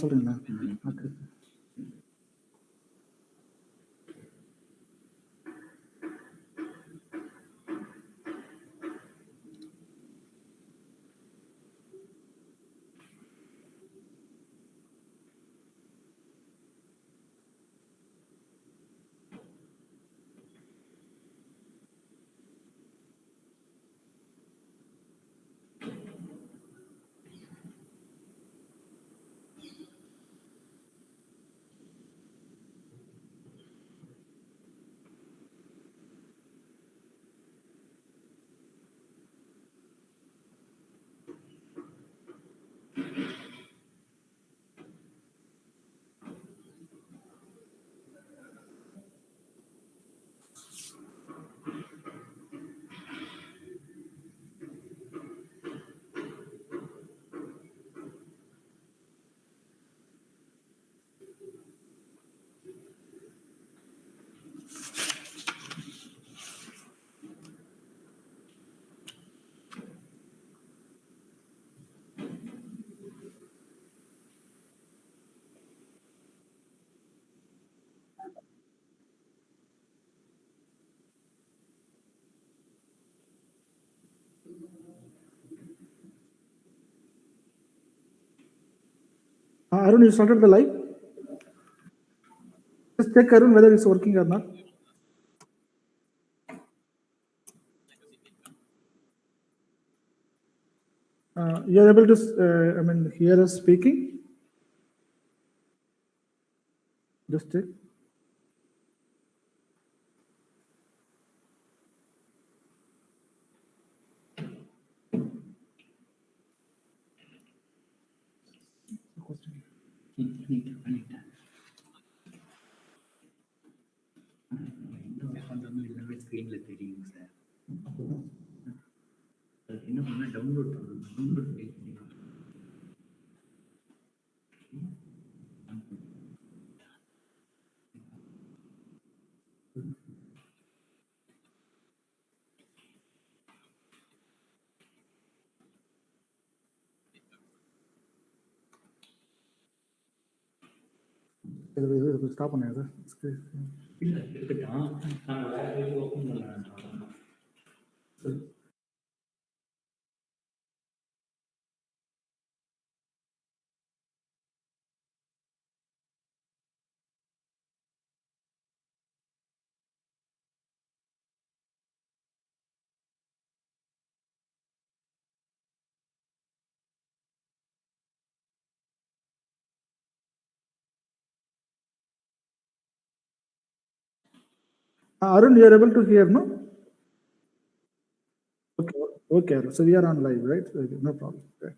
சொல்றீங்களா? Okay. Arun, you started the live? Just check, Arun, whether it's working or not. You're able to, hear us speaking? Just check. Stop on it. Arun, you are able to hear, no? Okay, okay, Arun. So we are on live, right? Okay, no problem. Okay.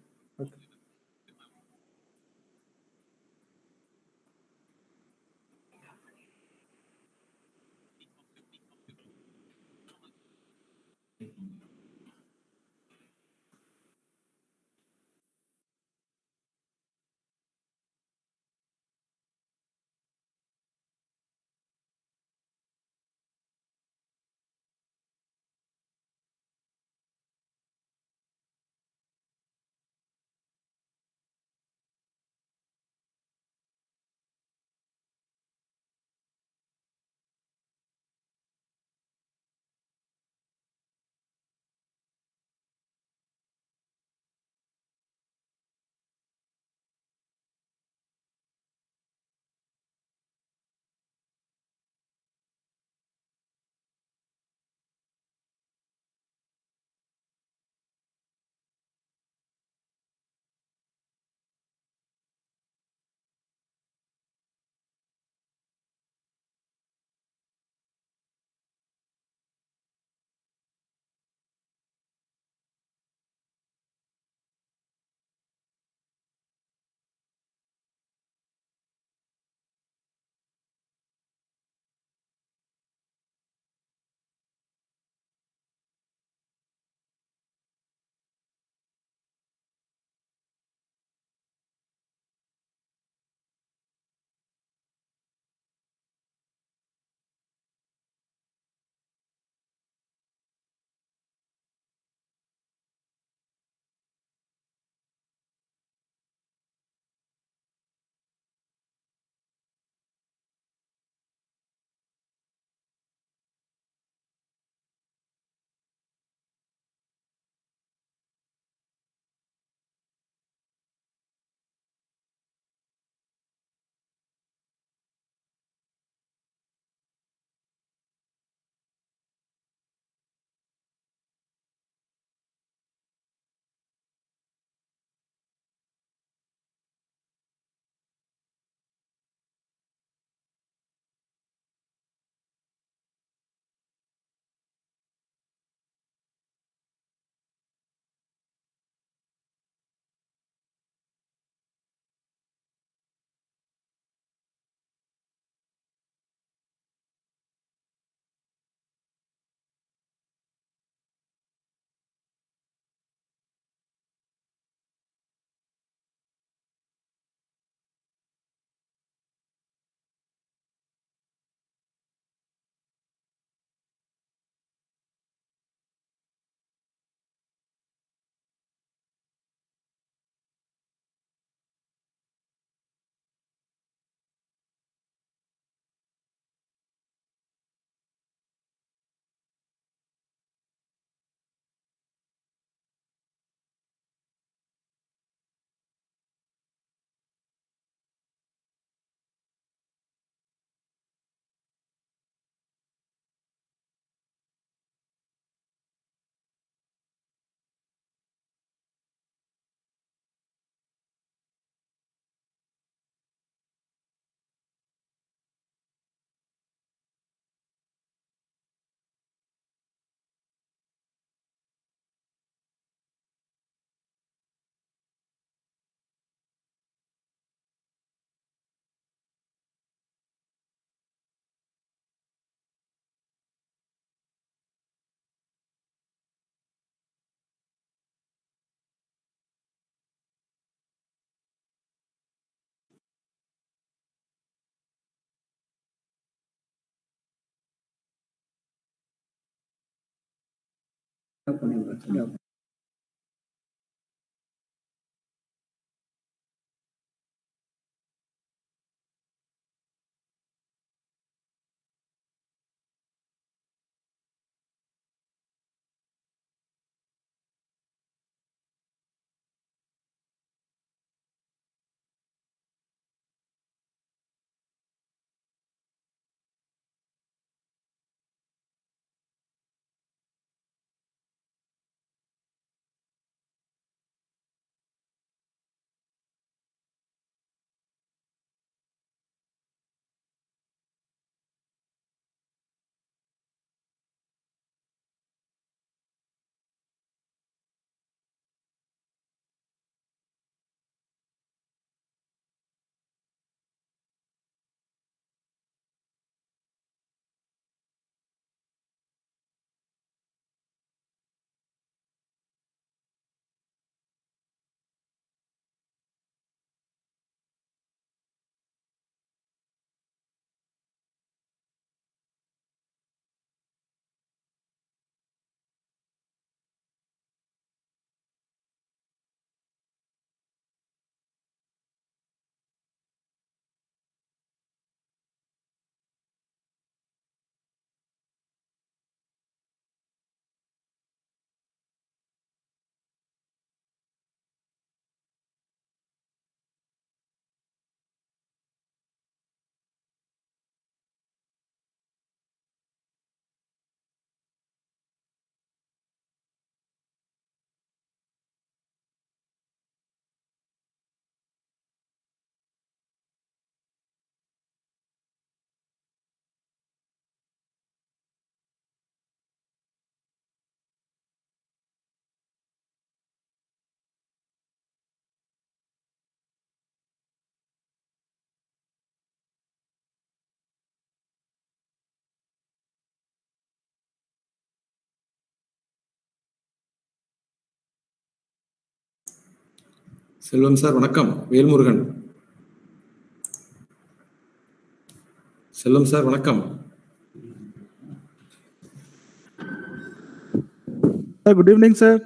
பண்ணிடுறேன். Selvam sir வணக்கம். Velmurugan. Selvam sir வணக்கம். Good evening sir.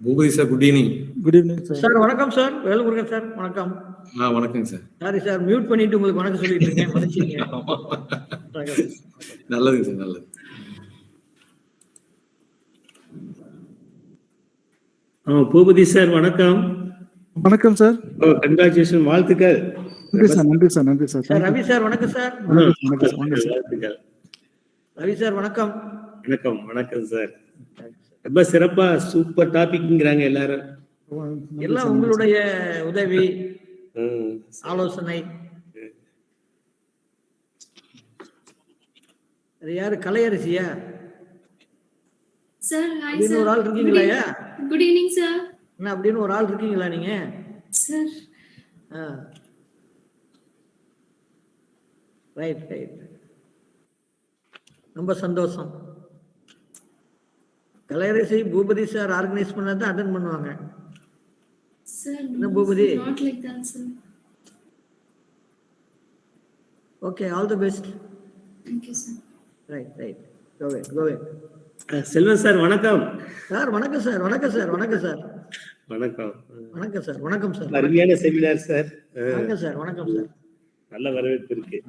Boopathi sir good evening. Good evening sir. Sir வணக்கம் sir. Velmurugan sir வணக்கம். வணக்கம் sir. Sorry sir, mute பண்ணிட்டு உங்களுக்கு வணக்கம் சொல்லிட்டு இருக்கேன். மன்னிச்சிடுங்க. நல்லதுங்க சார், நல்லது. பூபதி சார் வணக்கம். வணக்கம் சார். கங்க்ராச்சுலேஷன், வாழ்த்துக்கள். நன்றி சார், நன்றி சார், நன்றி சார். சார் ரவி சார் வணக்கம் சார். வாழ்த்துக்கள். ரவி சார் வணக்கம். வணக்கம் வணக்கம் சார். ரொம்ப சிறப்பா சூப்பர் டாபிக்ங்கிறாங்க எல்லாரும். எல்லாம் உங்களுடைய உதவி ஆலோசனை. அது யாரு, கலையரசியா சார்? ஹாய் அப்படின்னு சார். ஒரு ஆள் இருக்கீங்களா? Good evening sir. என்ன அப்படின்னு ஒரு ஆள் இருக்கீங்களா நீங்க? சார் ரைட் ரைட், ரொம்ப சந்தோஷம். கலையரசி பூபதி சார் ஆர்கனைஸ் பண்ணாதான் அட்டென்ட் பண்ணுவாங்க. சார் என்ன Boopathi? Not like that sir. Okay, all the best. Thank you sir. Right right, go ahead. Selvan sir வணக்கம். சார் வணக்கம் சார். வணக்கம் சார். வணக்கம் சார். வணக்கம். வணக்கம் சார். வணக்கம் சார். அருமையான செமினார் சார். வணக்கம் சார். வணக்கம் சார். நல்ல வரவேற்பு இருக்கு.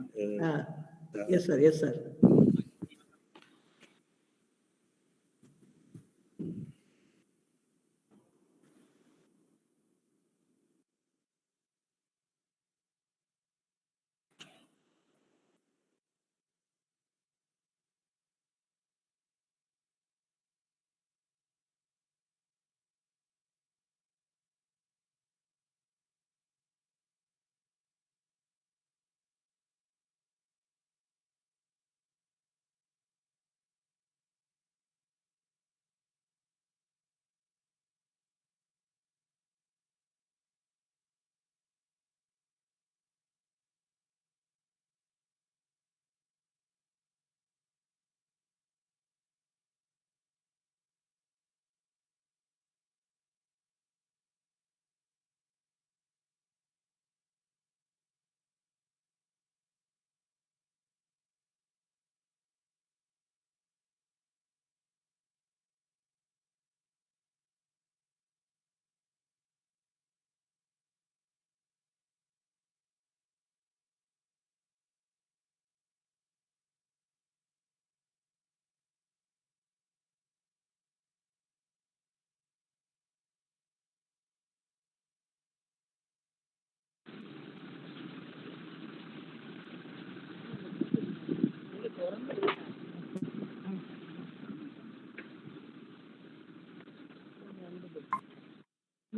Yes sir, yes sir.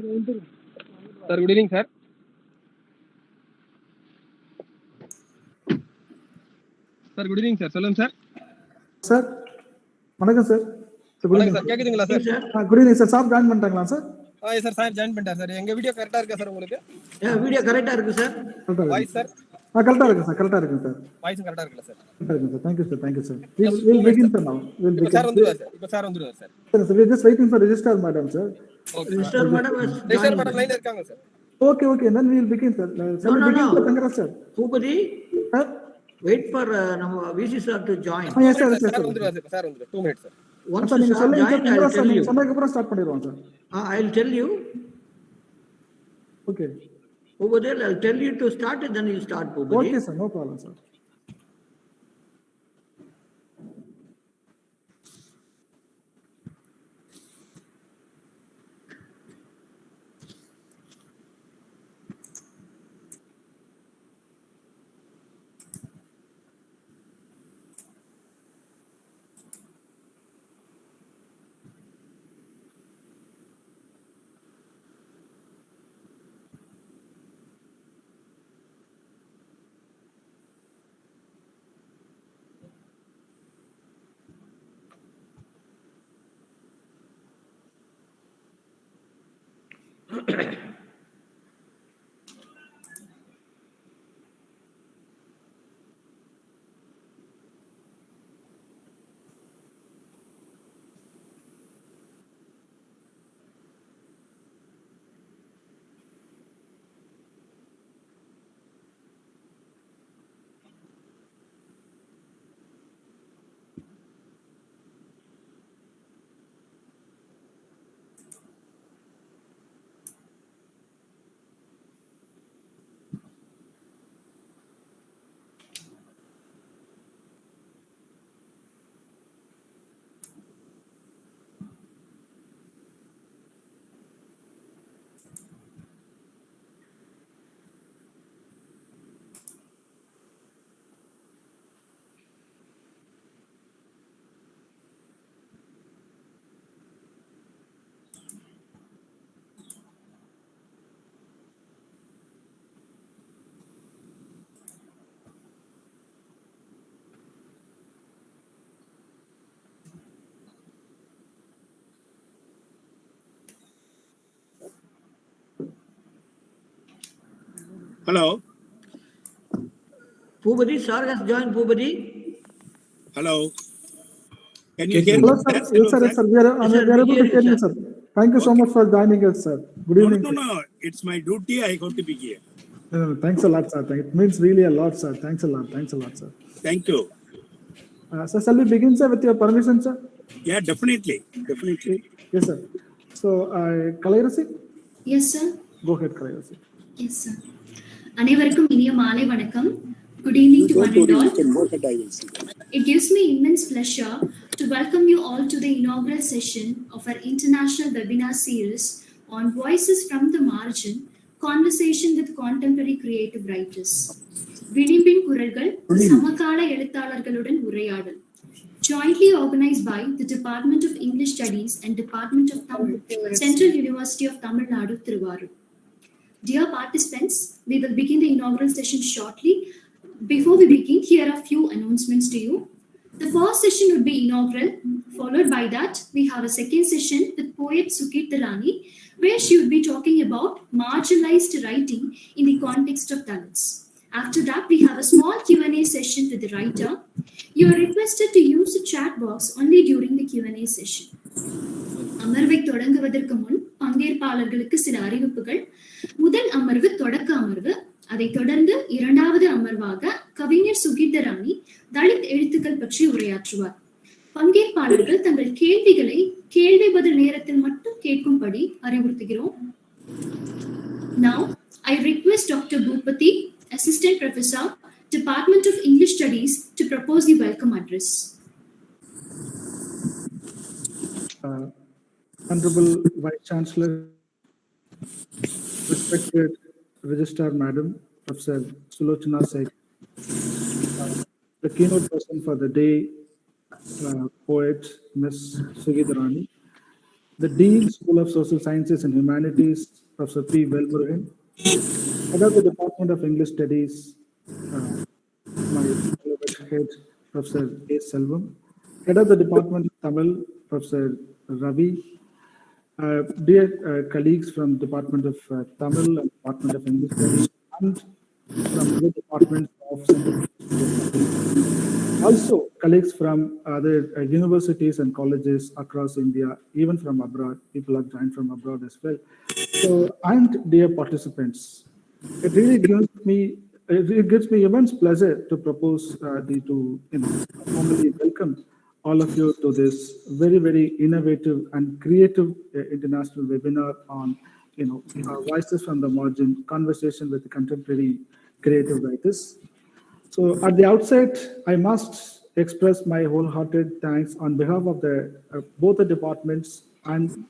Sir, good evening, sir. Sir, good evening, sir. Solum, sir. Sir வணக்கம் சார். குட் வணக்கம் ஈவினிங் சார். கேக்குதுங்களா sir? Sir good evening sir. Sir join பண்ணிட்டாங்களா சார்? சார் சார் ஜாயின் பண்ணிட்டேன் sir. எங்க video கரெக்டா இருக்கா sir உங்களுக்கு? Video கரெக்டா இருக்கு சார். கரெக்டாக வாய்ஸ் இருக்கு சார். கரெக்டாக இருக்கு சார். கரெக்டாக இருக்குங்க சார். வாய்ஸும் கரெக்டா இருக்குல்ல சார்? கரெக்டாக இருக்குங்க sir. Thank you sir. Thank you sir. Will begin sir now. Will இப்போ சார் பிகின். வந்துருவார் சார். இப்போ சார் வந்துருவார் sir. Sir we are just waiting for register madam sir. Okay Mr. Sir. Madam has sir joined. Madam லைன்ல இருக்காங்க sir. Okay, okay, then we will begin sir. Shall we No, begin no. sir? Congrats sir. Bhupati, Sir? wait for நம்ம VC sir to join. Yes sir, yes sir. Sir வந்துருவார் sir. Sir வந்துருவார். 2 minutes sir. Once sir நீங்க sir சொல்லுங்க join, சார். I'll congrats sir. tell நீங்க you. சொன்னதுக்கு அப்புறம் start பண்ணிடுவோம் sir. I'll tell you. Okay. Over there, I'll tell you to start it, then you start, Bhupati. Okay sir, no problem sir. Hello. Bhupati, sir has joined, Bhupati. Hello. Can you hear me? Hello sir. Yes sir, yes sir. We are Yes, sir, able we to hear hear you, you sir. sir. Thank you so much for joining us sir. Good No, evening. no, sir. no. It's my duty. I have to be here. Thanks a lot sir. It means really a lot sir. Thanks a lot. Thanks a lot sir. Thank you. Sir, shall we begin sir with your permission sir? Yeah, definitely. Definitely. Yes sir. So Kalayarasi, Yes, sir. go ahead Kalayarasi. Yes, sir. அனைவருக்கும் இனிய மாலை வணக்கம். Good evening to one and all. It gives me immense pleasure to welcome you all to the inaugural session of our international webinar series on Voices from the Margin, Conversation with Contemporary Creative Writers. விளிம்பின் குரல்கள் சமகால எழுத்தாளர்களுடன் உரையாடல். Jointly organized by the Department of English Studies and Department of Tamil, Central University of Tamil Nadu, Thiruvarur. Dear participants, we will begin the inaugural session shortly. Before we begin, here are a few announcements to you. The first session would be inaugural. Followed by that, we have a second session with poet Sukirtharani, where she would be talking about marginalized writing in the context of Dalits. After that, we have a small Q&A session with the writer. You are requested to use the chat box only during the Q&A session. அமர்வை தொடங்குவதற்கு முன் பங்கேற்பாளர்களுக்கு சில அறிவிப்புகள். முதல் அமர்வு தொடக்க அமர்வு. அதை தொடர்ந்து இரண்டாவது அமர்வாக கவிஞர் சுகிர்தராணி தலித் எழுத்துக்கள் பற்றி உரையாற்றுவார். பங்கேற்பாளர்கள் தங்கள் கேள்விகளை கேள்வி பதில் நேரத்தில் மட்டும் கேட்கும்படி அறிவுறுத்துகிறோம். Now, I request Dr. Bhupati, Assistant Professor, Department of English Studies, to propose the welcome address. Honorable Vice Chancellor, respected Registrar Madam, Professor Sulochana Seth, the keynote person for the day, poet Ms. Sukirtharani, the Dean, School of Social Sciences and Humanities, Professor P. Velmurugan, Head of the Department of English Studies, my fellow head, Professor A. Selvam, Head of the Department of Tamil, Professor Ravi, dear colleagues from Department of Tamil and Department of English Studies, and from other departments of Central. Also, colleagues from other universities and colleges across India, even from abroad, people have joined from abroad as well. So, and dear participants, it really gives me immense pleasure to propose to formally welcome all of you to this very, very innovative and creative international webinar on voices from the margin, conversation with contemporary creative writers. So at the outset, I must express my wholehearted thanks on behalf of the both the departments and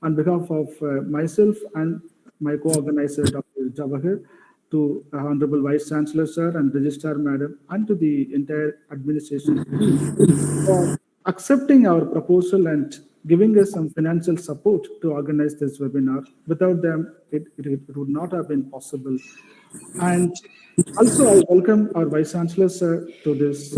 on behalf of myself and my co-organizer, Dr. Jawahar, to Honorable Vice Chancellor Sir and Registrar Madam, and to the entire administration for accepting our proposal and giving us some financial support to organize this webinar. Without them, it would not have been possible. And also, I welcome our Vice Chancellor Sir to this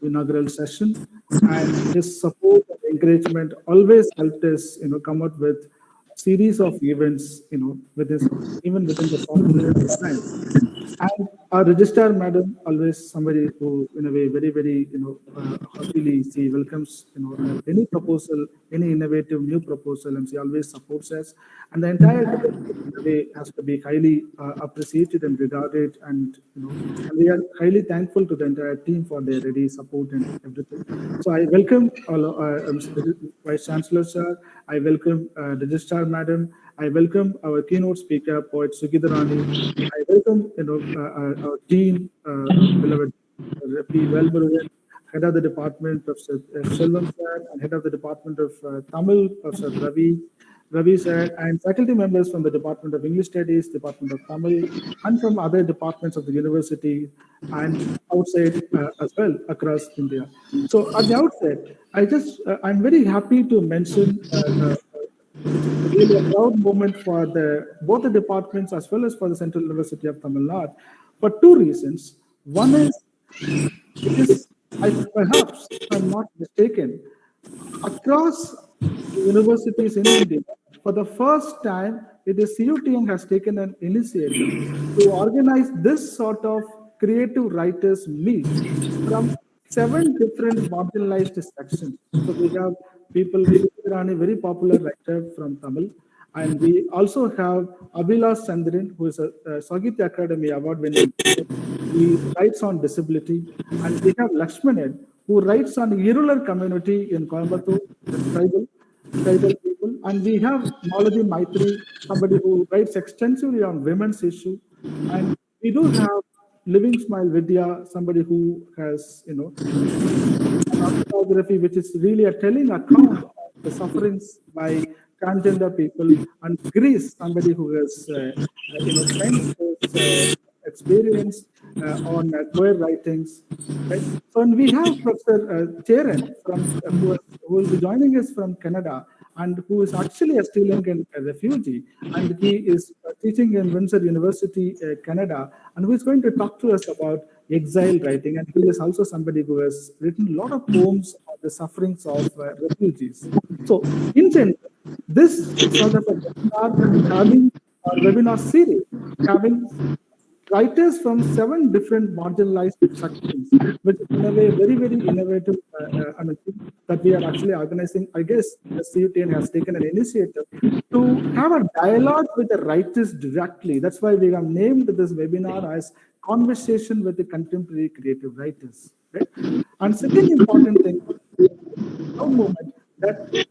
inaugural session, and his support and encouragement always helped us, come up with series of events, even within the software design. And our registrar madam, always somebody who, in a way, very, very, happily she welcomes, any proposal, any innovative new proposal, and she always supports us. And the entire way has to be highly appreciated and regarded, and we are highly thankful to the entire team for their ready support and everything. So I welcome all, Vice Chancellor Sir. I welcome Registrar Madam. I welcome our keynote speaker, poet Sukirtharani. I welcome our Dean, beloved P. Velmurugan, Head of the Department, Professor Selvam Sir, and Head of the Department of Tamil, Professor Ravi Sir, and faculty members from the Department of English Studies, Department of Tamil, and from other departments of the university and outside as well across India. So at the outset, I'm very happy to mention really a proud moment for both the departments as well as for the Central University of Tamil Nadu for two reasons. One is, perhaps if I'm not mistaken, across universities in India, for the first time, the CUTN has taken an initiative to organize this sort of creative writers meet from 7 different marginalized sections. So we have people, Sukirtharani, very popular writer from Tamil, and we also have Abhilash Chandran, who is a Sahitya Academy award-winning. He writes on disability, and we have Lakshmanan, who writes on irregular community in Coimbatore, tribal people, and we have Malaji Maitri, somebody who writes extensively on women's issue, and we do have Living Smile Vidya, somebody who has, an autobiography which is really a telling account of the sufferings by transgender people, and Greece, somebody who has, spent his experience on queer writings. Right? So, and we have Professor Charan who will be joining us from Canada, and who is actually a Sri Lankan refugee, and he is teaching in Windsor University, Canada, and who is going to talk to us about exile writing. And he is also somebody who has written a lot of poems on the sufferings of refugees. So, in general, this sort of a webinar series having writers from 7 different marginalized sections, which is in a way very, very innovative that we are actually organizing. I guess the CUTN has taken an initiative to have a dialogue with the writers directly. That's why we have named this webinar as Conversation with the Contemporary Creative Writers. Right? And second important thing, one moment, that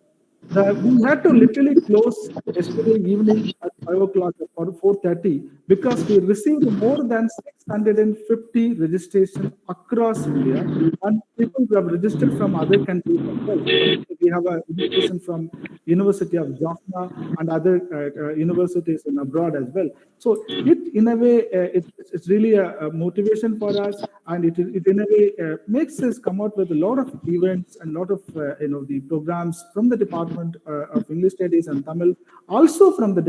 we had to literally close yesterday evening at 5 o'clock or 4:30 because we received more than 650 registrations across India, and people who have registered from other countries as well. We have a registration from University of Jaffna and other universities in abroad as well. So it, in a way, it's really a motivation for us, and it in a way makes us come out with a lot of events and a lot of the programs from the Department of English Studies and Tamil, also from the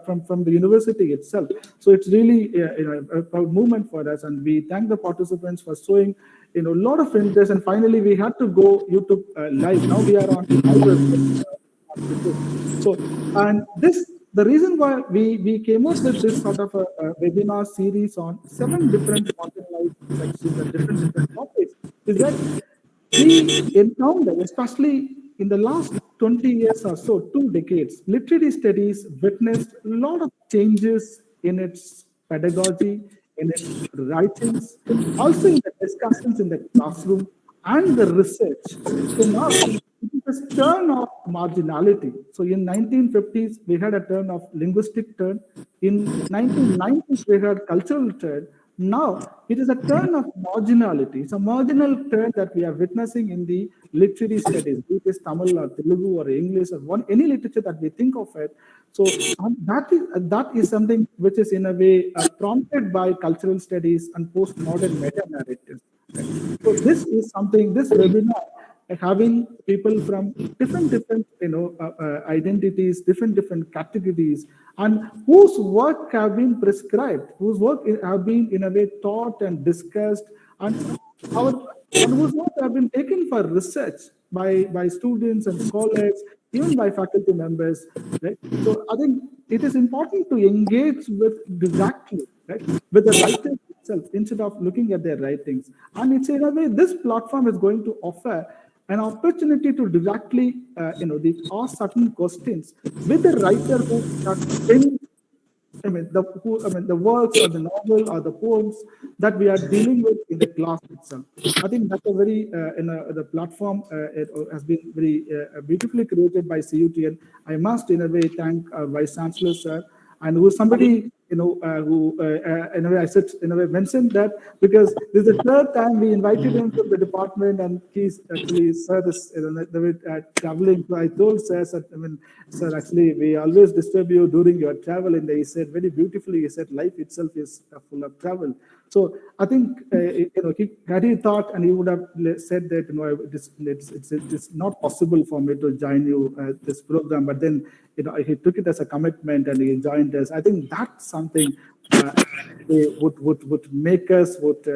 from the university itself. So it's really a proud movement for us, and we thank the participants for showing a lot of interest. And finally, we had to go YouTube live. Now we are on live. So, and the reason why we came up with this sort of a webinar series on 7 different marginalized sections and different topics is that we encountered, especially in the last 20 years or so, 2 decades, literary studies witnessed a lot of changes in its pedagogy, in its writings, also in the discussions in the classroom and the research. So now it is a turn of marginality. So in 1950s, we had a turn of linguistic turn. In 1990s, we had cultural turn. Now it is a turn of marginality. It's a marginal turn that we are witnessing in the literary studies, be it is Tamil or Telugu or English or any literature that we think of it. So that is something which is in a way prompted by cultural studies and postmodern meta-narratives. So this is something, this webinar, having people from different identities, different categories, and whose work have been prescribed, whose work have been in a way taught and discussed, and whose work have been taken for research by students and scholars, even by faculty members. Right? So I think it is important to engage with directly, right, with the writers itself instead of looking at their writings. And it's in a way this platform is going to offer an opportunity to directly, ask certain questions with the writer who has been, the works or the novel or the poems that we are dealing with in the class itself. I think that's a very, the platform it has been very beautifully created by CUTN. I must, in a way, thank Vice Chancellor, sir, and who somebody, in a way, I said, in a way, mentioned that because this is the 3rd time we invited him to the department, and he's actually, sir, traveling. I told sir, sir, actually, we always disturb you during your travel, and he said very beautifully, he said, life itself is full of travel. So I think, had he thought, and he would have said that, it's not possible for me to join you this program, but then, he took it as a commitment and he joined us. I think that's something would make us, would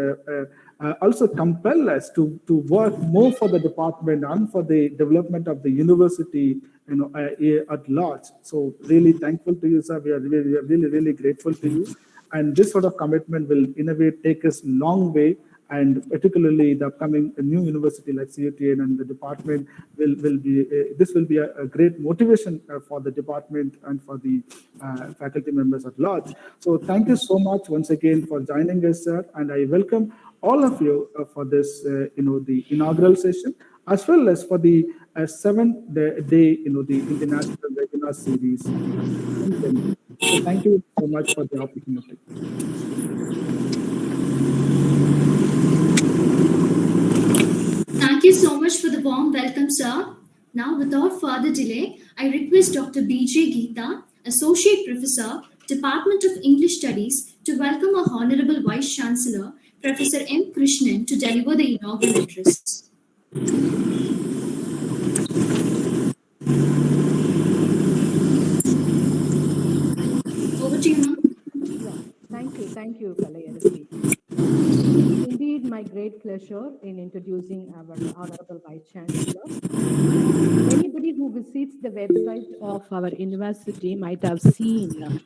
also compel us to work more for the department and for the development of the university, at large. So really thankful to you, sir. We are really grateful to you. And this sort of commitment will, in a way, take us a long way. And particularly the upcoming new university like CUTN and the department will be, this will be a great motivation for the department and for the faculty members at large. So thank you so much once again for joining us, sir. And I welcome all of you for this, the inaugural session, as well as for the 7-day, the international webinar series. So thank you so much for the opportunity. Thank you so much for the warm welcome, sir. Now, without further delay, I request Dr. B.J. Geeta, Associate Professor, Department of English Studies, to welcome our Honorable Vice Chancellor, Professor M. Krishnan, to deliver the inaugural address. Over to you, ma'am. Thank you, Felicitation. Indeed, my great pleasure in introducing our Honorable Vice Chancellor. Anybody who visits the website of our university might have seen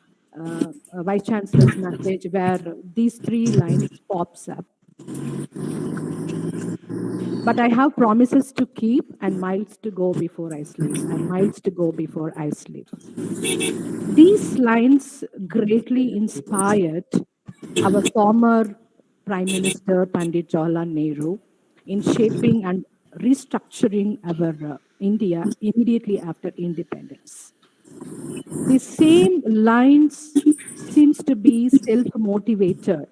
Vice Chancellor's message where these 3 lines pops up. But I have promises to keep and miles to go before I sleep, and miles to go before I sleep. These lines greatly inspired our former Prime Minister Pandit Jawaharlal Nehru in shaping and restructuring our India immediately after independence. The same lines seems to be self-motivated.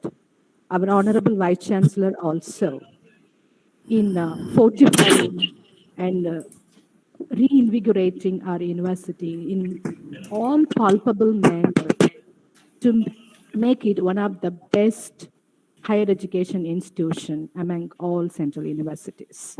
Our Honorable Vice Chancellor also in fortifying and reinvigorating our university in all palpable manner to make it one of the best higher education institution among all central universities.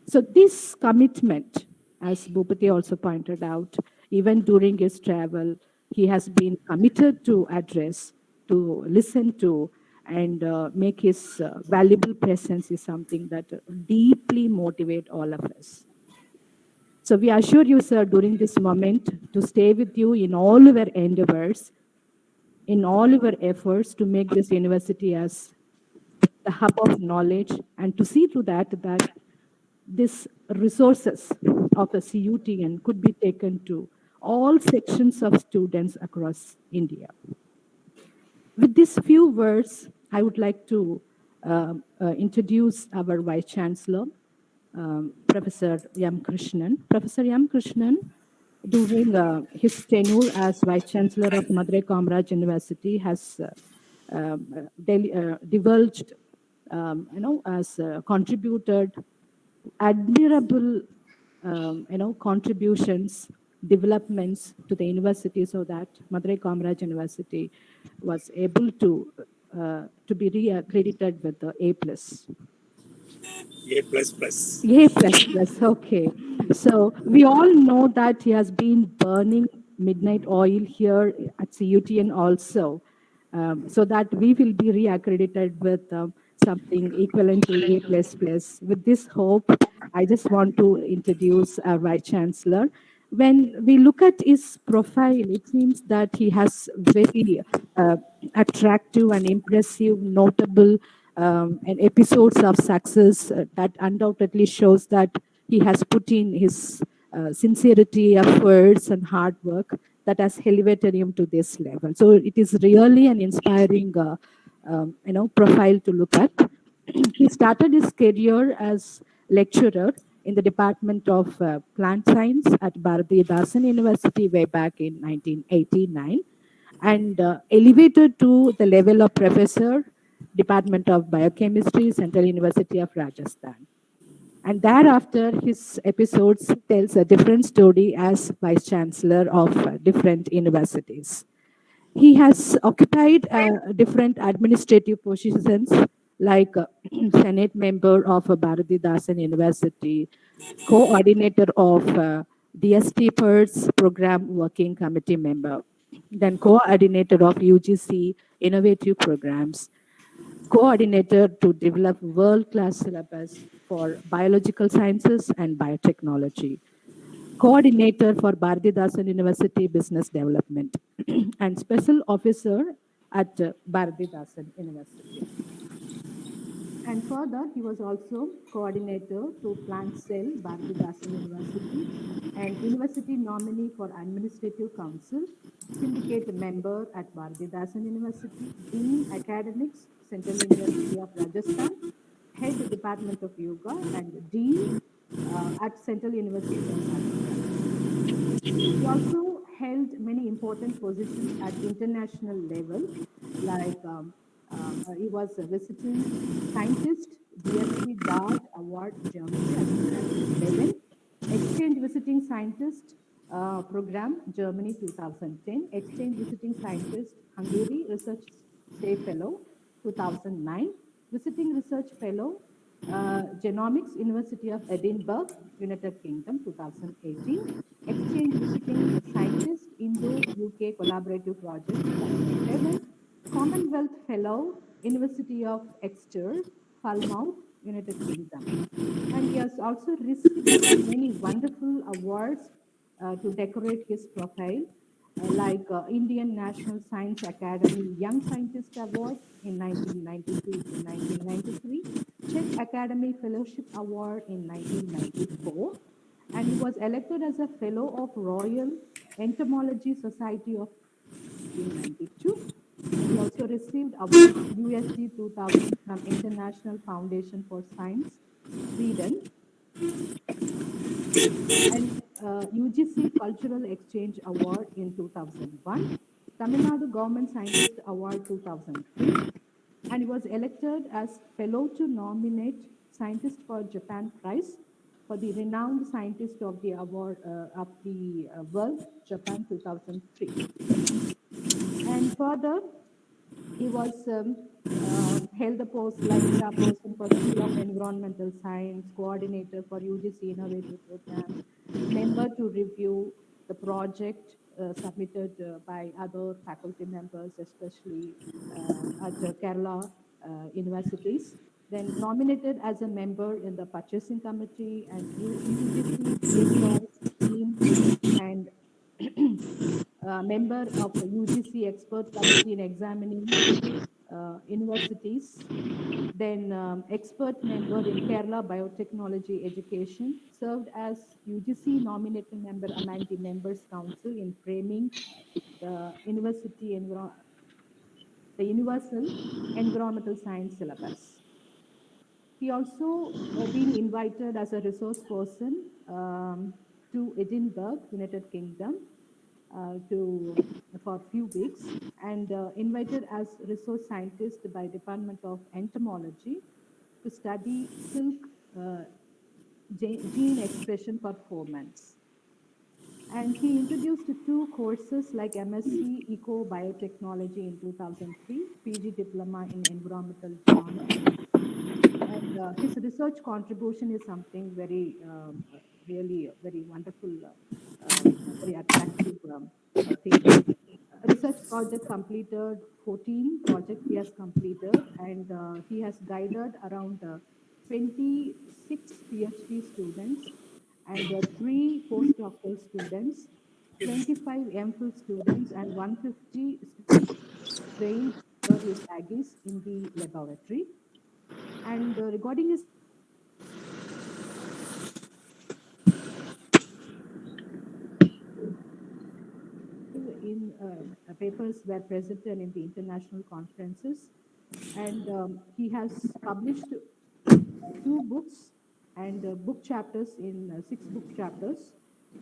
So this commitment, as Bhupati also pointed out, even during his travel, he has been committed to address, to listen to, and make his valuable presence is something that deeply motivate all of us. So we assure you, sir, during this moment to stay with you in all our endeavors, in all our efforts to make this university as the hub of knowledge and to see to that these resources of the CUTN could be taken to all sections of students across India. With these few words, I would like to introduce our Vice Chancellor, Professor M. Krishnan. Professor M. Krishnan, during his tenure as Vice Chancellor of Madurai Kamaraj University, has divulged, has contributed admirable, contributions, developments to the university, so that Madurai Kamaraj University was able to be re-accredited with the A+. A plus plus. A plus plus, okay. So we all know that he has been burning midnight oil here at CUTN also, so that we will be reaccredited with something equivalent to A plus plus. With this hope, I just want to introduce our Vice Chancellor. When we look at his profile, it seems that he has very attractive and impressive, notable and episodes of success that undoubtedly shows that he has put in his sincerity, efforts, and hard work that has elevated him to this level. So it is really an inspiring, profile to look at. He started his career as lecturer in the Department of Plant Science at Bharati Dasan University way back in 1989, and elevated to the level of professor, Department of Biochemistry, Central University of Rajasthan. And thereafter, his episodes tells a different story as Vice Chancellor of different universities. He has occupied different administrative positions like Senate member of Bharati Dasan University, coordinator of DST PERS Program Working Committee member, then coordinator of UGC Innovative Programs, coordinator to develop world-class syllabus for biological sciences and biotechnology, coordinator for Bharati Dasan University Business Development, and special officer at Bharati Dasan University. And further, he was also coordinator to Plant Cell, Bharati Dasan University, and university nominee for Administrative Council, syndicate member at Bharati Dasan University, Dean Academics, Central University of Rajasthan, head Department of Yoga, and Dean at Central University of Rajasthan. He also held many important positions at international level, like he was a visiting scientist, DFB DART Award Germany at 2011, exchange visiting scientist program Germany 2010, exchange visiting scientist Hungary Research Stay Fellow 2009, visiting research fellow Genomics University of Edinburgh, United Kingdom 2018, exchange visiting scientist Indo-UK Collaborative Project 2011, Commonwealth Fellow, University of Exeter, Falmouth, United Kingdom. And he has also received many wonderful awards to decorate his profile, like Indian National Science Academy Young Scientist Award in 1992 to 1993, Czech Academy Fellowship Award in 1994, and he was elected as a Fellow of Royal Entomology Society of 1992. He also received award USD 2000 from International Foundation for Science, Sweden. And UGC Cultural Exchange Award in 2001, Tamil Nadu Government Scientist Award 2003, and he was elected as fellow to nominate Scientist for Japan Prize for the renowned scientist of the award of the world, Japan 2003. And further, he was held the post like chairperson for School of Environmental Science, coordinator for UGC Innovative Programs, member to review the project submitted by other faculty members, especially at Kerala universities. Then nominated as a member in the purchasing committee and UGC brainstorm team, and member of the UGC expert committee in examining universities, then expert member in Kerala Biotechnology Education, served as UGC nominated member among the members council in framing the the universal environmental science syllabus. He also been invited as a resource person to Edinburgh, United Kingdom, for a few weeks, and invited as resource scientist by Department of Entomology to study silk gene expression for 4 months. And he introduced 2 courses like MSc Eco Biotechnology in 2003, PG Diploma in Environmental Genomics. And his research contribution is something very, really very wonderful, very attractive thing. Research project completed, 14 projects he has completed, and he has guided around 26 PhD students and 3 postdoctoral students, 25 MPhil students, and 150 trained his aggies in the laboratory. And regarding his in papers were presented in the international conferences, and he has published 2 books and book chapters in 6 book chapters,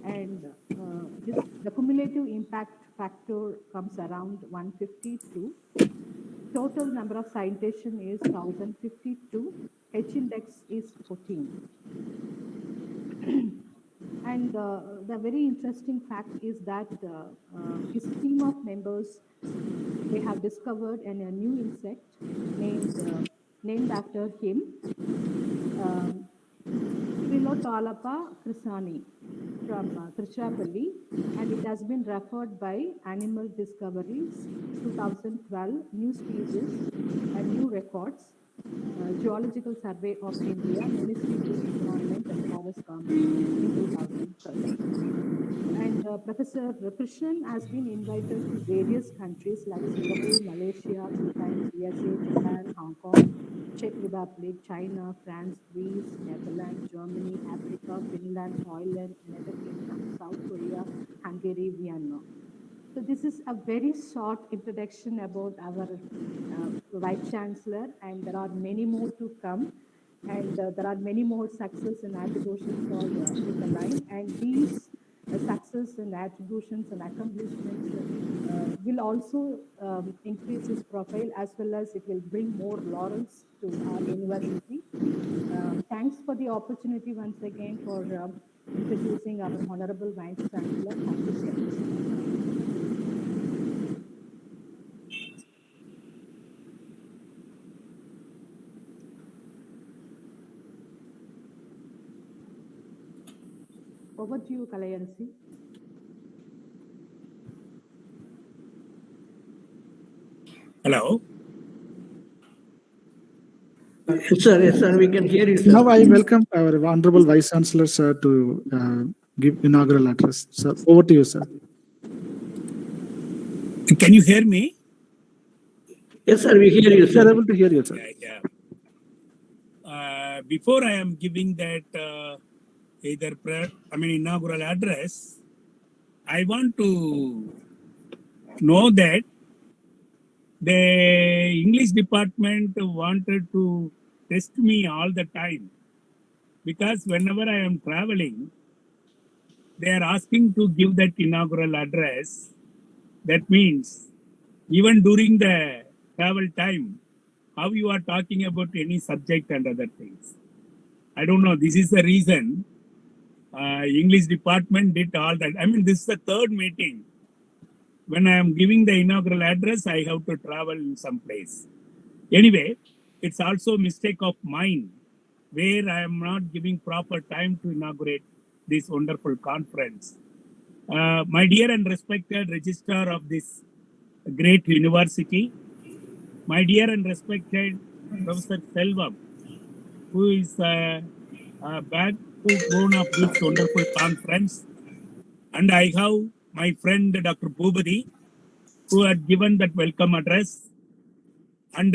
and the cumulative impact factor comes around 152. Total number of citation is 1052. H index is 14. And the very interesting fact is that his team of members, they have discovered a new insect named after him, Trilotalapa crisani from Trichinopalli, and it has been referred by Animal Discoveries 2012, New Species and New Records, Geological Survey of India, Ministry of Environment and Forest Government in 2013. And Professor Krishnan has been invited to various countries like Singapore, Malaysia, 2 times, USA, Japan, Hong Kong, Czech Republic, China, France, Greece, Netherlands, Germany, Africa, Finland, Thailand, United Kingdom, South Korea, Hungary, Vienna. So this is a very short introduction about our Vice Chancellor, and there are many more to come, and there are many more success and attributions all in the line, and these success and attributions and accomplishments will also increase his profile, as well as it will bring more laurels to our university. Thanks for the opportunity once again for introducing our Honorable Vice Chancellor. Thank you so much. Over to you, Kalayansi. Hello. Yes, sir, we can hear you, sir. Now I welcome our Honorable Vice Chancellor, sir, to give inaugural address. Sir, over to you, sir. Can you hear me? Yes, sir, we hear you, We are sir. able to hear you, sir. Yeah. Before I am giving that inaugural address, I want to know that the English department wanted to test me all the time, because whenever I am traveling, they are asking to give that inaugural address. That means even during the travel time, how you are talking about any subject and other things. I don't know. This is the reason English department did all that. I mean, this is the third meeting. When I am giving the inaugural address, I have to travel in some place. Anyway, it's also a mistake of mine where I am not giving proper time to inaugurate this wonderful conference. My dear and respected registrar of this great university, my dear and respected Professor Selvam, who is a backbone of this wonderful conference, and I have my friend Dr. Bhubadi, who had given that welcome address, and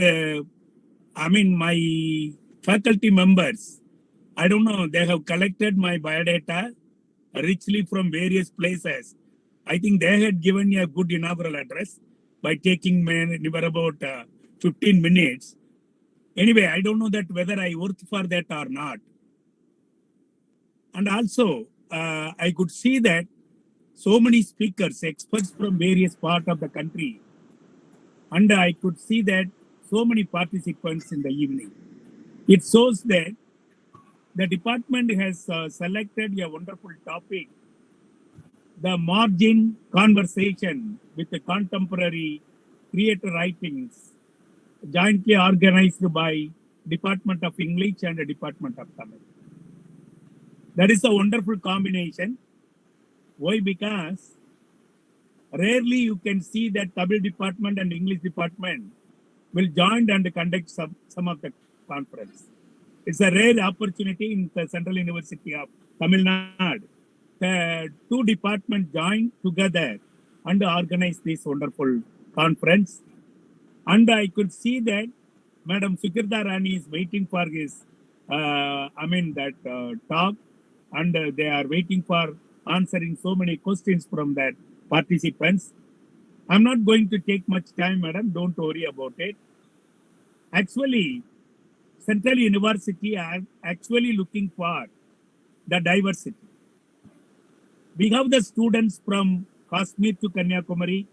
my faculty members. I don't know, they have collected my biodata richly from various places. I think they had given a good inaugural address by taking near about 15 minutes. Anyway, I don't know that whether I worked for that or not. And also, I could see that so many speakers, experts from various parts of the country, and I could see that so many participants in the evening. It shows that the department has selected a wonderful topic, the margin conversation with the contemporary creator writings, jointly organized by Department of English and the Department of Tamil. That is a wonderful combination. Why? Because rarely you can see that Tamil department and English department will join and conduct some of the conference. It's a rare opportunity in the Central University of Tamil Nadu. The two departments join together and organize this wonderful conference. And I could see that Madam Sukirtharani is waiting for his, talk, and they are waiting for answering so many questions from that participants. I'm not going to take much time, madam. Don't worry about it. Actually, Central University are actually looking for the diversity. We have the students from Kashmir to Kanyakumari.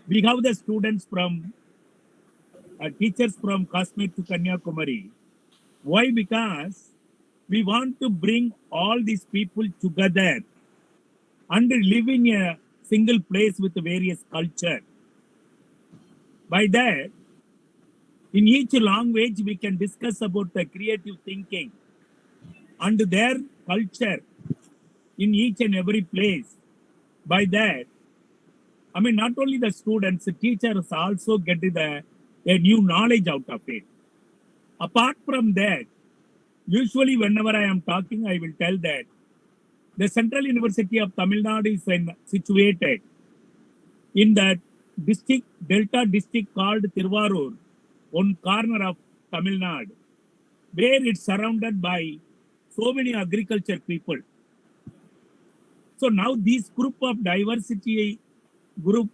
We have the students from teachers from Kashmir to Kanyakumari. Why? Because we want to bring all these people together and live in a single place with various culture. By that, in each language, we can discuss about the creative thinking and their culture in each and every place. By that, not only the students, the teachers also get a new knowledge out of it. Apart from that, usually whenever I am talking, I will tell that the Central University of Tamil Nadu is situated in the Delta district called Tirvarur, one corner of Tamil Nadu, where it's surrounded by so many agriculture people. So now this group of diversity group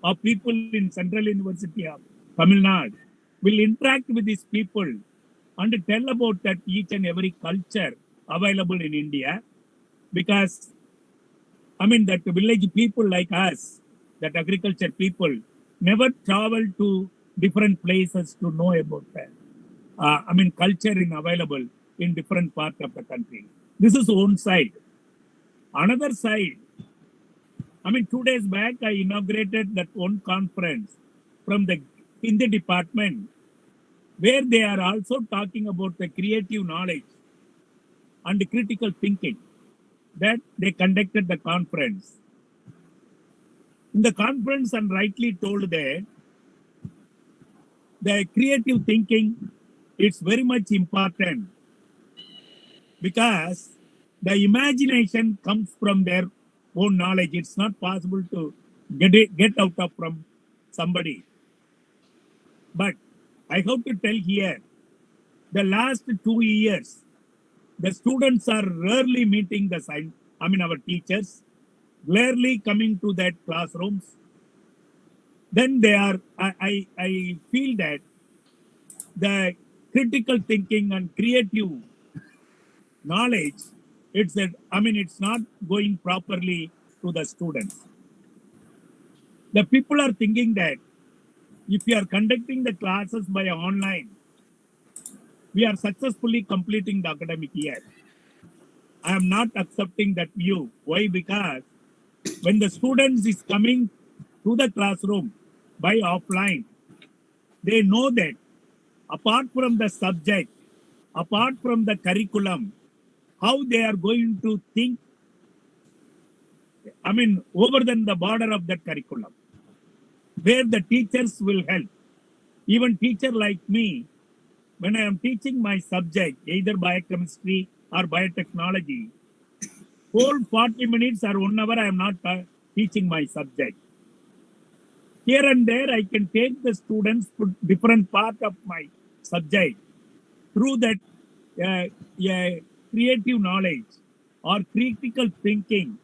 of people in Central University of Tamil Nadu will interact with these people and tell about that each and every culture available in India. Because, that village people like us, that agriculture people, never travel to different places to know about that. Culture in available in different parts of the country. This is one side. Another side, 2 days back, I inaugurated that one conference from the Hindi department, where they are also talking about the creative knowledge and critical thinking. That they conducted the conference. In the conference, and rightly told that the creative thinking is very much important, because the imagination comes from their own knowledge. It's not possible to get out of from somebody. But I have to tell here, the last 2 years, the students are rarely meeting our teachers, rarely coming to that classrooms. Then they are, I feel that the critical thinking and creative knowledge it's not going properly to the students. The people are thinking that if you are conducting the classes by online, we are successfully completing the academic year. I am not accepting that view. Why? Because when the students is coming to the classroom by offline, they know that apart from the subject, apart from the curriculum, how they are going to think, over than the border of that curriculum, where the teachers will help. Even teacher like me, when I am teaching my subject, either biochemistry or biotechnology, whole 40 minutes or 1 hour, I am not teaching my subject. Here and there, I can take the students to different part of my subject through that creative knowledge or critical thinking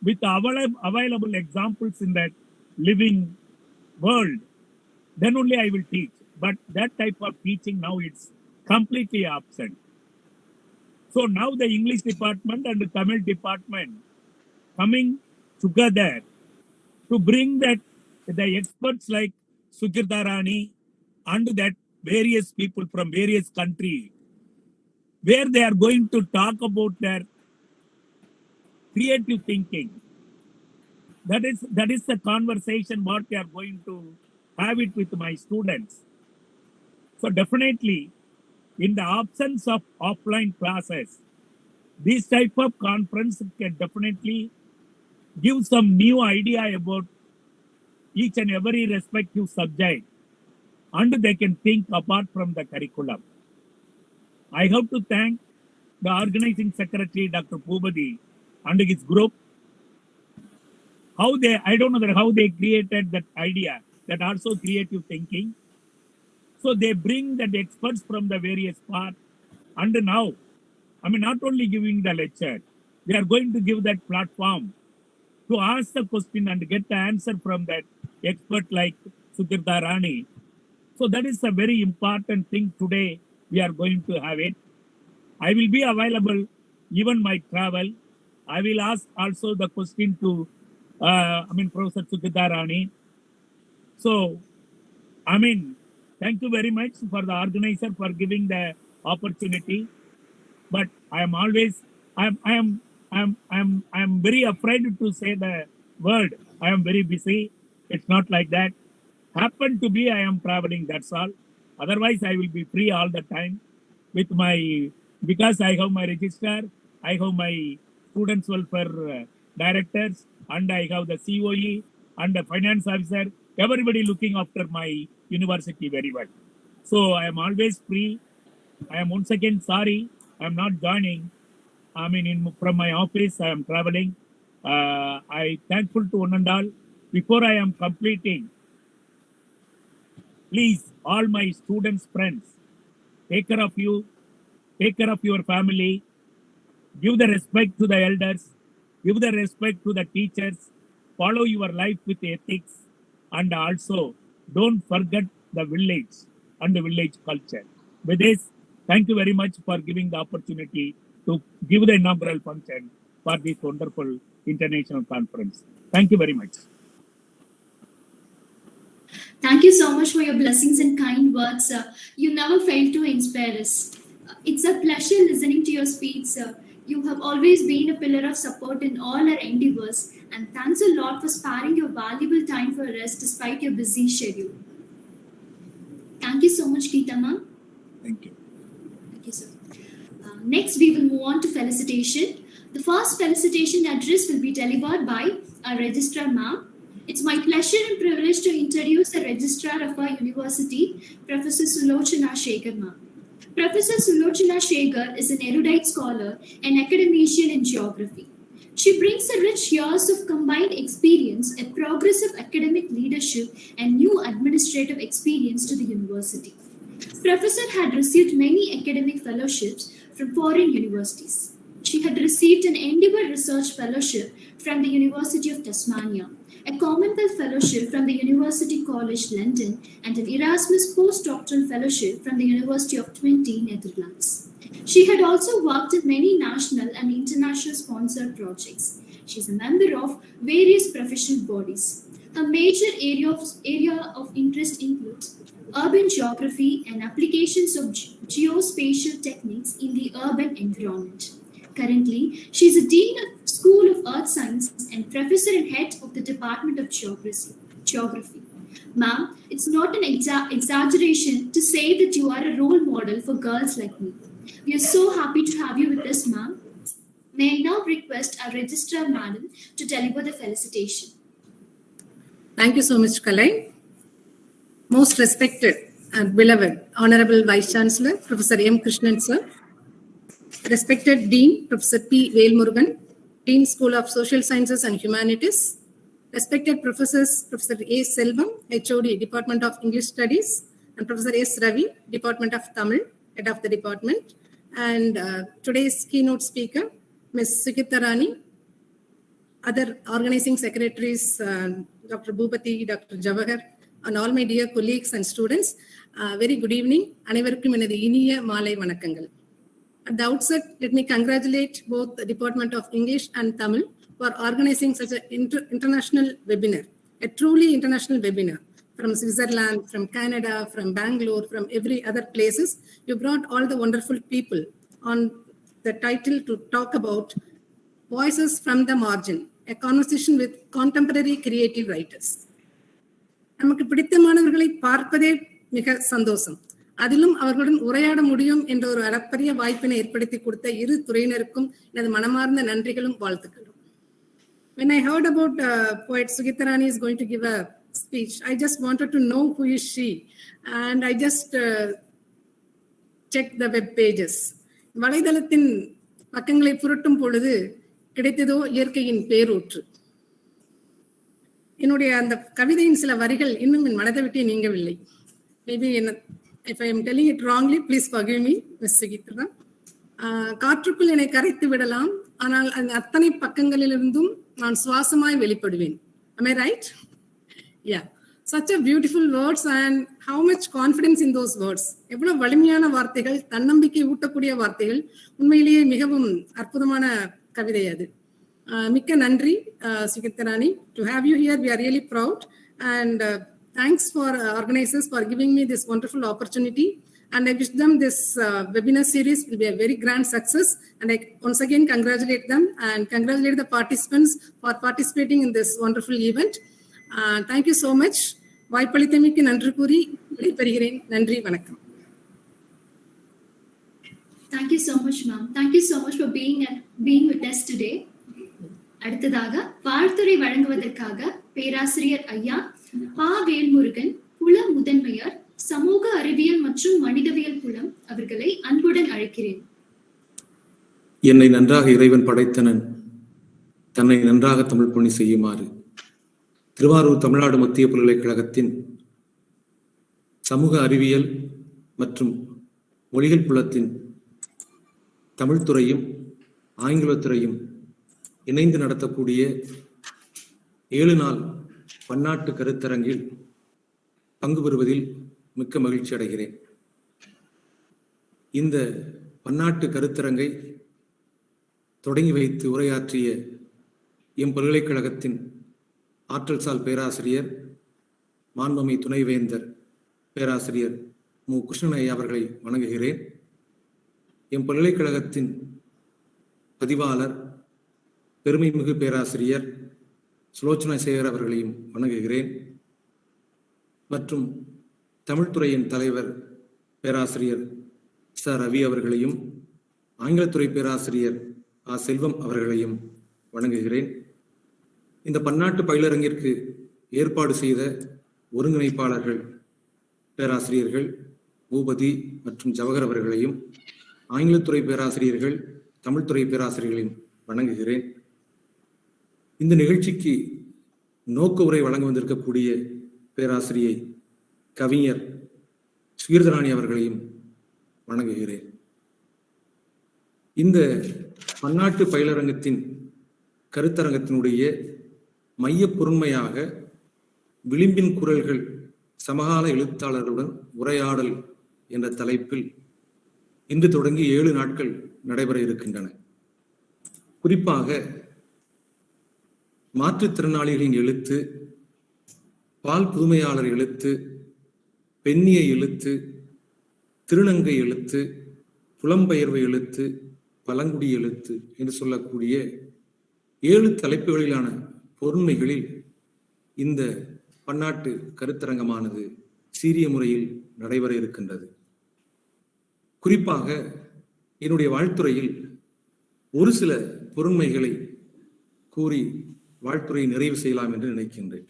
with available examples in that living world. Then only I will teach. But that type of teaching now it's completely absent. So now the English department and the Tamil department coming together to bring that the experts like Sukirtharani and that various people from various countries, where they are going to talk about their creative thinking. That is the conversation what they are going to have it with my students. So definitely, in the absence of offline classes, this type of conference can definitely give some new idea about each and every respective subject, and they can think apart from the curriculum. I have to thank the organizing secretary, Dr. Bhubadi, and his group. I don't know how they created that idea, that also creative thinking. So they bring the experts from the various parts, and now, not only giving the lecture, they are going to give that platform to ask the question and get the answer from that expert like Sukirtharani. So that is a very important thing today. We are going to have it. I will be available even my travel. I will ask also the question to Professor Sukirtharani. So, thank you very much for the organizer for giving the opportunity. But I am always, I am very afraid to say the word. I am very busy. It's not like that. Happen to be I am traveling, that's all. Otherwise, I will be free all the time with because I have my registrar, I have my students welfare directors, and I have the COE and the finance officer, everybody looking after my university very well. So I am always free. I am once again sorry, I am not joining. From my office, I am traveling. I thankful to one and all. Before I am completing, please, all my students, friends, take care of you, take care of your family, give the respect to the elders, give the respect to the teachers, follow your life with ethics, and also don't forget the village and the village culture. With this, thank you very much for giving the opportunity to give the inaugural function for this wonderful international conference. Thank you very much. Thank you so much for your blessings and kind words, sir. You never fail to inspire us. It's a pleasure listening to your speech, sir. You have always been a pillar of support in all our endeavors, and thanks a lot for sparing your valuable time for us despite your busy schedule. Thank you so much, Geeta ma'am. Thank you. Thank you, sir. Next, we will move on to felicitation. The first felicitation address will be delivered by our registrar ma'am. It's my pleasure and privilege to introduce the registrar of our university, Professor Sulochana Shekhar ma'am. Professor Sulochana Shekhar is an erudite scholar and academician in geography. She brings a rich years of combined experience, a progressive academic leadership, and new administrative experience to the university. Professor had received many academic fellowships from foreign universities. She had received an Endeavour Research Fellowship from the University of Tasmania, a Commonwealth Fellowship from the University College London, and an Erasmus Postdoctoral Fellowship from the University of Twente, Netherlands. She had also worked in many national and international sponsored projects. She is a member of various professional bodies. Her major area of interest includes urban geography and applications of geospatial techniques in the urban environment. Currently, she is a Dean of School of Earth Science and Professor and Head of the Department of Geography. Ma'am, it's not an exaggeration to say that you are a role model for girls like me. We are so happy to have you with us, ma'am. May I now request our Registrar Madam to deliver the felicitation. Thank you so much, Kalai. Most respected and beloved Honorable Vice Chancellor, Professor M. Krishnan, sir. Respected Dean, Professor P. Velmurugan, Dean School of Social Sciences and Humanities. Respected Professors, Professor A. Selvam, HOD, Department of English Studies, and Professor S. Ravi, Department of Tamil, Head of the Department. And today's keynote speaker, Ms. Sukirtharani, other organizing secretaries, Dr. Bhupati, Dr. Javahar, and all my dear colleagues and students, very good evening. அனைவருக்கும் எனது இனிய மாலை வணக்கங்கள். At the outset, let me congratulate both the Department of English and Tamil for organizing such an international webinar, a truly international webinar. From Switzerland, from Canada, from Bangalore, from every other places, you brought all the wonderful people on the title to talk about Voices from the Margin, a conversation with contemporary creative writers. நமக்கு பிடித்தமானவர்களை பார்ப்பதே மிக சந்தோஷம். அதிலும் அவர்களுடன் உரையாட முடியும் என்ற ஒரு அளப்பரிய வாய்ப்பினை ஏற்படுத்தி கொடுத்த இரு துறையினருக்கும் எனது மனமார்ந்த நன்றிகளும் வாழ்த்துக்களும். When I heard about poet Sukirtharani is going to give a speech, I just wanted to know who is she, and I just checked the web pages. வலைதளத்தின் பக்கங்களை புரட்டும் பொழுது கிடைத்ததோ இயற்கையின் பேரூற்று. என்னுடைய அந்த கவிதையின் சில வரிகள் இன்னும் என் மனதை விட்டு நீங்கவில்லை. Maybe if I am telling it wrongly, please forgive me, Ms. Sukirtharani. காற்றுக்குள் என்னை கரைத்து விடலாம், ஆனால் அந்த அத்தனை பக்கங்களிலிருந்தும் நான் சுவாசமாய் வெளிப்படுவேன். Am I right? Yeah. Such a beautiful words and how much confidence in those words. எவ்வளவு வலிமையான வார்த்தைகள், தன்னம்பிக்கை ஊட்டக்கூடிய வார்த்தைகள். உண்மையிலேயே மிகவும் அற்புதமான கவிதை அது. மிக்க நன்றி Sukirtharani. To have you here, we are really proud, and thanks for organizers for giving me this wonderful opportunity, and I wish them this webinar series will be a very grand success, and I once again congratulate them and congratulate the participants for participating in this wonderful event. Thank you so much. வாய்ப்பளித்தமைக்கு நன்றி கூறி விடைபெறுகிறேன். நன்றி, வணக்கம். Thank you so much, ma'am. Thank you so much for being with us today. அடுத்ததாக வாழ்த்துரை வழங்குவதற்காக பேராசிரியர் ஐயா பா. வேல்முருகன், புல முதன்மையர், சமூக அறிவியல் மற்றும் மனிதவியல் புலம் அவர்களை அன்புடன் அழைக்கிறேன். என்னை நன்றாக இறைவன் படைத்தனன், தன்னை நன்றாக தமிழ் பணி செய்யுமாறு திருவாரூர் தமிழ்நாடு மத்திய பல்கலைக்கழகத்தின் சமூக அறிவியல் மற்றும் மொழிகள் புலத்தின் தமிழ்துறையும் ஆங்கிலத்துறையும் இணைந்து நடத்தக்கூடிய 7 நாள் பன்னாட்டு கருத்தரங்கில் பங்கு பெறுவதில் மிக்க மகிழ்ச்சி அடைகிறேன். இந்த பன்னாட்டு கருத்தரங்கை தொடங்கி வைத்து உரையாற்றிய எம் பல்கலைக்கழகத்தின் ஆற்றல் சால் பேராசிரியர், மாண்புமை துணைவேந்தர் பேராசிரியர் மு. கிருஷ்ணன் அவர்களை வணங்குகிறேன். எம் பல்கலைக்கழகத்தின் பதிவாளர் பெருமைமிகு பேராசிரியர் சுலோச்சனா சேகர் அவர்களையும் வணங்குகிறேன். மற்றும் தமிழ்துறையின் தலைவர் பேராசிரியர் ச. ரவி அவர்களையும் ஆங்கிலத்துறை பேராசிரியர் ஆ. செல்வம் அவர்களையும் வணங்குகிறேன். இந்த பன்னாட்டு பயிலரங்கிற்கு ஏற்பாடு செய்த ஒருங்கிணைப்பாளர்கள் பேராசிரியர்கள் பூபதி மற்றும் ஜவஹர் அவர்களையும் ஆங்கிலத்துறை பேராசிரியர்கள் தமிழ்துறை பேராசிரியர்களையும் வணங்குகிறேன். இந்த நிகழ்ச்சிக்கு நோக்க உரை வழங்க வந்திருக்கக்கூடிய பேராசிரியை கவிஞர் சுகீர்தராணி அவர்களையும் வணங்குகிறேன். இந்த பன்னாட்டு பயிலரங்கத்தின் கருத்தரங்கத்தினுடைய மைய பொருண்மையாக விளிம்பின் குரல்கள் சமகால எழுத்தாளர்களுடன் உரையாடல் என்ற தலைப்பில் இன்று தொடங்கி 7 நாட்கள் நடைபெற இருக்கின்றன. குறிப்பாக மாற்றுத்திறனாளிகளின் எழுத்து, பால் புதுமையாளர் எழுத்து, பெண்ணிய எழுத்து, திருநங்கை எழுத்து, புலம்பெயர்வு எழுத்து, பழங்குடி எழுத்து என்று சொல்லக்கூடிய 7 தலைப்புகளிலான பொருண்மைகளில் இந்த பன்னாட்டு கருத்தரங்கமானது சீரிய முறையில் நடைபெற இருக்கின்றது. குறிப்பாக என்னுடைய வாழ்த்துறையில் ஒரு சில பொருண்மைகளை கூறி வாழ்த்துறையை நிறைவு செய்யலாம் என்று நினைக்கின்றேன்.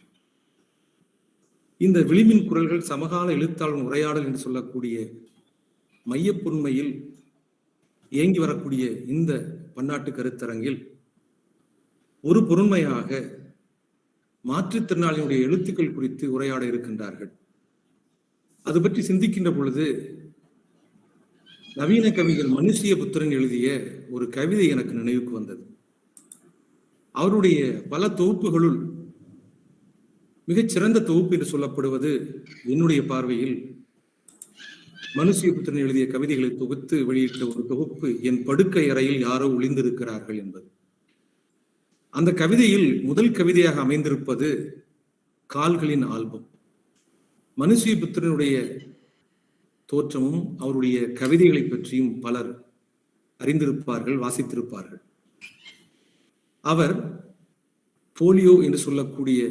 இந்த விளிம்பின் குரல்கள் சமகால எழுத்தாளர் உரையாடல் என்று சொல்லக்கூடிய மைய பொருண்மையில் இயங்கி வரக்கூடிய இந்த பன்னாட்டு கருத்தரங்கில் ஒரு பொருண்மையாக மாற்றுத்திறனாளிகளுடைய எழுத்துக்கள் குறித்து உரையாட இருக்கின்றார்கள். அது பற்றி சிந்திக்கின்ற பொழுது நவீன கவிஞர் மனுஷிய புத்திரன் எழுதிய ஒரு கவிதை எனக்கு நினைவுக்கு வந்தது. அவருடைய பல தொகுப்புகளுள் மிகச்சிறந்த தொகுப்பு என்று சொல்லப்படுவது என்னுடைய பார்வையில் மனுஷிய புத்திரன் எழுதிய கவிதைகளை தொகுத்து வெளியிட்ட ஒரு தொகுப்பு என் படுக்கை அறையில் யாரோ ஒளிந்திருக்கிறார்கள் என்பது. அந்த கவிதையில் முதல் கவிதையாக அமைந்திருப்பது கால்களின் ஆல்பம். மனுஷிய புத்திரனுடைய தோற்றமும் அவருடைய கவிதைகளை பற்றியும் பலர் அறிந்திருப்பார்கள், வாசித்திருப்பார்கள். அவர் போலியோ என்று சொல்லக்கூடிய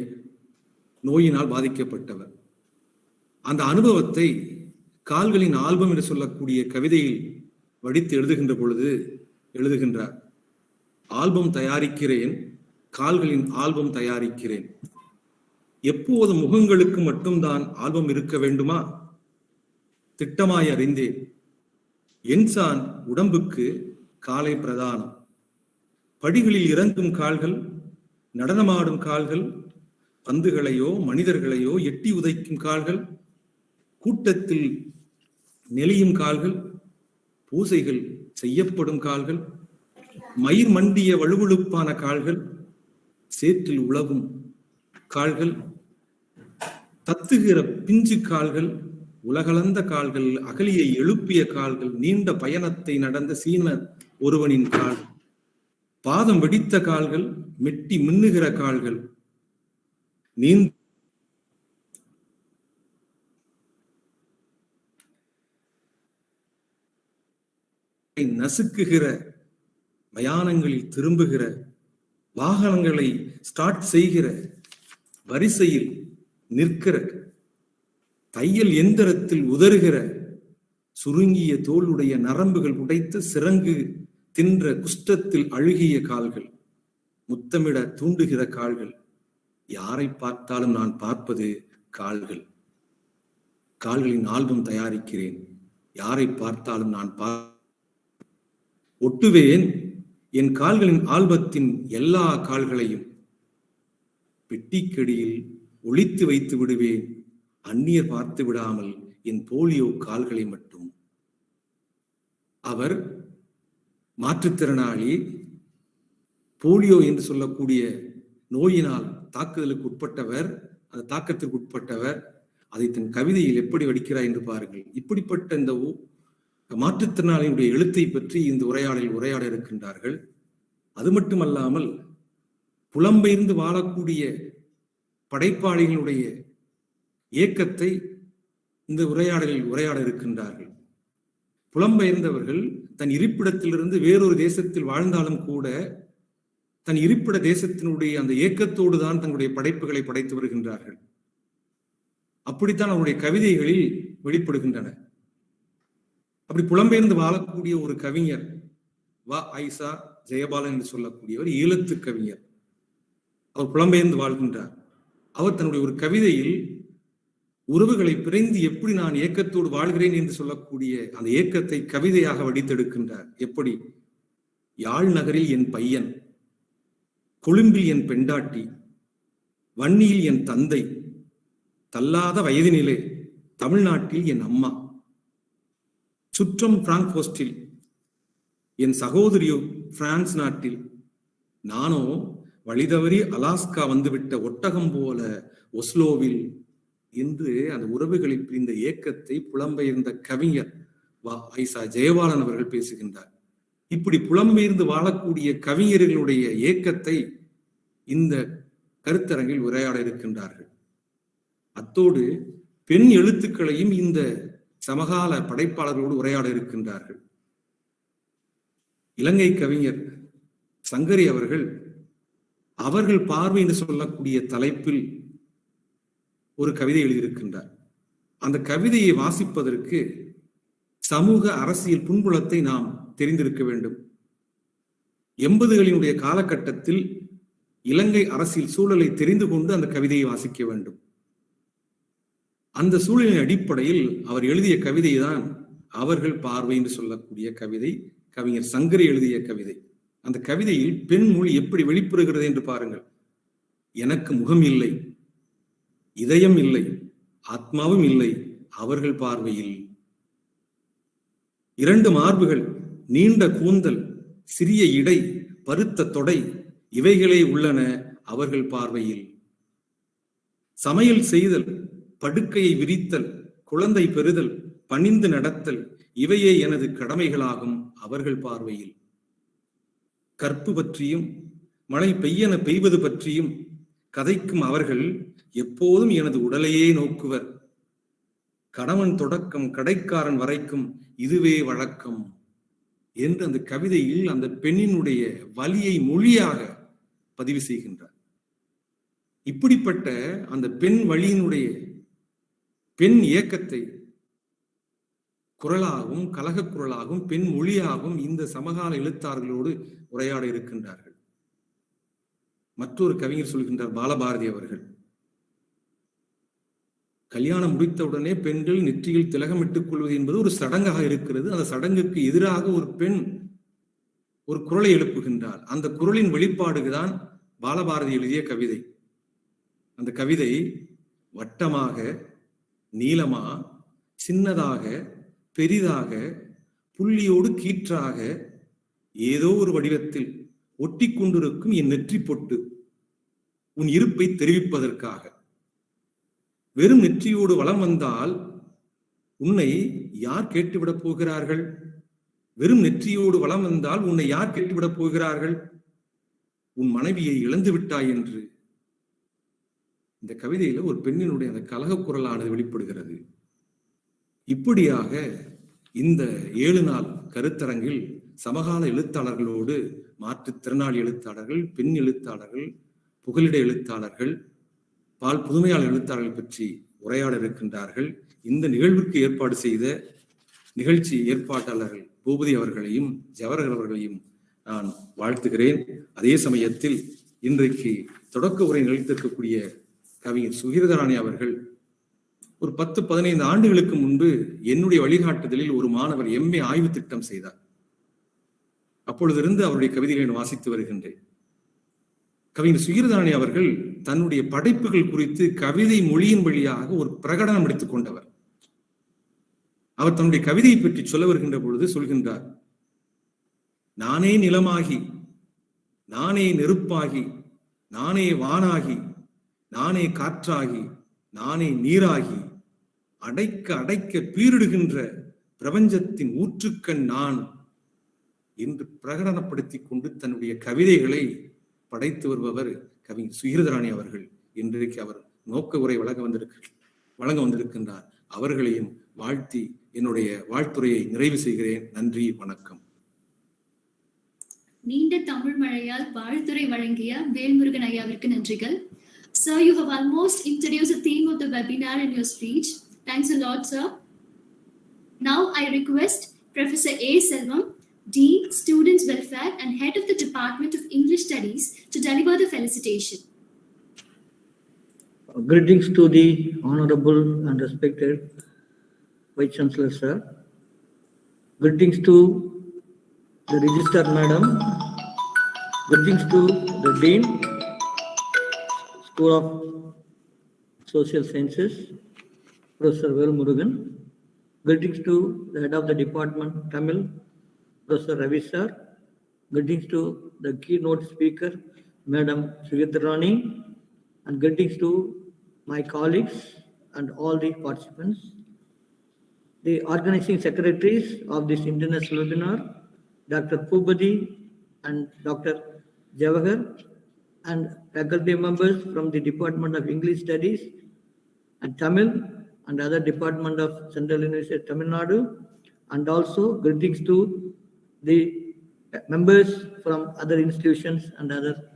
நோயினால் பாதிக்கப்பட்டவர். அந்த அனுபவத்தை கால்களின் ஆல்பம் என்று சொல்லக்கூடிய கவிதையில் வடித்து எழுதுகின்ற பொழுது எழுதுகின்றார். ஆல்பம் தயாரிக்கிறேன், கால்களின் ஆல்பம் தயாரிக்கிறேன். எப்போது முகங்களுக்கு மட்டும்தான் ஆல்பம் இருக்க வேண்டுமா? திட்டமாய் அறிந்தேன். என்சான் உடம்புக்கு காலை பிரதானம். படிகளில் இறங்கும் கால்கள், நடனமாடும் கால்கள், பந்துகளையோ மனிதர்களையோ எட்டி உதைக்கும் கால்கள், கூட்டத்தில் நெளியும் கால்கள், பூசைகள் செய்யப்படும் கால்கள், மயிர் மண்டிய வழுவழுப்பான கால்கள், சேற்றில் உழவும் கால்கள், தத்துகிற பிஞ்சு கால்கள், உலகளந்த கால்கள், அகலியை எழுப்பிய கால்கள், நீண்ட பயணத்தை நடந்த சீன ஒருவனின் கால், பாதம் வெடித்த கால்கள், மெட்டி மின்னுகிற கால்கள், நீண்ட நசுக்குகிற, மயானங்களில் திரும்புகிற, வாகனங்களை ஸ்டார்ட் செய்கிற, வரிசையில் நிற்கிற, தையல் எந்திரத்தில் உதறுகிற, சுருங்கிய தோளுடைய நரம்புகள் உடைத்து சிறங்கு தின்ற குஷ்டத்தில் அழுகிய கால்கள், முத்தமிட தூண்டுகிற கால்கள். யாரை பார்த்தாலும் நான் பார்ப்பது கால்கள். கால்களின் ஆல்பம் தயாரிக்கிறேன். யாரை பார்த்தாலும் நான் ஒட்டுவேன் என் கால்களின் ஆல்பத்தின் எல்லா கால்களையும். பெட்டிக்கடியில் ஒளித்து வைத்து விடுவேன், அந்நியர் பார்த்து விடாமல் என் போலியோ கால்களை மட்டும். அவர் மாற்றுத்திறனாளி, போலியோ என்று சொல்லக்கூடிய நோயினால் தாக்குதலுக்கு உட்பட்டவர், அந்த தாக்கத்திற்கு உட்பட்டவர். அதை தன் கவிதையில் எப்படி வடிக்கிறார் என்று பாருங்கள். இப்படிப்பட்ட இந்த மாற்றுத்திறனாளியுடைய எழுத்தை பற்றி இந்த உரையாடலில் உரையாட இருக்கின்றார்கள். அது மட்டுமல்லாமல் புலம்பெயர்ந்து வாழக்கூடிய படைப்பாளிகளுடைய இயக்கத்தை இந்த உரையாடலில் உரையாட இருக்கின்றார்கள். புலம்பெயர்ந்தவர்கள் தன் இருப்பிடத்திலிருந்து வேறொரு தேசத்தில் வாழ்ந்தாலும் கூட தன் இருப்பிட தேசத்தினுடைய அந்த இயக்கத்தோடு தான் தங்களுடைய படைப்புகளை படைத்து வருகின்றார்கள். அப்படித்தான் அவருடைய கவிதைகளில் வெளிப்படுகின்றன. அப்படி புலம்பெயர்ந்து வாழக்கூடிய ஒரு கவிஞர் வா ஐசா ஜெயபாலன் என்று சொல்லக்கூடியவர் ஈழத்து கவிஞர். அவர் புலம்பெயர்ந்து வாழ்கின்றார். அவர் தன்னுடைய ஒரு கவிதையில் உறவுகளை பிரிந்து எப்படி நான் ஏக்கத்தோடு வாழ்கிறேன் என்று சொல்லக்கூடிய அந்த ஏக்கத்தை கவிதையாக வடித்தெடுக்கின்றார். எப்படி? யாழ் நகரில் என் பையன், கொழும்பில் என் பெண்டாட்டி, வன்னியில் என் தந்தை, தள்ளாத வயதினிலே தமிழ்நாட்டில் என் அம்மா, சுற்றம் பிராங்க்போஸ்டில் என் சகோதரியோ பிரான்ஸ் நாட்டில், நானோ வழிதவறி அலாஸ்கா வந்துவிட்ட ஒட்டகம் போல ஒஸ்லோவில் என்று அந்த உறவுகளை பிரிந்த ஏக்கத்தை புலம்பெயர்ந்த கவிஞர் ஐசா ஜெயபாலன் அவர்கள் பேசுகின்றார். இப்படி புலம்பெயர்ந்து வாழக்கூடிய கவிஞர்களுடைய ஏக்கத்தை இந்த கருத்தரங்கில் உரையாட இருக்கின்றார்கள். அத்தோடு பெண் எழுத்துக்களையும் இந்த சமகால படைப்பாளர்களோடு உரையாட இருக்கின்றார்கள். இலங்கை கவிஞர் சங்கரி அவர்கள் பார்வை என்று சொல்லக்கூடிய தலைப்பில் ஒரு கவிதை எழுதியிருக்கின்றார். அந்த கவிதையை வாசிப்பதற்கு சமூக அரசியல் புன்புலத்தை நாம் தெரிந்திருக்க வேண்டும். 80களினுடைய காலகட்டத்தில் இலங்கை அரசியல் சூழலை தெரிந்து கொண்டு அந்த கவிதையை வாசிக்க வேண்டும். அந்த சூழலின் அடிப்படையில் அவர் எழுதிய கவிதை தான் அவர்கள் பார்வை என்று சொல்லக்கூடிய கவிதை, கவிஞர் சங்கரி எழுதிய கவிதை. அந்த கவிதையில் பெண் மொழி எப்படி வெளிப்படுகிறது என்று பாருங்கள். எனக்கு முகம் இல்லை, இதயம் இல்லை, ஆத்மாவும் இல்லை, அவர்கள் பார்வையில் 2 மார்புகள், நீண்ட கூந்தல், சிறிய இடை, பருத்த தொடை, இவைகளே உள்ளன அவர்கள் பார்வையில். சமையல் செய்தல், படுக்கையை விரித்தல், குழந்தை பெறுதல், பணிந்து நடத்தல், இவையே எனது கடமைகளாகும் அவர்கள் பார்வையில். கற்பு பற்றியும் மழை பெய்யென பெய்வது பற்றியும் கதைக்கும் அவர்கள் எப்போதும் எனது உடலையே நோக்குவர். கணவன் தொடக்கம் கடைக்காரன் வரைக்கும் இதுவே வழக்கம் என்று அந்த கவிதையில் அந்த பெண்ணினுடைய வலியை மொழியாக பதிவு செய்கின்றார். இப்படிப்பட்ட அந்த பெண் வழியினுடைய பெண் இயக்கத்தை குரலாகவும் கலக குரலாகவும் பெண் மொழியாகவும் இந்த சமகால எழுத்தாளர்களோடு உரையாட இருக்கின்றார்கள். மற்றொரு கவிஞர் சொல்கின்றார், பாலபாரதி அவர்கள், கல்யாணம் முடித்தவுடனே பெண்கள் நெற்றியில் திலகமிட்டுக் கொள்வது என்பது ஒரு சடங்காக இருக்கிறது. அந்த சடங்குக்கு எதிராக ஒரு பெண் ஒரு குரலை எழுப்புகின்றார். அந்த குரலின் வெளிப்பாடுதான் பாலபாரதி எழுதிய கவிதை. அந்த கவிதை வட்டமாக, நீளமா, சின்னதாக, பெரிதாக, புள்ளியோடு கீற்றாக, ஏதோ ஒரு வடிவத்தில் ஒட்டி கொண்டிருக்கும் என் நெற்றி பொட்டு உன் இருப்பை தெரிவிப்பதற்காக. வெறும் நெற்றியோடு வலம் வந்தால் உன்னை யார் கேட்டுவிடப் போகிறார்கள்? வெறும் நெற்றியோடு வலம் வந்தால் உன்னை யார் கேட்டுவிடப் போகிறார்கள்? உன் மனைவியை இழந்து விட்டாய் என்று இந்த கவிதையில ஒரு பெண்ணினுடைய அந்த கலக குரலானது வெளிப்படுகிறது. இப்படியாக இந்த 7 நாள் கருத்தரங்கில் சமகால எழுத்தாளர்களோடு மாற்றுத்திறனாளி எழுத்தாளர்கள், பெண் எழுத்தாளர்கள், புகலிட எழுத்தாளர்கள், பால் புதுமையாளர் எழுத்தாளர்கள் பற்றி உரையாட இருக்கின்றார்கள். இந்த நிகழ்விற்கு ஏற்பாடு செய்த நிகழ்ச்சி ஏற்பாட்டாளர்கள் பூபதி அவர்களையும் ஜவஹர் அவர்களையும் நான் வாழ்த்துகிறேன். அதே சமயத்தில் இன்றைக்கு தொடக்க உரை நிகழ்த்திருக்கக்கூடிய கவிஞர் சுகீர்தராணி அவர்கள் ஒரு 10-15 ஆண்டுகளுக்கு முன்பு என்னுடைய வழிகாட்டுதலில் ஒரு மாணவர் MA ஆய்வு திட்டம் செய்தார். அப்பொழுதிருந்து அவருடைய கவிதைகளை வாசித்து வருகின்றேன். கவிஞர் சுகீர்தராணி அவர்கள் தன்னுடைய படைப்புகள் குறித்து கவிதை மொழியின் வழியாக ஒரு பிரகடனம் எடுத்துக் கொண்டவர். அவர் தன்னுடைய கவிதையை பற்றி சொல்ல வருகின்ற பொழுது சொல்கின்றார், நானே நிலமாகி, நானே நெருப்பாகி, நானே வானாகி, நானே காற்றாகி, நானே நீராகி, அடைக்க அடைக்க பீரிடுகின்ற பிரபஞ்சத்தின் ஊற்றுக்கண் நான் என்று பிரகடனப்படுத்திக் கொண்டு தன்னுடைய கவிதைகளை படைத்து வருபவர் கவிஞர் சுகீர்தராணி அவர்கள். இன்றைக்கு அவர் நோக்க உரை வழங்க வந்திருக்கின்றார். அவர்களையும் வாழ்த்தி என்னுடைய வாழ்த்துரையை நிறைவு செய்கிறேன். நன்றி, வணக்கம். நீண்ட தமிழ் மழையால் வாழ்த்துரை வழங்கிய வேல்முருகன் ஐயாவிற்கு நன்றிகள். Sir, you have almost introduced the theme of the webinar in your speech. Thanks a lot, sir. Now I request Professor A. Selvam, Dean, Students Welfare and Head of the Department of English Studies, to deliver the felicitation. Greetings to the Honorable and respected Vice Chancellor, sir. Greetings to the Registrar Madam. Greetings to the Dean, School of Social Sciences, Professor Velmurugan. Greetings to the Head of the Department, Tamil, Professor Ravi sir. Greetings to the keynote speaker, Madam Sukirtharani, and greetings to my colleagues and all the participants. The organizing secretaries of this international webinar, Dr. Pubadi and Dr. Javahar, and faculty members from the Department of English Studies and Tamil and other department of Central University of Tamil Nadu, and also greetings to the members from other institutions and other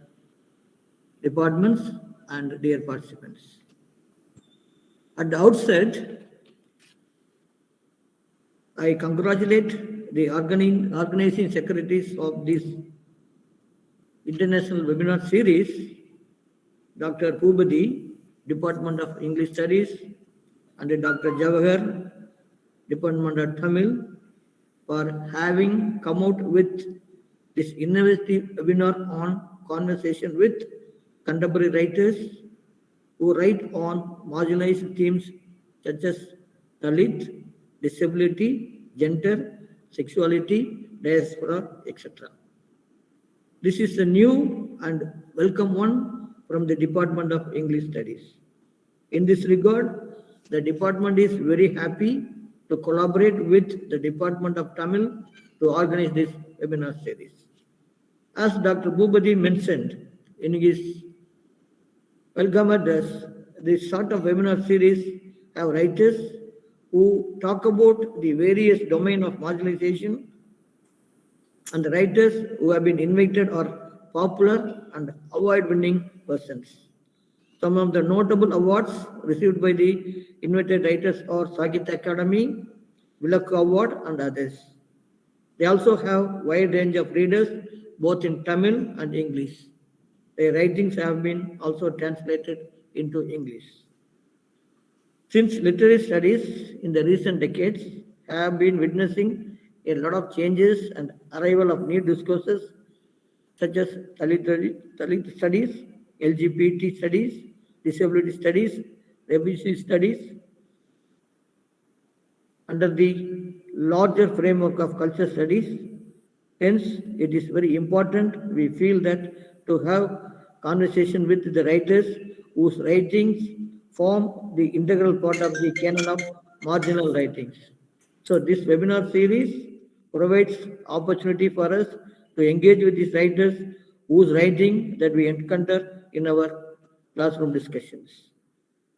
departments and dear participants. At the outset, I congratulate the organizing secretaries of this international webinar series, Dr. Pubadi, Department of English Studies, and Dr. Javahar, Department of Tamil, for having come out with this innovative webinar on conversation with contemporary writers who write on marginalized themes such as Dalit, disability, gender, sexuality, diaspora, etc. This is a new and welcome one from the Department of English Studies. In this regard, the department is very happy to collaborate with the Department of Tamil to organize this webinar series. As Dr. Bhubadi mentioned in his welcome address, this sort of webinar series have writers who talk about the various domain of marginalization, and the writers who have been invited are popular and award-winning persons. Some of the notable awards received by the invited writers are Sahitya Academy, Vilakku Award, and others. They also have wide range of readers, both in Tamil and English. Their writings have been also translated into English. Since literary studies in the recent decades have been witnessing a lot of changes and arrival of new discourses such as Dalit studies, LGBT studies, disability studies, refugee studies, under the larger framework of culture studies. Hence, it is very important, we feel, that to have conversation with the writers whose writings form the integral part of the canon of marginal writings. So this webinar series provides opportunity for us to engage with these writers whose writing that we encounter in our classroom discussions.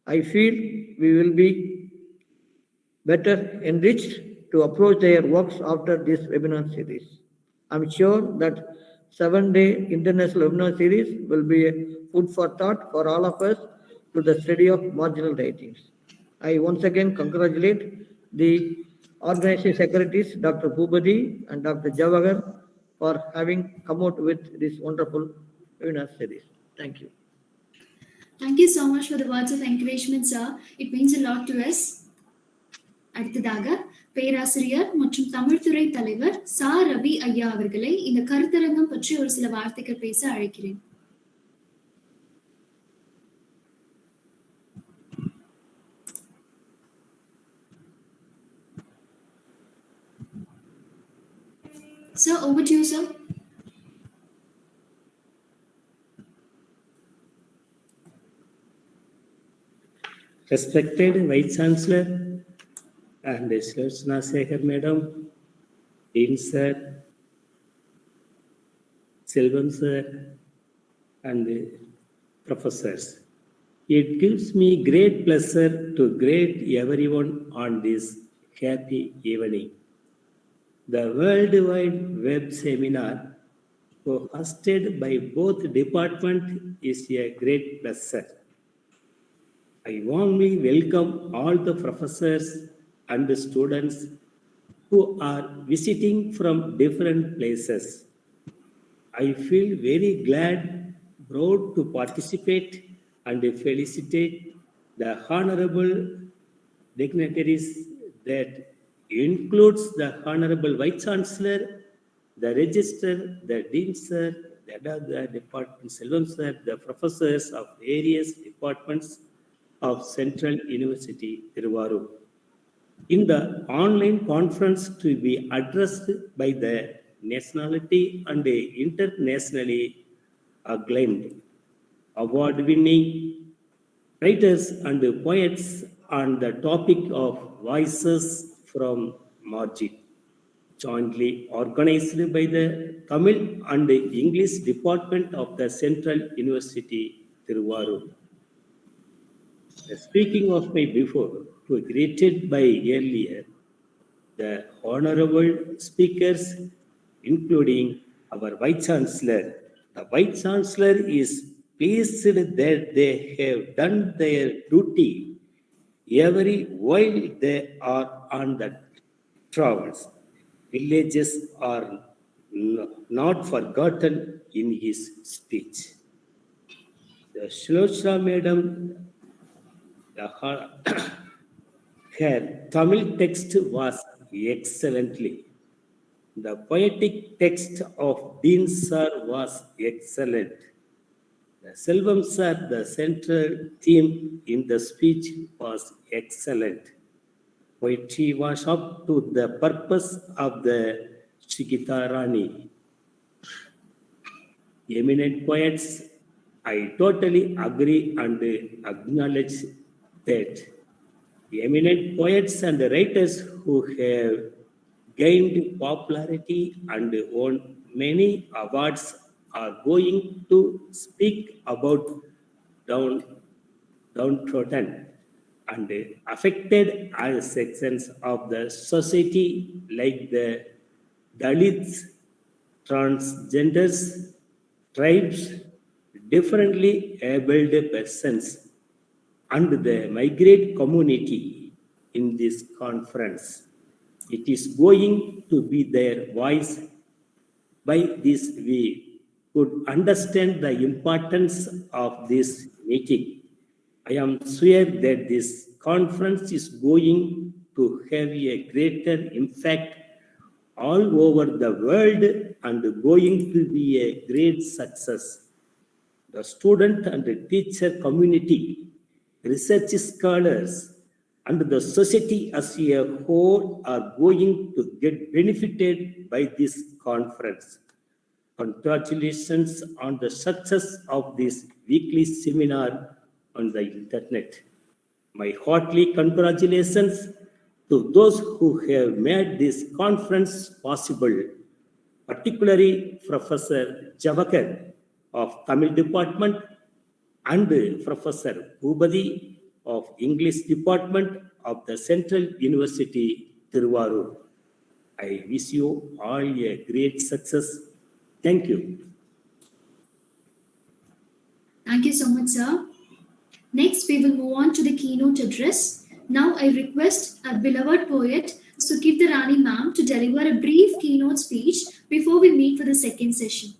I feel we will be better enriched to approach their works after this webinar series. I'm sure that 7-day international webinar series will be a food for thought for all of us to the study of marginal writings. I once again congratulate the organizing secretaries, Dr. Bhubadi and Dr. Javahar, for having come out with this wonderful webinar series. Thank you. Thank you so much for the words of encouragement, sir. It means a lot to us. அடுத்ததாக பேராசிரியர் மற்றும் தமிழ்துறை தலைவர் சா ரவி ஐயா அவர்களை இந்த கருத்தரங்கம் பற்றி ஒரு சில வார்த்தைகள் பேச அழைக்கிறேன். Sir, over to you, sir. Respected Vice Chancellor and Slochna Sekhar Madam, Dean Sir, Selvam Sir, and professors. It gives me great pleasure to greet everyone on this happy evening. The World Wide Web seminar hosted by both departments is a great pleasure. I warmly welcome all the professors and the students who are visiting from different places. I feel very glad, proud to participate and felicitate the honorable dignitaries that includes the Honorable Vice Chancellor, the Registrar, the Dean Sir, the head of the department, Selvam Sir, the professors of various departments of Central University, Tiruvallur. In the online conference to be addressed by the nationality and internationally acclaimed, award-winning writers and poets on the topic of voices from margin, jointly organized by the Tamil and English Department of the Central University, Tiruvarur. Speaking of my before, greeted by earlier, the honorable speakers, including our Vice Chancellor. The Vice Chancellor is pleased that they have done their duty every while they are on the travels. Villages are not forgotten in his speech. The Shlotra Madam, her Tamil text was excellently. The poetic text of Dean Sir was excellent. The Selvam Sir, the central theme in the speech was excellent. Poetry was up to the purpose of the Sukirtharani. Eminent poets, I totally agree and acknowledge that eminent poets and writers who have gained popularity and won many awards are going to speak about downtrodden and affected sections of the society like the Dalits, transgenders, tribes, differently abled persons, and the migrant community in this conference. It is going to be their voice. By this, we could understand the importance of this meeting. I am sure that this conference is going to have a greater impact all over the world and going to be a great success. The student and the teacher community, research scholars, and the society as a whole are going to get benefited by this conference. Congratulations on the success of this weekly seminar on the internet. My heartily congratulations to those who have made this conference possible, particularly Professor Javakar of Tamil Department and Professor Bhubadi of English Department of the Central University, Tiruvarur. I wish you all a great success. Thank you. Thank you so much, sir. Next, we will move on to the keynote address. Now, I request our beloved poet, Sukirtharani ma'am, to deliver a brief keynote speech before we meet for the second session.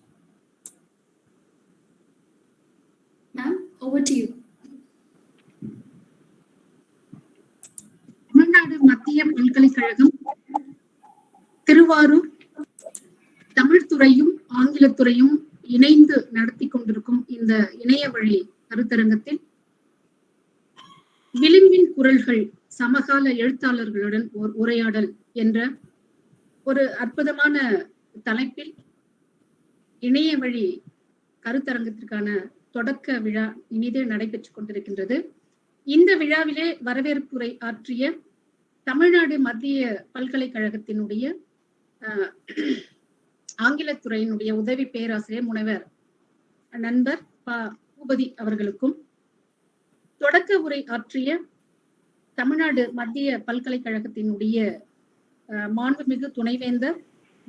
Ma'am, over to you. Tamil Nadu மத்திய பல்கலைக்கழகம் திருவாரூர் தமிழ்துறையும் ஆங்கிலத்துறையும் இணைந்து நடத்தி கொண்டிருக்கும் இந்த இணைய வழி கருத்தரங்கத்தில் விளிம்பின் குரல்கள் சமகால எழுத்தாளர்களுடன் ஒரு உரையாடல் என்ற ஒரு அற்புதமான தலைப்பில் இணைய வழி கருத்தரங்கத்திற்கான தொடக்க விழா இனிதே நடைபெற்றுக் கொண்டிருக்கின்றது. இந்த விழாவிலே வரவேற்புரை ஆற்றிய தமிழ்நாடு மத்திய பல்கலைக்கழகத்தினுடைய ஆங்கிலத்துறையினுடைய உதவி பேராசிரியர் முனைவர் நண்பர் பூபதி அவர்களுக்கும், தொடக்க உரை ஆற்றிய தமிழ்நாடு மத்திய பல்கலைக்கழகத்தினுடைய மாண்புமிகு துணைவேந்தர்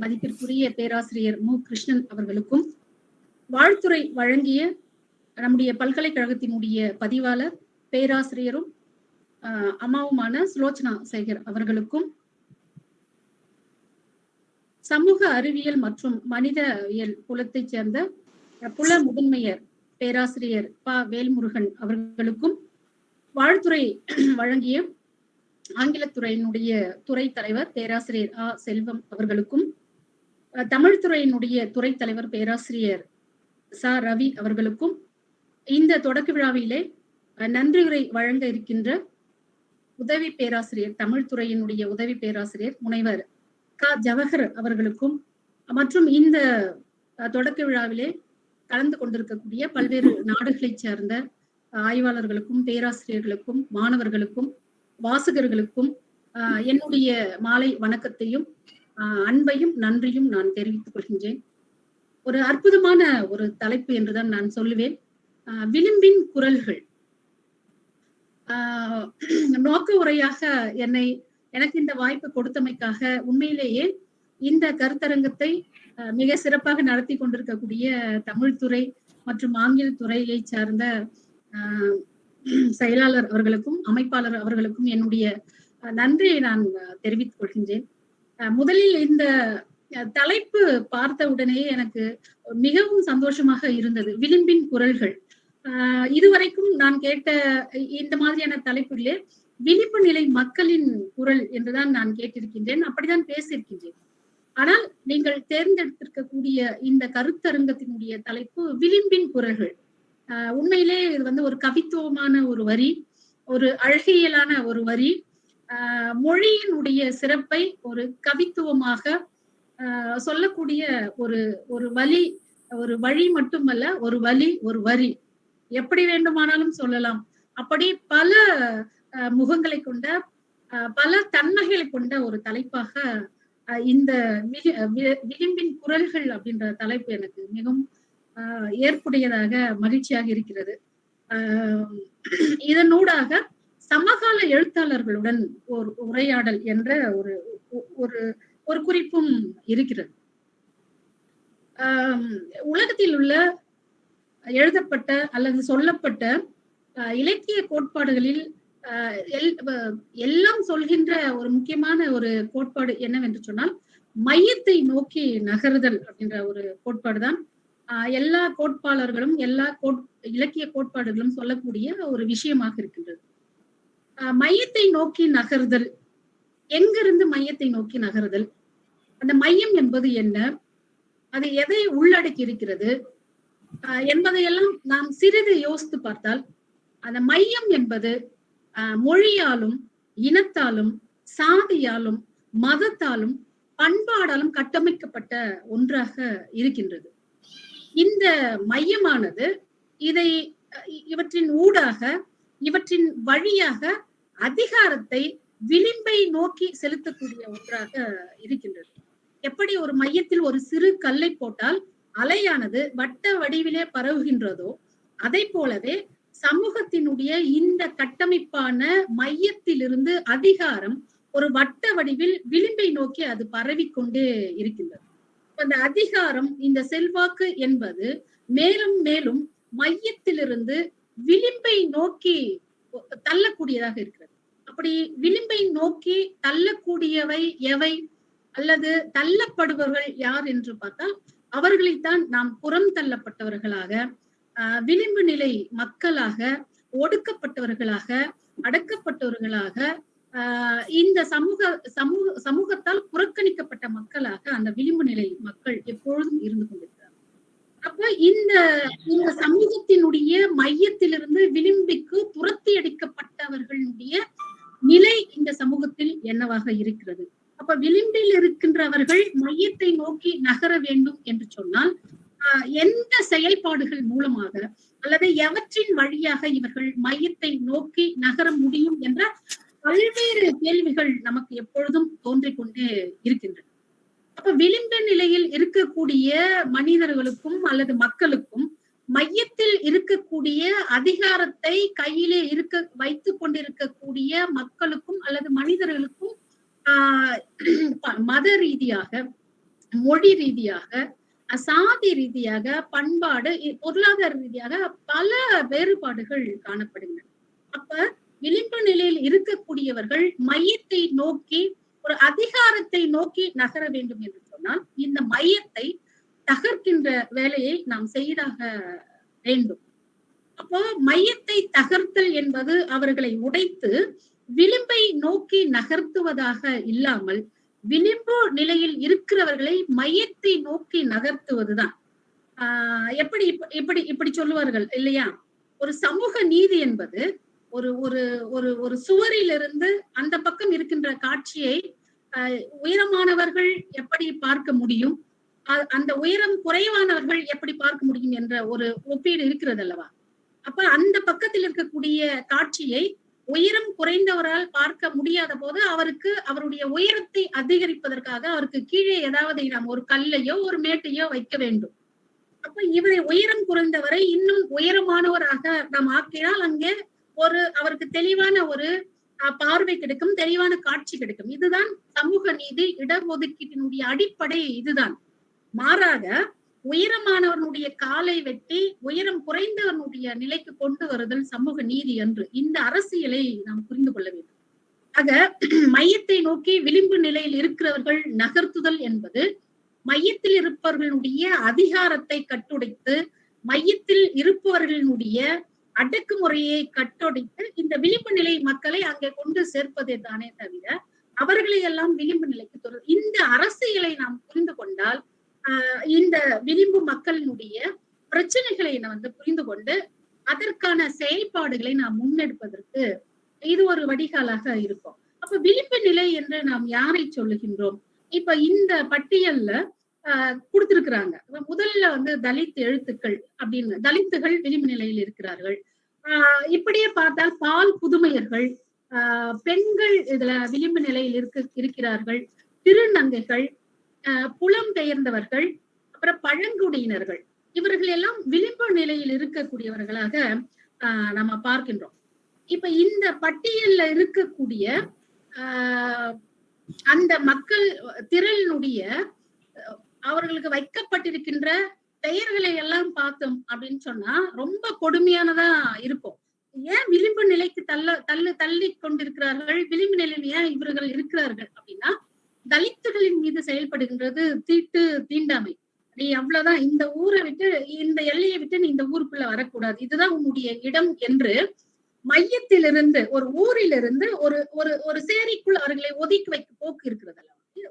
மதிப்பிற்குரிய பேராசிரியர் மு. கிருஷ்ணன் அவர்களுக்கும், வாழ்த்துரை வழங்கிய நம்முடைய பல்கலைக்கழகத்தினுடைய பதிவாளர் பேராசிரியரும் அம்மாவுமான சுலோச்சனா சேகர் அவர்களுக்கும், சமூக அறிவியல் மற்றும் மனிதவியல் புலத்தைச் சேர்ந்த புல முதன்மையர் பேராசிரியர் வேல்முருகன் அவர்களுக்கும், வாழ்த்துறை வழங்கிய ஆங்கிலத்துறையினுடைய துறை தலைவர் பேராசிரியர் செல்வம் அவர்களுக்கும், தமிழ்துறையினுடைய துறை தலைவர் பேராசிரியர் ரவி அவர்களுக்கும், இந்த தொடக்க விழாவிலே நன்றியுரை வழங்க இருக்கின்ற உதவி பேராசிரியர் தமிழ்துறையினுடைய உதவி பேராசிரியர் முனைவர் ஜவஹர் அவர்களுக்கும், மற்றும் இந்த தொடக்க விழாவிலே கலந்து கொண்டிருக்கக்கூடிய பல்வேறு நாடுகளைச் சேர்ந்த ஆய்வாளர்களுக்கும், பேராசிரியர்களுக்கும், மாணவர்களுக்கும், வாசகர்களுக்கும் என்னுடைய மாலை வணக்கத்தையும் அன்பையும் நன்றியும் நான் தெரிவித்துக் கொள்கின்றேன். ஒரு அற்புதமான ஒரு தலைப்பு என்றுதான் நான் சொல்லுவேன். விளிம்பின் குரல்கள். நோக்க உரையாக எனக்கு இந்த வாய்ப்பு கொடுத்தமைக்காக உண்மையிலேயே இந்த கருத்தரங்கத்தை மிக சிறப்பாக நடத்தி கொண்டிருக்கக்கூடிய தமிழ்துறை மற்றும் ஆங்கில துறையை சார்ந்த செயலாளர் அவர்களுக்கும் அமைப்பாளர் அவர்களுக்கும் என்னுடைய நன்றியை நான் தெரிவித்துக் கொள்கின்றேன். முதலில் இந்த தலைப்பு பார்த்த உடனே எனக்கு மிகவும் சந்தோஷமாக இருந்தது. விளிம்பின் குரல்கள். இதுவரைக்கும் நான் கேட்ட இந்த மாதிரியான தலைப்புகளே விளிம்பு நிலை மக்களின் குரல் என்றுதான் நான் கேட்டிருக்கின்றேன், அப்படிதான் பேசியிருக்கின்றேன். ஆனால் நீங்கள் தேர்ந்தெடுத்திருக்கக்கூடிய இந்த கருத்தரங்கத்தினுடைய தலைப்பு விளிம்பின் குரல்கள். உண்மையிலே இது ஒரு கவித்துவமான ஒரு வரி, ஒரு அழகியலான ஒரு வரி, மொழியினுடைய சிறப்பை ஒரு கவித்துவமாக சொல்லக்கூடிய ஒரு வழி மட்டுமல்ல, ஒரு வரி எப்படி வேண்டுமானாலும் சொல்லலாம். அப்படி பல முகங்களை கொண்ட, பல தன்மைகளை கொண்ட ஒரு தலைப்பாக இந்த விளிம்பின் குரல்கள் அப்படின்ற தலைப்பு எனக்கு மிகவும் ஏற்புடையதாக மகிழ்ச்சியாக இருக்கிறது. இதனூடாக சமகால எழுத்தாளர்களுடன் ஒரு உரையாடல் என்ற ஒரு குறிப்பும் இருக்கிறது. உலகத்தில் உள்ள எழுதப்பட்ட அல்லது சொல்லப்பட்ட இலக்கிய கோட்பாடுகளில் எல்லாம் சொல்கின்ற ஒரு முக்கியமான ஒரு கோட்பாடு என்னவென்று சொன்னால், மையத்தை நோக்கி நகருதல் அப்படின்ற ஒரு கோட்பாடுதான் எல்லா கோட்பாளர்களும் எல்லா இலக்கிய கோட்பாடுகளும் சொல்லக்கூடிய ஒரு விஷயமாக இருக்கின்றது. மையத்தை நோக்கி நகருதல், எங்கிருந்து மையத்தை நோக்கி நகருதல், அந்த மையம் என்பது என்ன, அது எதை உள்ளடக்கி இருக்கிறது என்பதையெல்லாம் நாம் சிறிது யோசித்து பார்த்தால், அந்த மையம் என்பது மொழியாலும், இனத்தாலும், சாதியாலும், மதத்தாலும், பண்பாடாலும் கட்டமைக்கப்பட்ட ஒன்றாக இருக்கின்றது. இந்த மையமானது இவற்றின் ஊடாக, இவற்றின் வழியாக அதிகாரத்தை விளிம்பை நோக்கி செலுத்தக்கூடிய ஒன்றாக இருக்கின்றது. எப்படி ஒரு மையத்தில் ஒரு சிறு கல்லை போட்டால் அலையானது வட்ட வடிவிலே பரவுகின்றதோ, அதை போலவே சமூகத்தினுடைய இந்த கட்டமைப்பான மையத்திலிருந்து அதிகாரம் ஒரு வட்ட வடிவில் விளிம்பை நோக்கி அது பரவிக்கொண்டே இருக்கின்றது. அந்த அதிகாரம், இந்த செல்வாக்கு என்பது மேலும் மேலும் மையத்திலிருந்து விளிம்பை நோக்கி தள்ளக்கூடியதாக இருக்கிறது. அப்படி விளிம்பை நோக்கி தள்ளக்கூடியவை எவை அல்லது தள்ளப்படுபவர்கள் யார் என்று பார்த்தால், அவர்களைத்தான் நாம் புறம் தள்ளப்பட்டவர்களாக, விளிம்பு நிலை மக்களாக, ஒடுக்கப்பட்டவர்களாக, அடக்கப்பட்டவர்களாக, இந்த சமூகத்தால் புறக்கணிக்கப்பட்ட மக்களாக அந்த விளிம்பு நிலை மக்கள் எப்பொழுதும் இருந்து கொண்டிருக்கிறார். அப்ப இந்த சமூகத்தினுடைய மையத்திலிருந்து விளிம்பிற்கு துரத்தி அடிக்கப்பட்டவர்களுடைய நிலை இந்த சமூகத்தில் என்னவாக இருக்கிறது? அப்ப விளிம்பில் இருக்கின்றவர்கள் மையத்தை நோக்கி நகர வேண்டும் என்று சொன்னால் எந்த செயல்பாடுகள் மூலமாக அல்லது எவற்றின் வழியாக இவர்கள் மையத்தை நோக்கி நகர முடியும் என்ற பல்வேறு கேள்விகள் நமக்கு எப்பொழுதும் தோன்றிக் கொண்டே இருக்கின்றன. அப்ப விளிம்பு நிலையில் இருக்கக்கூடிய மனிதர்களுக்கும் அல்லது மக்களுக்கும் மையத்தில் இருக்கக்கூடிய அதிகாரத்தை கையிலே வைத்துக் கொண்டிருக்கக்கூடிய மக்களுக்கும் அல்லது மனிதர்களுக்கும் மத ரீதியாக, மொழி ரீதியாக, சாதி ரீதியாக, பண்பாடு, பொருளாதார ரீதியாக பல வேறுபாடுகள் காணப்படுகின்றன. அப்ப விளிம்பு நிலையில் இருக்கக்கூடியவர்கள் மையத்தை நோக்கி ஒரு அதிகாரத்தை நோக்கி நகர வேண்டும் என்று சொன்னால் இந்த மையத்தை தகர்க்கின்ற வேலையை நாம் செய்தாக வேண்டும். அப்போ மையத்தை தகர்த்தல் என்பது அவர்களை உடைத்து விளிம்பை நோக்கி நகர்த்துவதாக இல்லாமல் விளிம்பு நிலையில் இருக்கிறவர்களை மையத்தை நோக்கி நகர்த்துவதுதான். இப்படி சொல்லுவார்கள் இல்லையா? ஒரு சமூக நீதி என்பது ஒரு ஒரு ஒரு ஒரு சுவரிலிருந்து அந்த பக்கம் இருக்கின்ற காட்சியை உயரமானவர்கள் எப்படி பார்க்க முடியும், அந்த உயரம் குறைவானவர்கள் எப்படி பார்க்க முடியும் என்ற ஒரு ஒப்பீடு இருக்கிறது அல்லவா? அப்ப அந்த பக்கத்தில் இருக்கக்கூடிய காட்சியை உயரம் குறைந்தவரால் பார்க்க முடியாத போது அவருடைய உயரத்தை அதிகரிப்பதற்காக அவருக்கு கீழே ஏதாவது நாம் ஒரு கல்லையோ ஒரு மேட்டையோ வைக்க வேண்டும். அப்ப இவரை உயரம் குறைந்தவரை இன்னும் உயரமானவராக நாம் ஆக்கினால் அங்கே அவருக்கு தெளிவான ஒரு பார்வை கிடைக்கும், தெளிவான காட்சி கிடைக்கும். இதுதான் சமூக நீதி, இடஒதுக்கீட்டினுடைய அடிப்படை இதுதான். மாறாக உயரமானவனுடைய காலை வெட்டி உயரம் குறைந்தவனுடைய நிலைக்கு கொண்டு வருதல் சமூக நீதி என்று இந்த அரசியலை நாம் புரிந்து கொள்ள வேண்டும். ஆக மையத்தை நோக்கி விளிம்பு நிலையில் இருக்கிறவர்கள் நகர்த்துதல் என்பது மையத்தில் இருப்பவர்களுடைய அதிகாரத்தை கட்டுடைத்து மையத்தில் இருப்பவர்களுடைய அடக்குமுறையை கட்டுடைத்து இந்த விளிம்பு நிலை மக்களை அங்கே கொண்டு சேர்ப்பதே தானே தவிர அவர்களை எல்லாம் விளிம்பு நிலைக்கு இந்த அரசியலை நாம் புரிந்து கொண்டால் இந்த விளிம்பு மக்களினுடைய பிரச்சனைகளை புரிந்து கொண்டு அதற்கான செயல்பாடுகளை நாம் முன்னெடுப்பதற்கு இது ஒரு வடிகாலாக இருக்கும். அப்ப விளிம்பு நிலை என்று நாம் யாரை சொல்லுகின்றோம்? இப்ப இந்த பட்டியல்ல கொடுத்திருக்கிறாங்க. முதல்ல தலித் எழுத்துக்கள் அப்படின்னு தலித்துகள் விளிம்பு நிலையில் இருக்கிறார்கள். இப்படியே பார்த்தால் பால் புதுமையர்கள், பெண்கள் இதுல விளிம்பு நிலையில் இருக்கிறார்கள், திருநங்கைகள், புலம் பெயர்ந்தவர்கள், அப்புறம் பழங்குடியினர்கள், இவர்கள் எல்லாம் விளிம்பு நிலையில் இருக்கக்கூடியவர்களாக நம்ம பார்க்கின்றோம். இப்ப இந்த பட்டியல்ல இருக்கக்கூடிய அந்த மக்கள் திரளினுடைய அவர்களுக்கு வைக்கப்பட்டிருக்கின்ற பெயர்களை எல்லாம் பார்த்தோம் அப்படின்னு சொன்னா ரொம்ப கொடுமையானதா இருக்கும். ஏன் விளிம்பு நிலைக்கு தள்ளி கொண்டிருக்கிறார்கள்? விளிம்பு நிலையில் ஏன் இவர்கள் இருக்கிறார்கள் அப்படின்னா தலித்துகளின் மீது செயல்படுகின்றது தீண்டாமை. நீ அவ்வளவுதான், இந்த ஊரை விட்டு இந்த எல்லையை விட்டு நீ இந்த ஊருக்குள்ள வரக்கூடாது, இதுதான் உன்னுடைய இடம் என்று மையத்திலிருந்து ஒரு ஊரிலிருந்து ஒரு சேரிக்குள் அவர்களை ஒதுக்கி வைக்க போக்கு இருக்கிறது.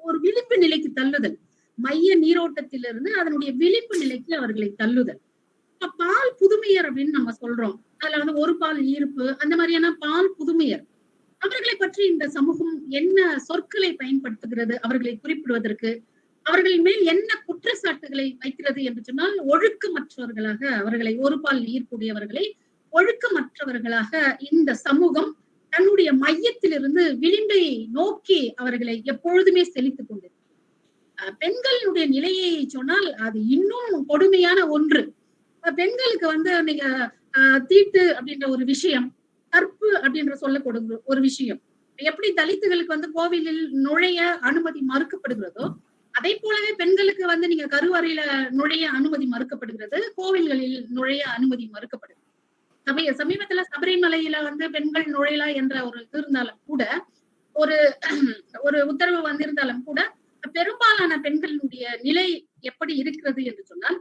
ஒரு விளிம்பு நிலைக்கு தள்ளுதல், மைய நீரோட்டத்திலிருந்து அதனுடைய விளிம்பு நிலைக்கு அவர்களை தள்ளுதல். பால் புதுமையர் அப்படின்னு நம்ம சொல்றோம். அதுல ஒரு பால் ஈர்ப்பு, அந்த மாதிரியான பால் புதுமையர், அவர்களை பற்றி இந்த சமூகம் என்ன சொற்களை பயன்படுத்துகிறது அவர்களை குறிப்பிடுவதற்கு? அவர்கள் மேல் என்ன குற்றச்சாட்டுகளை வைக்கிறது என்று சொன்னால் ஒழுக்கமற்றவர்களாக அவர்களை, ஒரு பால் ஈர்ப்புடையவர்களை ஒழுக்கமற்றவர்களாக இந்த சமூகம் தன்னுடைய மையத்திலிருந்து விளிம்பை நோக்கி அவர்களை எப்பொழுதுமே செலுத்திக் கொண்டிருக்கிறது. பெண்களுடைய நிலையை சொன்னால் அது இன்னும் கொடுமையான ஒன்று. பெண்களுக்கு நீங்க தீட்டு அப்படின்ற ஒரு விஷயம், கற்பு அப்படின்ற சொல்லக்கூடிய ஒரு விஷயம், எப்படி தலித்துகளுக்கு கோவிலில் நுழைய அனுமதி மறுக்கப்படுகிறதோ அதே போலவே பெண்களுக்கு நீங்க கருவறையில நுழைய அனுமதி மறுக்கப்படுகிறது, கோவில்களில் நுழைய அனுமதி மறுக்கப்படுகிறது. சமீபத்துல சபரிமலையில பெண்கள் நுழையலாம் என்ற ஒரு இது இருந்தாலும் கூட, ஒரு உத்தரவு வந்திருந்தாலும் கூட பெரும்பாலான பெண்களுடைய நிலை எப்படி இருக்கிறது என்று சொன்னால்,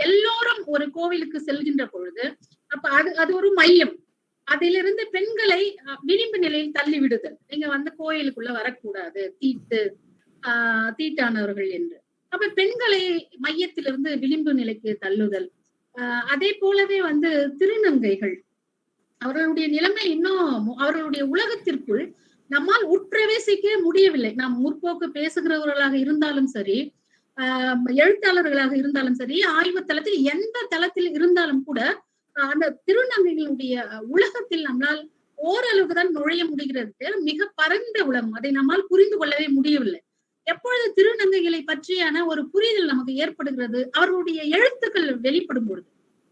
எல்லோரும் ஒரு கோவிலுக்கு செல்கின்ற பொழுது அப்ப அது ஒரு மையம், அதிலிருந்து பெண்களை விளிம்பு நிலையில் தள்ளி விடுதல். நீங்க கோயிலுக்குள்ள வரக்கூடாது, தீட்டானவர்கள் என்று. அப்ப பெண்களை மையத்திலிருந்து விளிம்பு நிலைக்கு தள்ளுதல். அதே போலவே திருநங்கைகள், அவர்களுடைய நிலைமை இன்னும் அவர்களுடைய உலகத்திற்குள் நம்மால் உட்பிரவேசிக்க முடியவில்லை. நாம் முற்போக்கு பேசுகிறவர்களாக இருந்தாலும் சரி, எழுத்தாளர்களாக இருந்தாலும் சரி, ஆய்வு தளத்தில் எந்த தளத்தில் இருந்தாலும் கூட அந்த திருநங்கைகளுடைய உலகத்தில் நம்மால் ஓரளவுக்குதான் நுழைய முடிகிறது. மிக பரந்த உலகம், அதை நம்மால் புரிந்து கொள்ளவே முடியவில்லை. எப்பொழுது திருநங்கைகளை பற்றியான ஒரு புரிதல் நமக்கு ஏற்படுகிறது, அவர்களுடைய எழுத்துக்கள் வெளிப்படும் பொழுது.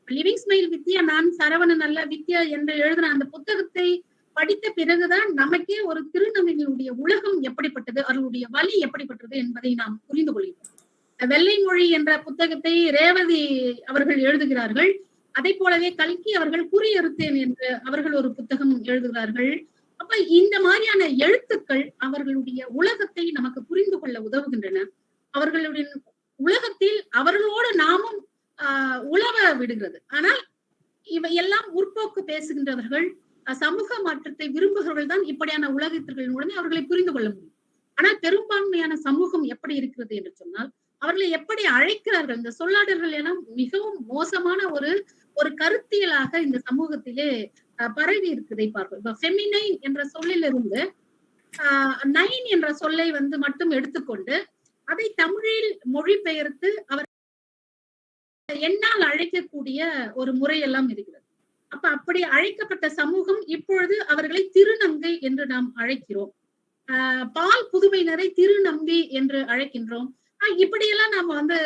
லிவிங் ஸ்மைல் வித்யா, நான் சரவணன் அல்ல வித்யா என்று எழுதின அந்த புத்தகத்தை படித்த பிறகுதான் நமக்கே ஒரு திருநங்கைகளுடைய உலகம் எப்படிப்பட்டது, அவர்களுடைய வலி எப்படிப்பட்டது என்பதை நாம் புரிந்து கொள்கிறோம். வெள்ளை மொழி என்ற புத்தகத்தை ரேவதி அவர்கள் எழுதுகிறார்கள். அதை போலவே கல்கி அவர்கள் குறியறுத்தேன் என்று அவர்கள் ஒரு புத்தகம் எழுதுகிறார்கள். அப்ப இந்த மாதிரியான எழுத்துக்கள் அவர்களுடைய உலகத்தை நமக்கு புரிந்து கொள்ள உதவுகின்றன. அவர்களுடைய உலகத்தில் அவர்களோடு நாமும் உலவ விடுகிறது. ஆனால் இவையெல்லாம் முற்போக்கு பேசுகின்றவர்கள், சமூக மாற்றத்தை விரும்புகிறவர்கள் தான் இப்படியான உலகத்திற்குடன் அவர்களை புரிந்து கொள்ள முடியும். ஆனால் பெரும்பான்மையான சமூகம் எப்படி இருக்கிறது என்று சொன்னால், அவர்களை எப்படி அழைக்கிறார்கள்? இந்த சொல்லாடல்கள் எல்லாம் மிகவும் மோசமான ஒரு கருத்தியலாக இந்த சமூகத்திலே பரவி இருக்குதை பார்ப்போம். இப்ப ஃபெமினைன் என்ற சொல்லிலிருந்து நைன் என்ற சொல்லை மட்டும் எடுத்துக்கொண்டு அதை தமிழில் மொழிபெயர்த்து அவர் என்னால் அழைக்கக்கூடிய ஒரு முறையெல்லாம் இருக்கிறது. அப்ப அப்படி அழைக்கப்பட்ட சமூகம் இப்பொழுது அவர்களை திருநங்கை என்று நாம் அழைக்கிறோம். பால் புதுமையினரை திருநம்பி என்று அழைக்கின்றோம். இப்படியெல்லாம் நாம வந்து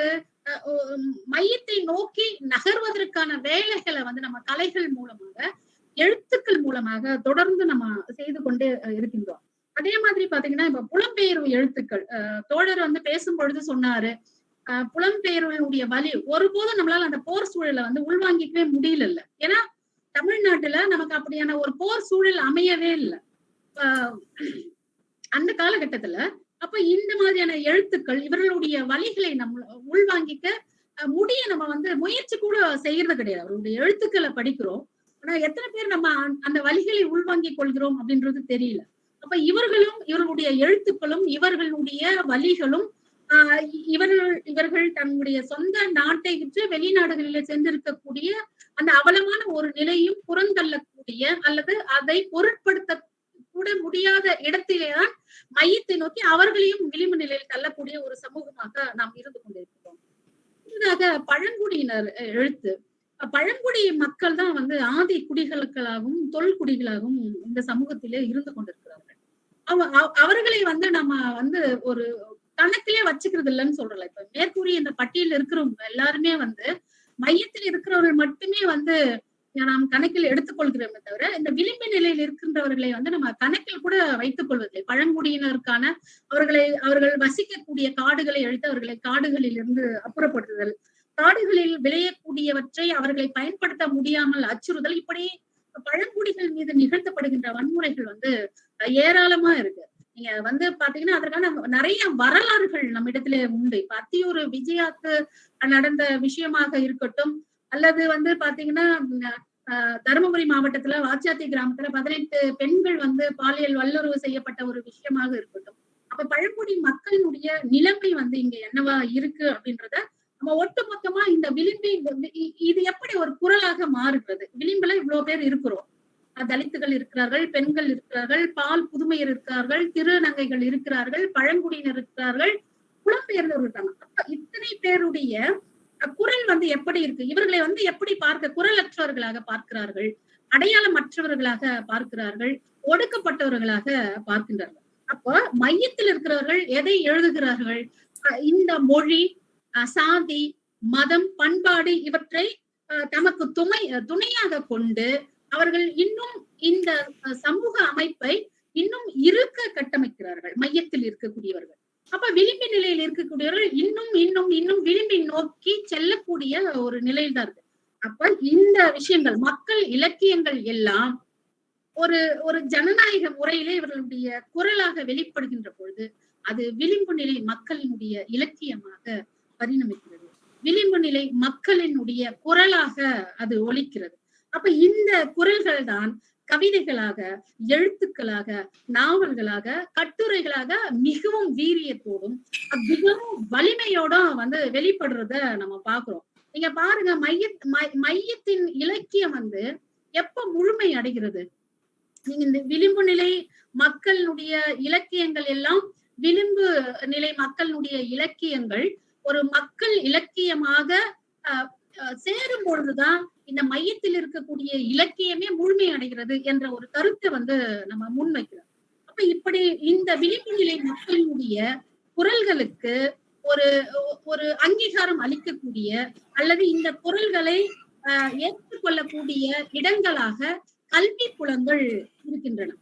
மையத்தை நோக்கி நகர்வதற்கான வேலைகளை வந்து நம்ம கலைகள் மூலமாக, எழுத்துக்கள் மூலமாக தொடர்ந்து நம்ம செய்து கொண்டே இருக்கின்றோம். அதே மாதிரி பாத்தீங்கன்னா இப்ப புலம்பெயர்வு எழுத்துக்கள், தோழர் வந்து பேசும் பொழுது சொன்னாரு, புலம்பெயர்வுடைய வலி ஒருபோதும் நம்மளால அந்த போர் சூழலை வந்து உள்வாங்கிக்கவே முடியல. ஏன்னா தமிழ்நாட்டுல நமக்கு அப்படியான ஒரு போர் சூழல் அமையவே இல்லை அந்த காலகட்டத்துல. அப்ப இந்த மாதிரியான எழுத்துக்கள் இவர்களுடைய வலிகளை நம்ம உள்வாங்கிக்க முடிய நம்ம வந்து முயற்சி கூட செய்யறது கிடையாது. அவருடைய எழுத்துக்களை படிக்கிறோம், ஆனா எத்தனை பேர் நம்ம அந்த வலிகளை உள்வாங்கிக் கொள்கிறோம் அப்படின்றது தெரியல. அப்ப இவர்களுடைய எழுத்துக்களும் இவர்களுடைய வலிகளும் இவர்கள் தன்னுடைய சொந்த நாட்டை விட்டு வெளிநாடுகளில சென்றிருக்கக்கூடிய அந்த அவலமான ஒரு நிலையும் புறந்தள்ளக்கூடிய அல்லது அதை பொருட்படுத்த கூட முடியாத இடத்திலேதான் மையத்தை நோக்கி அவர்களையும் விளிம்பு நிலையில் தள்ளக்கூடிய ஒரு சமூகமாக நாம் இருந்து கொண்டிருக்கிறோம். இதாக பழங்குடியினர் எழுத்து, பழங்குடி மக்கள் தான் வந்து ஆதி குடிகளுக்களாகவும் தொல்குடிகளாகவும் இந்த சமூகத்திலே இருந்து கொண்டிருக்கிறார்கள். அவர்களை வந்து நம்ம வந்து ஒரு கணக்கிலே வச்சுக்கிறது இல்லைன்னு சொல்றல. இப்ப மேற்கூறிய இந்த பட்டியல் இருக்கிறவங்க எல்லாருமே வந்து மையத்தில் இருக்கிறவர்கள் மட்டுமே வந்து நாம் கணக்கில் எடுத்துக்கொள்கிறோமே தவிர இந்த விளிம்பு நிலையில் இருக்கின்றவர்களை வந்து நம்ம கணக்கில் கூட வைத்துக் கொள்வதில்லை. பழங்குடியினருக்கான அவர்கள் வசிக்கக்கூடிய காடுகளை அழித்து அவர்களை காடுகளில் இருந்து அப்புறப்படுத்துதல், காடுகளில் விளையக்கூடியவற்றை அவர்களை பயன்படுத்த முடியாமல் அச்சுறுதல், இப்படி பழங்குடிகள் மீது நிகழ்த்தப்படுகின்ற வன்முறைகள் வந்து ஏராளமா இருக்கு. நீங்க வந்து பாத்தீங்கன்னா அதற்கான நிறைய வரலாறுகள் நம்ம இடத்துல உண்டு. இப்ப அத்தியூர் விஜயாக்கு நடந்த விஷயமாக இருக்கட்டும், அல்லது வந்து பாத்தீங்கன்னா தருமபுரி மாவட்டத்துல வாச்சாத்தி கிராமத்துல 18 பெண்கள் வந்து பாலியல் வல்லுறவு செய்யப்பட்ட ஒரு விஷயமாக இருக்கட்டும். அப்ப பழங்குடி மக்களினுடைய நிலைமை வந்து இங்க என்னவா இருக்கு அப்படின்றத நம்ம ஒட்டுமொத்தமா இந்த விளிம்பை இது எப்படி ஒரு குரலாக மாறுகிறது. விளிம்புல இவ்வளவு பேர் இருக்கிறோம், தலித்துகள் இருக்கிறார்கள், பெண்கள் இருக்கிறார்கள், பால் புதுமையர் இருக்கிறார்கள், திருநங்கைகள் இருக்கிறார்கள், பழங்குடியினர் இருக்கிறார்கள், புலம்பெயர்ந்தவர்கள் இருக்காங்க. அப்ப இத்தனை பேருடைய குரல் வந்து எப்படி இருக்கு, இவர்களை வந்து எப்படி பார்க்க குரலற்றவர்களாக பார்க்கிறார்கள், அடையாளமற்றவர்களாக பார்க்கிறார்கள், ஒடுக்கப்பட்டவர்களாக பார்க்கின்றார்கள். அப்போ மையத்தில் இருக்கிறவர்கள் எதை எழுதுகிறார்கள், இந்த மொழி, சாதி, மதம், பண்பாடு இவற்றை தமக்கு துணையாக கொண்டு அவர்கள் இன்னும் இந்த சமூக அமைப்பை இன்னும் இருக்க கட்டமைக்கிறார்கள் மையத்தில் இருக்கக்கூடியவர்கள். அப்ப விளிம்பு நிலையில் இருக்கக்கூடியவர்கள் இன்னும் இன்னும் இன்னும் விளிம்பை நோக்கி செல்லக்கூடிய ஒரு நிலையில் தான் இருக்கு. அப்ப இந்த விஷயங்கள் மக்கள் இலக்கியங்கள் எல்லாம் ஒரு ஜனநாயக முறையிலே இவர்களுடைய குரலாக வெளிப்படுகின்ற பொழுது அது விளிம்பு நிலை மக்களினுடைய இலக்கியமாக பரிணமிக்கிறது, விளிம்பு நிலை மக்களினுடைய குரலாக அது ஒலிக்கிறது. அப்ப இந்த குரல்கள் தான் கவிதைகளாக, எழுத்துக்களாக, நாவல்களாக, கட்டுரைகளாக மிகவும் வீரியத்தோடும் மிகவும் வலிமையோடும் வந்து வெளிப்படுறத நம்ம பாக்குறோம். நீங்க பாருங்க, மையத்தின் இலக்கியம் வந்து எப்ப முழுமை அடைகிறது, நீங்க இந்த விளிம்பு நிலை மக்களுடைய இலக்கியங்கள் எல்லாம், விளிம்பு நிலை மக்களுடைய இலக்கியங்கள் ஒரு மக்கள் இலக்கியமாக சேரும் பொழுதுதான் இந்த மையத்தில் இருக்கக்கூடிய இலக்கியமே முழுமை அடைகிறது என்ற ஒரு கருத்தை வந்து நம்ம முன்வைக்கிறோம். அப்ப இப்படி இந்த விளிம்பு நிலை மக்களுடைய குரல்களுக்கு ஒரு அங்கீகாரம் அளிக்கக்கூடிய அல்லது இந்த குரல்களை ஏற்றுக்கொள்ளக்கூடிய இடங்களாக கல்வி புலங்கள் இருக்கின்றன.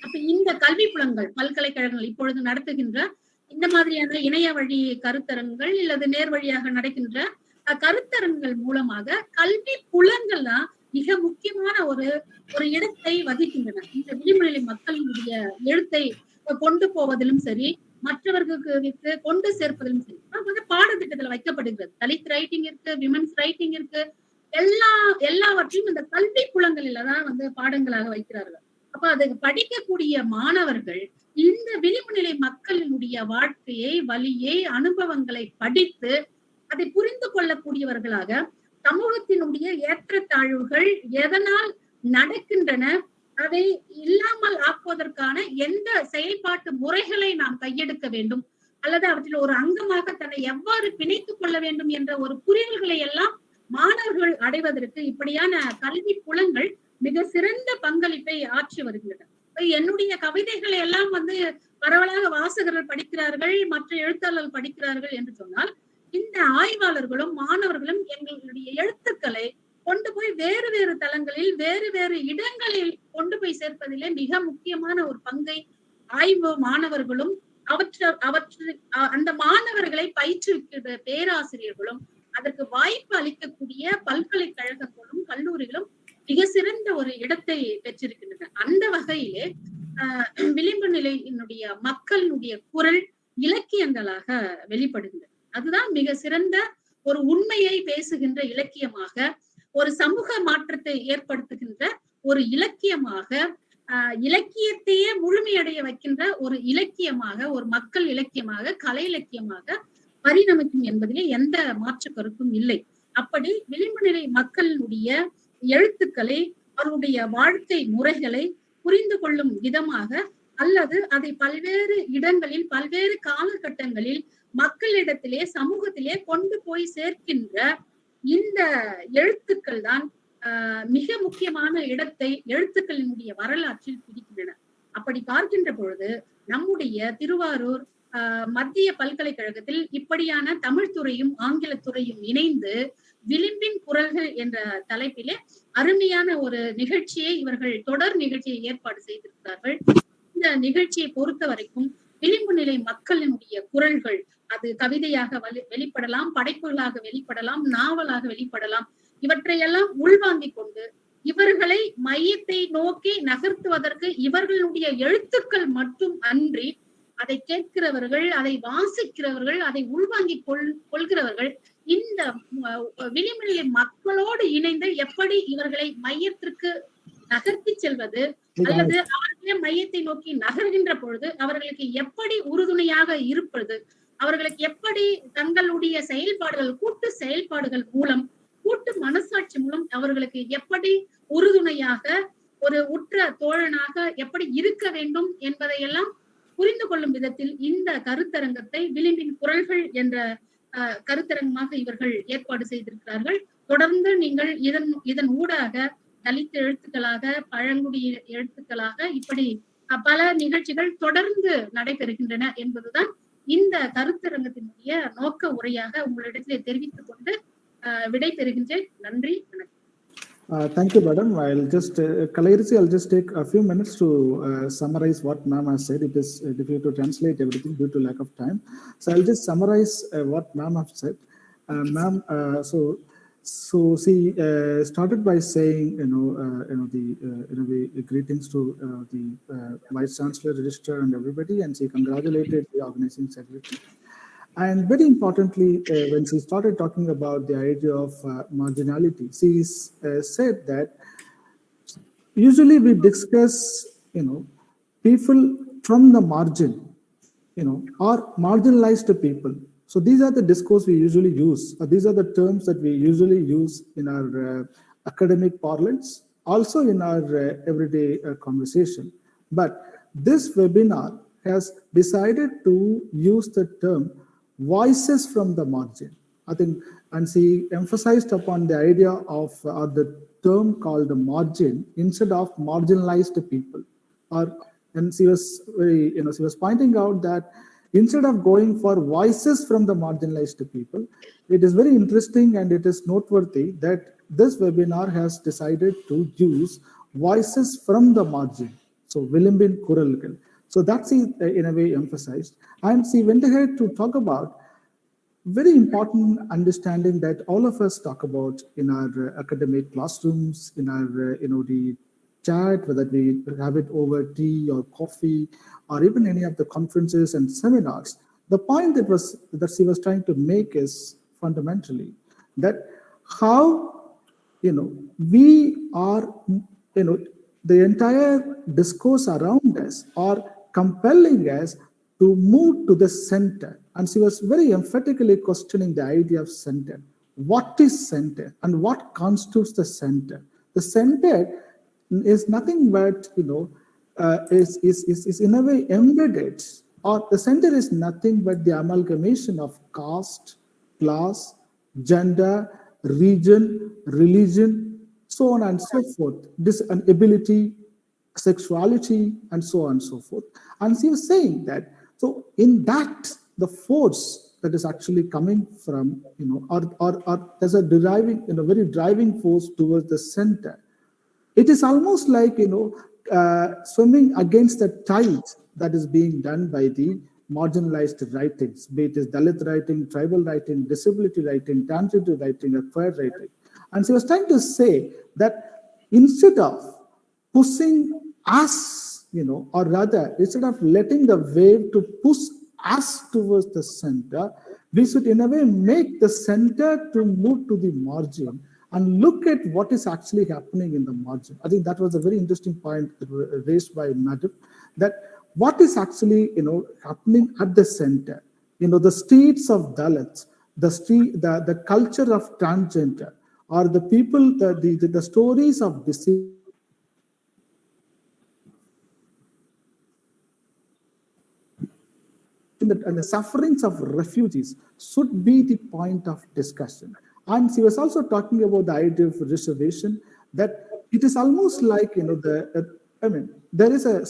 அப்ப இந்த கல்வி புலங்கள், பல்கலைக்கழகங்கள் இப்பொழுது நடத்துகின்ற இந்த மாதிரியான இணைய வழி கருத்தரங்குகள் அல்லது நேர் வழியாக நடக்கின்ற கருத்தரங்குகள் மூலமாக கல்வி புலங்கள்லாம் மிக முக்கியமான ஒரு இடத்தை வகிக்கின்றன. இந்த விளிம்பு நிலை மக்களுடைய எழுத்தை கொண்டு போவதிலும் சரி, மற்றவர்களுக்கு கொண்டு சேர்ப்பதிலும் சரி, வந்து பாடத்திட்டத்துல வைக்கப்படுகிறது. தலித் ரைட்டிங் இருக்கு, விமன்ஸ் ரைட்டிங் இருக்கு, எல்லாவற்றையும் இந்த கல்வி புலங்களில தான் வந்து பாடங்களாக வைக்கிறார்கள். அப்ப அதை படிக்கக்கூடிய மாணவர்கள் இந்த விளிம்பு நிலை மக்களினுடைய வாழ்க்கையை, வலியை, அனுபவங்களை படித்து அதை புரிந்து கொள்ளக்கூடியவர்களாக, சமூகத்தினுடைய ஏற்றத்தாழ்வுகள் எதனால் நடக்கின்றன, அதை இல்லாமல் ஆக்குவதற்கான எந்த செயல்பாட்டு முறைகளை நாம் கையெடுக்க வேண்டும், அல்லது அவற்றில் ஒரு அங்கமாக தன்னை எவ்வாறு பிணைத்துக் கொள்ள வேண்டும் என்ற ஒரு புரிதல்களை எல்லாம் மாணவர்கள் அடைவதற்கு இப்படியான கல்வி புலங்கள் மிக சிறந்த பங்களிப்பை ஆற்றி வருகின்றன. என்னுடைய கவிதைகளை எல்லாம் பரவலாக வாசகர்கள் படிக்கிறார்கள், மற்ற எழுத்தாளர்கள் படிக்கிறார்கள் என்று சொன்னால், இந்த ஆய்வாளர்களும் மாணவர்களும் எங்களுடைய எழுத்துக்களை கொண்டு போய் வேறு வேறு தளங்களில் வேறு வேறு இடங்களில் கொண்டு போய் சேர்ப்பதிலே மிக முக்கியமான ஒரு பங்கை ஆய்வு மாணவர்களும் அந்த மாணவர்களை பயிற்றுவிக்கிற பேராசிரியர்களும் அதற்கு வாய்ப்பு அளிக்கக்கூடிய பல்கலைக்கழகங்களும் கல்லூரிகளும் மிக சிறந்த ஒரு இடத்தை பெற்றிருக்கின்றன. அந்த வகையிலே விளிம்பு நிலையினுடைய மக்களுடைய குரல் இலக்கியங்களாக வெளிப்படுகின்றன. அதுதான் மிக சிறந்த ஒரு உண்மையை பேசுகின்ற இலக்கியமாக, ஒரு சமூக மாற்றத்தை ஏற்படுத்துகின்ற ஒரு இலக்கியமாக, இலக்கியத்தையே முழுமையடைய வைக்கின்ற ஒரு இலக்கியமாக, ஒரு மக்கள் இலக்கியமாக, கலை இலக்கியமாக பரிணமிக்கும் என்பதிலே எந்த மாற்று கருத்தும் இல்லை. அப்படி விளிம்பு நிலை மக்களுடைய எழுத்துக்களை, அவருடைய வாழ்க்கை முறைகளை புரிந்து கொள்ளும் விதமாக, அல்லது அதை பல்வேறு இடங்களில் பல்வேறு காலகட்டங்களில் மக்களிடத்திலே சமூகத்திலே கொண்டு போய் சேர்க்கின்ற இந்த எழுத்துக்கள் தான் மிக முக்கியமான இடத்தை எழுத்துக்களினுடைய வரலாற்றில் பிடிக்கின்றன. அப்படி பார்க்கின்ற பொழுது நம்முடைய திருவாரூர் மத்திய பல்கலைக்கழகத்தில் இப்படியான தமிழ் துறையும் ஆங்கில துறையும் இணைந்து விளிம்பின் குரல்கள் என்ற தலைப்பிலே அருமையான ஒரு நிகழ்ச்சியை இவர்கள் தொடர் நிகழ்ச்சியை ஏற்பாடு செய்திருக்கிறார்கள். இந்த நிகழ்ச்சியை பொறுத்த வரைக்கும் விளிம்பு நிலை மக்களினுடைய குரல்கள் அது கவிதையாக வெளிப்படலாம், படைப்புகளாக வெளிப்படலாம், நாவலாக வெளிப்படலாம். இவற்றையெல்லாம் உள்வாங்கிக் கொண்டு இவர்களை மையத்தை நோக்கி நகர்த்துவதற்கு இவர்களுடைய எழுத்துக்கள் மட்டும் அன்றி அதை கேட்கிறவர்கள், அதை வாசிக்கிறவர்கள், அதை உள்வாங்கிக் கொள்கிறவர்கள் இந்த விளிம்பு நிலை மக்களோடு இணைந்து எப்படி இவர்களை மையத்திற்கு நகர்த்தி செல்வது, அல்லது அவர்களே மையத்தை நோக்கி நகர்கின்ற பொழுது அவர்களுக்கு எப்படி உறுதுணையாக இருப்பது, அவர்களுக்கு எப்படி தங்களுடைய செயல்பாடுகள், கூட்டு செயல்பாடுகள் மூலம், கூட்டு மனசாட்சி மூலம் அவர்களுக்கு எப்படி உறுதுணையாக, ஒரு உற்ற தோழனாக எப்படி இருக்க வேண்டும் என்பதையெல்லாம் புரிந்து கொள்ளும் விதத்தில் இந்த கருத்தரங்கத்தை விளிம்பின் குரல்கள் என்ற கருத்தரங்கமாக இவர்கள் ஏற்பாடு செய்திருக்கிறார்கள். தொடர்ந்து நீங்கள் இதன் ஊடாக தலித் எழுத்துக்களாக, பழங்குடி எழுத்துக்களாக இப்படி பல நிகழ்ச்சிகள் தொடர்ந்து நடைபெறுகின்றன என்பதுதான் இந்த கருத்தரங்கத்தினுடைய நோக்க உரையாக உங்களிடத்திலே தெரிவித்துக் கொண்டு விடை பெறுகின்றேன். நன்றி, வணக்கம். Thank you, madam. I'll just take a few minutes to summarize what ma'am has said. It is difficult to translate everything due to lack of time. So I'll just summarize what ma'am has said. Ma'am, so she started by saying, the greetings to the Vice Chancellor, Registrar, and everybody, and she congratulated the organizing secretary. And very importantly, when she started talking about the idea of marginality, she said that usually we discuss, people from the margin, or marginalized people. So these are the discourse we usually use. These are the terms that we usually use in our academic parlance, also in our everyday conversation. But this webinar has decided to use the term voices from the margin. I think, and she emphasized upon the idea of the term called the margin instead of marginalized people. And she was she was pointing out that instead of going for voices from the marginalized people, it is very interesting and it is noteworthy that this webinar has decided to use voices from the margin. So Vilimbin Kuralgal. So that's in a way emphasized. And she went ahead to talk about very important understanding that all of us talk about in our academic classrooms, in our the chat, whether we have it over tea or coffee, or even any of the conferences and seminars. The point that she was trying to make is fundamentally that how we are the entire discourse around us are compelling us to move to the center. And she was very emphatically questioning the idea of center. What is center and what constitutes the center? The center is nothing but, is in a way embedded or the center is nothing but the amalgamation of caste, class, gender, region, religion, so on and so forth, ability, sexuality, and so on and so forth. And she was saying that, so in that, the force that is actually coming from, or there's a very driving force towards the center. It is almost like, swimming against the tide that is being done by the marginalized writings, be it is Dalit writing, tribal writing, disability writing, transgender writing, acquired writing. And she was trying to say that instead of pushing us, or rather, instead of letting the wave to push us towards the center, we should in a way make the center to move to the margin and look at what is actually happening in the margin. I think that was a very interesting point raised by Nadu, that what is actually happening at the center. The streets of Dalits, the culture of transgender, or the people, the stories of disease, and the sufferings of refugees should be the point of discussion. And she was also talking about the idea of reservation, that it is almost like, there is a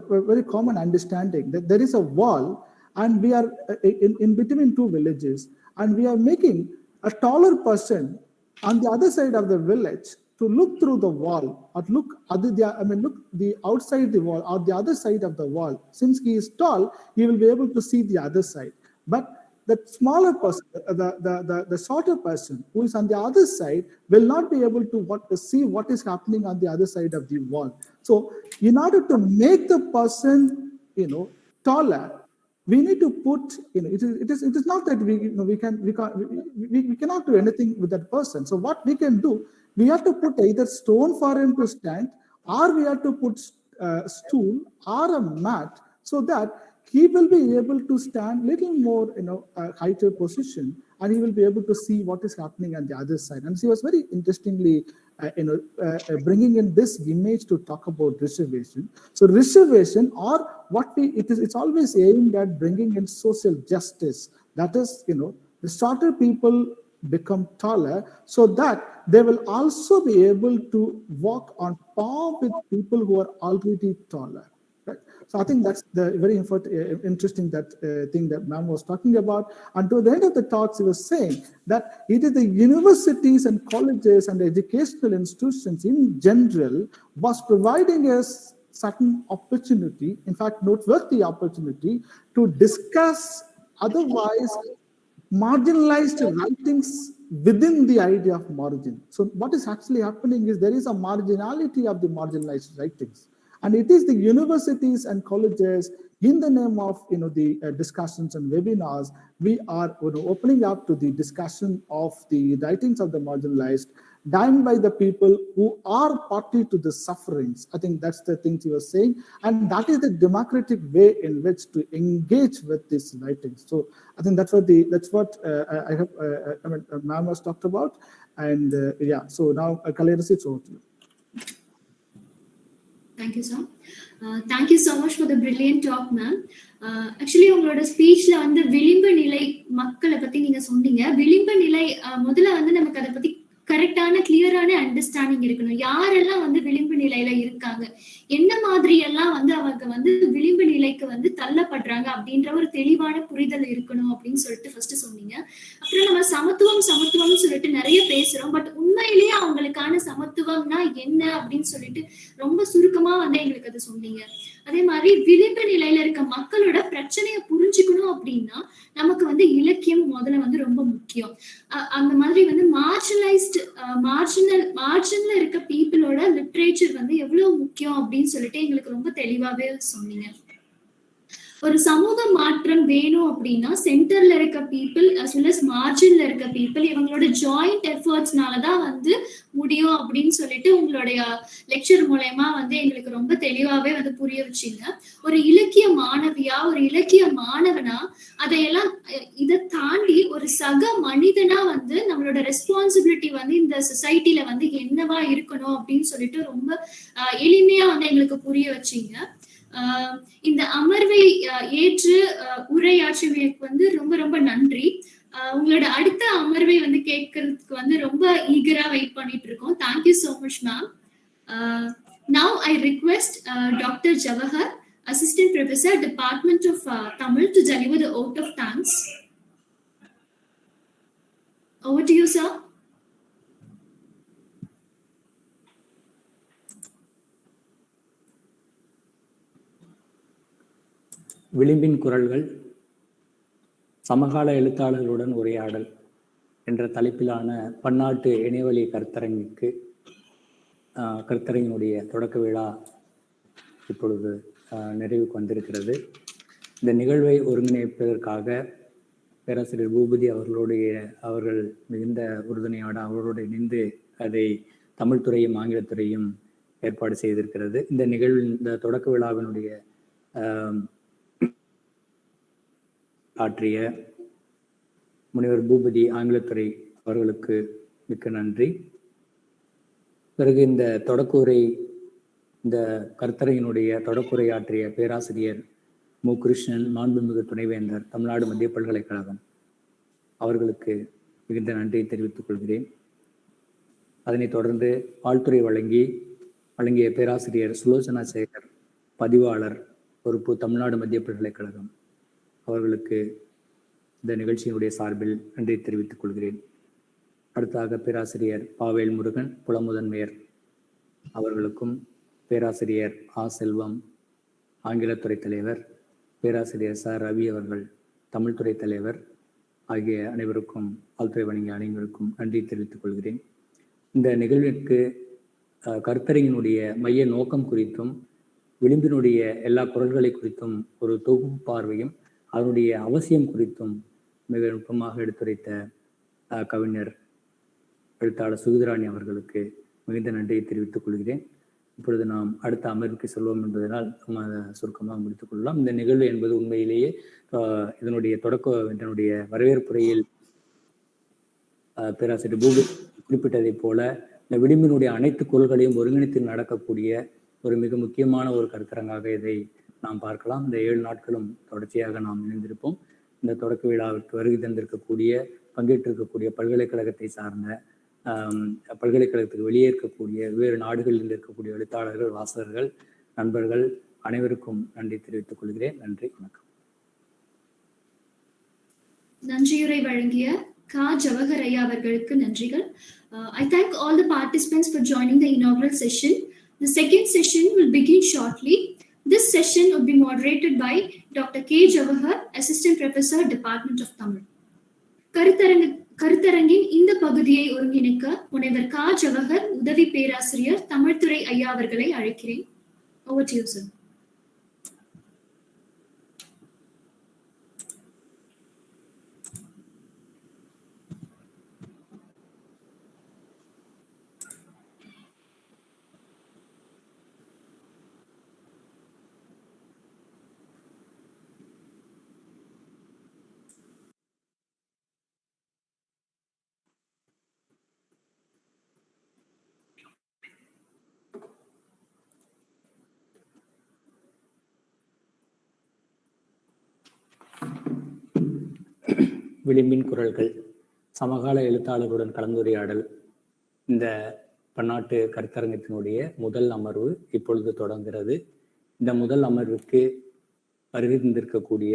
very common understanding that there is a wall, and we are in between two villages, and we are making a taller person on the other side of the village to look through the wall, or look the outside the wall or the other side of the wall. Since he is tall, he will be able to see the other side. But the smaller person, the shorter person who is on the other side will not be able to see what is happening on the other side of the wall. So in order to make the person, taller, we need to put, it is not that we cannot do anything with that person. So what we can do, we have to put either stone for him to stand, or we have to put a stool or a mat, so that he will be able to stand little more, higher position, and he will be able to see what is happening on the other side. And she was very interestingly, bringing in this image to talk about reservation. So reservation, or it's always aimed at bringing in social justice. That is, the shorter people become taller, so that they will also be able to walk on par with people who are already taller. Right? So I think that's the very interesting thing that ma'am was talking about. And to the end of the talk, she was saying that it is the universities and colleges and educational institutions in general was providing us certain opportunity, in fact, noteworthy opportunity, to discuss otherwise marginalized writings within the idea of margin. So what is actually happening is there is a marginality of the marginalized writings. And it is the universities and colleges, in the name of the discussions and webinars, we are opening up to the discussion of the writings of the marginalized, done by the people who are party to the sufferings. I think that's the thing she was saying, and that is the democratic way in which to engage with these writings. So I think that's what I have. Ma'am has talked about, and yeah. So now, Kalerasi, it's over to you. Thank you, sir. Thank you so much for the brilliant talk, ma'am. Actually, உங்களோட ஸ்பீச்ல வந்து விளிம்பு நிலை மக்களை பத்தி நீங்க சொன்னீங்க. விளிம்பு நிலை முதல்ல வந்து நமக்கு அதை பத்தி கரெக்டான கிளியரான அண்டர்ஸ்டாண்டிங் இருக்கணும். யாரெல்லாம் வந்து விளிம்பு நிலையில இருக்காங்க, என்ன மாதிரி எல்லாம் வந்து அவங்க வந்து விளிம்பு நிலைக்கு வந்து தள்ளப்படுறாங்க அப்படின்ற ஒரு தெளிவான புரிதல் இருக்கணும் அப்படின்னு சொல்லிட்டு ஃபர்ஸ்ட் சொன்னீங்க. அப்புறம் நம்ம சமத்துவம்னு சொல்லிட்டு நிறைய பேசுறோம், பட் உண்மையிலேயே அவங்களுக்கான சமத்துவம்னா என்ன அப்படின்னு சொல்லிட்டு ரொம்ப சுருக்கமா வந்து எங்களுக்கு அது சொன்னீங்க. அதே மாதிரி விளிம்பு நிலையில இருக்க மக்களோட பிரச்சனையை புரிஞ்சுக்கணும் அப்படின்னா நமக்கு வந்து இலக்கியம் முதல்ல வந்து ரொம்ப முக்கியம். அந்த மாதிரி வந்து மார்ஜினல்ல இருக்க பீப்புளோட லிட்ரேச்சர் வந்து எவ்வளவு முக்கியம் அப்படின்னு சொல்லிட்டு எங்களுக்கு ரொம்ப தெளிவாவே சொன்னீங்க. ஒரு சமூக மாற்றம் வேணும் அப்படின்னா சென்டர்ல இருக்க பீப்புள் அஸ் வெல் அஸ் மார்ஜின்ல இருக்க பீப்புள் இவங்களோட ஜாயிண்ட் எஃபர்ட்ஸ்னாலதான் வந்து முடியும் அப்படின்னு சொல்லிட்டு உங்களுடைய லெக்சர் மூலமா வந்து எங்களுக்கு ரொம்ப தெளிவாவே வந்து புரிய வச்சீங்க. ஒரு இலக்கிய மாணவியா, ஒரு இலக்கிய மாணவனா, அதையெல்லாம் இதை தாண்டி ஒரு சக மனிதனா வந்து நம்மளோட ரெஸ்பான்சிபிலிட்டி வந்து இந்த சொசைட்டில வந்து என்னவா இருக்கணும் அப்படின்னு சொல்லிட்டு ரொம்ப எளிமையா வந்து எங்களுக்கு புரிய வச்சீங்க. இந்த அமர்வை ஏற்று உரையாற்றியமைக்கு வந்து ரொம்ப ரொம்ப நன்றி. உங்களோட அடுத்த அமர்வை வந்து கேட்கறதுக்கு வந்து ரொம்ப ஈகரா வெயிட் பண்ணிட்டு இருக்கோம். Thank you so much ma'am. Now I request Dr. Javahar, Assistant Professor, Department of Tamil, to deliver the vote of thanks. Over to you, sir. விளிம்பின் குரல்கள், சமகால எழுத்தாளர்களுடன் உரையாடல் என்ற தலைப்பிலான பன்னாட்டு இணையவழி கருத்தரங்கினுடைய தொடக்க விழா இப்பொழுது நிறைவுக்கு வந்திருக்கிறது. இந்த நிகழ்வை ஒருங்கிணைப்பதற்காக பேராசிரியர் பூபதி அவர்கள் மிகுந்த உறுதுணையோடு அவர்களோடு இணைந்து அதை தமிழ் துறையும் ஆங்கிலத்துறையும் ஏற்பாடு செய்திருக்கிறது. இந்த நிகழ்வின் இந்த தொடக்க விழாவினுடைய ஆற்றிய முனைவர் பூபதி ஆங்கிலத்துறை அவர்களுக்கு மிக்க நன்றி. பிறகு இந்த கருத்தரங்கினுடைய தொடக்குரை ஆற்றிய பேராசிரியர் மு. கிருஷ்ணன், மாண்புமிகு துணைவேந்தர், தமிழ்நாடு மத்திய பல்கலைக்கழகம் அவர்களுக்கு மிகுந்த நன்றியை தெரிவித்துக் கொள்கிறேன். அதனைத் தொடர்ந்து வாழ்த்துறை வழங்கிய பேராசிரியர் சுலோச்சனா சேகர், பதிவாளர் பொறுப்பு, தமிழ்நாடு மத்திய பல்கலைக்கழகம் அவர்களுக்கு இந்த நிகழ்ச்சியினுடைய சார்பில் நன்றி தெரிவித்துக் கொள்கிறேன். அடுத்தாக பேராசிரியர் பாவேல் முருகன், புலமுதன்மையர் அவர்களுக்கும், பேராசிரியர் ஆ. செல்வம், ஆங்கிலத்துறை தலைவர், பேராசிரியர் ச. ரவி அவர்கள், தமிழ்துறை தலைவர் ஆகிய அனைவருக்கும், வாழ்த்துறை வழங்கிய அனைவருக்கும் நன்றி தெரிவித்துக் கொள்கிறேன். இந்த நிகழ்விற்கு கருத்தரங்கினுடைய மைய நோக்கம் குறித்தும் விளிம்பினுடைய எல்லா குரல்களை குறித்தும் ஒரு தொகுப்பு பார்வையும் அதனுடைய அவசியம் குறித்தும் மிக நுட்பமாக எடுத்துரைத்த கவிஞர் எழுத்தாளர் சுகிதராணி அவர்களுக்கு மிகுந்த நன்றியை தெரிவித்துக் கொள்கிறேன். இப்பொழுது நாம் அடுத்த அமர்வுக்கு செல்வோம் என்பதனால் சுருக்கமாக முடித்துக் கொள்ளலாம். இந்த நிகழ்வு என்பது உண்மையிலேயே இதனுடைய வரவேற்புரையில் பேராசிரியர் பூபதி குறிப்பிட்டதைப் போல இந்த விளிம்பினுடைய அனைத்து குரல்களையும் ஒருங்கிணைத்து நடக்கக்கூடிய ஒரு மிக முக்கியமான ஒரு கருத்தரங்காக இதை நாம் பார்க்கலாம். இந்த 7 நாட்களும் தொடர்ச்சியாக நாம் இணைந்திருப்போம். இந்த தொடக்க விழாவிற்கு வருகை தந்திருக்கக்கூடிய, பங்கேற்றிருக்கக்கூடிய பல்கலைக்கழகத்தை சார்ந்த, பல்கலைக்கழகத்துக்கு வெளியே இருக்கக்கூடிய வெவ்வேறு நாடுகளில் இருக்கக்கூடிய எழுத்தாளர்கள், வாசகர்கள், நண்பர்கள் அனைவருக்கும் நன்றி தெரிவித்துக் கொள்கிறேன். நன்றி, வணக்கம். நன்றியுரை வழங்கிய கா. ஜவஹர் ஐயா அவர்களுக்கு நன்றிகள். I thank all the participants for joining the inaugural session. The second session will begin shortly. This session will be moderated by Dr. K. Javahar, Assistant Professor, Department of Tamil. கருத்தரங்கின் இந்த பகுதியை ஒருங்கிணைக்க முனைவர் கா. ஜவஹர், உதவி பேராசிரியர், தமிழ்துறை ஐயா அவர்களை அழைக்கிறேன். Over to you, sir. விளிம்பின் குரல்கள், சமகால எழுத்தாளர்களுடன் கலந்துரையாடல். இந்த பன்னாட்டு கருத்தரங்கத்தினுடைய முதல் அமர்வு இப்பொழுது தொடங்குகிறது. இந்த முதல் அமர்வுக்கு வருகை தந்திருக்கக்கூடிய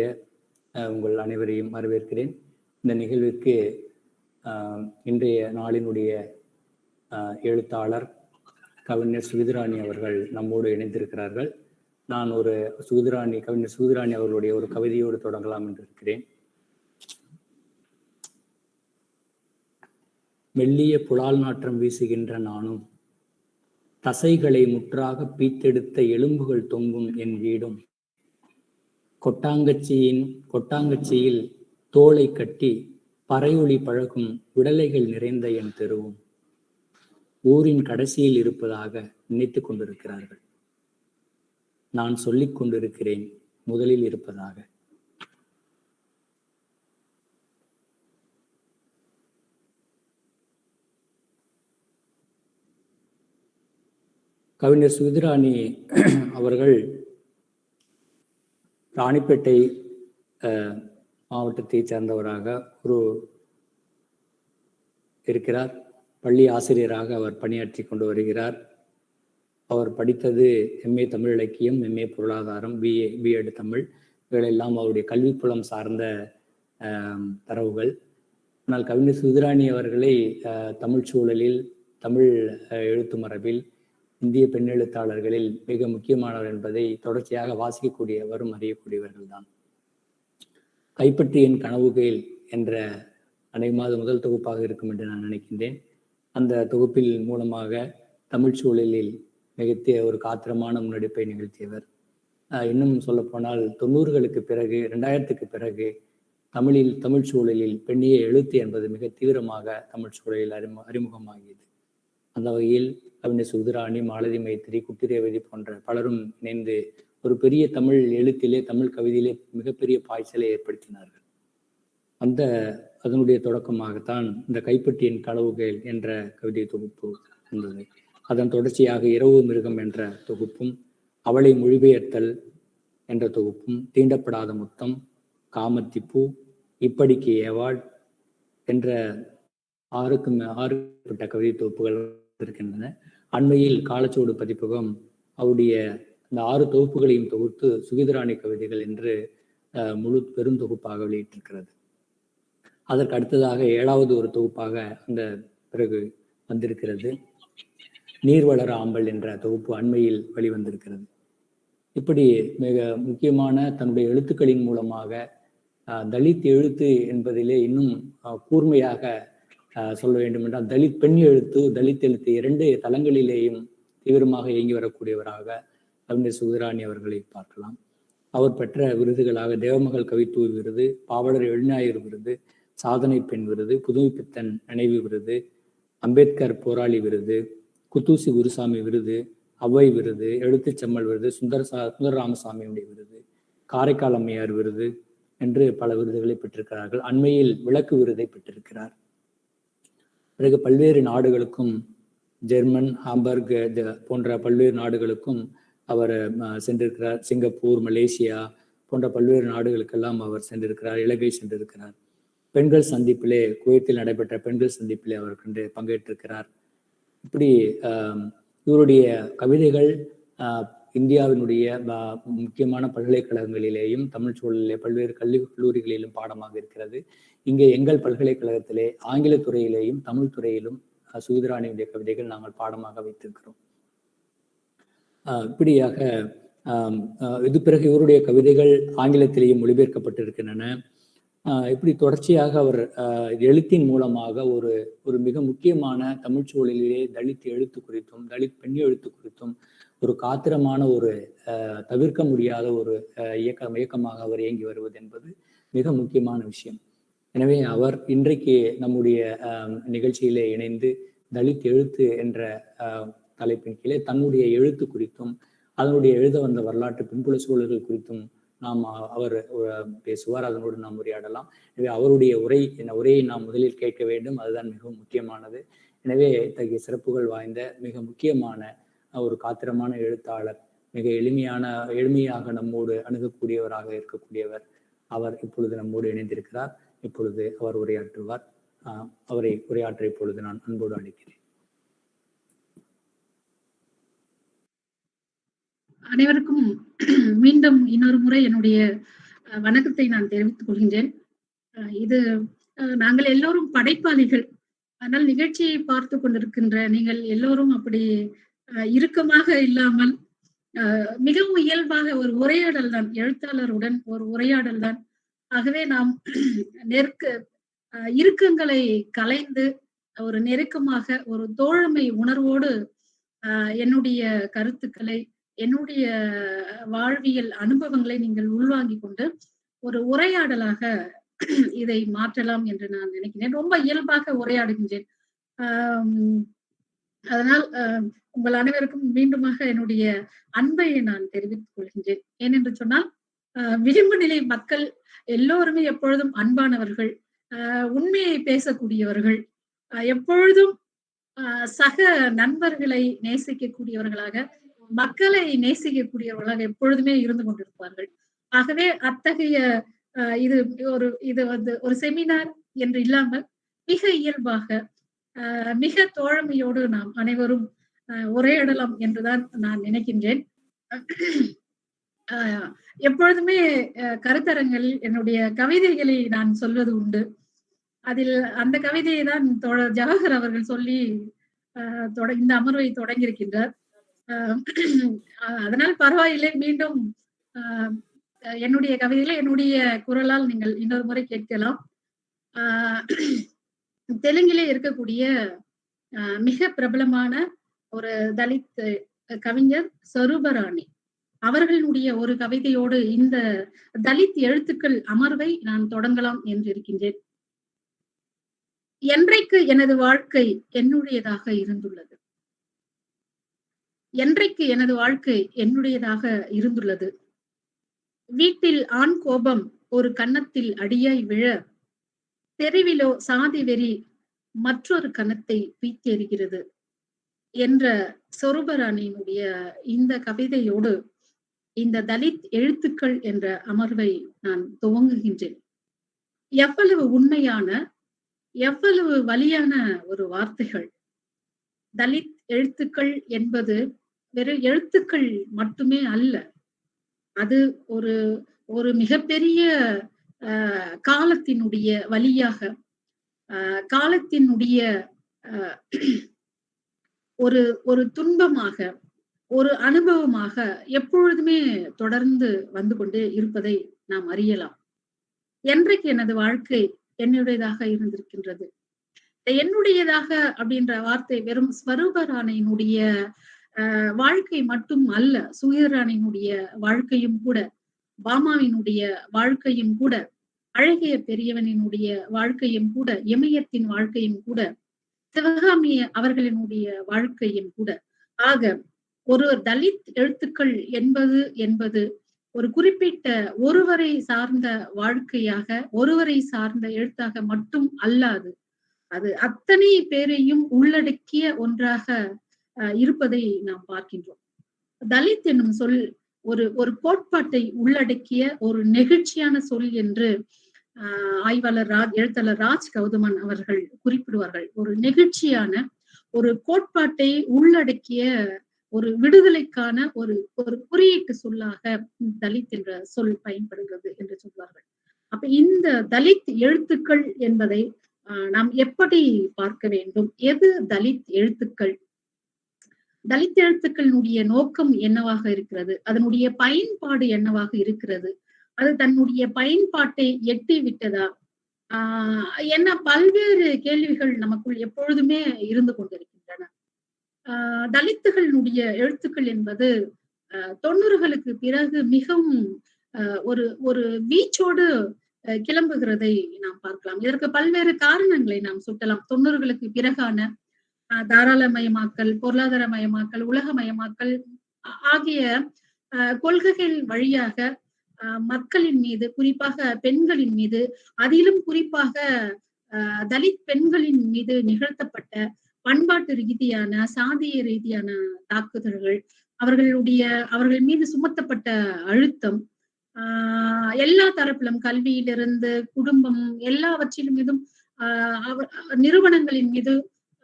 உங்கள் அனைவரையும் வரவேற்கிறேன். இந்த நிகழ்விற்கு இன்றைய நாளினுடைய எழுத்தாளர் கவிஞர் சுகிதராணி அவர்கள் நம்மோடு இணைந்திருக்கிறார்கள். நான் கவிஞர் சுகிதராணி அவர்களுடைய ஒரு கவிதையோடு தொடங்கலாம் என்று இருக்கிறேன். மெல்லிய புலால் நாற்றம் வீசுகின்ற நானும், தசைகளை முற்றாக பீத்தெடுத்த எலும்புகள் தொங்கும் என் வீடும், கொட்டாங்கச்சியில் தோளை கட்டி பறையொளி பழகும் விடலைகள் நிறைந்த என் தெருவும் ஊரின் கடைசியில் இருப்பதாக நினைத்து கொண்டிருக்கிறார்கள். நான் சொல்லிக் கொண்டிருக்கிறேன் முதலில் இருப்பதாக. கவிஞர் சுகிதராணி அவர்கள் ராணிப்பேட்டை மாவட்டத்தைச் சேர்ந்தவராக ஒரு இருக்கிறார். பள்ளி ஆசிரியராக அவர் பணியாற்றி கொண்டு வருகிறார். அவர் படித்தது எம்ஏ தமிழ் இலக்கியம், எம்ஏ பொருளாதாரம், பிஎட் தமிழ், இவைகளெல்லாம் அவருடைய கல்விப்புலம் சார்ந்த தரவுகள். ஆனால் கவிஞர் சுகிர்தானி அவர்களை தமிழ் சூழலில், தமிழ் எழுத்து மரபில், இந்திய பெண் எழுத்தாளர்களில் மிக முக்கியமானவர் என்பதை தொடர்ச்சியாக வாசிக்கக்கூடியவரும் அறியக்கூடியவர்கள் தான். கைப்பற்றியின் கனவுகள் என்ற அநேகமாக முதல் தொகுப்பாக இருக்கும் என்று நான் நினைக்கின்றேன். அந்த தொகுப்பில் மூலமாக தமிழ் சூழலில் மிகத்திய ஒரு காத்திரமான முன்னெடுப்பை நிகழ்த்தியவர். இன்னும் சொல்லப்போனால் 90களுக்கு பிறகு, 2000க்கு பிறகு தமிழ் சூழலில் பெண்ணிய எழுத்து என்பது மிக தீவிரமாக தமிழ் சூழலில் அறிமுகமாகியது. அந்த வகையில் கவிஞர் சுகிர்தானி, மாலதி மைத்திரி, குட்டிரேவதி போன்ற பலரும் இணைந்து ஒரு பெரிய தமிழ் எழுத்திலே, தமிழ் கவிதையிலே மிகப்பெரிய பாய்ச்சலை ஏற்படுத்தினார்கள். அதனுடைய தொடக்கமாகத்தான் இந்த கைப்பற்றியின் கனவுகள் என்ற கவிதை தொகுப்பு இருந்தது. அதன் தொடர்ச்சியாக இரவு மிருகம் என்ற தொகுப்பும், அவளை மொழிபெயர்த்தல் என்ற தொகுப்பும், தீண்டப்படாத முத்தம், காமத்திப்பூ, இப்படிக்கு ஏவார்ட் என்ற 6 கவிதை தொகுப்புகள் இருக்கின்றன. அண்மையில் காலச்சோடு பதிப்பகம் அவருடைய இந்த 6 தொகுப்புகளையும் தொகுத்து சுகிர்தானி கவிதைகள் என்று முழு பெருந்தொகுப்பாக வெளியிட்டிருக்கிறது. அதற்கு அடுத்ததாக 7வது ஒரு தொகுப்பாக அந்த பிறகு வந்திருக்கிறது. நீர்வளர ஆம்பல் என்ற தொகுப்பு அண்மையில் வெளிவந்திருக்கிறது. இப்படி மிக முக்கியமான தன்னுடைய எழுத்துக்களின் மூலமாக தலித் எழுத்து என்பதிலே இன்னும் கூர்மையாக சொல்ல வேண்டும் என்றால், தலித் பெண் எழுத்து, தலித் எழுத்து 2 தளங்களிலேயும் தீவிரமாக இயங்கி வரக்கூடியவராக கவிஞர் சுகிர்தானி அவர்களை பார்க்கலாம். அவர் பெற்ற விருதுகளாக தேவமகள் கவித்துவ விருது, பாவலர் எழுஞாயிறு விருது, சாதனை பெண் விருது, புதுமைப்பித்தன் நினைவு விருது, அம்பேத்கர் போராளி விருது, குத்தூசி குருசாமி விருது, அவ்வை விருது, எழுத்துச்செம்மல் விருது, சுந்தர ராமசாமியுடைய விருது, காரைக்கால் அம்மையார் விருது என்று பல விருதுகளை பெற்றிருக்கிறார்கள். அண்மையில் விளக்கு விருதை பெற்றிருக்கிறார். பிறகு பல்வேறு நாடுகளுக்கும், ஜெர்மன், ஹாம்பர்க் போன்ற பல்வேறு நாடுகளுக்கும் அவர் சென்றிருக்கிறார். சிங்கப்பூர், மலேசியா போன்ற பல்வேறு நாடுகளுக்கெல்லாம் அவர் சென்றிருக்கிறார். இலங்கை சென்றிருக்கிறார். பெண்கள் சந்திப்பிலே, குவைத்தில் நடைபெற்ற பெண்கள் சந்திப்பிலே அவர் பங்கேற்றிருக்கிறார். இப்படி இவருடைய கவிதைகள் இந்தியாவினுடைய முக்கியமான பல்கலைக்கழகங்களிலேயும், தமிழ் சூழலிலே பல்வேறு கல்லூரிகளிலும் பாடமாக இருக்கிறது. இங்கே எங்கள் பல்கலைக்கழகத்திலே ஆங்கில துறையிலேயும் தமிழ் துறையிலும் சுகிர்தானியுடைய கவிதைகள் நாங்கள் பாடமாக வைத்திருக்கிறோம். இப்படியாக இது பிறகு இவருடைய கவிதைகள் ஆங்கிலத்திலேயும் மொழிபெயர்க்கப்பட்டிருக்கின்றன. இப்படி தொடர்ச்சியாக அவர் எழுத்தின் மூலமாக ஒரு மிக முக்கியமான தமிழ் சூழலிலே தலித் எழுத்து குறித்தும், தலித் பெண் எழுத்து குறித்தும் ஒரு காத்திரமான ஒரு தவிர்க்க முடியாத ஒரு இயக்கமாக அவர் இயங்கி வருவது என்பது மிக முக்கியமான விஷயம். எனவே அவர் இன்றைக்கு நம்முடைய நிகழ்ச்சியிலே இணைந்து தலித் எழுத்து என்ற தலைப்பின் கீழே தன்னுடைய எழுத்து குறித்தும், அதனுடைய எழுத வந்த வரலாற்று பின்புல சூழல்கள் குறித்தும் அவர் பேசுவார். அதனோடு நாம் உரையாடலாம். எனவே அவருடைய உரையை நாம் முதலில் கேட்க வேண்டும். அதுதான் மிகவும் முக்கியமானது. எனவே இத்தகைய சிறப்புகள் வாய்ந்த மிக முக்கியமான ஒரு காத்திரமான எழுத்தாளர், மிக எளிமையாக நம்மோடு அணுகக்கூடியவராக இருக்கக்கூடியவர், அவர் இப்பொழுது நம்மோடு இணைந்திருக்கிறார். இப்பொழுது அவர் உரையாற்றுவார். அவரை உரையாற்ற இப்பொழுது நான் அன்போடு அழைக்கிறேன். அனைவருக்கும் மீண்டும் இன்னொரு முறை என்னுடைய வணக்கத்தை நான் தெரிவித்துக் கொள்கின்றேன். இது நாங்கள் எல்லோரும் படைப்பாளிகள். ஆனால் நிகழ்ச்சியை பார்த்து கொண்டிருக்கின்ற நீங்கள் எல்லோரும் அப்படி இறுக்கமாக இல்லாமல் மிகவும் இயல்பாக ஒரு உரையாடல் தான், எழுத்தாளருடன் ஒரு உரையாடல் தான். ஆகவே நாம் இறுக்கங்களை கலைந்து ஒரு நெருக்கமாக ஒரு தோழமை உணர்வோடு என்னுடைய கருத்துக்களை, என்னுடைய வாழ்வியல் அனுபவங்களை நீங்கள் உள்வாங்கிக் கொண்டு ஒரு உரையாடலாக இதை மாற்றலாம் என்று நான் நினைக்கிறேன். ரொம்ப இயல்பாக உரையாடுகின்றேன். அதனால் உங்கள் அனைவருக்கும் மீண்டுமாக என்னுடைய அன்பை நான் தெரிவித்துக் கொள்கின்றேன். ஏனென்று சொன்னால் விளிம்பு நிலை மக்கள் எல்லோருமே எப்பொழுதும் அன்பானவர்கள், உண்மையை பேசக்கூடியவர்கள், எப்பொழுதும் சக நண்பர்களை நேசிக்கக்கூடியவர்களாக, மக்களை நேசிக்கக்கூடியவர்களாக எப்பொழுதுமே இருந்து கொண்டிருப்பார்கள். ஆகவே அத்தகைய இது வந்து ஒரு செமினார் என்று இல்லாமல் மிக இயல்பாக மிக தோழமையோடு நாம் அனைவரும் உரையாடலாம் என்றுதான் நான் நினைக்கின்றேன். எப்பொழுதுமே கருத்தரங்களில் என்னுடைய கவிதைகளை நான் சொல்வது உண்டு. அதில் அந்த கவிதையை தான் தோழர் ஜவஹர் அவர்கள் சொல்லி இந்த அமர்வை தொடங்கியிருக்கின்றார். அதனால் பரவாயில்லை, மீண்டும் என்னுடைய கவிதைகளை என்னுடைய குரலால் நீங்கள் இன்னொரு முறை கேட்கலாம். தெலுங்கிலே இருக்கக்கூடிய மிக பிரபலமான ஒரு தலித் கவிஞர் சருபராணி அவர்களுடைய ஒரு கவிதையோடு இந்த தலித் எழுத்துக்கள் அமர்வை நான் தொடங்கலாம் என்று இருக்கின்றேன். என்றைக்கு எனது வாழ்க்கை என்னுடையதாக இருந்துள்ளது, என்றைக்கு எனது வாழ்க்கை என்னுடையதாக இருந்துள்ளது, வீட்டில் ஆண் கோபம் ஒரு கன்னத்தில் அடியாய் விழ, தெருவிலோ சாதி வெறி மற்றொரு கன்னத்தை பீத்தெறிகிறது என்ற சொருபராணியினுடைய இந்த கவிதையோடு இந்த தலித் எழுத்துக்கள் என்ற அமர்வை நான் துவங்குகின்றேன். எவ்வளவு உண்மையான, எவ்வளவு வலியான ஒரு வார்த்தைகள். தலித் எழுத்துக்கள் என்பது வெறும் எழுத்துக்கள் மட்டுமே அல்ல, அது ஒரு மிகப்பெரிய காலத்தினுடைய வழியாக, காலத்தினுடைய ஒரு துன்பமாக, ஒரு அனுபவமாக எப்பொழுதுமே தொடர்ந்து வந்து கொண்டே இருப்பதை நாம் அறியலாம். என்றைக்கு எனது வாழ்க்கை என்னுடையதாக இருந்திருக்கின்றது. என்னுடையதாக அப்படின்ற வார்த்தை வெறும் ஸ்வரூபராணியினுடைய வாழ்க்கை மட்டும் அல்ல, சுகிர்ராணியினுடைய வாழ்க்கையும் கூட, பாமாவினுடைய வாழ்க்கையும் கூட, அழகிய பெரியவனினுடைய வாழ்க்கையும் கூட, இமயத்தின் வாழ்க்கையும் கூட, சிவகாமி அவர்களினுடைய வாழ்க்கையும் கூட. ஆக ஒரு தலித் எழுத்துக்கள் என்பது ஒரு குறிப்பிட்ட ஒருவரை சார்ந்த வாழ்க்கையாக, ஒருவரை சார்ந்த எழுத்தாக மட்டும் அல்லாது, அது அத்தனை பேரையும் உள்ளடக்கிய ஒன்றாக இருப்பதை நாம் பார்க்கின்றோம். தலித் என்னும் சொல் ஒரு கோட்பாட்டை உள்ளடக்கிய ஒரு நெகிழ்ச்சியான சொல் என்று ஆய்வாளர் எழுத்தாளர் ராஜ் கௌதமன் அவர்கள் குறிப்பிடுவார்கள். ஒரு நெகிழ்ச்சியான ஒரு கோட்பாட்டை உள்ளடக்கிய ஒரு விடுதலைக்கான ஒரு குறியீட்டு சொல்லாக தலித் என்ற சொல் பயன்படுகிறது என்று சொல்வார்கள். அப்ப இந்த தலித் எழுத்துக்கள் என்பதை நாம் எப்படி பார்க்க வேண்டும்? எது தலித் எழுத்துக்கள்? தலித் எழுத்துக்களினுடைய நோக்கம் என்னவாக இருக்கிறது? அதனுடைய பயன்பாடு என்னவாக இருக்கிறது? அது தன்னுடைய பயன்பாட்டை எட்டி விட்டதா? என்ன பல்வேறு கேள்விகள் நமக்குள் எப்பொழுதுமே இருந்து கொண்டிருக்கின்றன. தலித்துகளினுடைய எழுத்துக்கள் என்பது 90களுக்கு பிறகு மிகவும் ஒரு வீச்சோடு கிளம்புகிறதை நாம் பார்க்கலாம். இதற்கு பல்வேறு காரணங்களை நாம் சுட்டலாம். 90களுக்கு பிறகான தாராளமயமாக்கல், பொருளாதாரமயமாக்கல், உலகமயமாக்கல் ஆகிய கொள்கைகள் வழியாக மக்களின் மீது, குறிப்பாக பெண்களின் மீது, அதிலும் குறிப்பாக தலித் பெண்களின் மீது நிகழ்த்தப்பட்ட பண்பாட்டு ரீதியான, சாதிய ரீதியான தாக்குதல்கள், அவர்கள் மீது சுமத்தப்பட்ட அழுத்தம், எல்லா தரப்பிலும் கல்வியிலிருந்து குடும்பம் எல்லாவற்றிலும் மீதும் நிறுவனங்களின் மீது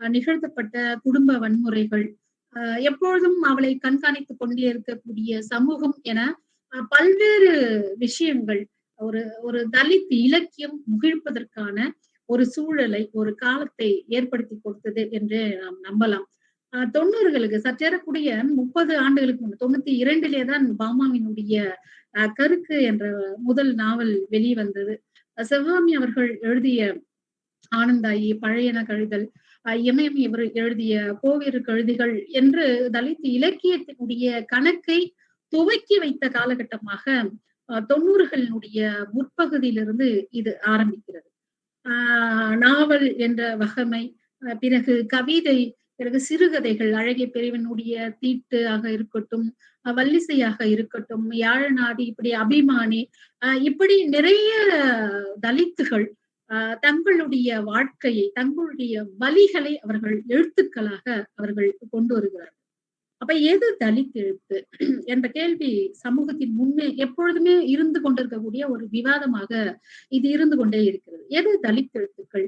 நிகழ்த்தப்பட்ட குடும்ப வன்முறைகள், எப்பொழுதும் அவளை கண்காணித்துக் கொண்டே இருக்கக்கூடிய சமூகம் என பல்வேறு விஷயங்கள் ஒரு தலித் இலக்கியம் முகிழ்ப்பதற்கான ஒரு சூழலை, ஒரு காலத்தை ஏற்படுத்தி கொடுத்தது என்று நாம் நம்பலாம். 90களுக்கு சற்றேறக்கூடிய 30 ஆண்டுகளுக்கு முன்பு 92லே தான் பாமாவினுடைய கருக்கு என்ற முதல் நாவல் வெளிவந்தது. சிவகாமி அவர்கள் எழுதிய ஆனந்தாயி, பழையன கழுதல், இமயம் இவர் எழுதிய கோவேறு கழுதிகள் என்று தலித் இலக்கியத்தினுடைய கணக்கை துவக்கி வைத்த காலகட்டமாக 90களினுடைய முற்பகுதியிலிருந்து இது ஆரம்பிக்கிறது. நாவல் என்ற வகமை, பிறகு கவிதை, பிறகு சிறுகதைகள், அழகிய பெரியவனுடைய தீட்டு ஆக இருக்கட்டும், வல்லிசையாக இருக்கட்டும், யாழநாடி, இப்படி அபிமானி, இப்படி நிறைய தலித்துகள் தங்களுடைய வாழ்க்கையை, தங்களுடைய வலிகளை அவர்கள் எழுத்துக்களாக அவர்கள் கொண்டு வருகிறார்கள். அப்ப எது தலித் எழுத்து என்ற கேள்வி சமூகத்தின் முன்னே எப்பொழுதுமே இருந்து கொண்டிருக்கக்கூடிய ஒரு விவாதமாக இது இருந்து கொண்டே இருக்கிறது. எது தலித் எழுத்துக்கள்?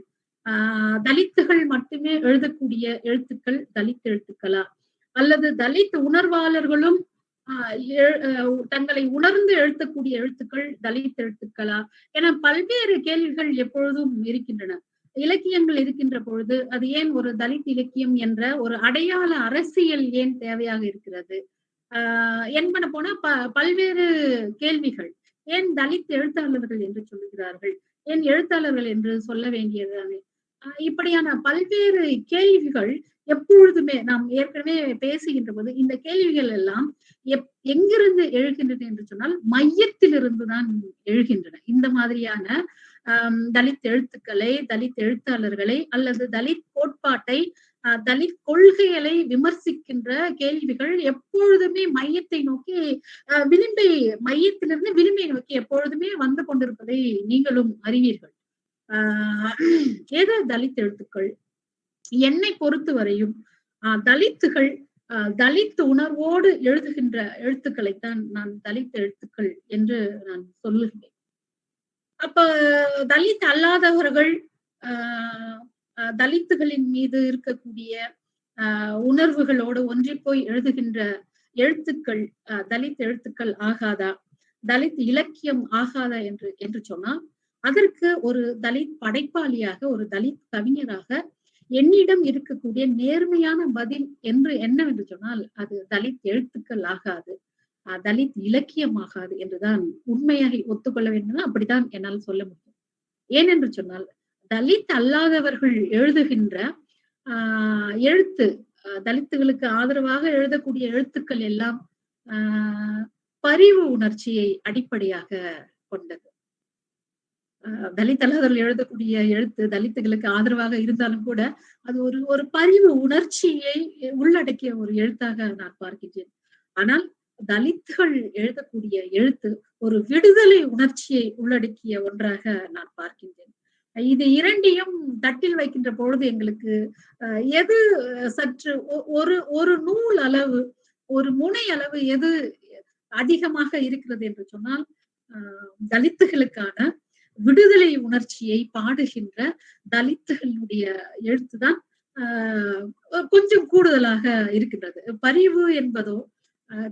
தலித்துகள் மட்டுமே எழுதக்கூடிய எழுத்துக்கள் தலித் எழுத்துக்களா, அல்லது தலித் உணர்வாளர்களும் தங்களை உணர்ந்து எழுத்தக்கூடிய எழுத்துக்கள் தலித் எழுத்துக்களா என பல்வேறு கேள்விகள் எப்பொழுதும் இருக்கின்றன. இலக்கியங்கள் இருக்கின்ற பொழுது அது ஏன் ஒரு தலித் இலக்கியம் என்ற ஒரு அடையாள அரசியல் ஏன் தேவையாக இருக்கிறது என்பன போனா பல்வேறு கேள்விகள். ஏன் தலித் எழுத்தாளர்கள் என்று சொல்லுகிறார்கள், ஏன் எழுத்தாளர்கள் என்று சொல்ல வேண்டியதுதானே? இப்படியான பல்வேறு கேள்விகள் எப்பொழுதுமே நாம் ஏற்கனவே பேசுகின்ற போது இந்த கேள்விகள் எல்லாம் எங்கிருந்து எழுகின்றன என்று சொன்னால் மையத்திலிருந்து தான் எழுகின்றன. இந்த மாதிரியான தலித் எழுத்துக்களை, தலித் எழுத்தாளர்களை அல்லது தலித் கோட்பாட்டை, தலித் கொள்கைகளை விமர்சிக்கின்ற கேள்விகள் எப்பொழுதுமே மையத்தை நோக்கி மையத்திலிருந்து விளிம்பை நோக்கி எப்பொழுதுமே வந்து கொண்டிருப்பதை நீங்களும் அறிவீர்கள். எது தலித் எழுத்துக்கள்? என்னை பொறுத்து வரையும் தலித்துகள் தலித் உணர்வோடு எழுதுகின்ற எழுத்துக்களைத்தான் நான் தலித் எழுத்துக்கள் என்று நான் சொல்லுகிறேன். அப்ப தலித் அல்லாதவர்கள் தலித்துகளின் மீது இருக்கக்கூடிய உணர்வுகளோடு ஒன்றி போய் எழுதுகின்ற எழுத்துக்கள் தலித் எழுத்துக்கள் ஆகாதா, தலித் இலக்கியம் ஆகாதா என்று சொன்னால் அதற்கு ஒரு தலித் படைப்பாளியாக, ஒரு தலித் கவிஞராக என்னிடம் இருக்கக்கூடிய நேர்மையான பதில் என்று என்னவென்று சொன்னால் அது தலித் எழுத்துக்கள் ஆகாது, தலித் இலக்கியம் ஆகாது என்றுதான் உண்மையாக ஒத்துக்கொள்ள வேண்டும். அப்படித்தான் என்னால் சொல்ல முடியும். ஏனென்று சொன்னால் தலித் அல்லாதவர்கள் எழுதுகின்ற எழுத்து, தலித்துகளுக்கு ஆதரவாக எழுதக்கூடிய எழுத்துக்கள் எல்லாம் பரிவு உணர்ச்சியை அடிப்படையாக கொண்டது. தலித் அல்லாதவர்கள் எழுதக்கூடிய எழுத்து தலித்துகளுக்கு ஆதரவாக இருந்தாலும் கூட அது ஒரு பரிவு உணர்ச்சியை உள்ளடக்கிய ஒரு எழுத்தாக நான் பார்க்கின்றேன். ஆனால் தலித்துகள் எழுதக்கூடிய எழுத்து ஒரு விடுதலை உணர்ச்சியை உள்ளடக்கிய ஒன்றாக நான் பார்க்கின்றேன். இது இரண்டையும் தட்டில் வைக்கின்ற பொழுது எங்களுக்கு எது சற்று ஒரு நூல் அளவு, ஒரு முனை அளவு எது அதிகமாக இருக்கிறது என்று சொன்னால் தலித்துகளுக்கான விடுதலை உணர்ச்சியை பாடுகின்ற தலித்துகளுடைய எழுத்துதான் கொஞ்சம் கூடுதலாக இருக்கின்றது. பரிவு என்பதோ,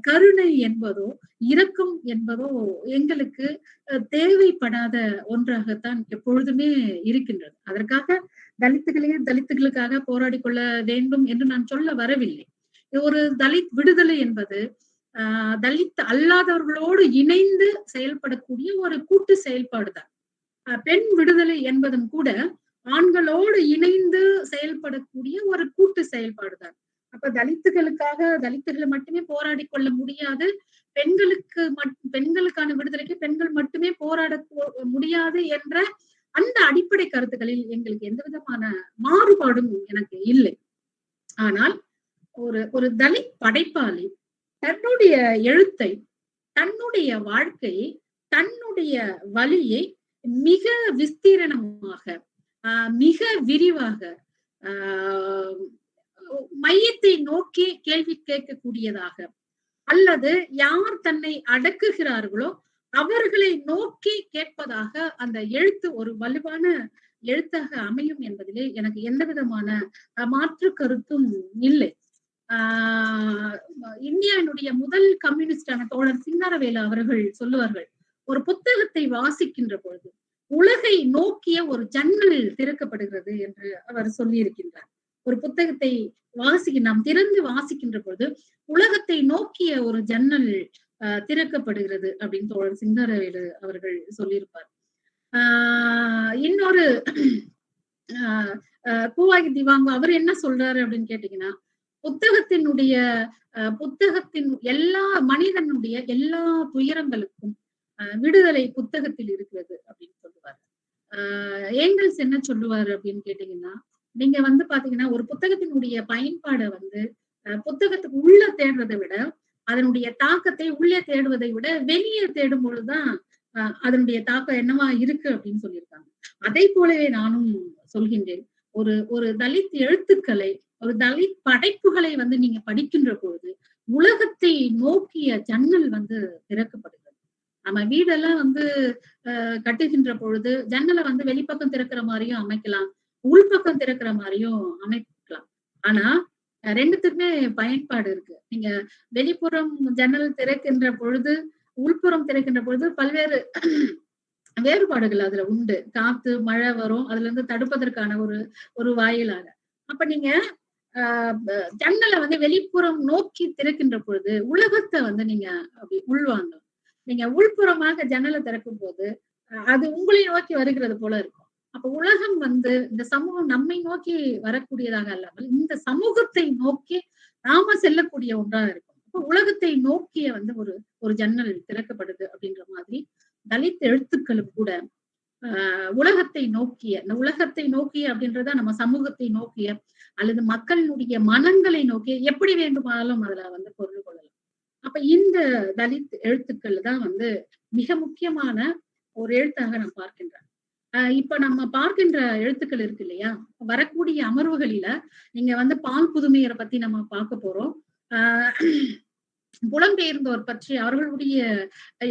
கருணை என்பதோ, இரக்கம் என்பதோ எங்களுக்கு தேவைப்படாத ஒன்றாகத்தான் எப்பொழுதுமே இருக்கின்றது. அதற்காக தலித்துகளுக்காக போராடி கொள்ள வேண்டும் என்று நான் சொல்ல வரவில்லை. ஒரு தலித் விடுதலை என்பது தலித் அல்லாதவர்களோடு இணைந்து செயல்படக்கூடிய ஒரு கூட்டு செயல்பாடுதான். பெண் விடுதலை என்பதும் கூட ஆண்களோடு இணைந்து செயல்படக்கூடிய ஒரு கூட்டு செயல்பாடுதான். அப்ப தலித்துகளை மட்டுமே போராடி கொள்ள முடியாது, பெண்களுக்கான விடுதலைக்கு பெண்கள் மட்டுமே போராட முடியாது என்ற அந்த அடிப்படை கருத்துக்களில் எங்களுக்கு எந்த விதமான மாறுபாடும் எனக்கு இல்லை. ஆனால் ஒரு தலித் படைப்பாளி தன்னுடைய எழுத்தை, தன்னுடைய வாழ்க்கையை, தன்னுடைய வழியை மிக விஸ்தீரணமாக, மிக விரிவாக, மையத்தை நோக்கி கேள்வி கேட்கக்கூடியதாக, அல்லது யார் தன்னை அடக்குகிறார்களோ அவர்களை நோக்கி கேட்பதாக அந்த எழுத்து ஒரு வலுவான எழுத்தாக அமையும் என்பதிலே எனக்கு எந்த விதமான மாற்று கருத்தும் இல்லை. இந்தியாவினுடைய முதல் கம்யூனிஸ்டான தோழர் சிங்காரவேலு அவர்கள் சொல்லுவார்கள், ஒரு புத்தகத்தை வாசிக்கின்ற பொழுது உலகை நோக்கிய ஒரு ஜன்னல் திறக்கப்படுகிறது என்று அவர் சொல்லி இருக்கின்றார். ஒரு புத்தகத்தை நாம் திறந்து வாசிக்கின்ற பொழுது உலகத்தை நோக்கிய ஒரு ஜன்னல் திறக்கப்படுகிறது அப்படின்னு தோழர் சிங்காரவேலு அவர்கள் சொல்லியிருப்பார். இன்னொரு கூவாகி திவாங்க அவர் என்ன சொல்றாரு அப்படின்னு கேட்டீங்கன்னா, புத்தகத்தின் எல்லா மனிதனுடைய எல்லா துயரங்களுக்கும் விடுதலை புத்தகத்தில் இருக்கிறது அப்படின்னு சொல்லுவார். ஏங்கல்ஸ் என்ன சொல்லுவாரு அப்படின்னு கேட்டீங்கன்னா, நீங்க பாத்தீங்கன்னா ஒரு புத்தகத்தினுடைய பயன்பாடை புத்தகத்துக்கு உள்ள தேடுறதை விட அதனுடைய தாக்கத்தை உள்ளே தேடுவதை விட வெளியே தேடும் பொழுதுதான் அதனுடைய தாக்கம் என்னவா இருக்கு அப்படின்னு சொல்லியிருக்காங்க. அதை போலவே நானும் சொல்கின்றேன். ஒரு தலித் எழுத்துக்களை, ஒரு தலித் படைப்புகளை நீங்க படிக்கின்ற பொழுது உலகத்தை நோக்கிய ஜன்னல் வந்து திறக்கப்படுகிறது. நம்ம வீடெல்லாம் வந்து கட்டுகின்ற பொழுது ஜன்னலை வந்து வெளிப்பக்கம் திறக்கிற மாதிரியும் அமைக்கலாம், உள்பக்கம் திறக்கிற மாதிரியும் அமைக்கலாம். ஆனா ரெண்டுத்துக்குமே பயன்பாடு இருக்கு. நீங்க வெளிப்புறம் ஜன்னல் திறக்கின்ற பொழுது, உள்புறம் திறக்கின்ற பொழுது பல்வேறு வேறுபாடுகள் அதுல உண்டு. காத்து மழை வரும், அதுல இருந்து தடுப்பதற்கான ஒரு வாயிலாக. அப்ப நீங்க ஜன்னலை வந்து வெளிப்புறம் நோக்கி திறக்கின்ற பொழுது உலகத்தை வந்து நீங்க அப்படி உள்வாங்கலாம். நீங்க உள்புறமாக ஜன்னலை திறக்கும் போது அது உங்களை நோக்கி வருகிறது போல இருக்கும். அப்ப உலகம் வந்து இந்த சமூகம் நம்மை நோக்கி வரக்கூடியதாக அல்லாமல் இந்த சமூகத்தை நோக்கி நாம செல்லக்கூடிய ஒன்றாக இருக்கும். அப்ப உலகத்தை நோக்கிய வந்து ஒரு ஜன்னல் திறக்கப்படுது அப்படின்ற மாதிரி தலித் எழுத்துக்களும் கூட உலகத்தை நோக்கிய, இந்த உலகத்தை நோக்கிய அப்படின்றத நம்ம சமூகத்தை நோக்கிய அல்லது மக்களினுடைய மனங்களை நோக்கிய எப்படி வேண்டுமானாலும் அதுல வந்து பொருள் கொள்ளலாம். அப்ப இந்த தலித் எழுத்துக்கள் தான் வந்து மிக முக்கியமான ஒரு எழுத்தாக நான் பார்க்கின்றேன். இப்ப நம்ம பார்க்கின்ற எழுத்துக்கள் இருக்கு இல்லையா, வரக்கூடிய அமர்வுகளில நீங்க வந்து பால் புதுமையரை பத்தி நம்ம பார்க்க போறோம். புலம்பெயர்ந்தோர் பற்றி அவர்களுடைய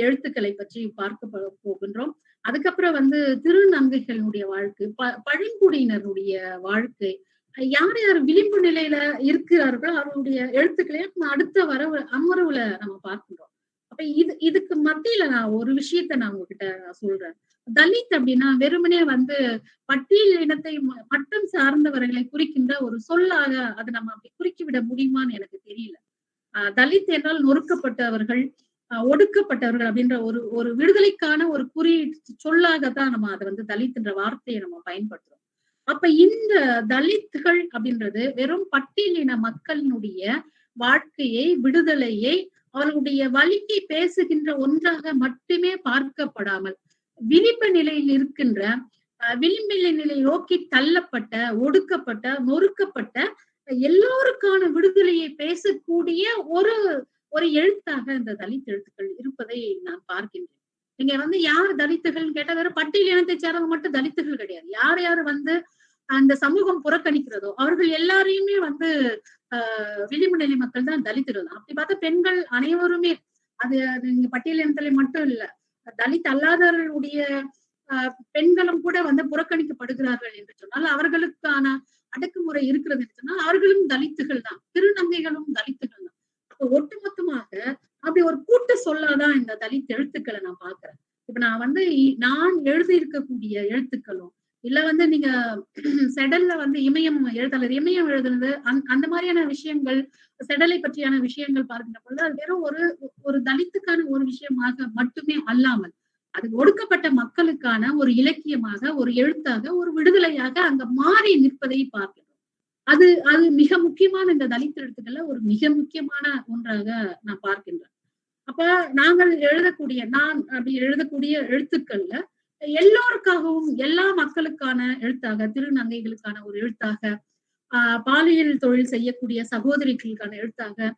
எழுத்துக்களை பற்றி பார்க்க போகின்றோம். அதுக்கப்புறம் வந்து திருநங்கைகளுடைய வாழ்க்கை, பழங்குடியினருடைய வாழ்க்கை, யார் யார் விளிம்பு நிலையில இருக்கிறார்களோ அவருடைய எழுத்துக்களையும் அடுத்த அமர்வுல நம்ம பார்க்கின்றோம். அப்ப இதுக்கு மத்தியில நான் ஒரு விஷயத்த நான் உங்ககிட்ட சொல்றேன். தலித் அப்படின்னா வெறுமனே வந்து பட்டியல் இனத்தை மட்டும் சார்ந்தவர்களை குறிக்கின்ற ஒரு சொல்லாக அதை நம்ம அப்படி குறிக்கிவிட முடியுமான்னு எனக்கு தெரியல. தலித் என்றால் நொறுக்கப்பட்டவர்கள், ஒடுக்கப்பட்டவர்கள் அப்படின்ற ஒரு விடுதலைக்கான ஒரு சொல்லாகத்தான் நம்ம அதை வந்து தலித் என்ற வார்த்தையை நம்ம பயன்படுத்துறோம். அப்ப இந்த தலித்துகள் அப்படின்றது வெறும் பட்டியலின மக்களினுடைய வாழ்க்கையை, விடுதலையை, அவர்களுடைய வலியை பேசுகின்ற ஒன்றாக மட்டுமே பார்க்கப்படாமல் விளிம்பு நிலையில் இருக்கின்ற, விளிம்பில நிலை நோக்கி தள்ளப்பட்ட, ஒடுக்கப்பட்ட, நொறுக்கப்பட்ட எல்லோருக்கான விடுதலையை பேசக்கூடிய ஒரு எழுத்தாக இந்த தலித் எழுத்துக்கள் இருப்பதை நான் பார்க்கின்றேன். நீங்க வந்து யார் தலித்துகள் கேட்டா வெறும் பட்டியல் இனத்தை சேர்ந்தவங்க மட்டும் தலித்துகள் கிடையாது. யார் யார் வந்து அந்த சமூகம் புறக்கணிக்கிறதோ அவர்கள் எல்லாரையுமே வந்து விளிம்பு நிலை மக்கள் தான் தலித்துகள் தான். அப்படி பார்த்தா பெண்கள் அனைவருமே அது நீங்க பட்டியல் இனத்திலே மட்டும் இல்ல, தலித் அல்லாதவர்களுடைய பெண்களும் கூட வந்து புறக்கணிக்கப்படுகிறார்கள் என்று சொன்னால், அவர்களுக்கான அடக்குமுறை இருக்கிறது என்று சொன்னால் அவர்களும் தலித்துகள் தான், திருநங்கைகளும் தலித்துகள் தான். அப்ப ஒட்டுமொத்தமாக அப்படி ஒரு கூட்டு சொல்லாதான் இந்த தலித் எழுத்துக்களை நான் பாக்குறேன். இப்ப நான் எழுதி இருக்கக்கூடிய எழுத்துக்களும் இல்ல வந்து நீங்க செடல்ல வந்து எழுத்தாளர் இமயம் எழுதுனது அந்த மாதிரியான விஷயங்கள், செடலை பற்றியான விஷயங்கள் பார்க்கின்ற பொழுது அது வெறும் ஒரு தலித்துக்கான ஒரு விஷயமாக மட்டுமே அல்லாமல் அது ஒடுக்கப்பட்ட மக்களுக்கான ஒரு இலக்கியமாக, ஒரு எழுத்தாக, ஒரு விடுதலையாக அங்க மாறி நிற்பதை பார்க்கிறோம். அது மிக முக்கியமான இந்த தலித் எழுத்துக்கள்ல ஒரு மிக முக்கியமான ஒன்றாக நான் பார்க்கின்றேன். அப்ப நான் அப்படி எழுதக்கூடிய எழுத்துக்கள்ல எல்லோருக்காகவும், எல்லா மக்களுக்கான எழுத்தாக, திருநங்கைகளுக்கான ஒரு எழுத்தாக, பாலியல் தொழில் செய்யக்கூடிய சகோதரிகளுக்கான எழுத்தாக,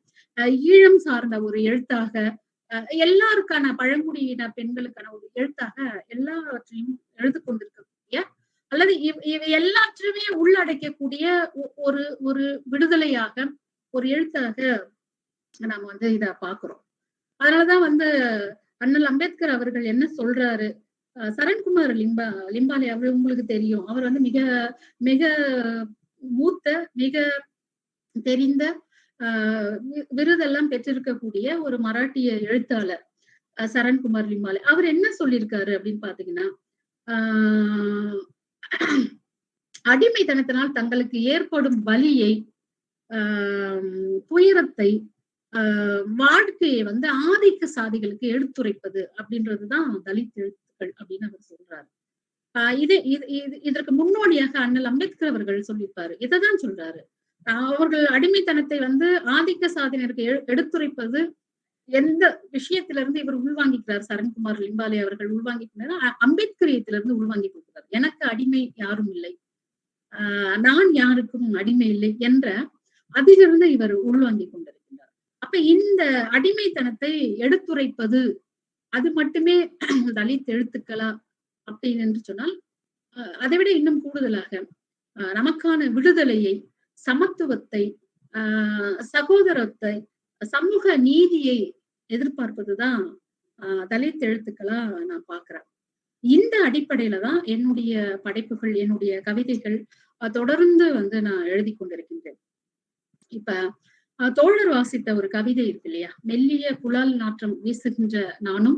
ஈழம் சார்ந்த ஒரு எழுத்தாக, எல்லாருக்கான பழங்குடியின பெண்களுக்கான ஒரு எழுத்தாக எல்லாவற்றையும் எழுது கொண்டிருக்கக்கூடிய அல்லது இவை எல்லாற்றையுமே உள்ளடக்கக்கூடிய ஒரு விடுதலையாக, ஒரு எழுத்தாக நாம வந்து இத பாக்குறோம். அதனாலதான் வந்து அண்ணல் அம்பேத்கர் அவர்கள் என்ன சொல்றாரு, சரண்குமார் லிம்பாலே அவர் உங்களுக்கு தெரியும், அவர் வந்து மிக மிக மூத்த, மிக தெரிந்த விருதெல்லாம் பெற்றிருக்கக்கூடிய ஒரு மராட்டிய எழுத்தாளர் சரண்குமார் லிம்பாலே. அவர் என்ன சொல்லியிருக்காரு அப்படின்னு பாத்தீங்கன்னா, அடிமைத்தனத்தினால் தங்களுக்கு ஏற்படும் வலியை, துயரத்தை, வாழ்க்கையை வந்து ஆதிக்க சாதிகளுக்கு எடுத்துரைப்பது அப்படின்றதுதான் தலித் எழுத்துக்கள் அப்படின்னு அவர் சொல்றாரு. இதற்கு முன்னோடியாக அண்ணல் அம்பேத்கர் அவர்கள் சொல்லியிருப்பாரு. இதைதான் சொல்றாரு. அவர்கள் அடிமைத்தனத்தை வந்து ஆதிக்க சாதியினருக்கு எடுத்துரைப்பது எந்த விஷயத்திலிருந்து இவர் உள்வாங்கிக்கிறார், சரண்குமார் லிம்பாலே அவர்கள் உள்வாங்கிக்கிறார், அம்பேத்கரியத்திலிருந்து உள்வாங்கி கொடுக்கிறார். எனக்கு அடிமை யாரும் இல்லை, நான் யாருக்கும் அடிமை இல்லை என்ற அதிலிருந்து இவர் உள்வாங்கி கொண்டிருக்கிறார். அப்ப இந்த அடிமைத்தனத்தை எடுத்துரைப்பது அது மட்டுமே தலித் எழுத்துக்களா அப்படின்னு என்று சொன்னால், அதை விட இன்னும் கூடுதலாக நமக்கான விடுதலையை, சமத்துவத்தை, சகோதரத்தை, சமூக நீதியை எதிர்பார்ப்பதுதான் தலித் எழுத்துக்களா நான் பாக்குறேன். இந்த அடிப்படையில தான் என்னுடைய படைப்புகள், என்னுடைய கவிதைகள் தொடர்ந்து வந்து நான் எழுதி கொண்டிருக்கின்றேன். இப்ப தோழர் வாசித்த ஒரு கவிதை இருக்கு இல்லையா, மெல்லிய புலால் நாற்றம் வீசுகின்ற நானும்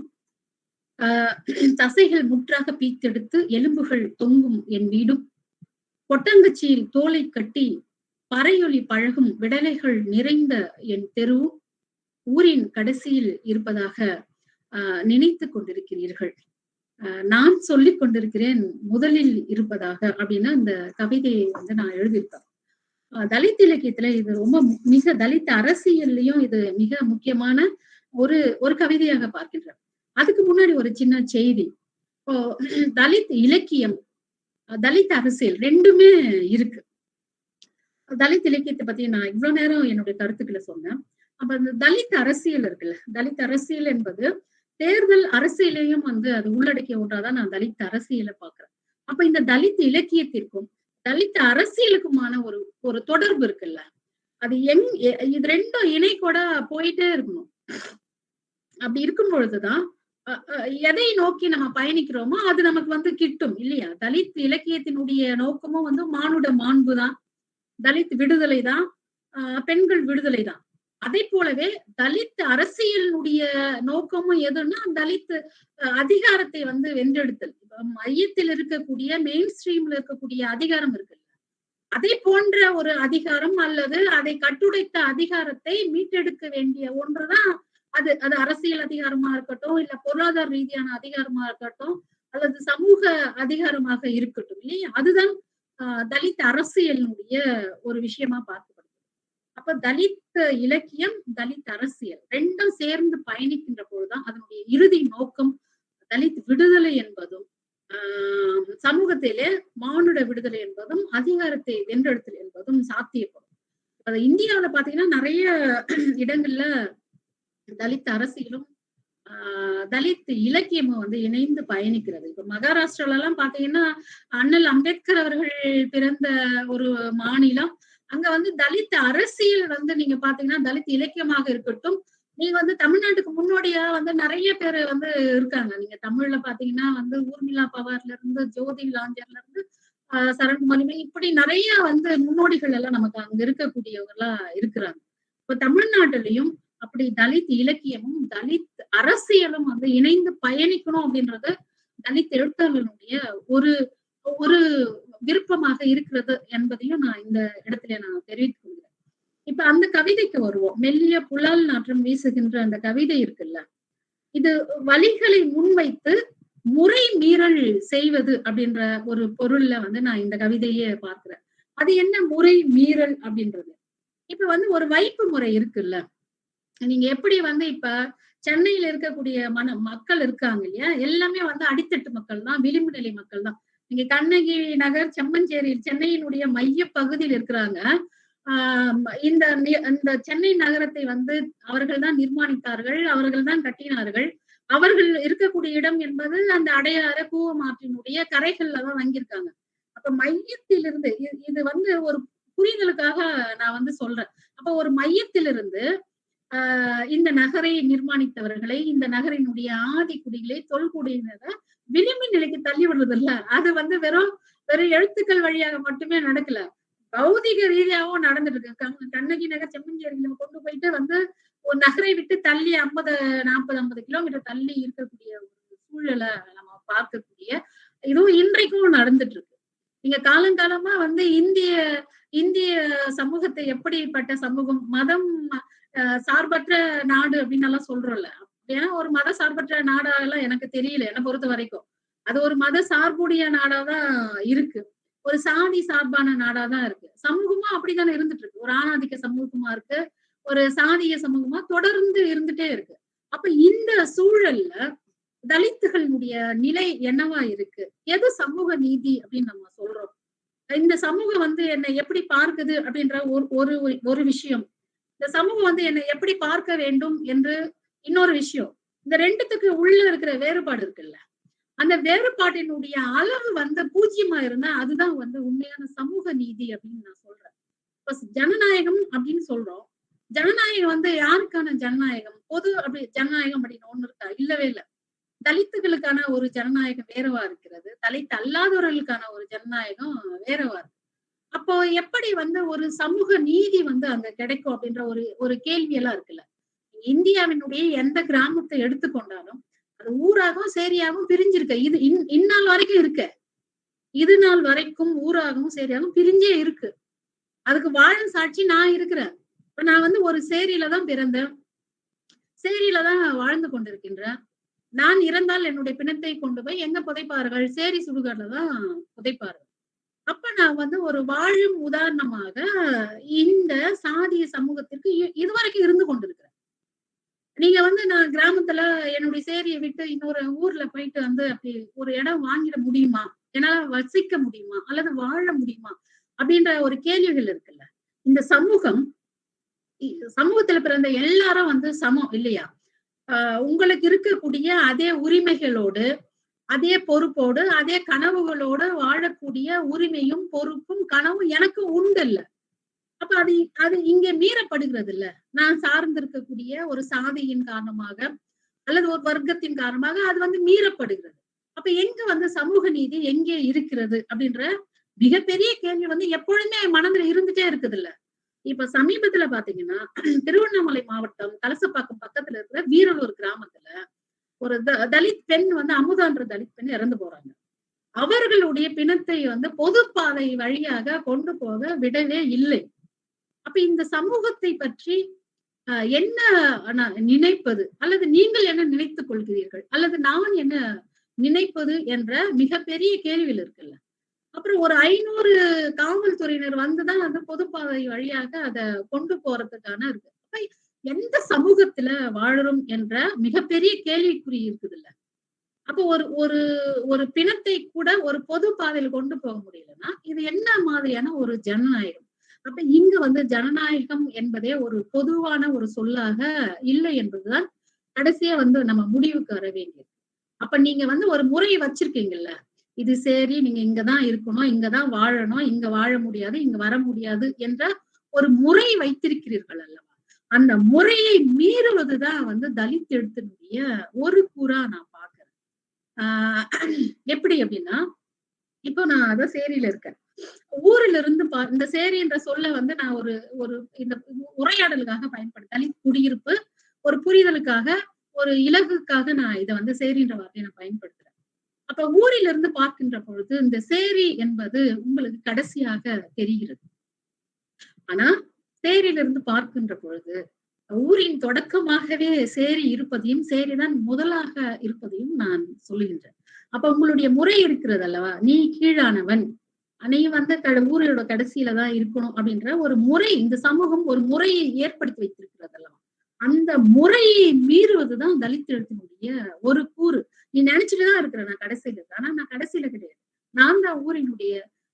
தசைகள் முற்றாக பீத்தெடுத்து எலும்புகள் தொங்கும் என் வீடும், கொட்டங்கச்சியில் தோலை கட்டி பறையொலி பழகும் விடலைகள் நிறைந்த என் தெருவும் ஊரின் கடைசியில் இருப்பதாக நினைத்து கொண்டிருக்கிறீர்கள். நான் சொல்லிக் கொண்டிருக்கிறேன் முதலில் இருப்பதாக அப்படின்னு அந்த கவிதையை வந்து நான் எழுதியிருக்கேன். தலித் இலக்கியத்துல இது ரொம்ப மிக தலித் அரசியல்லையும் இது மிக முக்கியமான ஒரு கவிதையாக பார்க்கின்றேன். அதுக்கு முன்னாடி ஒரு சின்ன செய்தி. இப்போ தலித் இலக்கியம், தலித் அரசியல் ரெண்டுமே இருக்கு. தலித் இலக்கியத்தை பத்தி நான் இவ்வளவு நேரம் என்னுடைய கருத்துக்களை சொன்னேன். அப்ப அந்த தலித் அரசியல் இருக்குல்ல, தலித் அரசியல் என்பது தேர்தல் அரசியலையும் வந்து அது உள்ளடக்கிய ஒன்றாதான் நான் தலித் அரசியலை பாக்குறேன். அப்ப இந்த தலித் இலக்கியத்திற்கும் தலித் அரசியலுக்குமான ஒரு தொடர்பு இருக்குல்ல, அது இது ரெண்டும் இணை கூட போயிட்டே இருக்கணும். அப்படி இருக்கும் பொழுதுதான் எதை நோக்கி நம்ம பயணிக்கிறோமோ அது நமக்கு வந்து கிட்டும் இல்லையா. தலித் இலக்கியத்தினுடைய நோக்கமும் வந்து மானுட மாண்பு தான், தலித் விடுதலை தான், பெண்கள் விடுதலை தான். அதே போலவே தலித் அரசியலுடைய நோக்கமும் எதுன்னா தலித் அதிகாரத்தை வந்து வென்றெடுத்தல். மையத்தில் இருக்கக்கூடிய மெயின் ஸ்ட்ரீம்ல இருக்கக்கூடிய அதிகாரம் இருக்குல்ல, அதே போன்ற ஒரு அதிகாரம் அல்லது அதை கட்டுடைத்த அதிகாரத்தை மீட்டெடுக்க வேண்டிய ஒன்றுதான் அது அரசியல் அதிகாரமா இருக்கட்டும், இல்ல பொருளாதார ரீதியான அதிகாரமா இருக்கட்டும், அல்லது சமூக அதிகாரமாக இருக்கட்டும் இல்லையா. அதுதான் தலித் அரசியலினுடைய ஒரு விஷயமா பார்க்கப்படுது. அப்ப தலித் இலக்கியம், தலித் அரசியல் ரெண்டும் சேர்ந்து பயணிக்கின்ற பொழுதுதான் அதனுடைய இறுதி நோக்கம் தலித் விடுதலை என்பதும் சமூகத்திலே மானுட விடுதலை என்பதும் அதிகாரத்தை வென்றெடுத்தல் என்பதும் சாத்தியப்படும். இந்தியாவில பாத்தீங்கன்னா நிறைய இடங்கள்ல தலித் அரசியலும் தலித் இலக்கியமும் வந்து இணைந்து பயணிக்கிறது. இப்ப மகாராஷ்டிரால எல்லாம் பாத்தீங்கன்னா அண்ணல் அம்பேத்கர் அவர்கள் பிறந்த ஒரு மாநிலம். அங்க வந்து தலித் அரசியல் வந்து நீங்க பாத்தீங்கன்னா தலித் இலக்கியமாக இருக்கட்டும், நீங்க வந்து தமிழ்நாட்டுக்கு முன்னோடியா வந்து நிறைய பேர் வந்து இருக்காங்க. நீங்க தமிழ்ல பாத்தீங்கன்னா வந்து ஊர்மிளா பவார்ல இருந்து ஜோதி லாஞ்சர்ல இருந்து சரண்குமாரி, இப்படி நிறைய வந்து முன்னோடிகள் எல்லாம் நமக்கு அங்க இருக்கக்கூடியவங்க எல்லாம் இருக்கிறாங்க. இப்ப தமிழ்நாட்டிலையும் அப்படி தலித் இலக்கியமும் தலித் அரசியலும் வந்து இணைந்து பயணிக்கணும் அப்படின்றது தலித் எழுத்தாளர்களுடைய ஒரு விருப்பமாக இருக்கிறது என்பதையும் நான் இந்த இடத்துல நான் தெரிவித்துக் கொள்கிறேன். இப்ப அந்த கவிதைக்கு வருவோம். மெல்லிய புலால் நாற்றம் வீசுகின்ற அந்த கவிதை இருக்குல்ல, இது வலிகளை முன்வைத்து முறை மீறல் செய்வது அப்படின்ற ஒரு பொருள்ல வந்து நான் இந்த கவிதையை பார்க்கிறேன். அது என்ன முறை மீறல் அப்படின்றது? இப்ப வந்து ஒரு வைப்பு முறை இருக்குல்ல, நீங்க எப்படி வந்து இப்ப சென்னையில இருக்கக்கூடிய மக்கள் இருக்காங்க இல்லையா, எல்லாமே வந்து அடித்தட்டு மக்கள் தான், விளிம்பு நிலை மக்கள் தான். நீங்க கண்ணகி நகர், செம்மஞ்சேரி, சென்னையினுடைய மைய பகுதியில் இருக்கிறாங்க. இந்த சென்னை நகரத்தை வந்து அவர்கள் தான் நிர்மாணித்தார்கள், அவர்கள் தான் கட்டினார்கள். அவர்கள் இருக்கக்கூடிய இடம் என்பது அந்த அடையாறு கூவமாற்றினுடைய கரைகள்ல தான் வாங்கியிருக்காங்க. அப்ப மையத்திலிருந்து இது வந்து ஒரு புரிதலுக்காக நான் வந்து சொல்றேன். அப்ப ஒரு மையத்திலிருந்து இந்த நகரை நிர்மாணித்தவர்களை, இந்த நகரினுடைய ஆதி குடிகளை, தொல்குடியினரை விளிம்பு நிலைக்கு தள்ளி விடுறது இல்ல. அது வந்து வெறும் எழுத்துக்கள் வழியாக மட்டுமே நடக்கல, பௌதிக ரீதியாகவும் நடந்துட்டு இருக்கு. கண்ணகி நகர், செம்மஞ்சேரியில கொண்டு போயிட்டு வந்து ஒரு நகரை விட்டு தள்ளி 50 கிலோமீட்டர் தள்ளி இருக்கக்கூடிய ஒரு சூழலை நம்ம பார்க்கக்கூடிய இதுவும் இன்றைக்கும் நடந்துட்டு இருக்கு. நீங்க காலங்காலமா வந்து இந்திய சமூகத்தை எப்படிப்பட்ட சமூகம், மதம் சார்பற்ற நாடு அப்படின்னு எல்லாம் சொல்றோம்ல, ஏன்னா ஒரு மத சார்பற்ற நாடாலாம் எனக்கு தெரியல. என்னை பொறுத்த வரைக்கும் அது ஒரு மத சார்புடைய நாடாதான் இருக்கு, ஒரு சாதி சார்பான நாடாதான் இருக்கு. சமூகமா அப்படித்தானே இருந்துட்டு இருக்கு. ஒரு ஆணாதிக்க சமூகமா இருக்கு, ஒரு சாதிய சமூகமா தொடர்ந்து இருந்துட்டே இருக்கு. அப்ப இந்த சூழல்ல தலித்துகளுடைய நிலை என்னவா இருக்கு? எது சமூக நீதி அப்படின்னு நம்ம சொல்றோம்? இந்த சமூகம் வந்து என்னை எப்படி பார்க்குது அப்படின்ற ஒரு விஷயம், இந்த சமூகம் வந்து என்னை எப்படி பார்க்க வேண்டும் என்று இன்னொரு விஷயம். இந்த ரெண்டுத்துக்கு உள்ள இருக்கிற வேறுபாடு இருக்குல்ல, அந்த வேறுபாட்டினுடைய அளவு வந்து 0 இருந்தா அதுதான் வந்து உண்மையான சமூக நீதி அப்படின்னு நான் சொல்றேன். இப்ப ஜனநாயகம் அப்படின்னு சொல்றோம். ஜனநாயகம் வந்து யாருக்கான ஜனநாயகம்? பொது அப்படி ஜனநாயகம் அப்படின்னு ஒண்ணு இருக்கா? இல்லவே இல்லை. தலித்துகளுக்கான ஒரு ஜனநாயகம் வேறவா இருக்கிறது, தலித் அல்லாதவர்களுக்கான ஒரு ஜனநாயகம் வேறவா இருக்கு. அப்போ எப்படி வந்து ஒரு சமூக நீதி வந்து அங்க கிடைக்கும் அப்படின்ற ஒரு கேள்வி எல்லாம் இருக்குல்ல. இந்தியாவினுடைய எந்த கிராமத்தை எடுத்துக்கொண்டாலும் அது ஊராகவும் சேரியாகவும் பிரிஞ்சிருக்க. இது இந்நாள் வரைக்கும் இருக்க. இது நாள் வரைக்கும் ஊராகவும் சேரியாகவும் பிரிஞ்சே இருக்கு. அதுக்கு வாழும் சாட்சி நான் இருக்கிறேன். இப்ப நான் வந்து ஒரு சேரியில தான் பிறந்தேன், சேரியில தான் வாழ்ந்து கொண்டிருக்கின்றேன். நான் இறந்தால் என்னுடைய பிணத்தை கொண்டு போய் எங்க புதைப்பார்கள்? சேரி சுடுகாடுல தான் புதைப்பார்கள். அப்ப நான் வந்து ஒரு வாழும் உதாரணமாக இந்த சாதிய சமூகத்திற்கு இதுவரைக்கும் இருந்து கொண்டிருக்கிறேன். நீங்க வந்து நான் கிராமத்துல என்னுடைய சேரியை விட்டு இன்னொரு ஊர்ல போயிட்டு வந்து அப்படி ஒரு இடம் வாங்கிட முடியுமா? என்னால வசிக்க முடியுமா? அல்லது வாழ முடியுமா? அப்படின்ற ஒரு கேள்விகள் இருக்குல்ல. இந்த சமூகத்துல பிறந்த எல்லாரும் வந்து சமம் இல்லையா? உங்களுக்கு இருக்கக்கூடிய அதே உரிமைகளோடு, அதே பொறுப்போடு, அதே கனவுகளோடு வாழக்கூடிய உரிமையும் பொறுப்பும் கனவும் எனக்கு உண்டு இல்ல. அப்ப அது இங்க மீறப்படுகிறது இல்ல. நான் சார்ந்திருக்கக்கூடிய ஒரு சாதியின் காரணமாக அல்லது ஒரு வர்க்கத்தின் காரணமாக அது வந்து மீறப்படுகிறது. அப்ப எங்க வந்து சமூக நீதி எங்கே இருக்கிறது அப்படின்ற மிகப்பெரிய கேள்வி வந்து எப்பொழுதுமே மனதுல இருந்துட்டே இருக்குது இல்ல. இப்ப சமீபத்துல பாத்தீங்கன்னா திருவண்ணாமலை மாவட்டம் கலசப்பாக்கம் பக்கத்துல இருக்கிற வீரலூர் கிராமத்துல ஒரு தலித் பெண் வந்து அமுதான்ற தலித் பெண் இறந்து போறாங்க. அவர்களுடைய பிணத்தை வந்து பொது பாதை வழியாக கொண்டு போக விடவே இல்லை. அப்ப இந்த சமூகத்தை பற்றி என்ன நினைப்பது, அல்லது நீங்கள் என்ன நினைத்துக் கொள்கிறீர்கள், அல்லது நான் என்ன நினைப்பது என்ற மிகப்பெரிய கேள்வியில் இருக்குல்ல. அப்புறம் ஒரு 500 காவல்துறையினர் வந்துதான் அந்த பொதுப்பாதை வழியாக அதை கொண்டு போறதுக்கான இருக்கு. அப்ப எந்த சமூகத்துல வாழறோம் என்ற மிகப்பெரிய கேள்விக்குறி இருக்குது இல்ல. அப்போ ஒரு பிணத்தை கூட ஒரு பொது பாதையில கொண்டு போக முடியலன்னா இது என்ன மாதிரியான ஒரு ஜனநாயகம்? அப்ப இங்க வந்து ஜனநாயகம் என்பதே ஒரு பொதுவான ஒரு சொல்லாக இல்லை என்பதுதான் கடைசியா வந்து நம்ம முடிவுக்கு வர வேண்டியது. அப்ப நீங்க வந்து ஒரு முறையை வச்சிருக்கீங்கல்ல, இது சரி, நீங்க இங்கதான் இருக்கணும், இங்கதான் வாழணும், இங்க வாழ முடியாது, இங்க வர முடியாது என்ற ஒரு முறை வைத்திருக்கிறீர்கள் அல்லவா? அந்த முறையை மீறுவதுதான் வந்து தலித் எழுத்தினுடைய ஒரு கூறா நான் பாக்குறேன். எப்படி அப்படின்னா, இப்போ நான் அதான் சேரியில இருக்கேன். ஊர்ல இருந்து இந்த சேரி என்ற சொல்ல வந்து நான் ஒரு இந்த உரையாடலுக்காக பயன்படுத்த, தலித் குடியிருப்பு ஒரு புரிதலுக்காக, ஒரு இலகுக்காக நான் இதை வந்து சேரின்ற வார்த்தையை நான் பயன்படுத்துறேன். அப்ப ஊரில் இருந்து பார்க்கின்ற பொழுது இந்த சேரி என்பது உங்களுக்கு கடைசியாக தெரிகிறது. ஆனா சேரியிலிருந்து பார்க்கின்ற பொழுது ஊரின் தொடக்கமாகவே சேரி இருப்பதையும், சேரிதான் முதலாக இருப்பதையும் நான் சொல்லுகின்றேன். அப்ப உங்களுடைய முறை இருக்கிறது அல்லவா, நீ கீழானவன், நீ வந்து ஊரோட கடைசியில தான் இருக்கணும் அப்படின்ற ஒரு முறை இந்த சமூகம் ஒரு முறையை ஏற்படுத்தி வைத்திருக்கிறது அல்லவா. அந்த முறையை மீறுவதுதான் தலித் எழுத்தினுடைய ஒரு கூறு. நீ நினைச்சுட்டுதான் இருக்கிற நான் கடைசியில இருக்கு, ஆனா நான் கடைசியில கிடையாது, நான் தான் ஊரினுடைய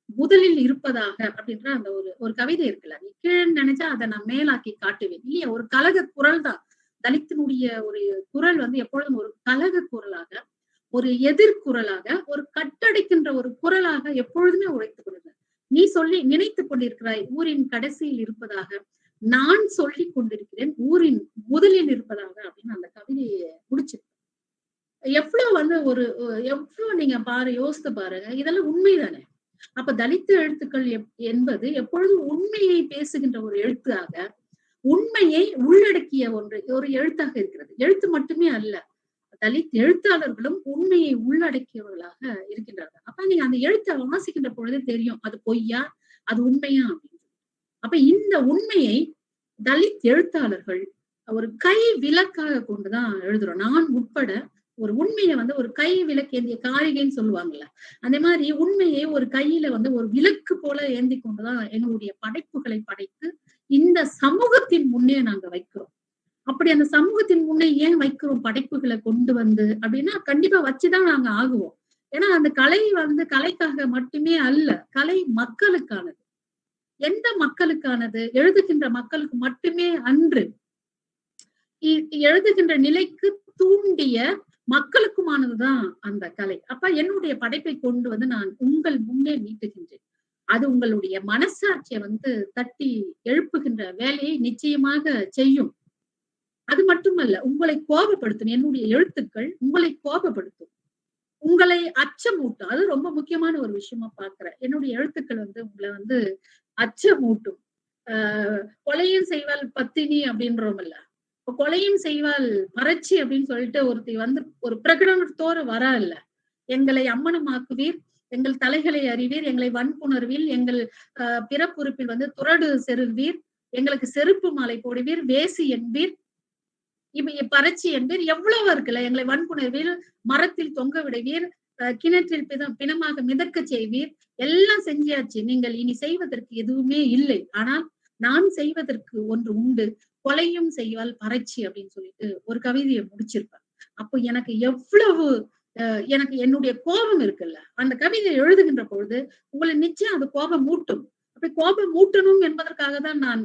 முதலில் இருப்பதாக அப்படின்ற அந்த ஒரு கவிதை இருக்குல்ல, நீ கீழன்னு நினைச்சா அதை நான் மேலாக்கி காட்டுவேன் இல்லையா. ஒரு கலக குரல் தான் தலித்தினுடைய ஒரு குரல் வந்து எப்பொழுதும் ஒரு கலக குரலாக, ஒரு எதிர்குரலாக, ஒரு கட்டடைக்கின்ற ஒரு குரலாக எப்பொழுதுமே உழைத்துக் கொண்டிருக்க. நீ சொல்லி நினைத்துக் கொண்டிருக்கிறாய் ஊரின் கடைசியில் இருப்பதாக, நான் சொல்லிக் கொண்டிருக்கிறேன் ஊரின் முதலில் இருப்பதாக அப்படின்னு அந்த கவிதையை முடிச்சிருக்கேன். எவ்வளவு வந்து எவ்வளவு நீங்க யோசித்து பாருங்க, இதெல்லாம் உண்மைதானே. அப்ப தலித் எழுத்துக்கள் என்பது எப்பொழுதும் உண்மையை பேசுகின்ற ஒரு எழுத்தாக, உண்மையை உள்ளடக்கிய ஒரு எழுத்தாக இருக்கிறது. எழுத்து மட்டுமே அல்ல, தலித் எழுத்தாளர்களும் உண்மையை உள்ளடக்கியவர்களாக இருக்கின்றார்கள். அப்ப நீங்க அந்த எழுத்தை வாசிக்கின்ற பொழுதே தெரியும் அது பொய்யா அது உண்மையா அப்படின்னு. அப்ப இந்த உண்மையை தலித் எழுத்தாளர்கள் ஒரு கை விளக்காக கொண்டுதான் எழுதுறோம். நான் உட்பட ஒரு உண்மையை வந்து ஒரு கை விளக்கு ஏந்திய காரிகைன்னு சொல்லுவாங்கல்ல, அந்த மாதிரி உண்மையை ஒரு கையில வந்து ஒரு விளக்கு போல ஏந்தி கொண்டுதான் எங்களுடைய படைப்புகளை படைத்து இந்த சமூகத்தின் முன்னே நாங்க வைக்கிறோம். அப்படி அந்த சமூகத்தின் முன்னே ஏன் வைக்கிறோம் படைப்புகளை கொண்டு வந்து அப்படின்னா, கண்டிப்பா வச்சுதான் நாங்க ஆகுவோம். ஏன்னா அந்த கலை வந்து கலைக்காக மட்டுமே அல்ல, கலை மக்களுக்கானது. எந்த மக்களுக்கானது? எழுதுகின்ற மக்களுக்கு மட்டுமே அன்று, எழுதுகின்ற நிலைக்கு தூண்டிய மக்களுக்குமானதுதான் அந்த கலை. அப்ப என்னுடைய படைப்பை கொண்டு வந்து நான் உங்கள் முன்னே நீட்டுகின்றேன். அது உங்களுடைய மனசாட்சியை வந்து தட்டி எழுப்புகின்ற வேலையை நிச்சயமாக செய்யும். அது மட்டுமல்ல, உங்களை கோபப்படுத்தும். என்னுடைய எழுத்துக்கள் உங்களை கோபப்படுத்தும், உங்களை அச்சமூட்டும். அது ரொம்ப முக்கியமான ஒரு விஷயமா பாக்குறேன். என்னுடைய எழுத்துக்கள் வந்து உங்களை வந்து அச்சமூட்டும். கொலையும் செய்வாள் பத்தினி அப்படின்றோம்ல, இப்ப கொலையும் செய்வாள் பரட்சி அப்படின்னு சொல்லிட்டு ஒருத்தி வந்து ஒரு பிரகடனத்தோடு வரா இல்ல. எங்களை அம்மனமாக்குவீர், எங்கள் தலைகளை அறிவீர், எங்களை வன்புணர்வீர், எங்கள் பிறப்புறுப்பில் வந்து துறடு செருவீர், எங்களுக்கு செருப்பு மாலை போடுவீர், வேசி என்பீர், பரட்சி என்பீர், எவ்வளவு இருக்குல்ல. எங்களை வன்புணர்வீர், மரத்தில் தொங்க விடுவீர், கிணற்றில் பிணமாக மிதக்க செய்வீர், எல்லாம் செஞ்சாச்சு. நீங்கள் இனி செய்வதற்கு எதுவுமே இல்லை. ஆனால் நான் செய்வதற்கு ஒன்று உண்டு, கொலையும் செய்வால் பரட்சி அப்படின்னு சொல்லிட்டு ஒரு கவிதையை முடிச்சிருப்பேன். அப்போ எனக்கு எவ்வளவு எனக்கு என்னுடைய கோபம் இருக்குல்ல, அந்த கவிதை எழுதுகின்ற பொழுது உங்களை நிச்சயம் அது கோபம் மூட்டும். அப்படி கோபம் மூட்டணும் என்பதற்காக தான் நான்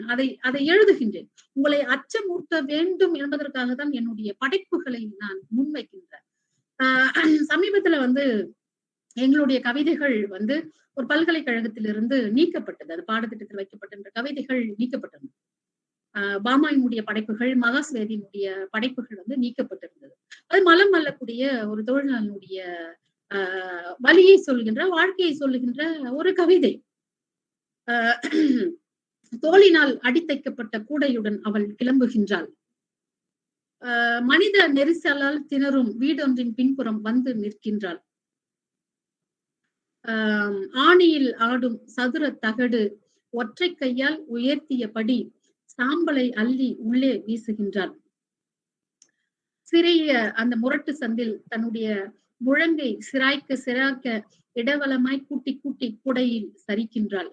அதை எழுதுகின்றேன். உங்களை அச்சமூட்ட வேண்டும் என்பதற்காக தான் என்னுடைய படைப்புகளை நான் முன்வைக்கின்றேன். சமீபத்துல வந்து எங்களுடைய கவிதைகள் வந்து ஒரு பல்கலைக்கழகத்திலிருந்து நீக்கப்பட்டது. அது பாடத்திட்டத்தில் வைக்கப்பட்ட கவிதைகள் நீக்கப்பட்டது. பாமாயினுடைய படைப்புகள், மகாஸ்வேதியினுடைய படைப்புகள் வந்து நீக்கப்பட்டிருந்தது. அது மலம் அல்லக்கூடிய ஒரு தொழிலாளனுடைய வலியை சொல்லுகின்ற, வாழ்க்கையை சொல்லுகின்ற ஒரு கவிதை. தோளினால் அடித்தைக்கப்பட்ட கூடையுடன் அவள் கிளம்புகின்றாள். மனித நெரிசலால் திணறும் வீடொன்றின் பின்புறம் வந்து நிற்கின்றாள். ஆணியில் ஆடும் சதுர தகடு ஒற்றை கையால் உயர்த்தியபடி சாம்பலை அள்ளி உள்ளே வீசுகின்றாள். சிறிய அந்த முரட்டு சந்தில் தன்னுடைய முழங்கை சிராய்க்க இடவலமாய் கூட்டி கூட்டி கூடையில் சரிக்கின்றாள்.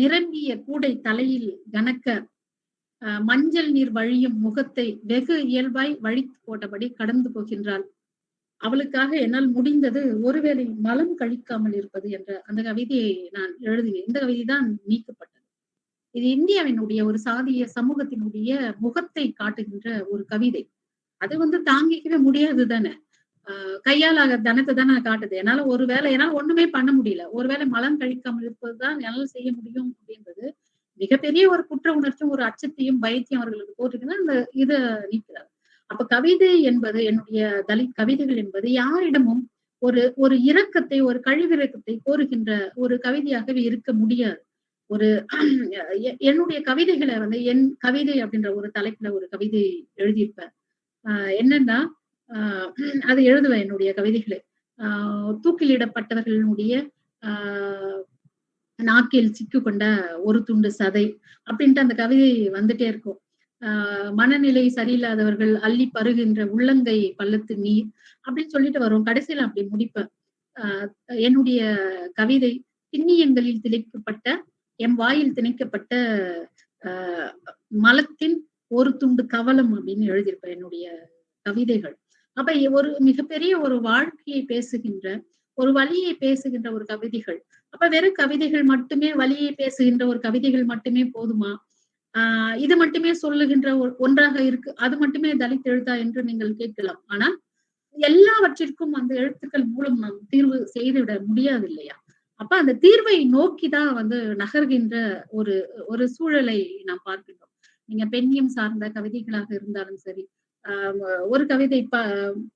நிரம்பிய கூடை தலையில் கனக்க மஞ்சள் நீர் வழியும் முகத்தை வெகு இயல்பாய் வழித்து போட்டபடி கடந்து போகின்றாள். அவளுக்காக என்னால் முடிந்தது ஒருவேளை மலம் கழிக்காமல் இருப்பது என்ற அந்த கவிதையை நான் எழுதினேன். இந்த கவிதை தான் நீக்கப்பட்டது. இது இந்தியாவினுடைய ஒரு சாதிய சமூகத்தினுடைய முகத்தை காட்டுகின்ற ஒரு கவிதை. அது வந்து தாங்கிக்கவே முடியாது தானே. கையால் தனத்தை தானே காட்டுது. என்னால என்னால ஒண்ணுமே பண்ண முடியல. ஒருவேளை மலம் கழிக்காமல் இருப்பதுதான் என்னால செய்ய முடியும் அப்படின்றது மிகப்பெரிய ஒரு குற்ற உணர்ச்சியும் ஒரு அச்சத்தையும் பயத்தையும் அவர்களுக்கு போட்டுக்குன்னா அந்த இதை நீக்கிறார். அப்ப கவிதை என்பது, என்னுடைய தலித் கவிதைகள் என்பது யாரிடமும் ஒரு இரக்கத்தை, ஒரு கழிவிறக்கத்தை கோருகின்ற ஒரு கவிதையாகவே இருக்க முடியாது. என்னுடைய கவிதைகளை வந்து என் கவிதை அப்படின்ற ஒரு தலைப்புல ஒரு கவிதை எழுதியிருப்பேன். என்னன்னா அது எழுதுவேன் என்னுடைய கவிதைகளை. தூக்கிலிடப்பட்டவர்களுடைய நாக்கில் சிக்கு கொண்ட ஒரு துண்டு சதை அப்படின்ட்டு அந்த கவிதை வந்துட்டே இருக்கும். மனநிலை சரியில்லாதவர்கள் அள்ளி பருகின்ற உள்ளங்கை பள்ளத்து நீர் அப்படின்னு சொல்லிட்டு வரும். கடைசியில அப்படி முடிப்பேன். என்னுடைய கவிதை திண்ணியங்களில் திணிக்கப்பட்ட, என் வாயில் திணிக்கப்பட்ட மலத்தின் ஒரு துண்டு கவலம் அப்படின்னு எழுதியிருப்பேன் என்னுடைய கவிதைகள். அப்ப ஒரு மிகப்பெரிய ஒரு வாழ்க்கையை பேசுகின்ற, ஒரு வலியை பேசுகின்ற ஒரு கவிதைகள். அப்ப வெறும் கவிதைகள் மட்டுமே, வலியை பேசுகின்ற ஒரு கவிதைகள் மட்டுமே போதுமா? இது மட்டுமே சொல்லுகின்ற ஒன்றாக இருக்கு, அது மட்டுமே தலித் எழுத்தா என்று நீங்கள் கேட்கலாம். ஆனா எல்லாவற்றிற்கும் அந்த எழுத்துக்கள் மூலம் நாம் தீர்வு செய்துவிட முடியாது இல்லையா? அப்ப அந்த தீர்வை நோக்கிதான் வந்து நகர்கின்ற ஒரு சூழலை நாம் பார்க்கின்றோம். நீங்க பெண்ணியம் சார்ந்த கவிதைகளாக இருந்தாலும் சரி, ஒரு கவிதை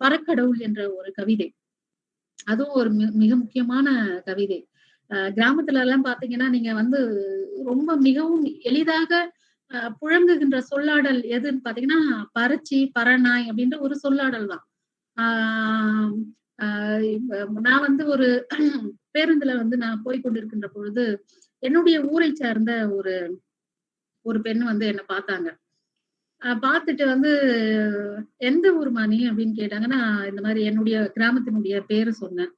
பறக்கடவுள் என்ற ஒரு கவிதை, அதுவும் ஒரு மிக முக்கியமான கவிதை. கிராமத்துல எல்லாம் பாத்தீங்கன்னா நீங்க வந்து ரொம்ப மிகவும் எளிதாக புழங்குகின்ற சொல்லாடல் எதுன்னு பாத்தீங்கன்னா பரச்சி, பரநாய் அப்படின்ற ஒரு சொல்லாடல் தான். நான் வந்து ஒரு பேருந்துல வந்து நான் போய் கொண்டிருக்கின்ற பொழுது என்னுடைய ஊரை சார்ந்த ஒரு பெண் வந்து என்ன பார்த்தாங்க. பார்த்துட்டு வந்து எந்த ஊர்மா நீ அப்படின்னு கேட்டாங்க. நான் இந்த மாதிரி என்னுடைய கிராமத்தினுடைய பேரு சொன்னேன்.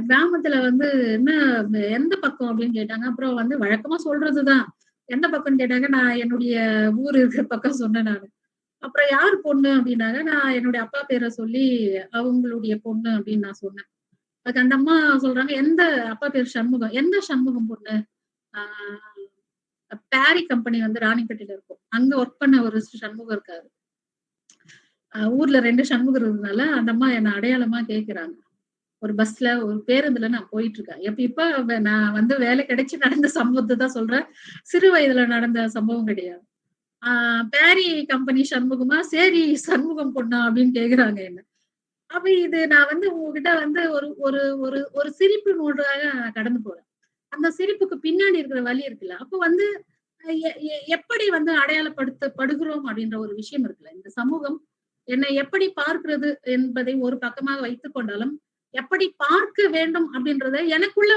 கிராமத்துல வந்து என்ன எந்த பக்கம் அப்படின்னு கேட்டாங்க. அப்புறம் வந்து வழக்கமா சொல்றதுதான். எந்த பக்கம்னு கேட்டாங்க. நான் என்னுடைய ஊர் இருக்கிற பக்கம் சொன்னேன் நானு. அப்புறம் யார் பொண்ணு அப்படின்னாங்க. நான் என்னுடைய அப்பா பேரை சொல்லி அவங்களுடைய பொண்ணு அப்படின்னு நான் சொன்னேன். அதுக்கு அந்த அம்மா சொல்றாங்க, எந்த அப்பா பேர் சண்முகம், எந்த சண்முகம் பொண்ணு? பேரி கம்பெனி வந்து ராணிப்பேட்டையில இருக்கும், அங்க ஒர்க் பண்ண ஒரு சண்முகம் இருக்காரு. ஊர்ல 2 சண்முகம் இருந்ததுனால அந்த அம்மா என்ன அடையாளமா கேக்குறாங்க. ஒரு பஸ்ல ஒரு பேருந்துல நான் போயிட்டு இருக்கேன். இப்ப நான் வந்து வேலை கிடைச்சு நடந்த சம்பவத்தை தான் சொல்றேன். சிறு வயதுல நடந்த சம்பவம் கிடையாது. பேரி கம்பெனி சண்முகமா, சரி சண்முகம் பொண்ணா அப்படின்னு கேக்குறாங்க என்ன. அப்ப இது நான் வந்து உங்ககிட்ட வந்து ஒரு ஒரு ஒரு ஒரு சிரிப்பு மூன்றாக நான் கடந்து போறேன். அந்த சிரிப்புக்கு பின்னாடி இருக்கிற வழி இருக்குல்ல. அப்ப வந்து எப்படி வந்து அடையாளப்படுத்தப்படுகிறோம் அப்படின்ற ஒரு விஷயம் இருக்குல்ல. இந்த சமூகம் என்னை எப்படி பார்க்கிறது என்பதை ஒரு பக்கமாக வைத்துக் கொண்டாலும், எப்படி பார்க்க வேண்டும் அப்படின்றத எனக்குள்ள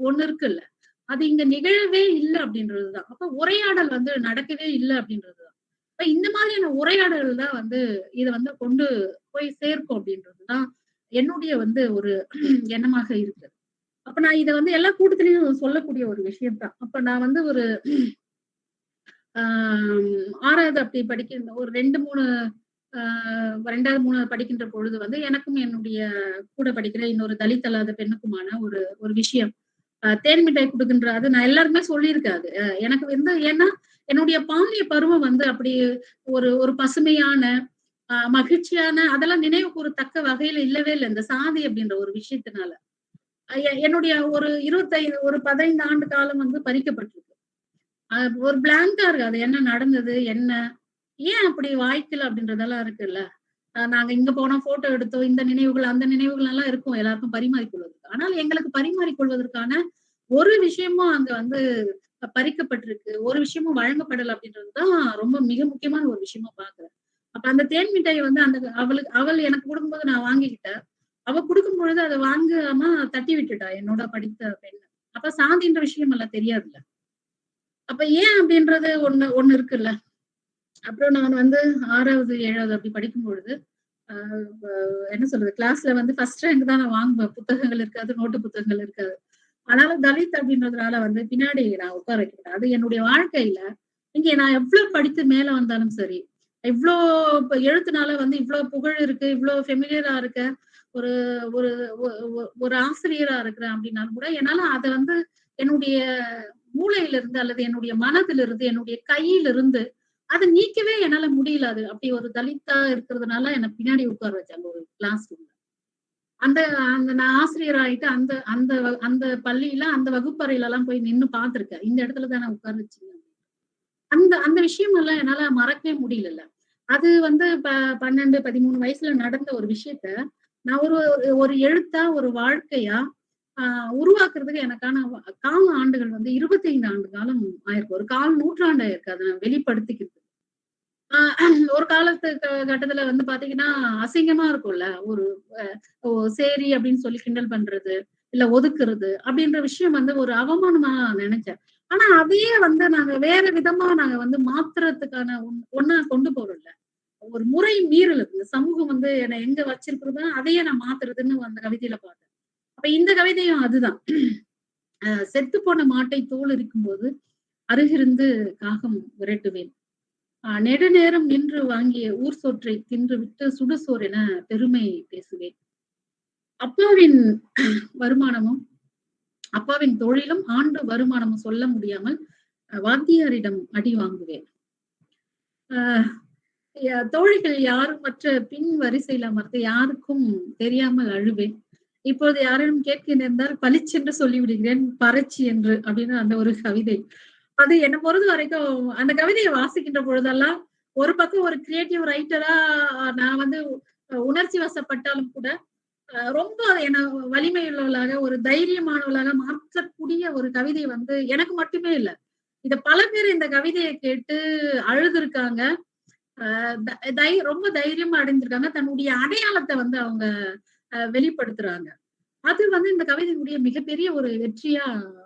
ஒண்ணு இருக்குல்ல. அது இங்க நிகழவே இல்லை அப்படின்றதுதான். அப்ப உரையாடல் வந்து நடக்கவே இல்லை அப்படின்றதுதான். இப்ப இந்த மாதிரியான உரையாடல் தான் வந்து இதை வந்து கொண்டு போய் சேர்க்கும் அப்படின்றதுதான் என்னுடைய வந்து ஒரு எண்ணமாக இருக்கு. அப்ப நான் இதை வந்து எல்லா கூட்டத்திலையும் சொல்லக்கூடிய ஒரு விஷயம் தான். அப்ப நான் வந்து ஒரு 6வது அப்படி படிக்கிற ஒரு 2-3 2வது 3வது படிக்கின்ற பொழுது வந்து எனக்கும் என்னுடைய கூட படிக்கிற இன்னொரு தலித் அல்லாத பெண்ணுக்குமான ஒரு விஷயம். தேன் மிட்டாய் கொடுக்கின்ற அது நான் எல்லாருமே சொல்லியிருக்காது. எனக்கு வந்து ஏன்னா என்னுடைய பாலிய பருவம் வந்து அப்படி ஒரு பசுமையான மகிழ்ச்சியான அதெல்லாம் நினைவு கூறத்தக்க வகையில இல்லவே இல்லை இந்த சாதி அப்படின்ற ஒரு விஷயத்தினால. என்னுடைய ஒரு 15 ஆண்டு காலம் வந்து பறிக்கப்பட்டிருக்கு. ஒரு பிளாங்கா இருக்கு. அது என்ன நடந்தது, என்ன ஏன் அப்படி வாய்க்கல அப்படின்றதெல்லாம் இருக்குல்ல. நாங்க இங்க போனா போட்டோ எடுத்தோம், இந்த நினைவுகள் அந்த நினைவுகள் எல்லாம் இருக்கும் எல்லாருக்கும் பரிமாறிக்கொள்வதற்கு. ஆனால் எங்களுக்கு பரிமாறிக்கொள்வதற்கான ஒரு விஷயமும் அங்க வந்து பறிக்கப்பட்டிருக்கு, ஒரு விஷயமும் வழங்கப்படல அப்படின்றதுதான் ரொம்ப மிக முக்கியமான ஒரு விஷயமா பாக்குறேன். அப்ப அந்த தேன் மிட்டாயை வந்து அவள் எனக்கு கொடுக்கும்போது நான் வாங்கிக்கிட்டேன். அவ கொடுக்கும் பொழுது அதை வாங்காம தட்டி விட்டுட்டா என்னோட படித்த பெண். அப்ப சாதின்ற விஷயம் எல்லாம் தெரியாதுல்ல. அப்ப ஏன் அப்படின்றது ஒண்ணு இருக்குல்ல. அப்புறம் நான் வந்து 6வது 7வது அப்படி படிக்கும் பொழுது என்ன சொல்றது, கிளாஸ்ல வந்து ஃபர்ஸ்ட் ரேங்க் தான் நான் வாங்குவேன். புத்தகங்கள் இருக்காது, நோட்டு புத்தகங்கள் இருக்காது. ஆனாலும் தலித் அப்படின்றதுனால வந்து பின்னாடி நான் உட்கார வைக்கிறேன். அது என்னுடைய வாழ்க்கையில இங்க நான் எவ்வளவு படித்து மேல வந்தாலும் சரி, இவ்வளோ எழுத்துனால வந்து இவ்வளவு புகழ் இருக்கு, இவ்வளவு ஃபெமிலியரா இருக்க, ஒரு ஒரு ஒரு ஆசிரியரா இருக்கிறேன் அப்படின்னாலும் கூட என்னால அதை வந்து என்னுடைய மூளையிலிருந்து அல்லது என்னுடைய மனதிலிருந்து என்னுடைய கையிலிருந்து அதை நீக்கவே என்னால முடியல. அது அப்படி ஒரு தலித்தா இருக்கிறதுனால என்னை பின்னாடி உட்கார வச்சாங்க ஒரு கிளாஸ் ரூம்ல. அந்த அந்த நான் ஆசிரியர் ஆயிட்டு அந்த அந்த அந்த பள்ளியில அந்த வகுப்பறையில எல்லாம் போய் நின்னு பார்த்திருக்கேன். இந்த இடத்துல தான் நான் உட்கார வச்சீங்க. அந்த அந்த விஷயம் எல்லாம் என்னால மறக்கவே முடியல. அது வந்து 12, 13 வயசுல நடந்த ஒரு விஷயத்த நான் ஒரு எழுத்தா ஒரு வாழ்க்கையா உருவாக்குறதுக்கு எனக்கான கால ஆண்டுகள் வந்து 25 ஆண்டு காலம் ஆயிருக்கு. ஒரு 1/4 நூற்றாண்டு ஆயிருக்கு அதை நான் வெளிப்படுத்திக்கிறது. ஒரு கட்டத்துல வந்து பாத்தீங்கன்னா அசிங்கமா இருக்கும்ல. ஒரு சரி அப்படின்னு சொல்லி கிண்டல் பண்றது, இல்ல ஒதுக்குறது அப்படின்ற விஷயம் வந்து ஒரு அவமானமா நினைச்சேன். ஆனா அதையே வந்து நாங்க வேற விதமா நாங்க வந்து மாத்துறதுக்கான ஒண்ணா கொண்டு போறோம்ல. ஒரு முறை மீறல் இந்த சமூகம் வந்து என்னை எங்க வச்சிருக்கிறதோ அதையே நான் மாத்துறதுன்னு அந்த கவிதையில பார்த்தேன். அப்ப இந்த கவிதையும் அதுதான். செத்து போன மாட்டை தோல் இருக்கும்போது அருகிருந்து காகம் விரட்டுவேன். நெடுநேரம் நின்று வாங்கிய ஊர் சோற்றை தின்று விட்டு சுடுசோர் என பெருமை பேசுவேன். அப்பாவின் வருமானமும் அப்பாவின் தொழிலும் ஆண்டு வருமானமும் சொல்ல முடியாமல் வாத்தியாரிடம் அடி வாங்குவேன். தோழிகள் யாரும் மற்ற பின் வரிசையில் அமர்ந்து யாருக்கும் தெரியாமல் அழுவேன். இப்போது யாரும் கேட்க நேர்ந்தால் பளிச்சென்று சொல்லிவிடுகிறேன் பறச்சி என்று அப்படின்னு அந்த ஒரு கவிதை. அது என்னை பொறுத்த வரைக்கும் அந்த கவிதையை வாசிக்கின்ற பொழுதெல்லாம் ஒரு பக்கம் ஒரு கிரியேட்டிவ் ரைட்டரா நான் வந்து உணர்ச்சி வசப்பட்டாலும் கூட ரொம்ப என்ன வலிமை உள்ளவளாக ஒரு தைரியமானவளாக மாற்றக்கூடிய ஒரு கவிதை வந்து எனக்கு மட்டுமே இல்லை. இத பல பேர் இந்த கவிதையை கேட்டு அழுதுருக்காங்க. ரொம்ப தைரியமா அடைஞ்சிருக்காங்க. தன்னுடைய அடையாளத்தை வந்து அவங்க வெளிப்படுத்துறாங்க. அது வந்து இந்த கவிதையினுடைய மிகப்பெரிய ஒரு வெற்றியா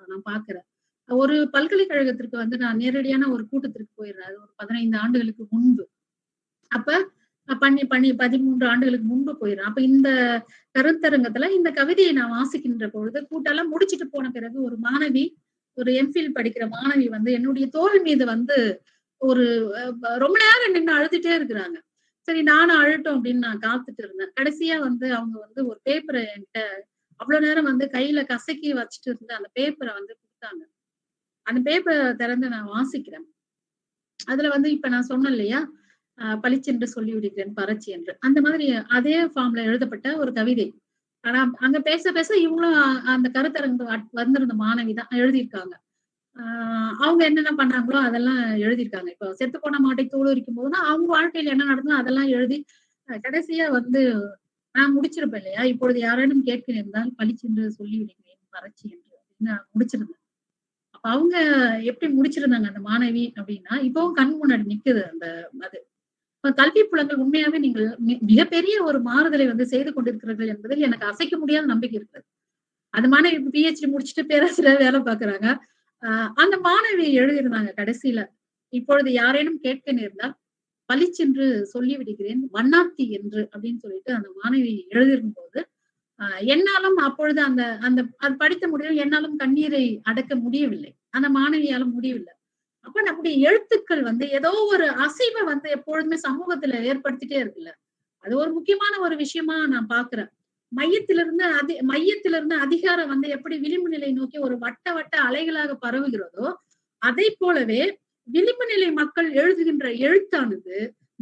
நான் பாக்குறேன். ஒரு பல்கலைக்கழகத்திற்கு வந்து நான் நேரடியான ஒரு கூட்டத்திற்கு போயிடுறேன். அது ஒரு 15 ஆண்டுகளுக்கு முன்பு. அப்ப 13 ஆண்டுகளுக்கு முன்பு போயிடுறேன். அப்ப இந்த கருத்தரங்கத்துல இந்த கவிதையை நான் வாசிக்கின்ற பொழுது கூட்டெல்லாம் முடிச்சுட்டு போன பிறகு ஒரு மாணவி, ஒரு எம்ஃபில் படிக்கிற மாணவி வந்து என்னுடைய தோள் மீது வந்து ஒரு ரொம்ப நேரம் நின்று அழுதுட்டே இருக்கிறாங்க. சரி நானும் அழட்டும் அப்படின்னு நான் காத்துட்டு இருந்தேன். கடைசியா வந்து அவங்க வந்து ஒரு பேப்பரை என்கிட்ட அவ்வளவு நேரம் வந்து கையில கசக்கி வச்சுட்டு இருந்த அந்த பேப்பரை வந்து கொடுத்தாங்க. அந்த பேப்பரை திறந்து நான் வாசிக்கிறேன். அதுல வந்து இப்ப நான் சொன்னேன் இல்லையா, பளிச்சென்று சொல்லி விடுகிறேன் பறச்சி என்று. அந்த மாதிரி அதே ஃபார்ம்ல எழுதப்பட்ட ஒரு கவிதை. ஆனா அங்க பேச பேச இவங்களும் அந்த கருத்தரங்கு வந்திருந்த மாணவி தான் எழுதியிருக்காங்க. அவங்க என்னென்ன பண்ணாங்களோ அதெல்லாம் எழுதியிருக்காங்க. இப்போ செத்து போன மாட்டை தூள் இருக்கும் போதுன்னா அவங்க வாழ்க்கையில என்ன நடந்தோ அதெல்லாம் எழுதி கடைசியா வந்து நான் முடிச்சிருப்பேன் இல்லையா, இப்பொழுது யாரேனும் கேட்க இருந்தால் பளிச்சென்று சொல்லிவிடுகிறேன் வறட்சி என்று நான் முடிச்சிருந்தேன். அப்ப அவங்க எப்படி முடிச்சிருந்தாங்க அந்த மாணவி அப்படின்னா, இப்பவும் கண் முன்னாடி நிக்குது அந்த அது. கல்வி புலங்கள் உண்மையாவே நீங்கள் மிகப்பெரிய ஒரு மாறுதலை வந்து செய்து கொண்டிருக்கிறீர்கள் என்பதில் எனக்கு அசைக்க முடியாத நம்பிக்கை இருக்கிறது. அந்த மாணவி பிஹெச்டி முடிச்சுட்டு பேராசிரியர் வேலை பார்க்கறாங்க. அந்த மாணவி எழுதியிருந்தாங்க கடைசியில, இப்பொழுது யாரேனும் கேட்க நேர்ந்தால் பளிச்சென்று சொல்லி விடுகிறேன் வண்ணாத்தி என்று அப்படின்னு சொல்லிட்டு அந்த மாணவி எழுதியிருக்கும் போது என்னாலும் அப்பொழுது அந்த அந்த அது படித்த முடியும் என்னாலும் கண்ணீரை அடக்க முடியவில்லை. அந்த மாணவியால முடியவில்லை. அப்ப நம்முடைய எழுத்துக்கள் வந்து ஏதோ ஒரு அசைவை வந்து எப்பொழுதுமே சமூகத்துல ஏற்படுத்திட்டே இருக்குல்ல. அது ஒரு முக்கியமான ஒரு விஷயமா நான் பாக்குறேன். மையத்திலிருந்து அதிகாரம் வந்து எப்படி விளிம்பு நிலை நோக்கி ஒரு வட்ட வட்ட அலைகளாக பரவுகிறதோ, அதை போலவே விளிம்பு நிலை மக்கள் எழுதுகின்ற எழுத்தானது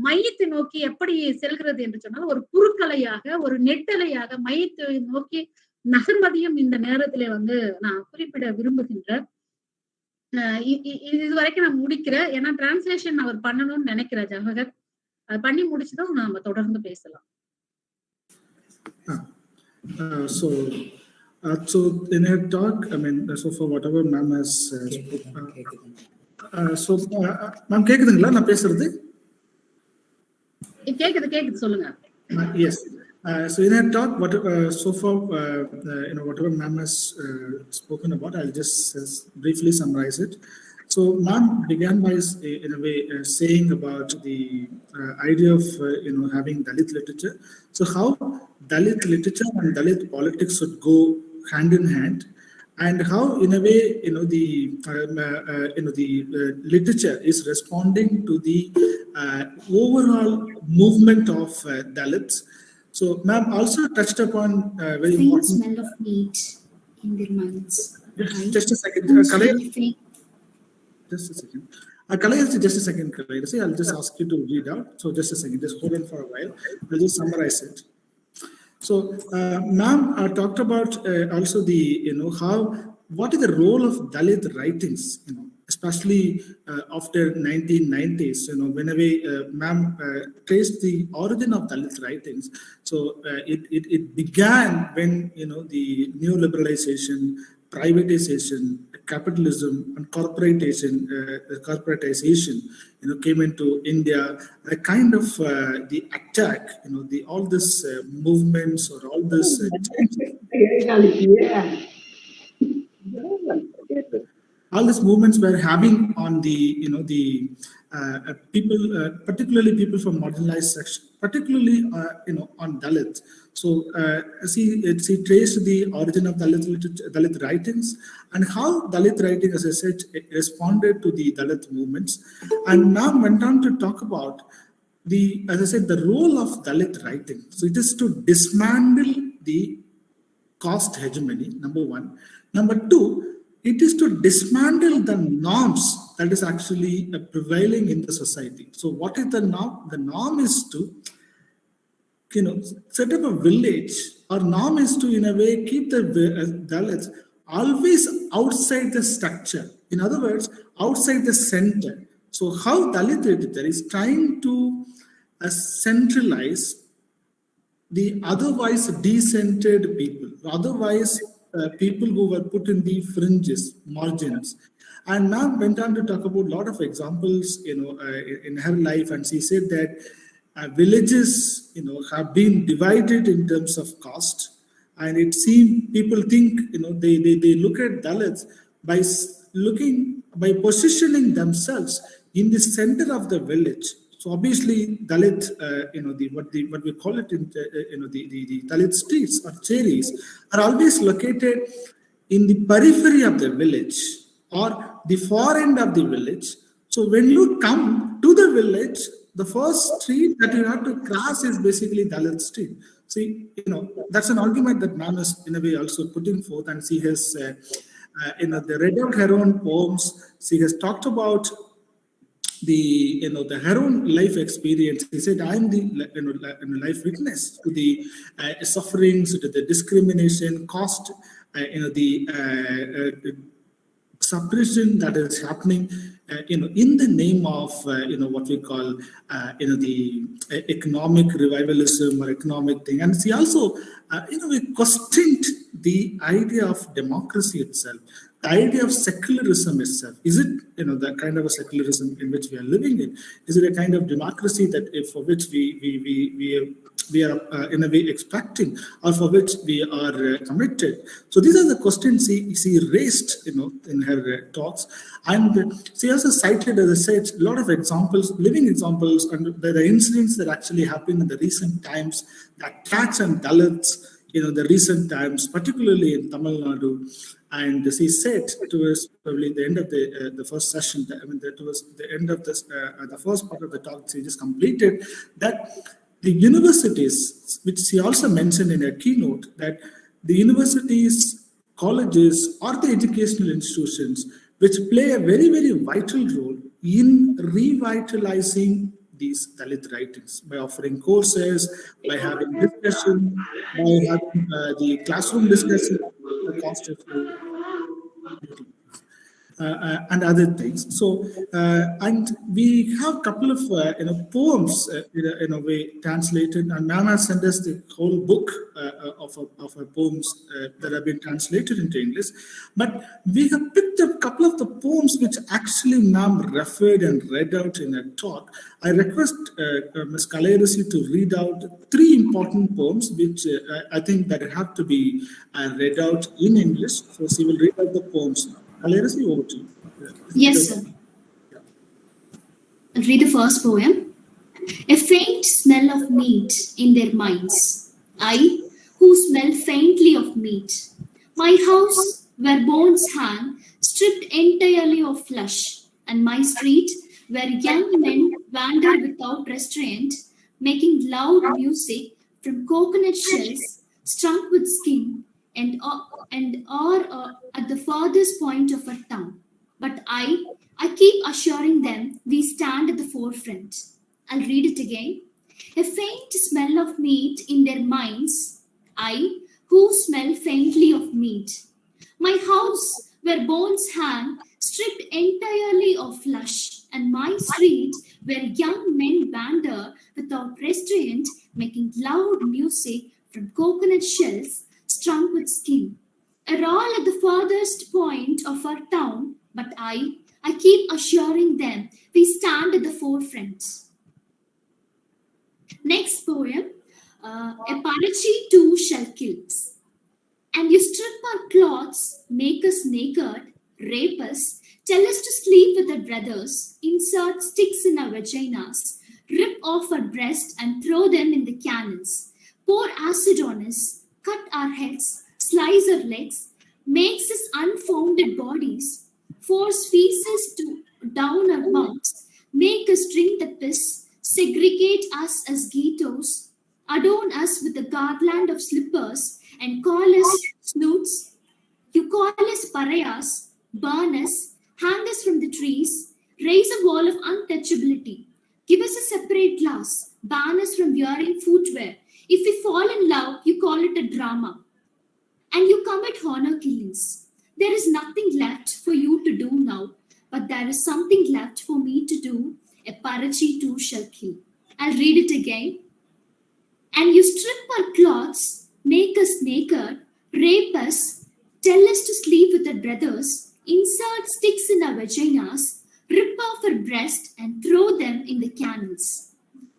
மையத்தை நோக்கி எப்படி செல்கிறது என்று சொன்னால் ஒரு குறுக்கலையாக ஒரு நெட்டலையாக மையத்தை நோக்கி நகர்வதையும் இந்த நேரத்திலே வந்து நான் குறிப்பிட விரும்புகின்றேன். இது வரைக்கும் நான் முடிக்கிறேன். ஏன்னா டிரான்ஸ்லேஷன் அவர் பண்ணணும்னு நினைக்கிறேன் ஜவஹர். அது பண்ணி முடிச்சுதான் நாம தொடர்ந்து பேசலாம். So in her talk, I mean, so for whatever ma'am has ma'am கேக்குதுங்களா நான் பேசுறது? கேக்குது சொல்லுங்க. Yes. So in her talk, so far, whatever ma'am has spoken about, I'll just briefly summarize it. So ma'am began by, in a way, saying about the idea of, having Dalit literature. So how Dalit literature and Dalit politics should go hand in hand, and how, in a way, the literature is responding to the overall movement of Dalits. So, ma'am also touched upon very important. Smell of meat in their minds. Just a second. Just a second. Kalayasi, just a second, Kalayasi. I'll just ask you to read out. So, just a second. Just hold on for a while. I'll just summarize it. So, ma'am talked about also the, what is the role of Dalit writings, especially after 1990s, whenever ma'am traced the origin of Dalit writings. So it began when, the neoliberalization, privatization, capitalism, and corporatization, came into India. A kind of the attack, all this movements or all this. All these movements were having on the, people, particularly people from marginalized section, particularly, on Dalit. So, she traced the origin of Dalit writings and how Dalit writing, as I said, responded to the Dalit movements, and now went on to talk about as I said, the role of Dalit writing. So, it is to dismantle the caste hegemony, number one. Number two, it is to dismantle the norms that is actually prevailing in the society. So what is the norm? The norm is to, set up a village. Our norm is to, in a way, keep the Dalits always outside the structure. In other words, outside the center. So how Dalit literature is trying to centralize the otherwise decentered people, otherwise people who were put in the fringes, margins. And ma'am went on to talk about a lot of examples, in her life, and she said that villages, have been divided in terms of caste, and it seems people think, they look at Dalits by positioning themselves in the center of the village. So obviously, Dalit, what we call it in, the Dalit streets or cherries are always located in the periphery of the village or the far end of the village. So when you come to the village, the first street that you have to cross is basically Dalit street. See, that's an argument that ma'am is in a way also putting forth, and she has, they read out her own poems. She has talked about her own life experience. He said, "I am the life witness to the sufferings, to the discrimination caused, the suppression that is happening, in the name of what we call the economic revivalism or economic thing." And she also we questioned the idea of democracy itself, the idea of secularism itself. Is it the kind of a secularism in which we are living in? Is it a kind of democracy that for which we are in a way expecting, or for which we are committed? So these are the questions she raised in her talks. And she also cited, as I said, a lot of examples, living examples, and the incidents that actually happened in the recent times, the attacks on Dalits, the recent times, particularly in Tamil Nadu. And she said towards probably the end of the first session, that was the end of this, the first part of the talk she just completed, that the universities, which she also mentioned in her keynote, that the universities, colleges, or the educational institutions, which play a very, very vital role in revitalizing these Dalit writings by offering courses, by having discussion, by having the classroom discussion, the constitutional and other things. So, and we have a couple of poems in a way translated, and Mama sent us the whole book of her poems that have been translated into English. But we have picked up a couple of the poems which actually Ma'am referred and read out in her talk. I request Ms. Kalayarasi to read out 3 important poems which I think that have to be read out in English. So she will read out the poems now. Kalayarasi, over to you. Yes, sir. I'll read the first poem. A faint smell of meat in their minds, I, who smell faintly of meat. My house, where bones hang, stripped entirely of flesh, and my street, where young men wander without restraint, making loud music from coconut shells strung with skin, and are at the farthest point of our town. But I keep assuring them we stand at the forefront. I'll read it again. A faint smell of meat in their minds, I, who smell faintly of meat. My house, where bones hang, stripped entirely of flesh, and my street, where young men wander without restraint, making loud music from coconut shells strung with skin, are all at the farthest point of our town, but I keep assuring them we stand at the forefront. Next poem, a Parachi too shall kill. And you strip our clothes, make us naked, rape us, tell us to sleep with our brothers, insert sticks in our vaginas, rip off our breasts and throw them in the cannons, pour acid on us, cut our heads, slice our legs, makes us unfounded bodies, force feces down our mouths, make us drink the piss, segregate us as ghettos, adorn us with a garland of slippers, and call us snoots. You call us pariahs, burn us, hang us from the trees, raise a wall of untouchability, give us a separate class, ban us from wearing footwear. If we fall in love, you call it a drama. And you commit honor killings. There is nothing left for you to do now, but there is something left for me to do. A Parachi too shall kill. I'll read it again. And you strip our clothes, make us naked, rape us, tell us to sleep with our brothers, insert sticks in our vaginas, rip off our breasts and throw them in the cannons.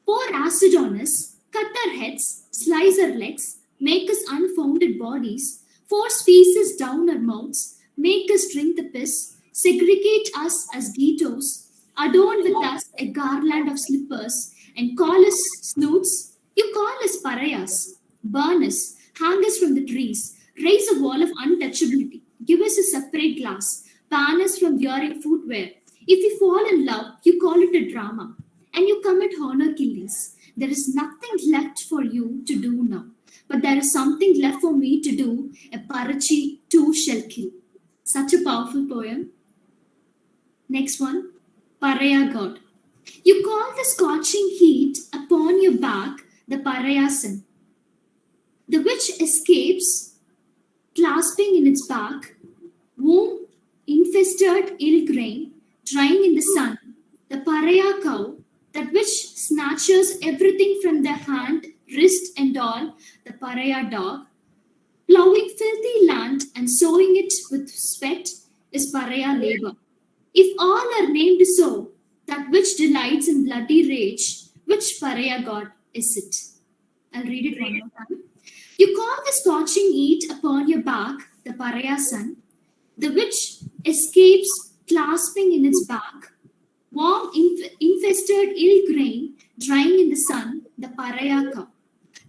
Pour acid on us, cut our heads, slice our legs, make us unfounded bodies, force feces down our mouths, make us drink the piss, segregate us as ghettos, adorn with us a garland of slippers, and call us snoots. You call us pariahs, burn us, hang us from the trees, raise a wall of untouchability, give us a separate class, ban us from wearing footwear. If we fall in love, you call it a drama, and you commit honor killings. There is nothing left for you to do now, but there is something left for me to do. A Parachi too shall kill. Such a powerful poem. Next one, Pariah God. You call the scorching heat upon your back the Parayasan, the which escapes, clasping in its back, womb infested ill grain, drying in the sun, the Paraya cow, that which snatches everything from the hand, wrist, and all, the Paraya dog, plowing filthy land and sowing it with sweat, is Paraya labor. If all are named so, that which delights in bloody rage, which Paraya god is it? I'll read it one more time. You call the scorching heat upon your back the Paraya sun, the which escapes, clasping in its back, warm infested ill grain, drying in the sun, the Paraya cow,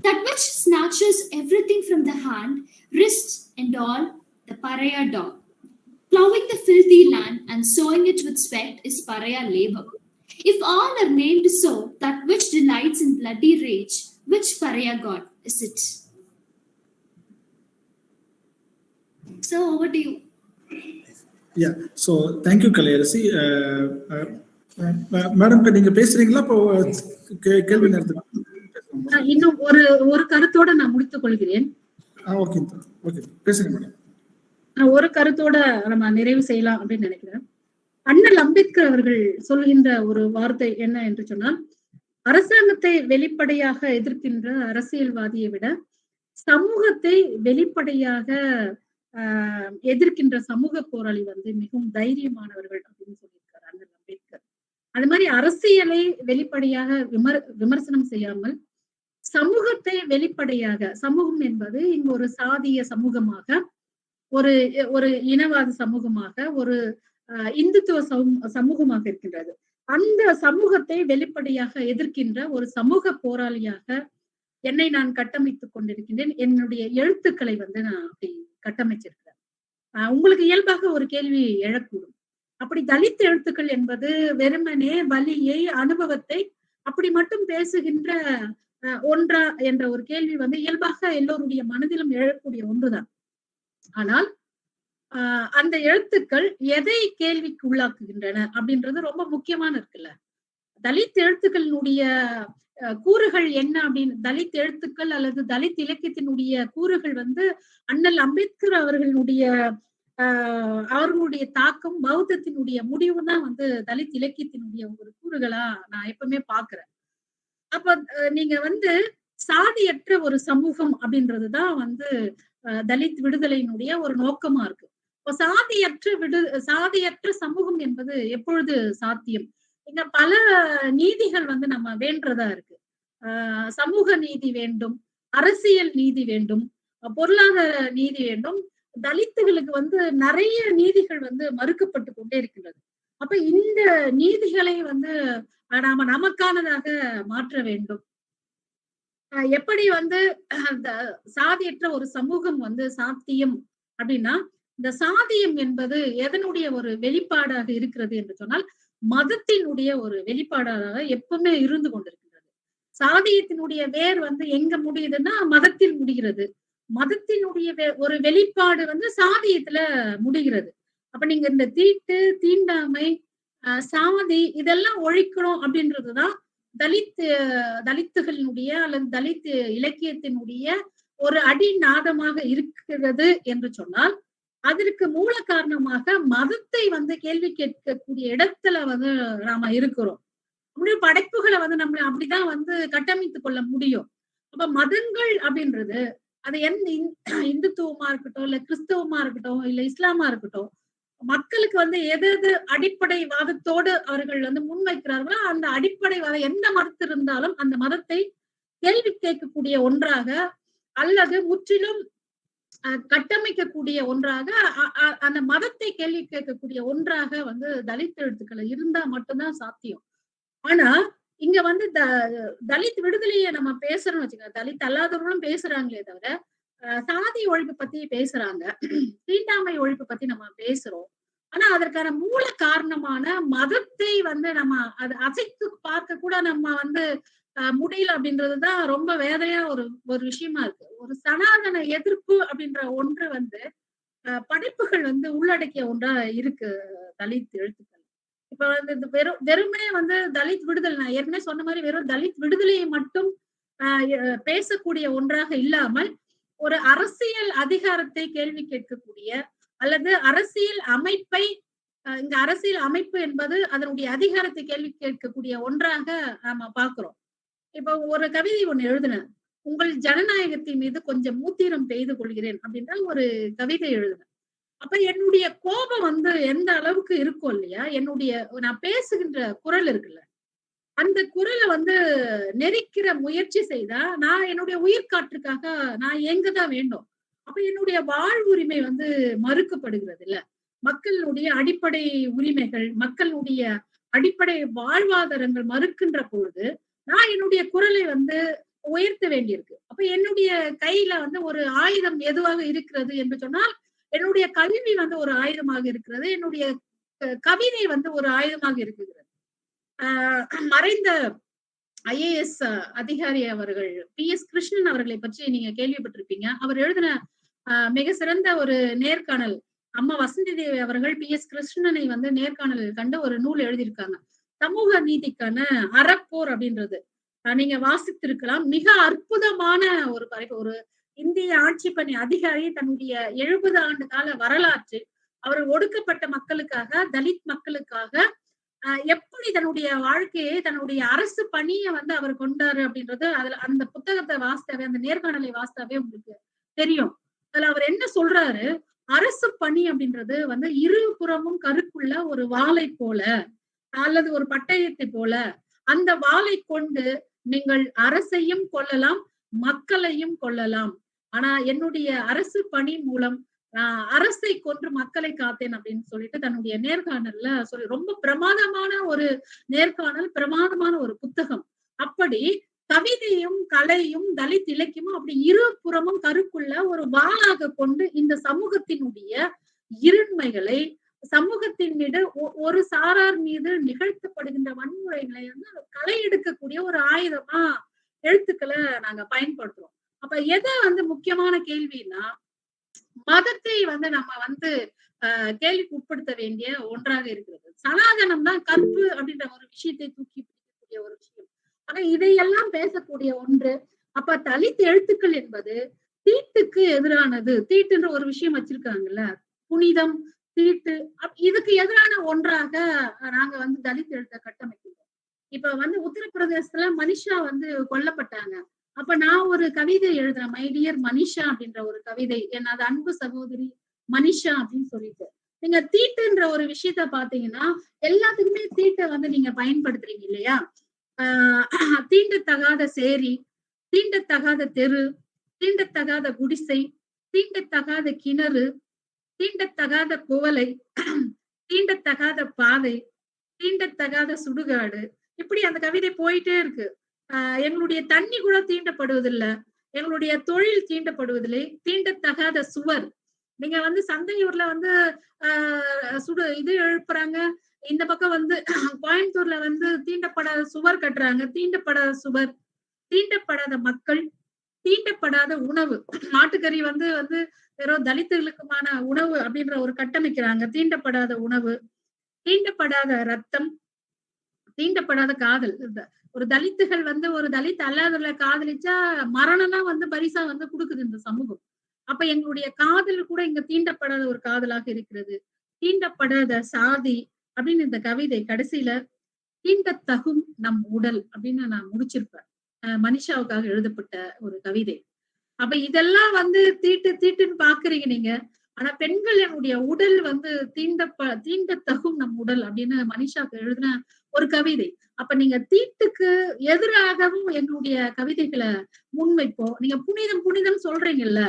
that which snatches everything from the hand, wrist, and all, the Paraya dog. Plowing the filthy land and sowing it with sweat is Paraya labor. If all are named so, that which delights in bloody rage, which Paraya god is it? So over to you. Yeah, so thank you, Kalayarasi. Madam நீங்க பேசுறீங்களா? இப்போ கேள்வி நேரத்துக்கு இன்னும் ஒரு கருத்தோட நான் முடித்துக் கொள்கிறேன். ஓகே ஓகே, பேசுங்க மேடம். ஒரு கருத்தோட நம்ம நிறைவு செய்யலாம் அப்படின்னு நினைக்கிறேன். அண்ணல் அம்பேத்கர் அவர்கள் சொல்கின்ற ஒரு வார்த்தை என்ன என்று சொன்னால், அரசாங்கத்தை வெளிப்படையாக எதிர்க்கின்ற அரசியல்வாதியை விட சமூகத்தை வெளிப்படையாக எதிர்க்கின்ற சமூக போராளி வந்து மிகவும் தைரியமானவர்கள் அப்படின்னு சொல்லியிருக்காரு அண்ணல் அம்பேத்கர். அது மாதிரி அரசியலை வெளிப்படையாக விமர்சனம் செய்யாமல் சமூகத்தை வெளிப்படையாக, சமூகம் என்பது இங்கு ஒரு சாதிய சமூகமாக, ஒரு இனவாத சமூகமாக, ஒரு இந்துத்துவ சமூகமாக இருக்கின்றது. அந்த சமூகத்தை வெளிப்படையாக எதிர்க்கின்ற ஒரு சமூக போராளியாக என்னை நான் கட்டமைத்துக் கொண்டிருக்கின்றேன். என்னுடைய எழுத்துக்களை வந்து நான் அப்படி கட்டமைச்சிருக்கிறேன். உங்களுக்கு இயல்பாக ஒரு கேள்வி எழக்கூடும், அப்படி தலித் எழுத்துக்கள் என்பது வெறுமனே வலியை, அனுபவத்தை அப்படி மட்டும் பேசுகின்ற ஒன்றா என்ற ஒரு கேள்வி வந்து இயல்பாக எல்லோருடைய மனதிலும் எழக்கூடிய ஒன்றுதான். ஆனால் அந்த எழுத்துக்கள் எதை கேள்விக்கு உள்ளாக்குகின்றன அப்படின்றது ரொம்ப முக்கியமான இருக்குல்ல. தலித் எழுத்துக்களினுடைய கூறுகள் என்ன அப்படின்னு, தலித் எழுத்துக்கள் அல்லது தலித் இலக்கியத்தினுடைய கூறுகள் வந்து அண்ணல் அம்பேத்கர் அவர்களுடைய தாக்கம், பௌத்தத்தினுடைய முடிவு தான் வந்து தலித் இலக்கியத்தினுடைய ஒரு கூறுகளா நான் எப்பவுமே பாக்குறேன். அப்ப நீங்க வந்து சாதியற்ற ஒரு சமூகம் அப்படின்றதுதான் வந்து தலித் விடுதலையினுடைய ஒரு நோக்கமா இருக்கு. இப்போ சாதியற்ற சமூகம் என்பது எப்பொழுது சாத்தியம்? இங்க பல நீதிகள் வந்து நம்ம வேண்டதா இருக்கு. சமூக நீதி வேண்டும், அரசியல் நீதி வேண்டும், பொருளாதார நீதி வேண்டும். தலித்துகளுக்கு வந்து நிறைய நீதிகள் வந்து மறுக்கப்பட்டு கொண்டே இருக்கின்றது. அப்ப இந்த நீதிகளை வந்து நாம நமக்கானதாக மாற்ற வேண்டும். எப்படி வந்து சாதியற்ற ஒரு சமூகம் வந்து சாத்தியம் அப்படின்னா, இந்த சாதியம் என்பது எதனுடைய ஒரு வெளிப்பாடாக இருக்கிறது என்று சொன்னால், மதத்தினுடைய ஒரு வெளிப்பாடாக எப்பவுமே இருந்து கொண்டிருக்கின்றது. சாதியத்தினுடைய வேர் வந்து எங்க முடியுதுன்னா மதத்தில் முடிகிறது. மதத்தினுடைய ஒரு வெளிப்பாடு வந்து சாதியத்துல முடிகிறது. அப்ப நீங்க இந்த தீட்டு, தீண்டாமை, சாதி இதெல்லாம் ஒழிக்கணும் அப்படின்றதுதான் தலித்துகளினுடைய அல்லது தலித் இலக்கியத்தினுடைய ஒரு அடிநாதமாக இருக்கிறது என்று சொன்னால், அதற்கு மூல காரணமாக மதத்தை வந்து கேள்வி கேட்கக்கூடிய இடத்துல வந்து நாம இருக்கிறோம். நம்முடைய படைப்புகளை வந்து நம்ம அப்படிதான் வந்து கட்டமைத்துக் கொள்ள முடியும். அப்ப மதங்கள் அப்படின்றது அது எந்த இந்துத்துவமா இருக்கட்டும், இல்ல கிறிஸ்தவமா இருக்கட்டும், இல்ல இஸ்லாமா இருக்கட்டும், மக்களுக்கு வந்து எது அடிப்படை வாதத்தோடு அவர்கள் வந்து முன்வைக்கிறார்களோ அந்த அடிப்படை வாதம் எந்த மதத்து இருந்தாலும் அந்த மதத்தை கேள்வி கேட்கக்கூடிய ஒன்றாக அல்லது முற்றிலும் கட்டமைக்கக்கூடிய ஒன்றாக, அந்த மதத்தை கேள்வி கேட்கக்கூடிய ஒன்றாக வந்து தலித் எழுத்துக்களை இருந்தா மட்டும்தான் சாத்தியம். ஆனா இங்க வந்து தலித் விடுதலையை நம்ம பேசுறோம்னு வச்சுக்கோங்க, தலித் அல்லாதவர்களும் பேசுறாங்களே தவிர சாதி ஒழிப்பு பத்தி பேசுறாங்க, தீண்டாமை ஒழிப்பு பத்தி நம்ம பேசுறோம். ஆனா அதற்கான மூல காரணமான மதத்தை வந்து நம்ம அதை அசைத்து பார்க்க கூட நம்ம வந்து முடியல அப்படின்றதுதான் ரொம்ப வேதனையா ஒரு விஷயமா இருக்கு. ஒரு சனாதன எதிர்ப்பு அப்படின்ற ஒன்று வந்து படைப்புகள் வந்து உள்ளடக்கிய ஒன்றா இருக்கு தலித் எழுத்துக்கள். இப்ப வந்து இது வெறுமனே வந்து தலித் விடுதலை, நான் ஏற்கனவே சொன்ன மாதிரி வெறும் தலித் விடுதலையை மட்டும் பேசக்கூடிய ஒன்றாக இல்லாமல் ஒரு அரசியல் அதிகாரத்தை கேள்வி கேட்கக்கூடிய அல்லது அரசியல் அமைப்பை, இங்க அரசியல் அமைப்பு என்பது அதனுடைய அதிகாரத்தை கேள்வி கேட்கக்கூடிய ஒன்றாக நாம பாக்குறோம். இப்ப ஒரு கவிதை ஒண்ணு எழுதினேன், உங்கள் ஜனநாயகத்தின் மீது கொஞ்சம் மூத்திரம் பெய்து கொள்கிறேன் அப்படின்ற ஒரு கவிதை எழுதினேன். அப்ப என்னுடைய கோபம் வந்து எந்த அளவுக்கு இருக்கும் இல்லையா, என்னுடைய நான் பேசுகின்ற குரல் இருக்குல்ல, அந்த குரலை வந்து நெரிக்கிற முயற்சி செய்தா நான் என்னுடைய உயிர்காற்றுக்காக நான் எங்கதான் வேண்டும். அப்ப என்னுடைய வாழ்வுரிமை வந்து மறுக்கப்படுகிறது இல்ல, மக்களுடைய அடிப்படை உரிமைகள், மக்களுடைய அடிப்படை வாழ்வாதாரங்கள் மறுக்கின்ற பொழுது நான் என்னுடைய குரலை வந்து உயர்த்த வேண்டியிருக்கு. அப்ப என்னுடைய கையில வந்து ஒரு ஆயுதம் எதுவாக இருக்கிறது என்று சொன்னால், என்னுடைய கல்வி வந்து ஒரு ஆயுதமாக இருக்கிறது, என்னுடைய கவிதை வந்து ஒரு ஆயுதமாக இருக்கிறது. மறைந்த IAS அதிகாரி அவர்கள் PS கிருஷ்ணன் அவர்களை பற்றி நீங்க கேள்விப்பட்டிருப்பீங்க. அவர் எழுதின மிக சிறந்த ஒரு நேர்காணல், அம்மா வசந்தி தேவி அவர்கள் PS கிருஷ்ணனை வந்து நேர்காணல் கண்டு ஒரு நூல் எழுதியிருக்காங்க, சமூக நீதிக்கான அறப்போர் அப்படின்றது. நீங்க வாசித்திருக்கலாம். மிக அற்புதமான ஒரு ஒரு இந்திய ஆட்சி பணி அதிகாரி தன்னுடைய 70 ஆண்டு கால வரலாற்று அவர் ஒடுக்கப்பட்ட மக்களுக்காக, தலித் மக்களுக்காக எப்படி தன்னுடைய வாழ்க்கையை, தன்னுடைய அரசு பணியை வந்து அவர் கொண்டாரு அப்படின்றது அதுல அந்த புத்தகத்தை வாசித்தாவே, அந்த நேர்காணலை வாசித்தாவே உங்களுக்கு தெரியும். அதுல அவர் என்ன சொல்றாரு, அரசு பணி அப்படின்றது வந்து இருபுறமும் கருக்குள்ள ஒரு வாளை போல அல்லது ஒரு பட்டயத்தை போல, அந்த வாளை கொண்டு நீங்கள் அரசையும் கொள்ளலாம், மக்களையும் கொள்ளலாம். ஆனா என்னுடைய அரசு பணி மூலம் அரசை கொன்று மக்களை காத்தேன் அப்படின்னு சொல்லிட்டு தன்னுடைய நேர்காணல்ல சொல்லி, ரொம்ப பிரமாதமான ஒரு நேர்காணல், பிரமாதமான ஒரு புத்தகம். அப்படி கவிதையும் கலையும் தலித் இலக்கியமும் அப்படி இருபுறமும் கருக்குள்ள ஒரு வாளாக கொண்டு இந்த சமூகத்தினுடைய இருண்மைகளை, சமூகத்தின் மீது ஒரு சாரார் மீது நிகழ்த்தப்படுகின்ற வன்முறைகளை வந்து களை எடுக்கக்கூடிய ஒரு ஆயுதமா எழுத்துக்களை நாங்க பயன்படுத்துறோம். அப்ப எதை வந்து முக்கியமான கேள்வின்னா, மதத்தை வந்து நம்ம வந்து கேள்விக்கு உட்படுத்த வேண்டிய ஒன்றாக இருக்கிறது. சனாதனம் தான் கற்பு அப்படின்ற ஒரு விஷயத்தை தூக்கி பிடிக்கக்கூடிய ஒரு விஷயம். ஆனா இதையெல்லாம் பேசக்கூடிய ஒன்று. அப்ப தலித் எழுத்துக்கள் என்பது தீட்டுக்கு எதிரானது. தீட்டுன்ற ஒரு விஷயம் வச்சிருக்காங்கல்ல, புனிதம், தீட்டு, இதுக்கு எதிரான ஒன்றாக நாங்க வந்து தலித் எழுத்தை கட்டமைக்கிறோம். இப்ப வந்து உத்தரப்பிரதேசத்துல மனிஷா வந்து கொல்லப்பட்டாங்க. அப்ப நான் ஒரு கவிதை எழுதுறேன், மை டியர் மனிஷா அப்படின்ற ஒரு கவிதை, என்னது அன்பு சகோதரி மனிஷா அப்படின்னு சொல்லிட்டு. நீங்க தீட்டுன்ற ஒரு விஷயத்த பாத்தீங்கன்னா எல்லாத்துக்குமே தீட்டை வந்து நீங்க பயன்படுத்துறீங்க இல்லையா. தீண்டத்தகாத சேரி, தீண்டத்தகாத தெரு, தீண்டத்தகாத குடிசை, தீண்டத்தகாத கிணறு, தீண்டத்தகாத குவலை, தீண்டத்தகாத பாதை, தீண்டத்தகாத சுடுகாடு, இப்படி அந்த கவிதை போயிட்டே இருக்கு. எங்களுடைய தண்ணி கூட தீண்டப்படுவதில்லை, எங்களுடைய தொழில் தீண்டப்படுவதில்லை, தீண்டத்தகாத சுவர். நீங்க வந்து சந்தையூர்ல வந்து இது எழுப்புறாங்க, இந்த பக்கம் வந்து கோயம்புத்தூர்ல வந்து தீண்டப்படாத சுவர் கட்டுறாங்க. தீண்டப்படாத சுவர், தீண்டப்படாத மக்கள், தீண்டப்படாத உணவு. மாட்டுக்கறி வந்து வந்து வெறும் தலித்துகளுக்குமான உணவு அப்படின்ற ஒரு கட்டமைக்கிறாங்க. தீண்டப்படாத உணவு, தீண்டப்படாத ரத்தம், தீண்டப்படாத காதல். ஒரு தலித்துகள் வந்து ஒரு தலித் அல்லாதவர்களை காதலிச்சா மரணம்னா வந்து பரிசா வந்து கொடுக்குது இந்த சமூகம். அப்ப எங்களுடைய காதல் கூட இங்க தீண்டப்படாத ஒரு காதலாக இருக்கிறது. தீண்டப்படாத சாதி அப்படின்னு இந்த கவிதை கடைசியில தீண்டத்தகும் நம் உடல் அப்படின்னு நான் முடிச்சிருப்பேன். மனிஷாவுக்காக எழுதப்பட்ட ஒரு கவிதை. அப்ப இதெல்லாம் வந்து தீட்டு தீட்டுன்னு பாக்குறீங்க நீங்க. ஆனா பெண்கள் என்னுடைய உடல் வந்து தீண்டத்தகும் நம் உடல் அப்படின்னு மனிஷாவுக்கு எழுதின ஒரு கவிதை. அப்ப நீங்க தீட்டுக்கு எதிராகவும் எங்களுடைய கவிதைகளை முன்வைப்போம். நீங்க புனிதம் புனிதம் சொல்றீங்கல்ல,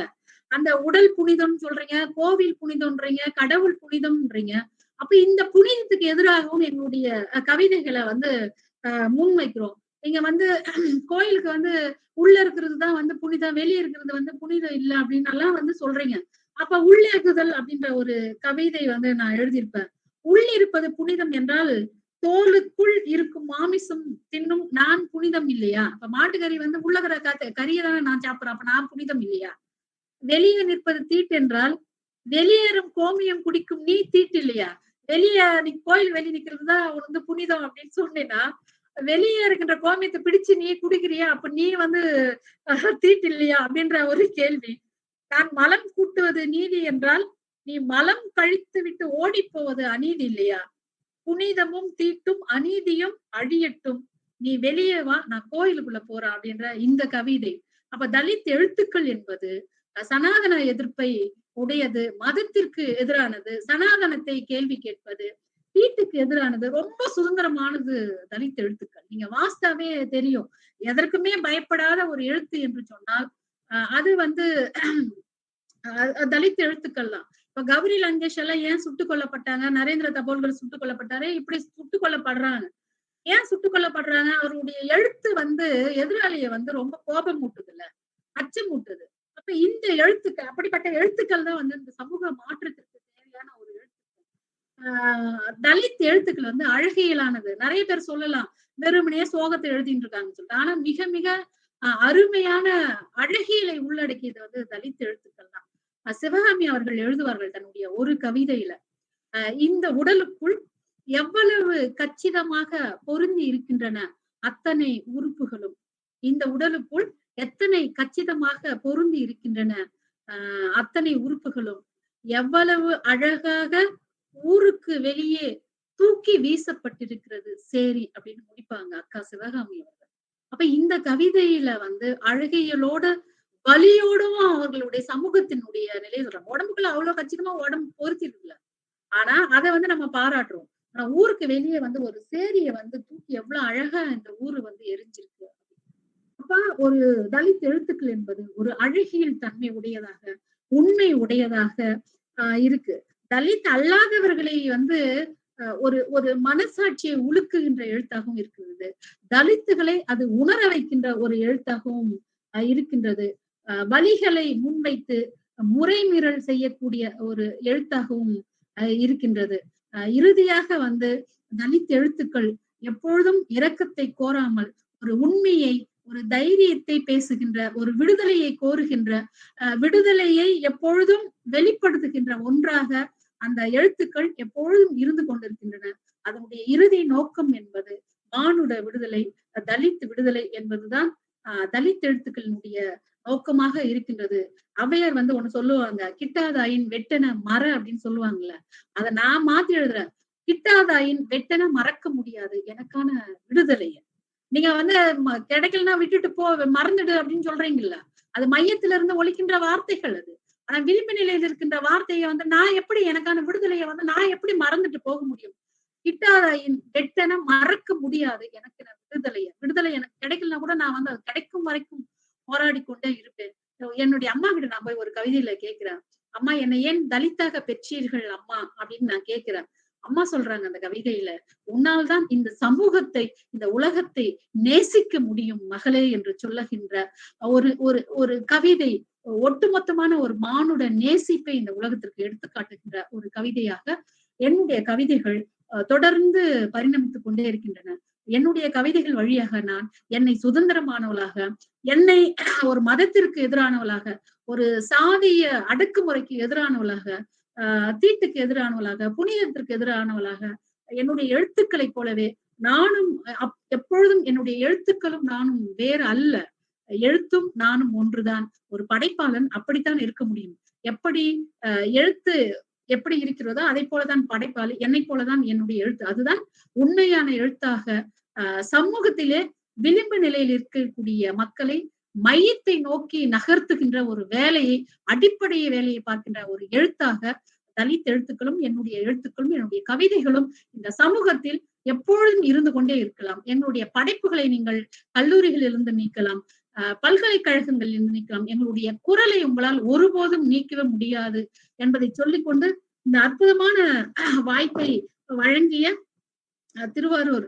அந்த உடல் புனிதம் சொல்றீங்க, கோவில் புனிதம்ன்றீங்க, கடவுள் புனிதம்ன்றீங்க. அப்ப இந்த புனிதத்துக்கு எதிராகவும் எங்களுடைய கவிதைகளை வந்து முன்வைக்கிறோம். நீங்க வந்து கோயிலுக்கு வந்து உள்ள இருக்கிறது தான் வந்து புனிதம், வெளியே இருக்கிறது வந்து புனிதம் இல்லை அப்படின்னு எல்லாம் வந்து சொல்றீங்க. அப்ப உள்ளேகுதல் அப்படின்ற ஒரு கவிதை வந்து நான் எழுதியிருப்பேன். உள்ளிருப்பது புனிதம் என்றால் தோலுக்குள் இருக்கும் மாமிசம் தின்னும் நான் புனிதம் இல்லையா? அப்ப மாட்டுக்கறி வந்து உள்ளகிற கறியை தானே நான் சாப்பிடுறேன், அப்ப நான் புனிதம் இல்லையா? வெளியே நிற்பது தீட்டு என்றால் வெளியேறும் கோமியம் குடிக்கும் நீ தீட்டு இல்லையா? வெளியே நீ கோயில் வெளியே நிக்கிறதுதான் வந்து புனிதம் அப்படின்னு சொன்னேன்னா, வெளியே இருக்கின்ற கோமியத்தை பிடிச்சு நீ குடிக்கிறியா, அப்ப நீ வந்து தீட்டு இல்லையா அப்படின்ற ஒரு கேள்வி. நான் மலம் கூட்டுவது நீதி என்றால் நீ மலம் கழித்து விட்டு ஓடி போவது அநீதி இல்லையா? புனிதமும் தீட்டும் அநீதியும் அழியட்டும், நீ வெளியே வா, நான் கோயிலுக்குள்ள போறேன் அப்படின்ற இந்த கவிதை. அப்ப தலித் எழுத்துக்கள் என்பது சனாதன எதிர்ப்பை உடையது, மதத்திற்கு எதிரானது, சனாதனத்தை கேள்வி கேட்பது, வீட்டுக்கு எதிரானது, ரொம்ப சுதந்திரமானது தலித் எழுத்துக்கள். நீங்க வாஸ்தாவே தெரியும், எதற்குமே பயப்படாத ஒரு எழுத்து என்று சொன்னால் அது வந்து தலித் எழுத்துக்கள் தான். இப்ப கௌரி லங்கேஷ் எல்லாம் ஏன் சுட்டுக் கொல்லப்பட்டாங்க, நரேந்திர தபோல்கர் சுட்டுக் கொல்லப்பட்டாரு, இப்படி சுட்டுக் கொல்லப்படுறாங்க. ஏன் சுட்டுக் கொல்லப்படுறாங்க? அவருடைய எழுத்து வந்து எதிராளியை வந்து ரொம்ப கோபம் ஊட்டுதுல்ல, அச்சமூட்டுது. அப்ப இந்த எழுத்துக்கள், அப்படிப்பட்ட எழுத்துக்கள் தான் வந்து இந்த சமூக மாற்றத்திற்கு தேவையான ஒரு எழுத்துக்கள். தலித் எழுத்துக்கள் வந்து அழகியலானது. நிறைய பேர் சொல்லலாம் வெறுமனே சோகத்தை எழுதிட்டு இருக்காங்கன்னு சொல்லிட்டு, ஆனா மிக மிக அருமையான அழகியலை உள்ளடக்கியது வந்து தலித் எழுத்துக்கள் தான். சிவகாமி அவர்கள் எழுதுவார்கள் தன்னுடைய ஒரு கவிதையில, இந்த உடலுக்குள் எவ்வளவு கச்சிதமாக பொருந்தி இருக்கின்றன அத்தனை உறுப்புகளும், இந்த உடலுக்குள் எத்தனை கச்சிதமாக பொருந்தி இருக்கின்றன அத்தனை உறுப்புகளும், எவ்வளவு அழகாக ஊருக்கு வெளியே தூக்கி வீசப்பட்டிருக்கிறது சேரி அப்படின்னு முடிப்பாங்க அக்கா சிவகாமி அவர்கள். அப்ப இந்த கவிதையில வந்து அழகியலோட வலியோடும் அவர்களுடைய சமூகத்தினுடைய நிலையை சொல்றாங்க. உடம்புக்குள்ள அவ்வளவு கச்சிதமா உடம்பு பொருத்தி இருக்குல்ல, ஆனா அதை வந்து நம்ம பாராட்டுறோம். ஆனா ஊருக்கு வெளியே வந்து ஒரு சேரிய வந்து தூக்கி எவ்வளவு அழகா இந்த ஊரு வந்து எரிஞ்சிருக்கு. அப்ப ஒரு தலித் எழுத்துக்கள் என்பது ஒரு அழகியல் தன்மை உடையதாக, உண்மை உடையதாக இருக்கு. தலித் அல்லாதவர்களை வந்து ஒரு ஒரு மனசாட்சியை உலுக்குகின்ற எழுத்தாகவும் இருக்கிறது. தலித்துகளை அது உணர வைக்கின்ற ஒரு எழுத்தாகவும் இருக்கின்றது. வலிகளை முன்வைத்து முறைமீறல் செய்யக்கூடிய ஒரு எழுத்தாகவும் இருக்கின்றது. இறுதியாக வந்து தலித் எழுத்துக்கள் எப்பொழுதும் இரக்கத்தை கோராமல் ஒரு உண்மையை, ஒரு தைரியத்தை பேசுகின்ற, ஒரு விடுதலையை கோருகின்ற, விடுதலையை எப்பொழுதும் வெளிப்படுத்துகின்ற ஒன்றாக அந்த எழுத்துக்கள் எப்பொழுதும் இருந்து கொண்டிருக்கின்றன. அதனுடைய இறுதி நோக்கம் என்பது மானுட விடுதலை, தலித் விடுதலை என்பதுதான் தலித் எழுத்துக்களினுடைய நோக்கமாக இருக்கின்றது. அவையார் வந்து ஒண்ணு சொல்லுவாங்க, கிட்டாதாயின் வெட்டன மர அப்படின்னு சொல்லுவாங்கல்ல, அதை நான் மாத்தி எழுதுறேன், கிட்டாதாயின் வெட்டன மறக்க முடியாது எனக்கான விடுதலைய. நீங்க வந்து கிடைக்கலன்னா விட்டுட்டு போ, மறந்துடு அப்படின்னு சொல்றீங்கல்ல, அது மையத்துல இருந்து ஒலிக்கின்ற வார்த்தைகள் அது. ஆனா விளிம்பு நிலையில் இருக்கின்ற வார்த்தையை வந்து நான் எப்படி எனக்கான விடுதலையை வந்து நான் எப்படி மறந்துட்டு போக முடியும்? கிட்டாதாயின் வெட்டன மறக்க முடியாது எனக்கு விடுதலை எனக்கு கிடைக்கலன்னா கூட நான் வந்து அது கிடைக்கும் வரைக்கும் போராடி கொண்டே இருப்பேன். என்னுடைய அம்மா கிட்ட நான் போய் ஒரு கவிதையில கேட்கிறேன், அம்மா என்னை ஏன் தலித்தாக பெற்றீர்கள் அம்மா அப்படின்னு நான் கேட்கிறேன். அம்மா சொல்றாங்க அந்த கவிதையில, உன்னால் தான் இந்த சமூகத்தை, இந்த உலகத்தை நேசிக்க முடியும் மகளே என்று சொல்லுகின்ற ஒரு ஒரு ஒரு கவிதை ஒட்டுமொத்தமான ஒரு மானுட நேசிப்பை இந்த உலகத்திற்கு எடுத்து காட்டுகின்ற ஒரு கவிதையாக என்னுடைய கவிதைகள் தொடர்ந்து பரிணமித்துக் கொண்டே இருக்கின்றன. என்னுடைய கவிதைகள் வழியாக நான் என்னை சுதந்திரமானவளாக, என்னை ஒரு மதத்திற்கு எதிரானவளாக, ஒரு சாதிய அடக்குமுறைக்கு எதிரானவளாக, தீட்டுக்கு எதிரானவளாக, புனிதத்திற்கு எதிரானவளாக, என்னுடைய எழுத்துக்களை போலவே நானும் எப்பொழுதும் என்னுடைய எழுத்துக்களும் நானும் வேறு அல்ல, எழுத்தும் நானும் ஒன்றுதான். ஒரு படைப்பாளன் அப்படித்தான் இருக்க முடியும். எப்படி எழுத்து எப்படி இருக்கிறதோ அதை போலதான் படைப்பாளி, என்னை போலதான் என்னுடைய எழுத்து. அதுதான் உண்மையான எழுத்தாக சமூகத்திலே விளிம்பு நிலையில் இருக்கக்கூடிய மக்களை மையத்தை நோக்கி நகர்த்துகின்ற ஒரு வேலையை, அடிப்படை வேலையை பார்க்கின்ற ஒரு எழுத்தாக தலித் எழுத்துக்களும் என்னுடைய எழுத்துக்களும் என்னுடைய கவிதைகளும் இந்த சமூகத்தில் எப்பொழுதும் இருந்து கொண்டே இருக்கலாம். என்னுடைய படைப்புகளை நீங்கள் கல்லூரிகளிலிருந்து நீக்கலாம், பல்கலைக்கழகங்களில் இருந்து நீக்கலாம், எங்களுடைய குரலை உங்களால் ஒருபோதும் நீக்கவே முடியாது என்பதை சொல்லிக்கொண்டு இந்த அற்புதமான வாய்ப்பை வழங்கிய திருவாரூர்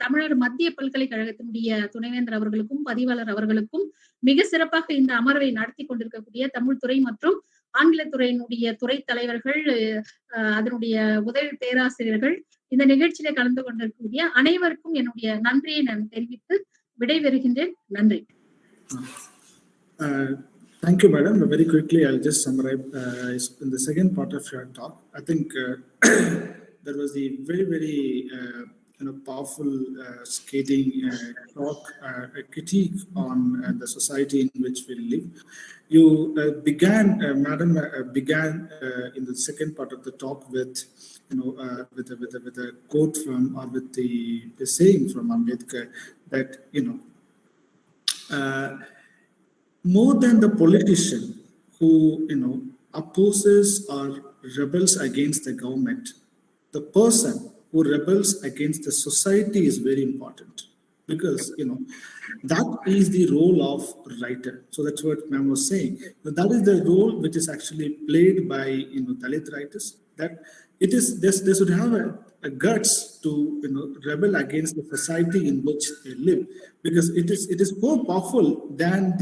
தமிழ்நாடு மத்திய பல்கலைக்கழகத்தினுடைய துணைவேந்தர் அவர்களுக்கும் பதிவாளர் அவர்களுக்கும், மிக சிறப்பாக இந்த அமர்வை நடத்தி கொண்டிருக்கக்கூடிய தமிழ்துறை மற்றும் ஆங்கிலத்துறையினுடைய துறை தலைவர்கள், அதனுடைய உதவி பேராசிரியர்கள், இந்த நிகழ்ச்சியில கலந்து கொண்டிருக்கக்கூடிய அனைவருக்கும் என்னுடைய நன்றியை நான் தெரிவித்து விடைபெறுகின்றேன். நன்றி. Thank you, madam. Very quickly, I'll just summarize in the second part of your talk. I think there was the very powerful scathing talk, a critique on the society in which we live. You madam, began in the second part of the talk with with a quote from, or with the saying from Ambedkar that more than the politician who opposes or rebels against the government, the person who rebels against the society is very important, because that is the role of writer. So that's what ma'am was saying. That is the role which is actually played by Dalit writers. That it is they should have a guts to rebel against the society in which they live, because it is more powerful than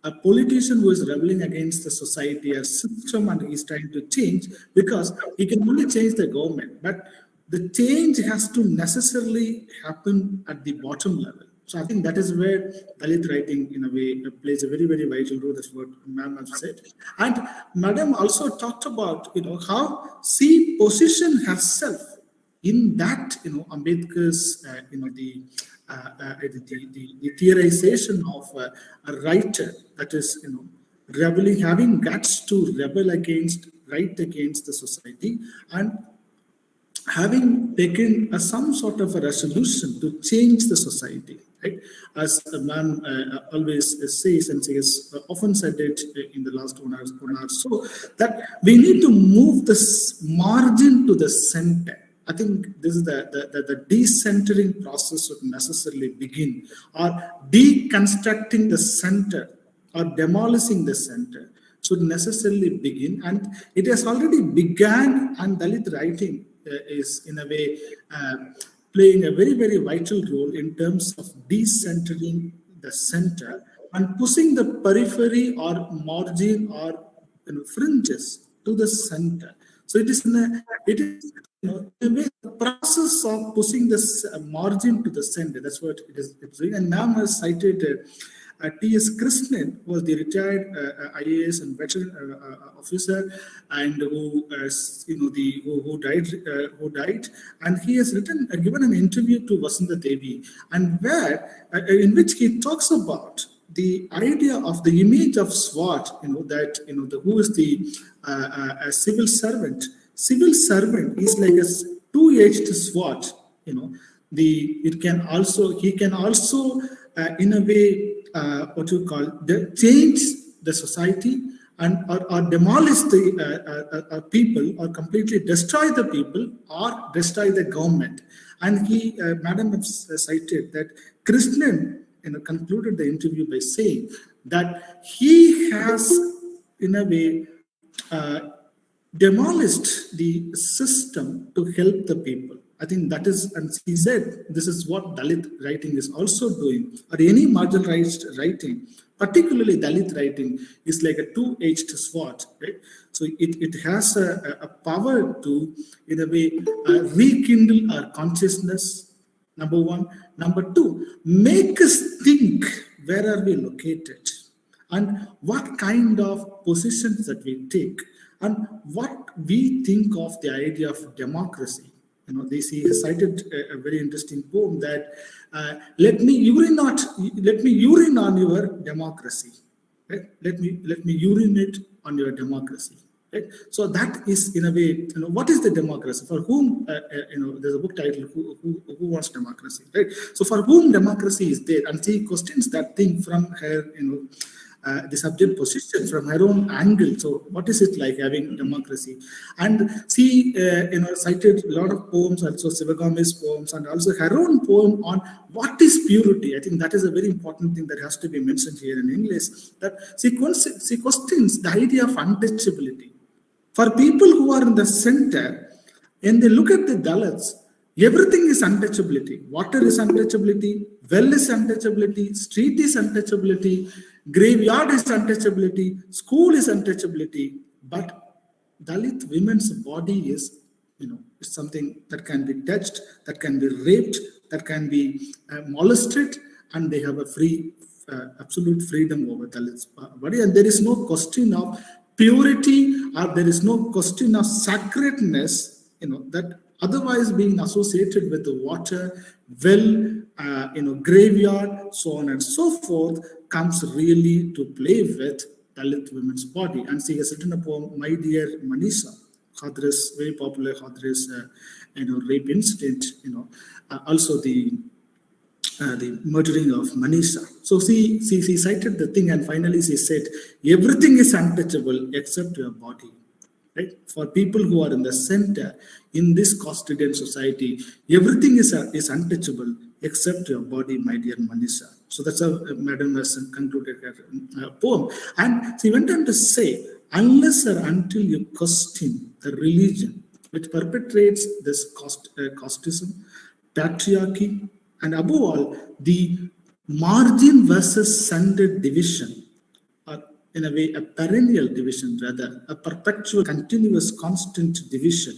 a politician who is rebelling against the society, a system, and is trying to change, because he can only change the government, but the change has to necessarily happen at the bottom level. So I think that is where Dalit writing, in a way, plays a very vital role. That's what ma'am has said. And madam also talked about, how she positioned herself in that, Ambedkar's, the theorization of a writer that is, rebelling, having guts to rebel against the society, and having taken some sort of a resolution to change the society, right? As a man always says, and she has often said it in the last 1 hour, so that we need to move this margin to the center. I think this is the decentering process would necessarily begin, or deconstructing the center, or demolishing the center should necessarily begin, and it has already begun. And Dalit writing is in a way playing a very vital role in terms of decentering the center and pushing the periphery or margin or fringes to the center. So it is the process of pushing this margin to the center. That's what it is. It's doing. And ma'am has cited T.S. Krishnan, who was the retired IAS and veteran officer, and who died, and he has given an interview to Vasanta Devi, and in which he talks about the idea of the image of SWAT. Who is the civil servant. Civil servant is like a two-edged sword. He can also in a way change the society, and or demolish the people, or completely destroy the people, or destroy the government. And madam has cited that Krishnan concluded the interview by saying that he has in a way demolished the system to help the people. I think that is, and he said, this is what Dalit writing is also doing, or any marginalized writing, particularly Dalit writing, is like a two-edged sword, right? So it has a power to, in a way, rekindle our consciousness, number one. Number two, make us think, where are we located, and what kind of positions that we take, and what we think of the idea of democracy. They cited a very interesting poem that let me urine on your democracy. Right? Let me urinate on your democracy. Right? So that is in a way, what is the democracy? For whom, there's a book titled Who Wants Democracy? Right? So for whom democracy is there? And she questions that thing from her, the subject position, from her own angle. So what is it like having democracy? And she cited a lot of poems, also Sivagami's poems, and also her own poem on what is purity. I think that is a very important thing that has to be mentioned here in English, that she questions the idea of untouchability. For people who are in the center, when they look at the Dalits, everything is untouchability. Water is untouchability, well is untouchability, street is untouchability, graveyard is untouchability, school is untouchability. But Dalit women's body is, is something that can be touched, that can be raped, that can be molested, and they have a free absolute freedom over Dalits' body, and there is no question of purity, or there is no question of sacredness, that otherwise being associated with the water, well, graveyard, so on and so forth, comes really to play with Dalit women's body. And she has written a poem, My Dear Manisha, Khadri's very popular Khadri's, rape incident, also the murdering of Manisha. So she cited the thing, and finally she said, everything is untouchable except your body. Right? For people who are in the center in this cost-ridden society, everything is untouchable except your body, my dear Manisha. So that's how Madam has concluded her poem. And she went on to say, unless or until you question the religion which perpetrates this casteism, patriarchy, and above all, the margin versus center division, or in a way, a perennial division rather, a perpetual, continuous, constant division.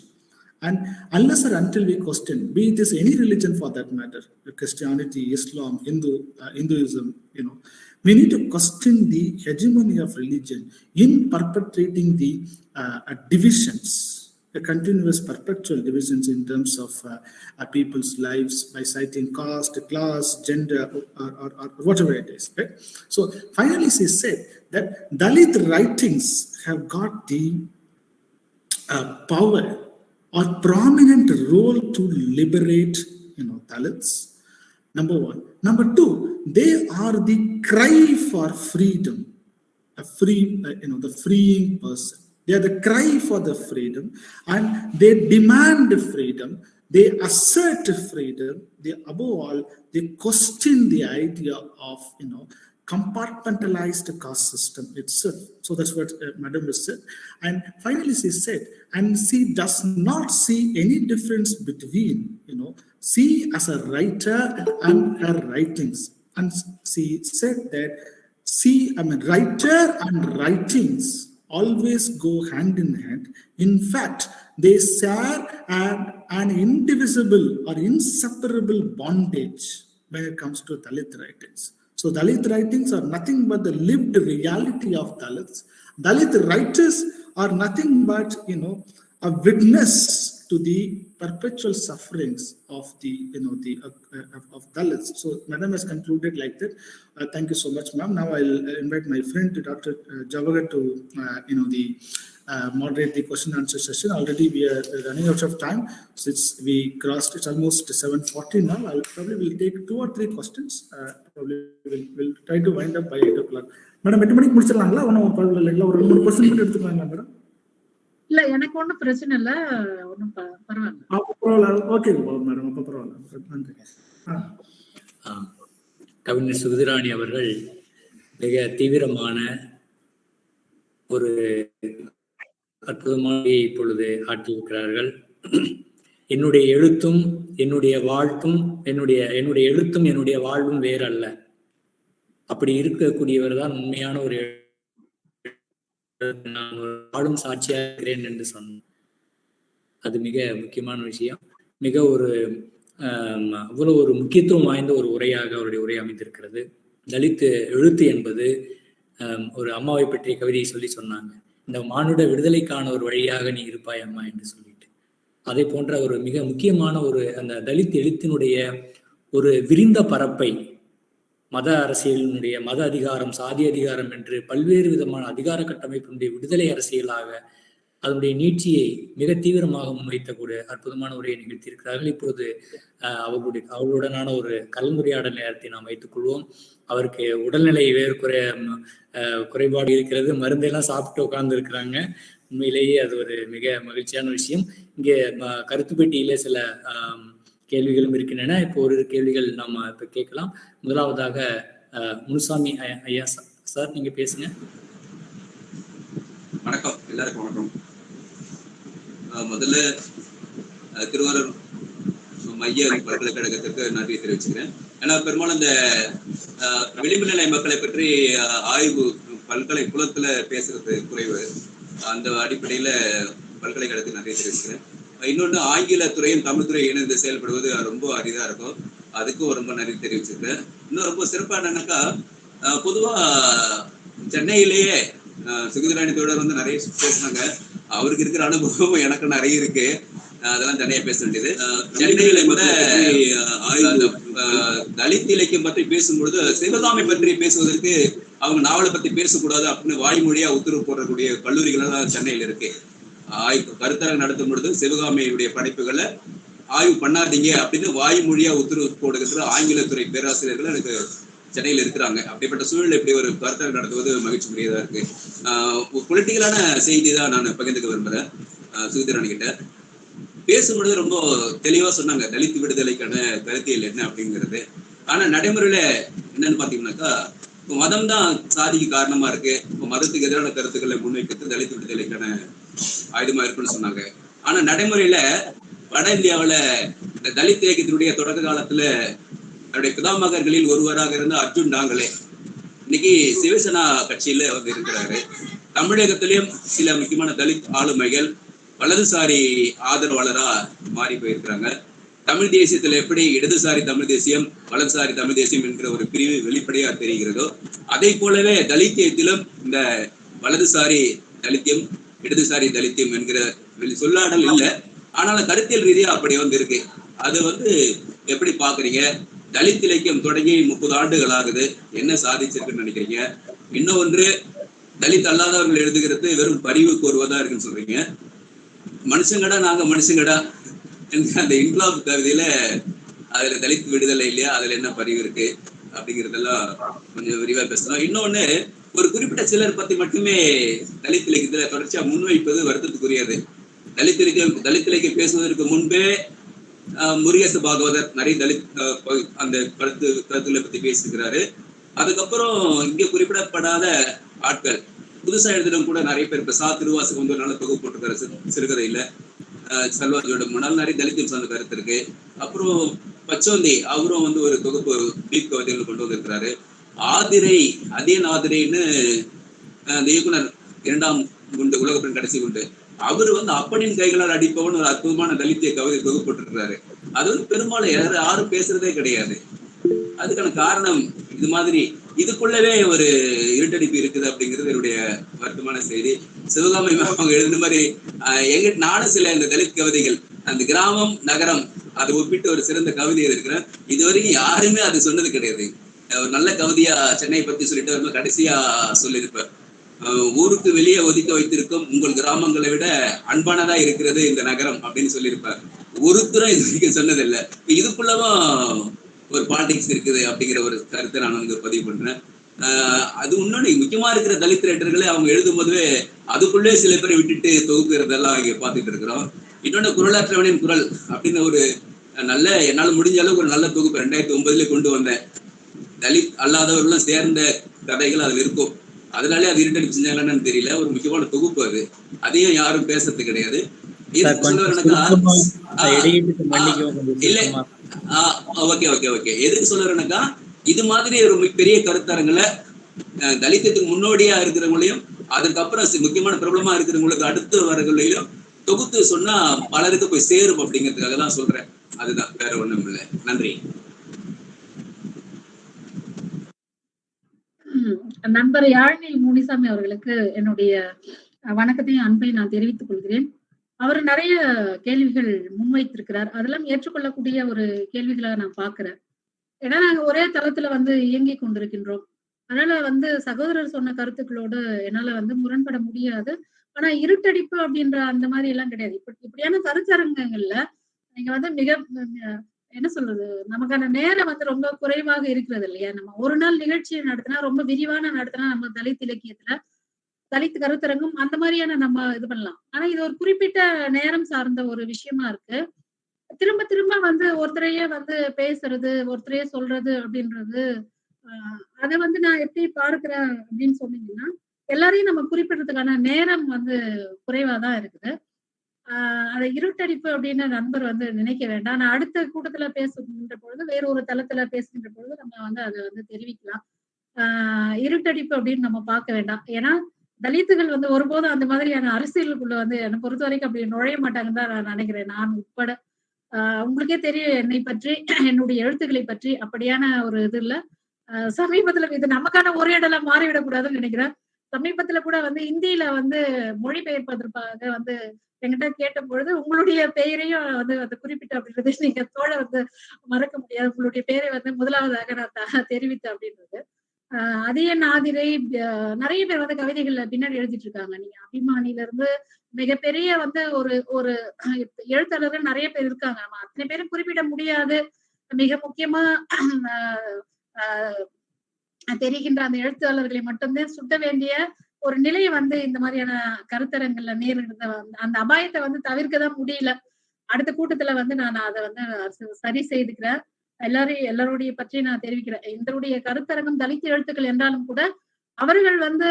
And unless or until we question, be it is any religion for that matter, Christianity, Islam, Hinduism, we need to question the hegemony of religion in perpetrating the divisions, the continuous perpetual divisions in terms of people's lives by citing caste, class, gender, or whatever it is. Right? So finally, she said that Dalit writings have got the power or prominent role to liberate, Dalits. Number one. Number two, they are the cry for freedom, the freeing person. They are the cry for the freedom, and they demand freedom. They assert freedom. They, above all, they question the idea of, compartmentalized caste system itself. So that's what Madam has said. And finally, she said, and she does not see any difference between, she as a writer and her writings. And she said that writer and writings always go hand in hand. In fact, they share an indivisible or inseparable bondage when it comes to Dalit writings. So Dalit writings are nothing but the lived reality of Dalits. Dalit writers are nothing but, a witness to the perpetual sufferings of of Dalits. So Madam has concluded like that. Thank you so much, ma'am. Now I'll invite my friend, Dr. Javagar, to moderate the question and answer session. Already we are running out of time since we crossed. It's almost 7:40 now. I'll probably will take 2 or 3 questions. Probably we'll try to wind up by 8 o'clock. Madam, 8 மணிக்கு முடிச்சிடலாங்களா? ஒரு 3 question மட்டும் எடுத்துக்கலாங்களா madam? இல்ல, எனக்கு ஒன்றும் பிரச்சனை இல்லை, ஒன்றும் பரவாயில்ல. ஓகே மேடம், அப்போ பரவாயில்ல. நன்றி. கவிஞர் சுகிர்தாராணி அவர்கள் மிக தீவிரமான ஒரு அற்புதமாக இப்பொழுது ஆற்றியிருக்கிறார்கள். என்னுடைய எழுத்தும் என்னுடைய வாழ்த்தும் என்னுடைய எழுத்தும் என்னுடைய வாழ்வும் வேறல்ல. அப்படி இருக்கக்கூடியவர் தான் உண்மையான ஒரு நான் ஒரு வாழும் சாட்சியாக இருக்கிறேன் என்று சொன்னேன். அது மிக முக்கியமான விஷயம். மிக ஒரு அவ்வளவு ஒரு முக்கியத்துவம் வாய்ந்த ஒரு உரையாக அவருடைய உரை அமைந்திருக்கிறது. தலித் எழுத்து என்பது ஒரு அம்மாவை பற்றிய கவிதையை சொல்லி சொன்னாங்க. இந்த மானுட விடுதலைக்கான ஒரு வழியாக நீ இருப்பாய் அம்மா என்று சொல்லிட்டு, அதே போன்ற ஒரு மிக முக்கியமான ஒரு அந்த தலித் எழுத்தினுடைய ஒரு விரிந்த பரப்பை மத அரசியலினுடைய மத அதிகாரம், சாதி அதிகாரம் என்று பல்வேறு விதமான அதிகார கட்டமைப்பினுடைய விடுதலை அரசியலாக அதனுடைய நீட்சியை மிக தீவிரமாக முன்வைத்தக்கூடிய அற்புதமான உரையை நிகழ்த்தியிருக்கிறார்கள். இப்பொழுது அவர்களுடனான ஒரு கலந்துரையாடல் நேரத்தை நாம் வைத்துக் கொள்வோம். அவருக்கு உடல்நிலை வேறு குறைபாடு இருக்கிறது, மருந்தெல்லாம் சாப்பிட்டு உட்கார்ந்து இருக்கிறாங்க. உண்மையிலேயே அது ஒரு மிக மகிழ்ச்சியான விஷயம். இங்கே கருத்து பெட்டியிலே சில கேள்விகளும் இருக்கின்றன. இப்போ ஒரு கேள்விகள் நாம் இப்போ கேட்கலாம். முதலாவதாக முனுசாமி ஐயா சார், நீங்க பேசுங்க. வணக்கம், எல்லாருக்கும் வணக்கம். முதல்ல திருவாரூர் மைய பல்கலைக்கழகத்திற்கு நன்றி தெரிவிச்சுக்கிறேன். ஏன்னா பெரும்பாலும் இந்த விளிம்பு நிலை மக்களை பற்றி ஆய்வு பல்கலை குலத்துல பேசுறது குறைவு. அந்த அடிப்படையில பல்கலைக்கழகத்துக்கு நன்றி தெரிவிச்சுக்கிறேன். இன்னொன்று, ஆங்கில துறையும் தமிழ் துறையும் இணைந்து செயல்படுவது ரொம்ப அரிதா இருக்கும். அதுக்கும் ரொம்ப நன்றி தெரிவிச்சிருக்கேன். இன்னும் ரொம்ப சிறப்பா என்னன்னாக்கா, பொதுவா சென்னையிலேயே சுகிதராணி தோழர் வந்து நிறைய பேசுனாங்க. அவருக்கு இருக்கிற அனுபவம் எனக்கு நிறைய இருக்கு, அதெல்லாம் தனியா பேச வேண்டியது. சென்னையில கூட தலித் இலக்கியம் பற்றி பேசும்பொழுது சிவகாமி பற்றி பேசுவதற்கு அவங்க நாவலை பத்தி பேசக்கூடாது அப்படின்னு வாய்மொழியா உத்தரவு போடக்கூடிய கல்லூரிகள் எல்லாம் சென்னையில இருக்கு. கருத்தரங்கு நடத்தும் பொழுது சிவகாமியுடைய படைப்புகளை ஆய்வு பண்ணாதீங்க அப்படின்னு வாய்மொழியா உத்தரவு போடுகின்ற ஆங்கிலத்துறை பேராசிரியர்கள் எனக்கு சென்னையில் இருக்கிறாங்க. அப்படிப்பட்ட சூழல் இப்படி ஒரு கருத்தரங்கு நடத்துவது மகிழ்ச்சிக்குரியதா இருக்கு. பொலிட்டிக்கலான செய்தி தான் நான் பகிர்ந்துக்க விரும்புறேன். சுகிதராணி கிட்ட பேசும்பொழுது ரொம்ப தெளிவா சொன்னாங்க தலித் விடுதலைக்கான கருத்தியல் என்ன அப்படிங்கிறது. ஆனா நடைமுறையில என்னன்னு பாத்தீங்கன்னாக்கா, இப்போ மதம் தான் சாதிக்கு காரணமா இருக்கு, இப்போ மதத்துக்கு எதிரான கருத்துக்களை முன்வைக்கிறது தலித் விடுதலைக்கான ஆயுதமா இருக்குன்னு சொன்னாங்க. ஆனா நடைமுறையில வட இந்தியாவில இந்த தலித் இயக்கத்தினுடைய தொடக்க காலத்துல அவருடைய பிதாமகர்களில் ஒருவராக இருந்த அர்ஜுன் டாங்கலே இன்னைக்கு சிவசேனா கட்சியில வந்து இருக்கிறாரு. தமிழகத்திலையும் சில முக்கியமான தலித் ஆளுமைகள் வலதுசாரி ஆதரவாளரா மாறி போயிருக்கிறாங்க. தமிழ் தேசியத்துல எப்படி இடதுசாரி தமிழ் தேசியம் வலதுசாரி தமிழ் தேசியம் என்கிற ஒரு பிரிவு வெளிப்படையா தெரிகிறதோ, அதை போலவே தலித்தியத்திலும் இந்த வலதுசாரி தலித்தியம் இடதுசாரி தலித்தியம் என்கிற சொல்லாடல் இல்லை, ஆனாலும் கருத்தியல் ரீதியா அப்படி வந்து இருக்கு. அது வந்து எப்படி பாக்குறீங்க? தலித் இலக்கியம் தொடங்கி 30 ஆண்டுகள் ஆகுது, என்ன சாதிச்சிருக்குன்னு நினைக்கிறீங்க? இன்னொன்று, தலித் அல்லாதவர்கள் எழுதுகிறது வெறும் பரிவு கோருவதா இருக்குன்னு சொல்றீங்க. மனுஷங்கடா நாங்க மனுஷங்கடா அந்த இன்க்லாப் கவிதையில அதுல தலித் விடுதலை இல்லையா, அதுல என்ன பதிவு இருக்கு அப்படிங்கறதெல்லாம் கொஞ்சம் விரிவா பேசலாம். இன்னொன்னு, ஒரு குறிப்பிட்ட சிலர் பத்தி மட்டுமே தலித் இலக்கியத்துல தொடர்ச்சியா முன்வைப்பது வருத்தத்துக்குரியது. தலித் இலக்கியம் பேசுவதற்கு முன்பே முருகேச பாகவதர் நிறைய தலித் அந்த கருத்துக்களை பத்தி பேசுகிறாரு. அதுக்கப்புறம் இங்க குறிப்பிடப்படாத ஆட்கள் புதுசா எழுதிடும் கூட நிறைய பேர், இப்ப திருவாசகம் வந்து ஒரு நல்ல தொகுப்பு போட்டிருக்காரு சிறுகதையில, செல்வாஜோட முன்னாள் நிறைய தலித்தியம் சார்ந்த கருத்து இருக்கு. அப்புறம் பச்சோந்தி அவரும் வந்து ஒரு தொகுப்பு பீப் கவிதைகள் கொண்டு வந்திருக்கிறாரு. ஆதிரை அதேன் ஆதிரைன்னு அந்த இயக்குனர் 2ஆம் குண்டு உலக பெண் கடைசி குண்டு, அவர் வந்து அப்பனின் கைகளால் அடிப்பவன் ஒரு அற்புதமான தலித்திய கவிதை தொகுப்பு போட்டிருக்கிறாரு. அது வந்து பெரும்பாலும் யாரும் பேசுறதே கிடையாது. அதுக்கான காரணம் இது மாதிரி இதுக்குள்ளவே ஒரு இருட்டடிப்பு இருக்குது அப்படிங்கிறது என்னுடைய வருத்தமான செய்தி. சிவகாமி அவங்க எழுதின மாதிரி நானும் சில இந்த தலித் கவிதைகள், அந்த கிராமம் நகரம் அதை ஒப்பிட்டு ஒரு சிறந்த கவிதை இருக்கிறேன். இதுவரைக்கும் யாருமே அது சொன்னது கிடையாது. ஒரு நல்ல கவிதையா சென்னையை பத்தி சொல்லிட்டு ரொம்ப கடைசியா சொல்லியிருப்பேன், ஊருக்கு வெளியே ஒதுக்க வைத்திருக்கும் உங்கள் கிராமங்களை விட அன்பானதா இருக்கிறது இந்த நகரம் அப்படின்னு சொல்லியிருப்பார். ஒருத்தரும் இது வரைக்கும் சொன்னதில்லை. இதுக்குள்ளவும் ஒரு பாலிடிக்ஸ் இருக்குது அப்படிங்கிற ஒரு கருத்தை நான் வந்து பதிவு பண்றேன். அது இன்னொன்னு முக்கியமா இருக்கிற தலித் ரைட்டர்களே அவங்க எழுதும் போதுவே அதுக்குள்ளே சில பேரை விட்டுட்டு தொகுக்கிறதெல்லாம் இங்க பார்த்துட்டு இருக்கிறோம். இன்னொன்னு, குரலாற்றவனின் குரல் அப்படின்னு ஒரு நல்ல, என்னால் முடிஞ்ச அளவுக்கு ஒரு நல்ல தொகுப்பு 2009 கொண்டு வந்தேன். தலித் அல்லாதவர்களும் சேர்ந்த கதைகள் அதுல இருக்கும். அதனாலே அது இருட்டடிப்பு செஞ்சாங்கன்னு தெரியல, ஒரு முக்கியமான தொகுப்பு அது. அதையும் யாரும் பேசுறது கிடையாது. எதுக்கு சொல்றேன்னாக்கா, இது மாதிரி ஒரு பெரிய கருத்தரங்களை தலித்தத்துக்கு முன்னோடியா இருக்கிறவங்களையும் அதுக்கப்புறம் முக்கியமான பிரபலமா இருக்கிறவங்களுக்கு அடுத்து வரவங்களையும் தொகுத்து சொன்னா பலருக்கு போய் சேரும் அப்படிங்கிறதுக்காக தான் சொல்றேன். அதுதான், வேற ஒண்ணும் இல்லை. நன்றி. நண்பர் யாழினி முனிசாமி அவர்களுக்கு என்னுடைய வணக்கத்தையும் அன்பையும் நான் தெரிவித்துக் கொள்கிறேன். அவர் நிறைய கேள்விகள் முன்வைத்திருக்கிறார். அதெல்லாம் ஏற்றுக்கொள்ளக்கூடிய ஒரு கேள்விகளை நான் பாக்குறேன். ஏன்னா நாங்க ஒரே தளத்துல வந்து இயங்கி கொண்டிருக்கின்றோம். அதனால வந்து சகோதரர் சொன்ன கருத்துக்களோடு என்னால வந்து முரண்பட முடியாது. ஆனா இருட்டடிப்பு அப்படின்ற அந்த மாதிரி எல்லாம் கிடையாது. இப்படியான கருத்தரங்கங்கள்ல நீங்க வந்து மிக என்ன சொல்றது, நமக்கான நேரம் வந்து ரொம்ப குறைவாக இருக்கிறது இல்லையா? நம்ம ஒரு நாள் நிகழ்ச்சியை நடத்தினா, ரொம்ப விரிவான நடத்தினா நம்ம தலித் இலக்கியத்துல தலித் கருத்தரங்கம் அந்த மாதிரியான நம்ம இது பண்ணலாம். ஆனா இது ஒரு குறிப்பிட்ட நேரம் சார்ந்த ஒரு விஷயமா இருக்கு. திரும்ப திரும்ப வந்து ஒருத்தரையே வந்து பேசுறது, ஒருத்தரையே சொல்றது அப்படின்றது, அதை வந்து நான் எப்படி பார்க்கிறேன் அப்படின்னு சொன்னீங்கன்னா, எல்லாரையும் நம்ம குறிப்பிடுறதுக்கான நேரம் வந்து குறைவாதான் இருக்குது. அதை இருட்டடிப்பு அப்படின்னு நண்பர் வந்து நினைக்க வேண்டாம். நான் அடுத்த கூட்டத்துல பேசுகின்ற பொழுது, வேற ஒரு தளத்துல பேசுகின்ற பொழுது நம்ம வந்து அதை வந்து தெரிவிக்கலாம். இருட்டடிப்பு அப்படின்னு நம்ம பார்க்க வேண்டாம். ஏன்னா தலித்துகள் வந்து ஒருபோதும் அந்த மாதிரியான அரசியலுக்குள்ள வந்து என்னை பொறுத்த வரைக்கும் அப்படி நுழைய மாட்டாங்கன்னு தான் நான் நினைக்கிறேன், நான் உட்பட. உங்களுக்கே தெரியும் என்னை பற்றி, என்னுடைய எழுத்துக்களை பற்றி. அப்படியான ஒரு இது இல்ல. சமீபத்துல இது நமக்கான உரையாடலாம் மாறிவிடக்கூடாதுன்னு நினைக்கிறேன். சமீபத்துல கூட வந்து இந்தியில வந்து மொழிபெயர்ப்பதற்காக வந்து என்கிட்ட கேட்ட பொழுது உங்களுடைய பெயரையும் வந்து அதை குறிப்பிட்ட அப்படின்றது நீங்க தோழ வந்து மறக்க முடியாது. உங்களுடைய பெயரை வந்து முதலாவதாக நான் தெரிவித்தேன் அப்படின்றது. அதியன் ஆதிரை நிறைய பேர் வந்து கவிதைகள்ல பின்னாடி எழுதிட்டு இருக்காங்க. நீங்க அபிமானில இருந்து மிகப்பெரிய வந்து ஒரு ஒரு எழுத்தாளர்கள் நிறைய பேர் இருக்காங்க. நம்ம அத்தனை பேரும் குறிப்பிட முடியாது. மிக முக்கியமா தெரிகின்ற அந்த எழுத்தாளர்களை மட்டும்தான் சுட்ட வேண்டிய ஒரு நிலையை வந்து இந்த மாதிரியான கருத்தரங்கள்ல நேரிடுற அந்த அபாயத்தை வந்து தவிர்க்கதான் முடியல. அடுத்த கூட்டத்துல வந்து நான் அதை வந்து சரி செய்துக்கிறேன். எல்லாருடைய பற்றி நான் தெரிவிக்கிறேன். இதனுடைய கருத்தரங்கம் தலித் எழுத்துக்கள் என்றாலும் கூட அவர்கள் வந்து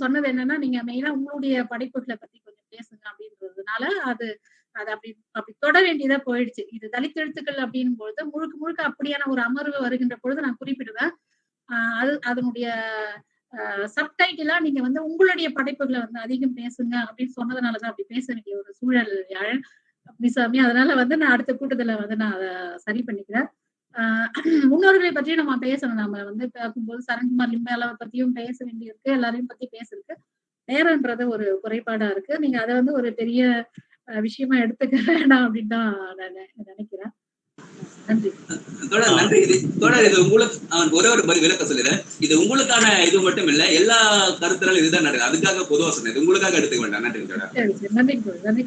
சொன்னது என்னன்னா, நீங்க மெயினா உங்களுடைய படைப்புகளை பத்தி கொஞ்சம் பேசுங்க அப்படின்றதுனால அது அப்படி தொட வேண்டியதா போயிடுச்சு. இது தலித் எழுத்துக்கள் அப்படின்னும் பொழுது முழுக்க முழுக்க அப்படியான ஒரு அமர்வு வருகின்ற பொழுது நான் குறிப்பிடுவேன். அதனுடைய சப்டைட்டிலா நீங்க வந்து உங்களுடைய படைப்புகளை வந்து அதிகம் பேசுங்க அப்படின்னு சொன்னதுனாலதான் அப்படி பேச வேண்டிய ஒரு சூழல் சாமி. அதனால வந்து நான் அடுத்த கூட்டத்துல வந்து நான் அதை சரி பண்ணிக்கிறேன். முன்னோர்களை பற்றியும் நம்ம பேசணும். நம்ம வந்து பார்க்கும்போது சரண்குமார் லிம்பாலாவை பத்தியும் பேச வேண்டியிருக்கு, எல்லாரையும் பத்தி பேசிருக்கு. நேரம்ன்றது ஒரு குறைபாடா இருக்கு. நீங்க அதை வந்து ஒரு பெரிய விஷயமா எடுத்துக்க வேண்டாம் அப்படின்னு தான் நான் நினைக்கிறேன். நன்றி. நன்றி. இது உங்களுக்கு ஒரே ஒரு விளக்கம் சொல்லிடுறேன். இது உங்களுக்கான இது மட்டும் இல்ல, எல்லா கருத்துனாலும் இதுதான் நடக்குது. அதுக்காக பொதுவா சொன்னது, உங்களுக்காக எடுத்துக்க வேண்டாம். நன்றி.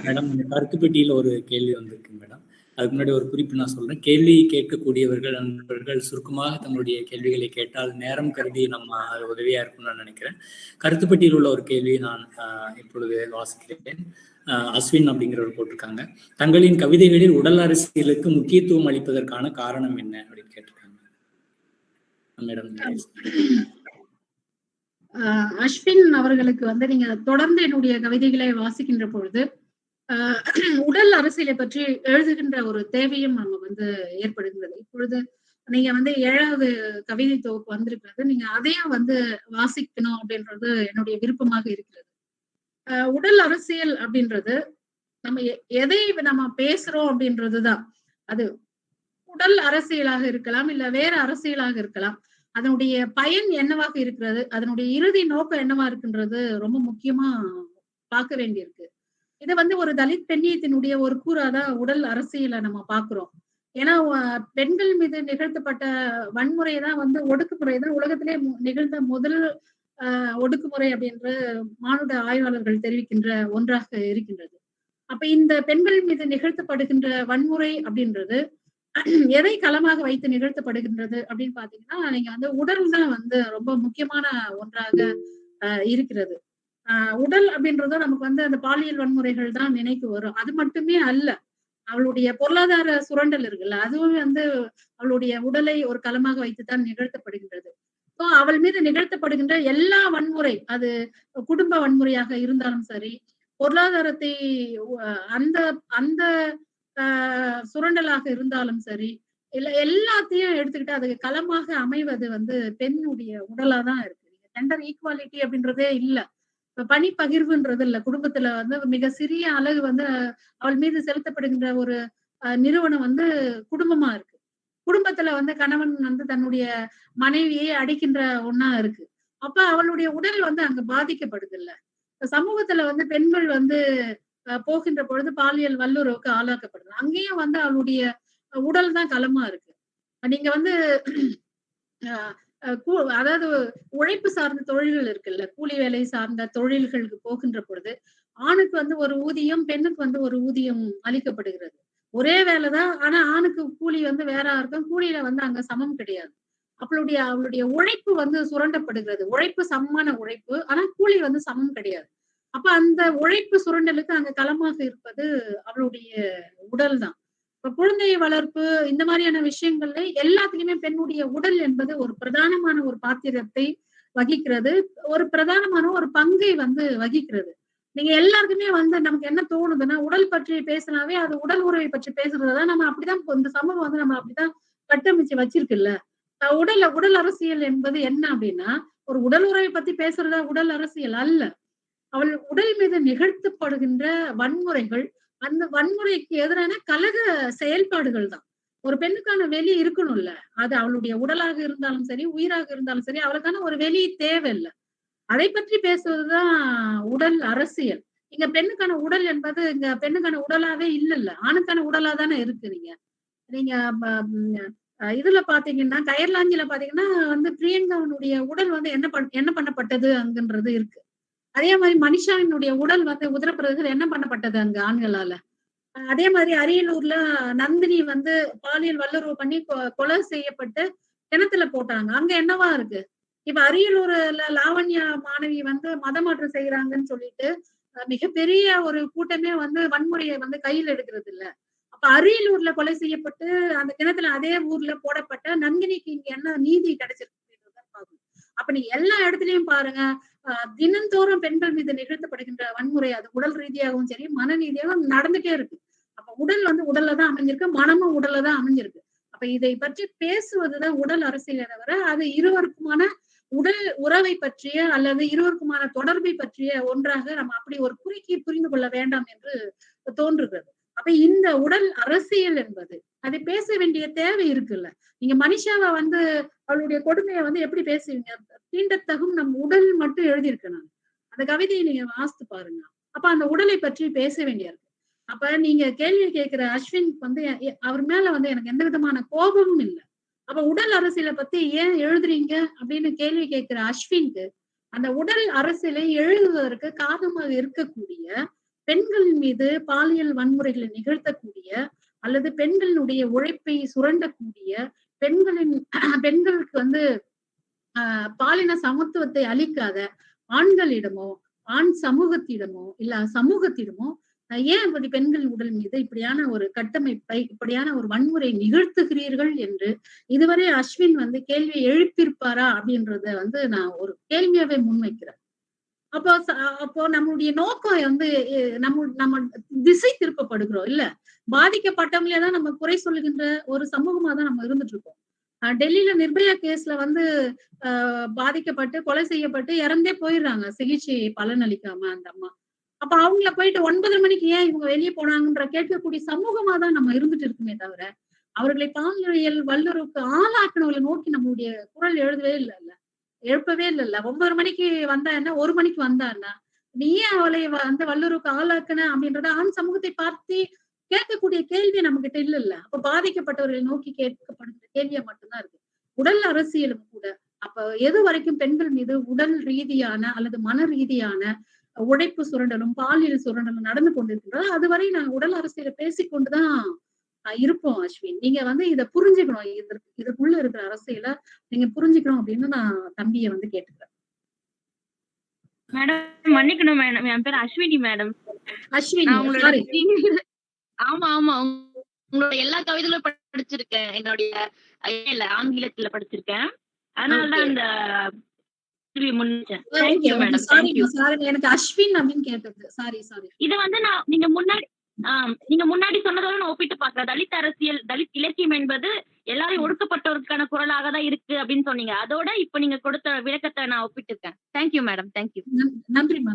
மேடம், இந்த கருத்து பெட்டியில ஒரு கேள்வி வந்திருக்கு மேடம். அதுக்கு முன்னாடி ஒரு குறிப்பு நான் சொல்றேன். கேள்வி கேட்கக்கூடியவர்கள் நண்பர்கள் சுருக்கமாக தங்களுடைய கேள்விகளை கேட்டால் நேரம் கருதி நம்ம அது உதவியா இருக்கும்னு நான் நினைக்கிறேன். கருத்துப்பட்டியில் உள்ள ஒரு கேள்வியை நான் இப்பொழுது வாசிக்கிறேன். அஸ்வின் அப்படிங்கிறவர் போட்டிருக்காங்க. தங்களின் கவிதைகளில் உடல் அரசியலுக்கு முக்கியத்துவம் அளிப்பதற்கான காரணம் என்ன அப்படின்னு கேட்டிருக்காங்க. மேடம், அஸ்வின் அவர்களுக்கு வந்து நீங்க தொடர்ந்து என்னுடைய கவிதைகளை வாசிக்கின்ற பொழுது உடல் அரசியலை பற்றி எழுதுகின்ற ஒரு தேவையும் நம்ம வந்து ஏற்படுகிறது. இப்பொழுது நீங்க வந்து 7வது கவிதை தொகுப்பு வந்திருக்கிறது. நீங்க அதையும் வந்து வாசிக்கணும் அப்படின்றது என்னுடைய விருப்பமாக இருக்கிறது. உடல் அரசியல் அப்படின்றது நம்ம எதை நம்ம பேசுறோம் அப்படின்றதுதான். அது உடல் அரசியலாக இருக்கலாம், இல்ல வேற அரசியலாக இருக்கலாம். அதனுடைய பயன் என்னவாக இருக்கிறது, அதனுடைய இறுதி நோக்கம் என்னவா இருக்குன்றது ரொம்ப முக்கியமா பார்க்க வேண்டியிருக்கு. இதை வந்து ஒரு தலித் பெண்ணியத்தினுடைய ஒரு கூறாதான் உடல் அரசியலை நம்ம பாக்குறோம். ஏன்னா பெண்கள் மீது நிகழ்த்தப்பட்ட வன்முறையை தான் வந்து ஒடுக்குமுறை தான் உலகத்திலே நிகழ்ந்த முதல் ஒடுக்குமுறை அப்படின்ற மானுட ஆய்வாளர்கள் தெரிவிக்கின்ற ஒன்றாக இருக்கின்றது. அப்ப இந்த பெண்கள் மீது நிகழ்த்தப்படுகின்ற வன்முறை அப்படின்றது எதை களமாக வைத்து நிகழ்த்தப்படுகின்றது அப்படின்னு பாத்தீங்கன்னா, நீங்க வந்து உடல் தான் வந்து ரொம்ப முக்கியமான ஒன்றாக இருக்கிறது. உடல் அப்படின்றதும் நமக்கு வந்து அந்த பாலியல் வன்முறைகள் தான் நினைக்கு வரும். அது மட்டுமே அல்ல, அவளுடைய பொருளாதார சுரண்டல் இருக்குல்ல, அதுவும் வந்து அவளுடைய உடலை ஒரு களமாக வைத்துத்தான் நிகழ்த்தப்படுகின்றது. ஸோ அவள் மீது நிகழ்த்தப்படுகின்ற எல்லா வன்முறை, அது குடும்ப வன்முறையாக இருந்தாலும் சரி, பொருளாதாரத்தை அந்த அந்த சுரண்டலாக இருந்தாலும் சரி, இல்ல எல்லாத்தையும் எடுத்துக்கிட்டு அதுக்கு களமாக அமைவது வந்து பெண்ணுடைய உடலாதான் இருக்கு. ஜெண்டர் ஈக்குவாலிட்டி அப்படின்றதே இல்ல, பணி பகிர்வுன்றது இல்ல. குடும்பத்துல வந்து மிக சிறிய அழகு வந்து அவள் மீது செலுத்தப்படுகின்ற ஒரு நிறுவனம் வந்து குடும்பமா இருக்கு. குடும்பத்துல வந்து கணவன் வந்து தன்னுடைய மனைவியை அடிக்கின்ற ஒண்ணா இருக்கு. அப்ப அவளுடைய உடல் வந்து அங்க பாதிக்கப்படுது இல்ல. சமூகத்துல வந்து பெண்கள் வந்து போகின்ற பொழுது பாலியல் வல்லுறவுக்கு ஆளாக்கப்படுது. அங்கேயும் வந்து அவளுடைய உடல் தான் களமா இருக்கு. நீங்க வந்து அதாவது உழைப்பு சார்ந்த தொழில்கள் இருக்குல்ல, கூலி வேலை சார்ந்த தொழில்களுக்கு போகின்ற பொழுது ஆணுக்கு வந்து ஒரு ஊதியம், பெண்ணுக்கு வந்து ஒரு ஊதியம் அளிக்கப்படுகிறது. ஒரே வேலைதான், ஆனா ஆணுக்கு கூலி வந்து வேற இருக்கும். கூலியில வந்து அங்க சமம் கிடையாது. அவளுடைய உழைப்பு வந்து சுரண்டப்படுகிறது. உழைப்பு சமமான உழைப்பு, ஆனா கூலி வந்து சமம் கிடையாது. அப்ப அந்த உழைப்பு சுரண்டலுக்கு அங்க களமாக இருப்பது அவளுடைய உடல் தான். இப்ப குழந்தை வளர்ப்பு இந்த மாதிரியான விஷயங்கள்ல எல்லாத்துலயுமே பெண்ணுடைய உடல் என்பது ஒரு பிரதானமான ஒரு பாத்திரத்தை வகிக்கிறது, ஒரு பிரதானமான ஒரு பங்கை வந்து வகிக்கிறது. நீங்க எல்லாருக்குமே வந்து நமக்கு என்ன தோணுதுன்னா, உடல் பற்றி பேசினாவே அது உடல் உறவை பற்றி பேசுறதுதான். நம்ம அப்படிதான் இந்த சமூகம் வந்து நம்ம அப்படிதான் கட்டமைச்சு வச்சிருக்குல்ல. உடல் அரசியல் என்பது என்ன அப்படின்னா, ஒரு உடல் உறவை பத்தி பேசுறதா உடல் அரசியல் அல்ல. அவள் உடல் மீது நிகழ்த்தப்படுகின்ற வன்முறைகள், அந்த வன்முறைக்கு எதிரான கழக செயல்பாடுகள் தான். ஒரு பெண்ணுக்கான வெளி இருக்கணும்ல. அது அவளுடைய உடலாக இருந்தாலும் சரி, உயிராக இருந்தாலும் சரி, அவளுக்கான ஒரு வெளி தேவை இல்ல. அதை பற்றி பேசுவதுதான் உடல் அரசியல். இங்க பெண்ணுக்கான உடல் என்பது இங்க பெண்ணுக்கான உடலாவே இல்லல்ல. ஆணுக்கான உடலா தானே இருக்கு. நீங்க இதுல பாத்தீங்கன்னா, கயர்லாஞ்சில பாத்தீங்கன்னா வந்து பிரியங்காவினுடைய உடல் வந்து என்ன பண்ணப்பட்டது அங்கன்றது இருக்கு. அதே மாதிரி மனிஷாவினுடைய உடல் வந்து உத்தரப்பிரதேசத்துல என்ன பண்ணப்பட்டது அங்க ஆண்களால. அதே மாதிரி அரியலூர்ல நந்தினி வந்து பாலியல் வல்லுறவு பண்ணி கொலை செய்யப்பட்டு கிணத்துல போட்டாங்க. அங்க என்னவா இருக்கு? இப்ப அரியலூர்ல லாவண்யா மாணவி வந்து மதமாற்றம் செய்யறாங்கன்னு சொல்லிட்டு மிகப்பெரிய ஒரு கூட்டமே வந்து வன்முறையை வந்து கையில் எடுக்கிறது இல்ல. அப்ப அரியலூர்ல கொலை செய்யப்பட்டு அந்த கிணத்துல அதே ஊர்ல போடப்பட்ட நந்தினிக்கு இங்க என்ன நீதி கிடைச்சிருக்கு? அப்ப நீங்க எல்லா இடத்துலயும் பாருங்க, தினந்தோறும் பெண்கள் மீது நிகழ்த்தப்படுகின்ற வன்முறை அது உடல் ரீதியாகவும் சரி, மன ரீதியாகவும் நடந்துட்டே இருக்கு. அப்ப உடல் வந்து உடல்ல தான் அமைஞ்சிருக்கு, மனமும் உடல்ல தான் அமைஞ்சிருக்கு. அப்ப இதை பற்றி பேசுவதுதான் உடல் அரசியலை தவிர அது இருவருக்குமான உடல் உறவை பற்றிய அல்லது இருவருக்குமான தொடர்பை பற்றிய ஒன்றாக நம்ம அப்படி ஒரு குறுக்கி புரிந்து கொள்ள வேண்டாம் என்று தோன்றுகிறது. அப்ப இந்த உடல் அரசியல் என்பது அதை பேச வேண்டிய தேவை இருக்குல்ல. நீங்க மனிஷாவை வந்து அவளுடைய கொடுமையை வந்து எப்படி பேசுவீங்க? தீண்டத்தகும் நம் உடல் மட்டும் எழுதியிருக்கேன் நான். அந்த கவிதையை நீங்க வாசித்து பாருங்க. அப்ப அந்த உடலை பற்றி பேச வேண்டிய இருக்கு. அப்ப நீங்க கேள்வி கேட்கிற அஸ்வின் வந்து அவர் மேல வந்து எனக்கு எந்த விதமான கோபமும் இல்லை. அப்ப உடல் அரசியலை பத்தி ஏன் எழுதுறீங்க அப்படின்னு கேள்வி கேட்கிற அஸ்வினுக்கு அந்த உடல் அரசியலை எழுதுவதற்கு காரணமாக இருக்கக்கூடிய பெண்களின் மீது பாலியல் வன்முறைகளை நிகழ்த்தக்கூடிய அல்லது பெண்களினுடைய உழைப்பை சுரண்டக்கூடிய பெண்களுக்கு வந்து பாலின சமத்துவத்தை அளிக்காத ஆண்களிடமோ ஆண் சமூகத்திடமோ இல்ல சமூகத்திடமோ ஏன் அப்படி பெண்கள் உடல் மீது இப்படியான ஒரு கட்டமைப்பை இப்படியான ஒரு வன்முறை நிகழ்த்துகிறீர்கள் என்று இதுவரை அஸ்வின் வந்து கேள்வியை எழுப்பியிருப்பாரா அப்படின்றத வந்து நான் ஒரு கேள்வியாவே முன்வைக்கிறேன். அப்போ நம்மளுடைய நோக்கம் வந்து நம்ம திசை திருப்பப்படுகிறோம் இல்ல. பாதிக்கப்பட்டவங்களே தான் நம்ம குறை சொல்லுகின்ற ஒரு சமூகமா தான் நம்ம இருந்துட்டு இருக்கோம். டெல்லியில நிர்பயா கேஸ்ல வந்து பாதிக்கப்பட்டு கொலை செய்யப்பட்டு இறந்தே போயிடுறாங்க சிகிச்சை பலன் அளிக்காம அந்த அம்மா. அப்ப அவங்கள போயிட்டு 9:30 மணிக்கு ஏன் இவங்க வெளியே போனாங்கன்ற கேட்கக்கூடிய சமூகமா தான் நம்ம இருந்துட்டு இருக்குமே தவிர அவர்களை பாலியல் வல்லுறவுக்கு ஆளாக்குனவர்களை நோக்கி நம்மளுடைய குரல் எழுப்பவே இல்லைல்ல. 9:30 மணிக்கு வந்தா என்ன, 1 மணிக்கு வந்தா என்ன, நீ ஏன் அவளை வந்து வல்லுறவுக்கு ஆளாக்குன அப்படின்றத ஆண் சமூகத்தை பார்த்து கேட்கக்கூடிய கேள்வி நம்ம கிட்ட இல்ல. அப்ப பாதிக்கப்பட்டவர்களை நோக்கி கேட்கப்படுகிற கேள்வியா மட்டும்தான் இருக்கு. உடல் அரசியலும் கூட அப்ப எது வரைக்கும் பெண்கள் மீது உடல் ரீதியான அல்லது மன ரீதியான உழைப்பு சுரண்டலும் பாலியல் சுரண்டலும் நடந்து கொண்டிருக்கின்றதோ அதுவரை நாங்க உடல் அரசியலை பேசிக்கொண்டுதான் இருப்போம். அஸ்வின், நீங்க வந்து இதை புரிஞ்சுக்கணும். இதற்குள்ள இருக்கிற அரசியலை நீங்க புரிஞ்சுக்கணும் அப்படின்னு நான் தம்பியை வந்து கேட்டுக்கிறேன். மேடம் மன்னிக்கணும் மேடம், என் பேர் அஸ்வினி மேடம். அஸ்வினி, ஆமா ஆமா, உங்களோட எல்லா கவிதைகளும் படிச்சிருக்கேன். என்னுடைய ஆங்கிலத்துல படிச்சிருக்கேன். அதனாலதான் அந்த எனக்கு அஸ்வின் அப்படின்னு கேட்டது. சாரி. இத வந்து நான் நீங்க முன்னாடி சொன்னதோட நான் ஒப்பிட்டு பாக்குறேன். தலித் அரசியல், தலித் இலக்கியம் என்பது எல்லாரும் ஒடுக்கப்பட்டவருக்கான குரலாக தான் இருக்கு அப்படின்னு சொன்னீங்க. அதோட இப்ப நீங்க கொடுத்த விளக்கத்தை நான் ஒப்பிட்டுருக்கேன். Thank you madam. தேங்க்யூ. நன்றிமா.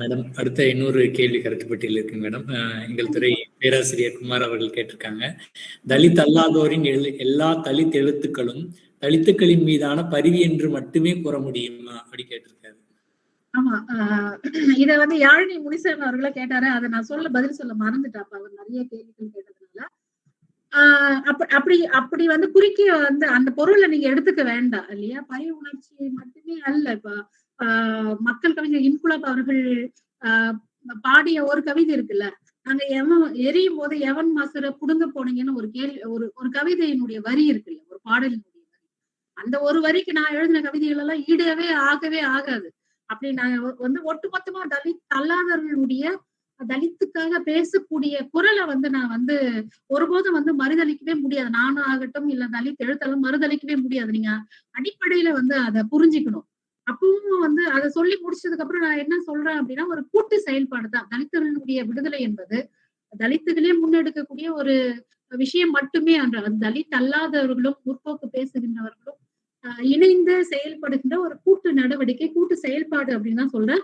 மேடம், அடுத்த இன்னொரு கேள்வி கருத்து பட்டியல் இருக்கு மேடம். எங்கள் துறை பேராசிரியர் குமார் அவர்கள் கேட்டிருக்காங்க. தலித் அல்லாதோரின் எல்லா தலித் எழுத்துக்களும் தலித்துக்களின் மீதான பரிவி என்று மட்டுமே கூற முடியுமா அப்படி கேட்டிருக்காரு. ஆமா, இத வந்து யாழினி முனிசன் அவர்கள கேட்டாரு. அதை நான் பதில் சொல்ல மறந்துட்டாப்ப. அவர் நிறைய கேள்விகள் கேட்டதுனால அப்படி வந்து குறுக்கி வந்து அந்த பொருளை நீங்க எடுத்துக்க வேண்டாம் இல்லையா. பரி உணர்ச்சி மட்டுமே அல்ல. இப்ப மக்கள் கவிஞர் இன்குலாப் அவர்கள் பாடிய ஒரு கவிதை இருக்குல்ல, அங்க எரியும் போது எவன் மாசுர புடுங்க போனீங்கன்னு ஒரு ஒரு கவிதையினுடைய வரி இருக்குல்ல, ஒரு பாடலினுடைய வரி. அந்த ஒரு வரிக்கு நான் எழுதின கவிதைகள் எல்லாம் ஈடவே ஆகாது. அப்படி நாங்க வந்து ஒட்டுமொத்தமா தலித் அல்லாதவர்களுடைய தலித்துக்காக பேசக்கூடிய குரலை வந்து நான் வந்து ஒருபோதும் வந்து மறுதளிக்கவே முடியாது. நானும் ஆகட்டும் இல்ல தலித் எழுத்தாலும் மறுதளிக்கவே முடியாது. நீங்க அடிப்படையில வந்து அதை புரிஞ்சுக்கணும். அப்பவும் வந்து அதை சொல்லி முடிச்சதுக்கு அப்புறம் நான் என்ன சொல்றேன் அப்படின்னா, ஒரு கூட்டு செயல்பாடு தான் தலித்துகளுடைய விடுதலை என்பது. தலித்துகளே முன்னெடுக்கக்கூடிய ஒரு விஷயம் மட்டுமே அன்று தலித் அல்லாதவர்களும் முற்போக்கு பேசுகின்றவர்களும் இணைந்து செயல்படுகின்ற ஒரு கூட்டு நடவடிக்கை, கூட்டு செயல்பாடு அப்படின்னு தான் சொல்றேன்.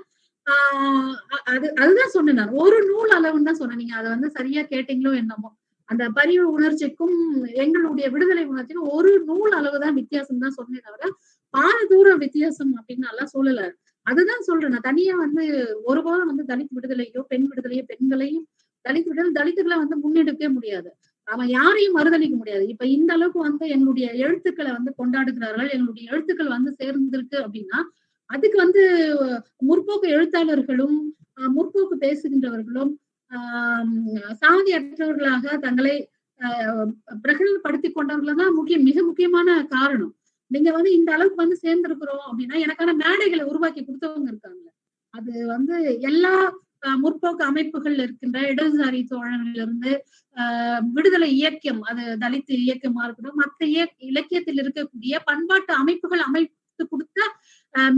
அதுதான் சொன்னேன் நான். ஒரு நூல் அளவுன்னு தான் சொன்னேன். நீங்க அதை வந்து சரியா கேட்டீங்களோ என்னமோ. அந்த பரிவு உணர்ச்சிக்கும் எங்களுடைய விடுதலை உணர்ச்சிக்கும் ஒரு நூல் அளவுதான் வித்தியாசம் தான் சொன்னேன் தவிர பால தூரம் வித்தியாசம் அப்படின்னு நல்லா சொல்லல. அதுதான் சொல்றேன். நான் தனியா வந்து ஒருபோதும் வந்து தலித் விடுதலையோ பெண் விடுதலையோ பெண்களையும் தலித்துகளை வந்து முன்னெடுக்கவே முடியாது. அவன் யாரையும் மறுதளிக்க முடியாது. இப்ப இந்த அளவுக்கு வந்து எங்களுடைய எழுத்துக்களை வந்து கொண்டாடுகிறார்கள், எங்களுடைய எழுத்துக்கள் வந்து சேர்ந்திருக்கு அப்படின்னா அதுக்கு வந்து முற்போக்கு எழுத்தாளர்களும் முற்போக்கு பேசுகின்றவர்களும் சாதி அற்றவர்களாக தங்களை பிரகடனப்படுத்திக் கொண்டவர்கள் தான் மிக முக்கியமான காரணம். நீங்க வந்து இந்த அளவுக்கு வந்து சேர்ந்திருக்கிறோம் அப்படின்னா எனக்கான மேடைகளை உருவாக்கி கொடுத்தவங்க இருக்காங்க. அது வந்து எல்லா முற்போக்கு அமைப்புகள் இருக்கின்ற இடதுசாரி தோழர்கள் இருந்து விடுதலை இயக்கம், அது தலித் இயக்கமா இருக்கட்டும், மற்ற இலக்கியத்தில் இருக்கக்கூடிய பண்பாட்டு அமைப்புகள் அமைத்து கொடுத்த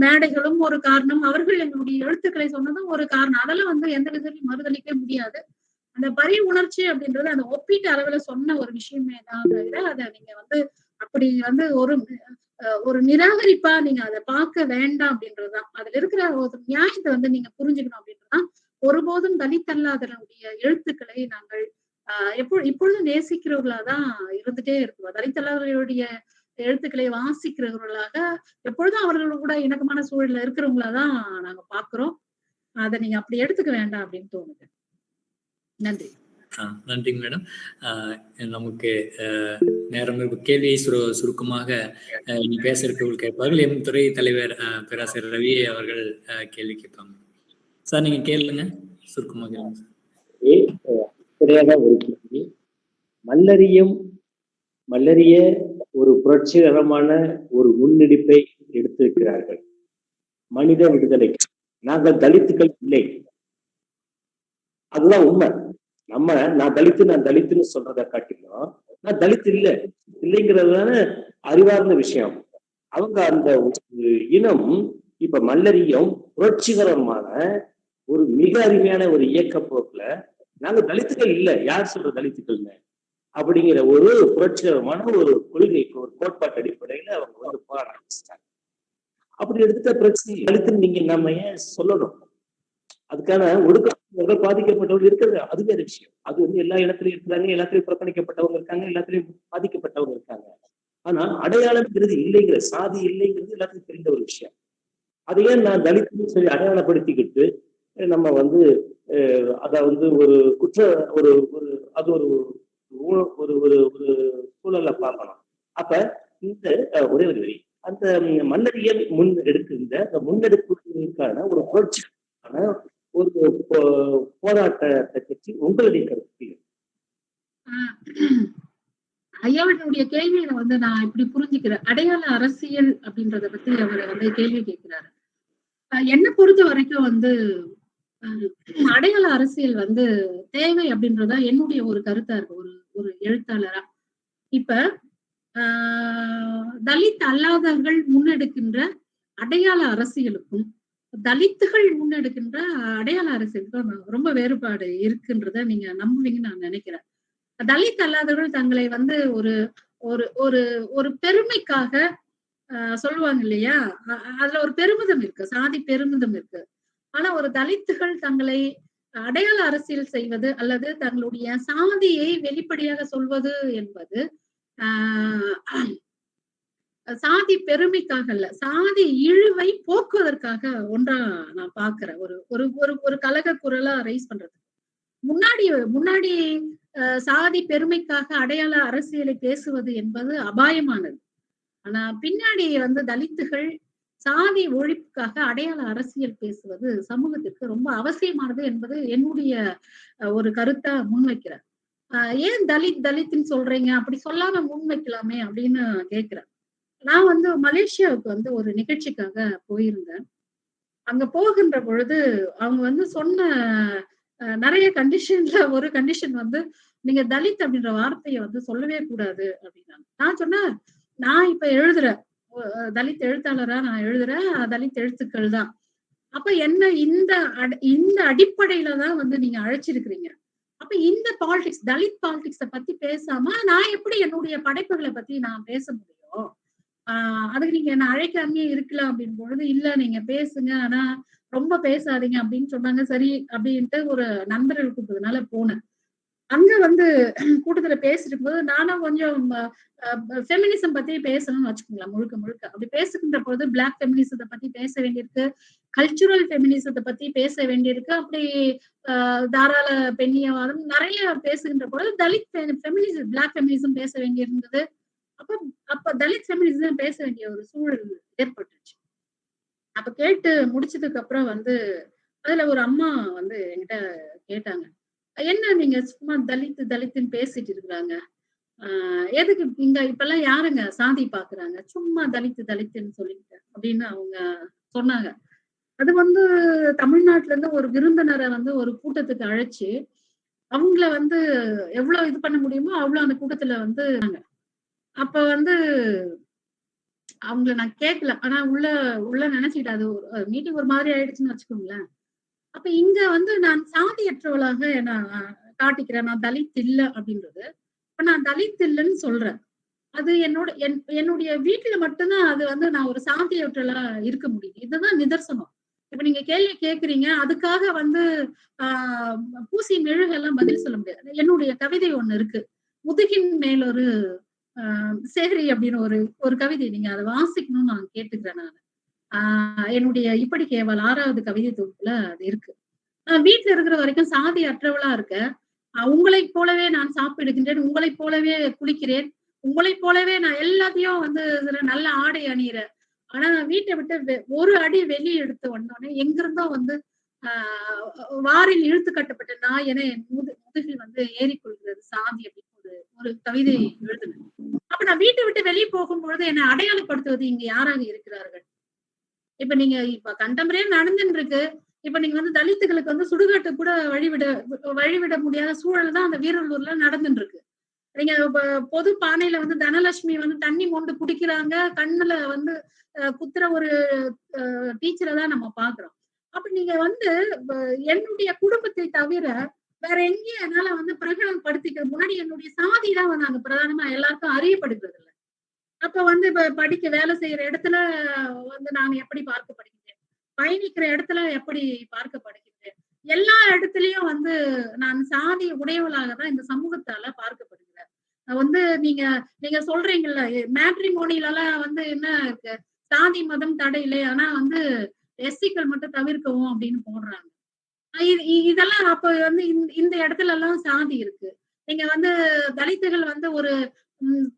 மேடைகளும் ஒரு காரணம். அவர்கள் எங்களுடைய எழுத்துக்களை சொன்னதும் ஒரு காரணம். அதெல்லாம் வந்து எந்த விதத்திலும் மறுதளிக்க முடியாது. அந்த பரி உணர்ச்சி அப்படின்றது அந்த ஒப்பீட்டு அளவுல சொன்ன ஒரு விஷயமே தான் தவிர அதை நீங்க வந்து அப்படி வந்து ஒரு நிராகரிப்பா நீங்க அதை பார்க்க வேண்டாம் அப்படின்றதுதான். அதுல இருக்கிற ஒரு நியாயத்தை வந்து நீங்க புரிஞ்சுக்கணும் அப்படின்றதுதான். ஒருபோதும் தலித் அல்லாதவருடைய எழுத்துக்களை நாங்கள் இப்பொழுதும் நேசிக்கிறவர்களாதான் இருந்துட்டே இருக்கிறோம். தலித் அல்லாதவருடைய எழுத்துக்களை வாசிக்கிறவர்களாக எப்பொழுதும் அவர்கள் கூட இணக்கமான சூழல்ல இருக்கிறவங்களாதான் நாங்க பாக்குறோம். அதை நீங்க அப்படி எடுத்துக்க வேண்டாம் அப்படின்னு தோணுது. நன்றி. நன்றிங்க மேடம். நமக்கு நேரம் கேள்வியை சுருக்கமாக நீ பேச இருக்கவர்கள் கேட்பார்கள். எம் துறை தலைவர் பேராசிரியர் ரவி அவர்கள் கேள்வி கேட்பாங்க. சார் நீங்க கேளுங்க, சுருக்கமாக. ஒரு கேள்வி. மல்லரிய ஒரு புரட்சிகரமான ஒரு முன்னெடுப்பை எடுத்திருக்கிறார்கள் மனித விடுதலை. நாங்கள் தலித்துக்கள் இல்லை, அதுதான் உண்மை. நான் தலித்துன்னு சொல்றதை காட்டிலும் நான் தலித் இல்லைங்கிறதுதான அறிவார்ந்த விஷயம். அவங்க அந்த இனம் இப்ப மல்லரியம் புரட்சிகரமான ஒரு மிக அருமையான ஒரு இயக்க போக்குல நாங்க தலித்துக்கள் இல்லை, யார் சொல்ற தலித்துக்கள்னு அப்படிங்கிற ஒரு புரட்சிகரமான ஒரு கொள்கைக்கு ஒரு கோட்பாட்டு அடிப்படையில அவங்க வந்து போராட ஆரம்பிச்சிட்டாங்க. அப்படி எடுத்துட்ட பிரச்சனை தலித்துன்னு நீங்க நம்ம ஏன் சொல்லணும்? அதுக்கான ஒடுக்கப்பட்டவர்கள் பாதிக்கப்பட்டவர்கள் இருக்கிறது அது வேற விஷயம். அது வந்து எல்லா இடத்துலயும் இருக்கிறாங்க, எல்லாத்துலயும் புறக்கணிக்கப்பட்டவங்க இருக்காங்க, எல்லாத்துலயும் பாதிக்கப்பட்டவங்க இருக்காங்க. ஆனா அடையாளம்ங்கிறது இல்லைங்கிற, சாதி இல்லைங்கிறது எல்லாத்துக்கும் தெரிந்த ஒரு விஷயம். அதையே நான் தலித்துன்னு சொல்லி அடையாளப்படுத்திக்கிட்டு நம்ம வந்து அதை வந்து ஒரு ஒரு அது ஒரு ஒரு ஒரு ஒரு சூழலை பார்க்கலாம். அப்ப இந்த ஒரே ஒரு வரி, அந்த மல்லரியல் எடுக்கின்ற அந்த முன்னெடுப்புக்கான ஒரு புரட்சிக்கான ஒரு போராட்டத்தை பற்றி உங்களுடைய கருத்து? ஐயாவுடைய கேள்வியை வந்து நான் இப்படி புரிஞ்சுக்கிறேன். அடையாள அரசியல் அப்படின்றத பத்தி அவரை வந்து கேள்வி கேட்கிறாரு. என்னை பொறுத்த வரைக்கும் வந்து அடையாள அரசியல் வந்து தேவை அப்படின்றதா என்னுடைய ஒரு கருத்தா இருக்கு ஒரு எழுத்தாளரா. இப்ப தலித் அல்லாதவர்கள் முன்னெடுக்கின்ற அடையாள அரசியலுக்கும் தலித்துகள் முன்னெடுக்கின்ற அடையாள அரசியலுக்கும் ரொம்ப வேறுபாடு இருக்குன்றத நீங்க நம்புவீங்கன்னு நான் நினைக்கிறேன். தலித் அல்லாதவர்கள் தங்களை வந்து ஒரு பெருமைக்காக சொல்லுவாங்க இல்லையா, அதுல ஒரு பெருமிதம் இருக்கு, சாதி பெருமிதம் இருக்கு. ஆனா ஒரு தலித்துகள் தங்களை அடையாள அரசியல் செய்வது அல்லது தங்களுடைய சாதியை வெளிப்படையாக சொல்வது என்பது சாதி பெருமைக்காக அல்ல, சாதி இழிவை போக்குவதற்காக ஒன்றா நான் பாக்குறேன். ஒரு கலக குரலா ரைஸ் பண்றது. முன்னாடி சாதி பெருமைக்காக அடையாள அரசியலை பேசுவது என்பது அபாயமானது. ஆனா பின்னாடி வந்து தலித்துகள் சாதி ஒழிப்புக்காக அடையாள அரசியல் பேசுவது சமூகத்திற்கு ரொம்ப அவசியமானது என்பது என்னுடைய ஒரு கருத்தா முன்வைக்கிறேன். ஏன் தலித்ன்னு சொல்றீங்க, அப்படி சொல்லாம முன்வைக்கலாமே அப்படின்னு கேட்கிறேன். நான் வந்து மலேசியாவுக்கு வந்து ஒரு நிகழ்ச்சிக்காக போயிருந்தேன். அங்க போகின்ற பொழுது அவங்க வந்து சொன்ன நிறைய கண்டிஷன்ல ஒரு கண்டிஷன் வந்து நீங்க தலித் அப்படின்ற வார்த்தையை வந்து சொல்லவே கூடாது அப்படின்னாங்க. நான் சொன்னேன், நான் இப்ப எழுதுறேன், தலித் எழுத்தாளரா நான் எழுதுறேன், தலித் எழுத்துக்கள் தான். அப்ப என்ன இந்த அடிப்படையில தான் வந்து நீங்க அழைச்சிருக்கிறீங்க. அப்ப இந்த பாலிடிக்ஸ், தலித் பாலிடிக்ஸ பத்தி பேசாம நான் எப்படி என்னுடைய படைப்புகளை பத்தி நான் பேச முடியும்? அதுக்கு நீங்க என்ன அழைக்காமே இருக்கலாம் அப்படின்னு பொழுது, இல்ல நீங்க பேசுங்க, ஆனா ரொம்ப பேசாதீங்க அப்படின்னு சொன்னாங்க. சரி அப்படின்ட்டு ஒரு நண்பர்கள் கூப்பிட்டதுனால போனேன். அங்க வந்து கூட்டத்துல பேசிட்டு போது நானும் கொஞ்சம் ஃபெமினிசம் பத்தி பேசணும்னு வச்சுக்கோங்களேன். முழுக்க முழுக்க அப்படி பேசுகின்ற பொழுது பிளாக் ஃபெமினிசத்தை பத்தி பேச வேண்டியிருக்கு, கல்ச்சுரல் ஃபெமினிசத்தை பத்தி பேச வேண்டியிருக்கு. அப்படி தாராள பெண்ணியவாதம் நிறைய பேசுகின்ற பொழுது தலித் ஃபெமினிசம், பிளாக் ஃபெமினிசம் பேச வேண்டியிருந்தது. அப்ப தலித் ஃபெமினிசம் பேச வேண்டிய ஒரு சூழல் ஏற்பட்டுச்சு. அப்ப கேட்டு முடிச்சதுக்கு அப்புறம் வந்து அதுல ஒரு அம்மா வந்து என்கிட்ட கேட்டாங்க, என்ன நீங்க சும்மா தலித்துன்னு பேசிட்டு இருக்கிறாங்க, எதுக்கு இங்க இப்பெல்லாம் யாருங்க சாதி பாக்குறாங்க, சும்மா தலித்துன்னு சொல்லிட்டு அப்படின்னு அவங்க சொன்னாங்க. அது வந்து தமிழ்நாட்டுல இருந்து ஒரு விருந்தினரை வந்து ஒரு கூட்டத்துக்கு அழைச்சு அவங்கள வந்து எவ்வளவு இது பண்ண முடியுமோ அவ்வளவு அந்த கூட்டத்துல வந்து அப்ப வந்து அவங்கள நான் கேட்கல. ஆனா உள்ள நினைச்சுக்கிட்டேன். அது மீட்டிங் ஒரு மாதிரி ஆயிடுச்சுன்னு வச்சுக்கோங்களேன். அப்ப இங்க வந்து நான் சாதியற்றவளாக நான் காட்டிக்கிறேன். நான் தலித் இல்ல அப்படின்றது. இப்ப நான் தலித் இல்லைன்னு சொல்றேன். அது என்னுடைய வீட்டுல மட்டும்தான் அது வந்து நான் ஒரு சாதியற்றலா இருக்க முடியும். இதுதான் நிதர்சனம். இப்ப நீங்க கேள்வி கேக்குறீங்க, அதுக்காக வந்து பூசி மெழுகெல்லாம் பதில் சொல்ல முடியாது. என்னுடைய கவிதை ஒண்ணு இருக்கு, முதுகின் மேல் ஒரு சேரி அப்படின்னு ஒரு கவிதை. நீங்க அதை வாசிக்கணும்னு நான் கேட்டுக்கிறேன். நான் என்னுடைய இப்படி கேவல் 6வது கவிதை தொகுப்புல அது இருக்கு. நான் வீட்டுல இருக்கிற வரைக்கும் சாதி அற்றவளா இருக்க, உங்களைப் போலவே நான் சாப்பிடுகின்றேன், உங்களைப் போலவே குளிக்கிறேன், உங்களைப் போலவே நான் எல்லாத்தையும் வந்து நல்ல ஆடை அணியிறேன். ஆனா வீட்டை விட்டு ஒரு அடி வெளியே எடுத்து வந்தோடனே எங்கிருந்தோ வந்து வாரில் இழுத்து கட்டப்பட்ட நான் என என் முதுகில் வந்து ஏறிக்கொள்கிறது சாதி அப்படின்னு ஒரு கவிதை எழுதுனேன். அப்ப நான் வீட்டை விட்டு வெளியே போகும்பொழுது என்னை அடையாளப்படுத்துவது இங்க யாராக இருக்கிறார்கள்? இப்ப நீங்க கண்டம்பரே நடந்துன்னு இருக்கு. இப்ப நீங்க வந்து தலித்துகளுக்கு வந்து சுடுகாட்டு கூட வழிவிட முடியாத சூழல் தான் அந்த வீரலூர்ல நடந்துட்டு இருக்கு. நீங்க பொது பானையில வந்து தனலட்சுமி வந்து தண்ணி மொண்டு குடிக்கிறாங்க, கண்ணுல வந்து குத்துற ஒரு டீச்சரை தான் நம்ம பாக்குறோம். அப்ப நீங்க வந்து என்னுடைய குடும்பத்தை தவிர வேற எங்கேயும் என்னால வந்து பிரகடனப்படுத்திக்கிற முன்னாடி என்னுடைய சாதி தான் வந்து அங்க பிரதானமா எல்லாருக்கும் அறியப்படுகிறது இல்லை. அப்ப வந்து படிக்க வேலை செய்யற இடத்துல வந்து நான் எப்படி பார்க்கப்படுகிறேன், பயணிக்கிற இடத்துல எப்படி பார்க்கப்படுகிறேன், எல்லா இடத்துலயும் வந்து நான் சாதி உடையவளாக தான் இந்த சமூகத்தால பார்க்கப்படுகிறேன். வந்து நீங்க சொல்றீங்கல்ல மேட்ரிமோனியில எல்லாம் வந்து என்ன இருக்கு, சாதி மதம் தடை இல்லை, ஆனா வந்து எஸ்சிக்கள் மட்டும் தவிர்க்கவும் அப்படின்னு போடுறாங்க. இதெல்லாம் அப்ப வந்து இந்த இடத்துல எல்லாம் சாதி இருக்கு. நீங்க வந்து தலித்துகள் வந்து ஒரு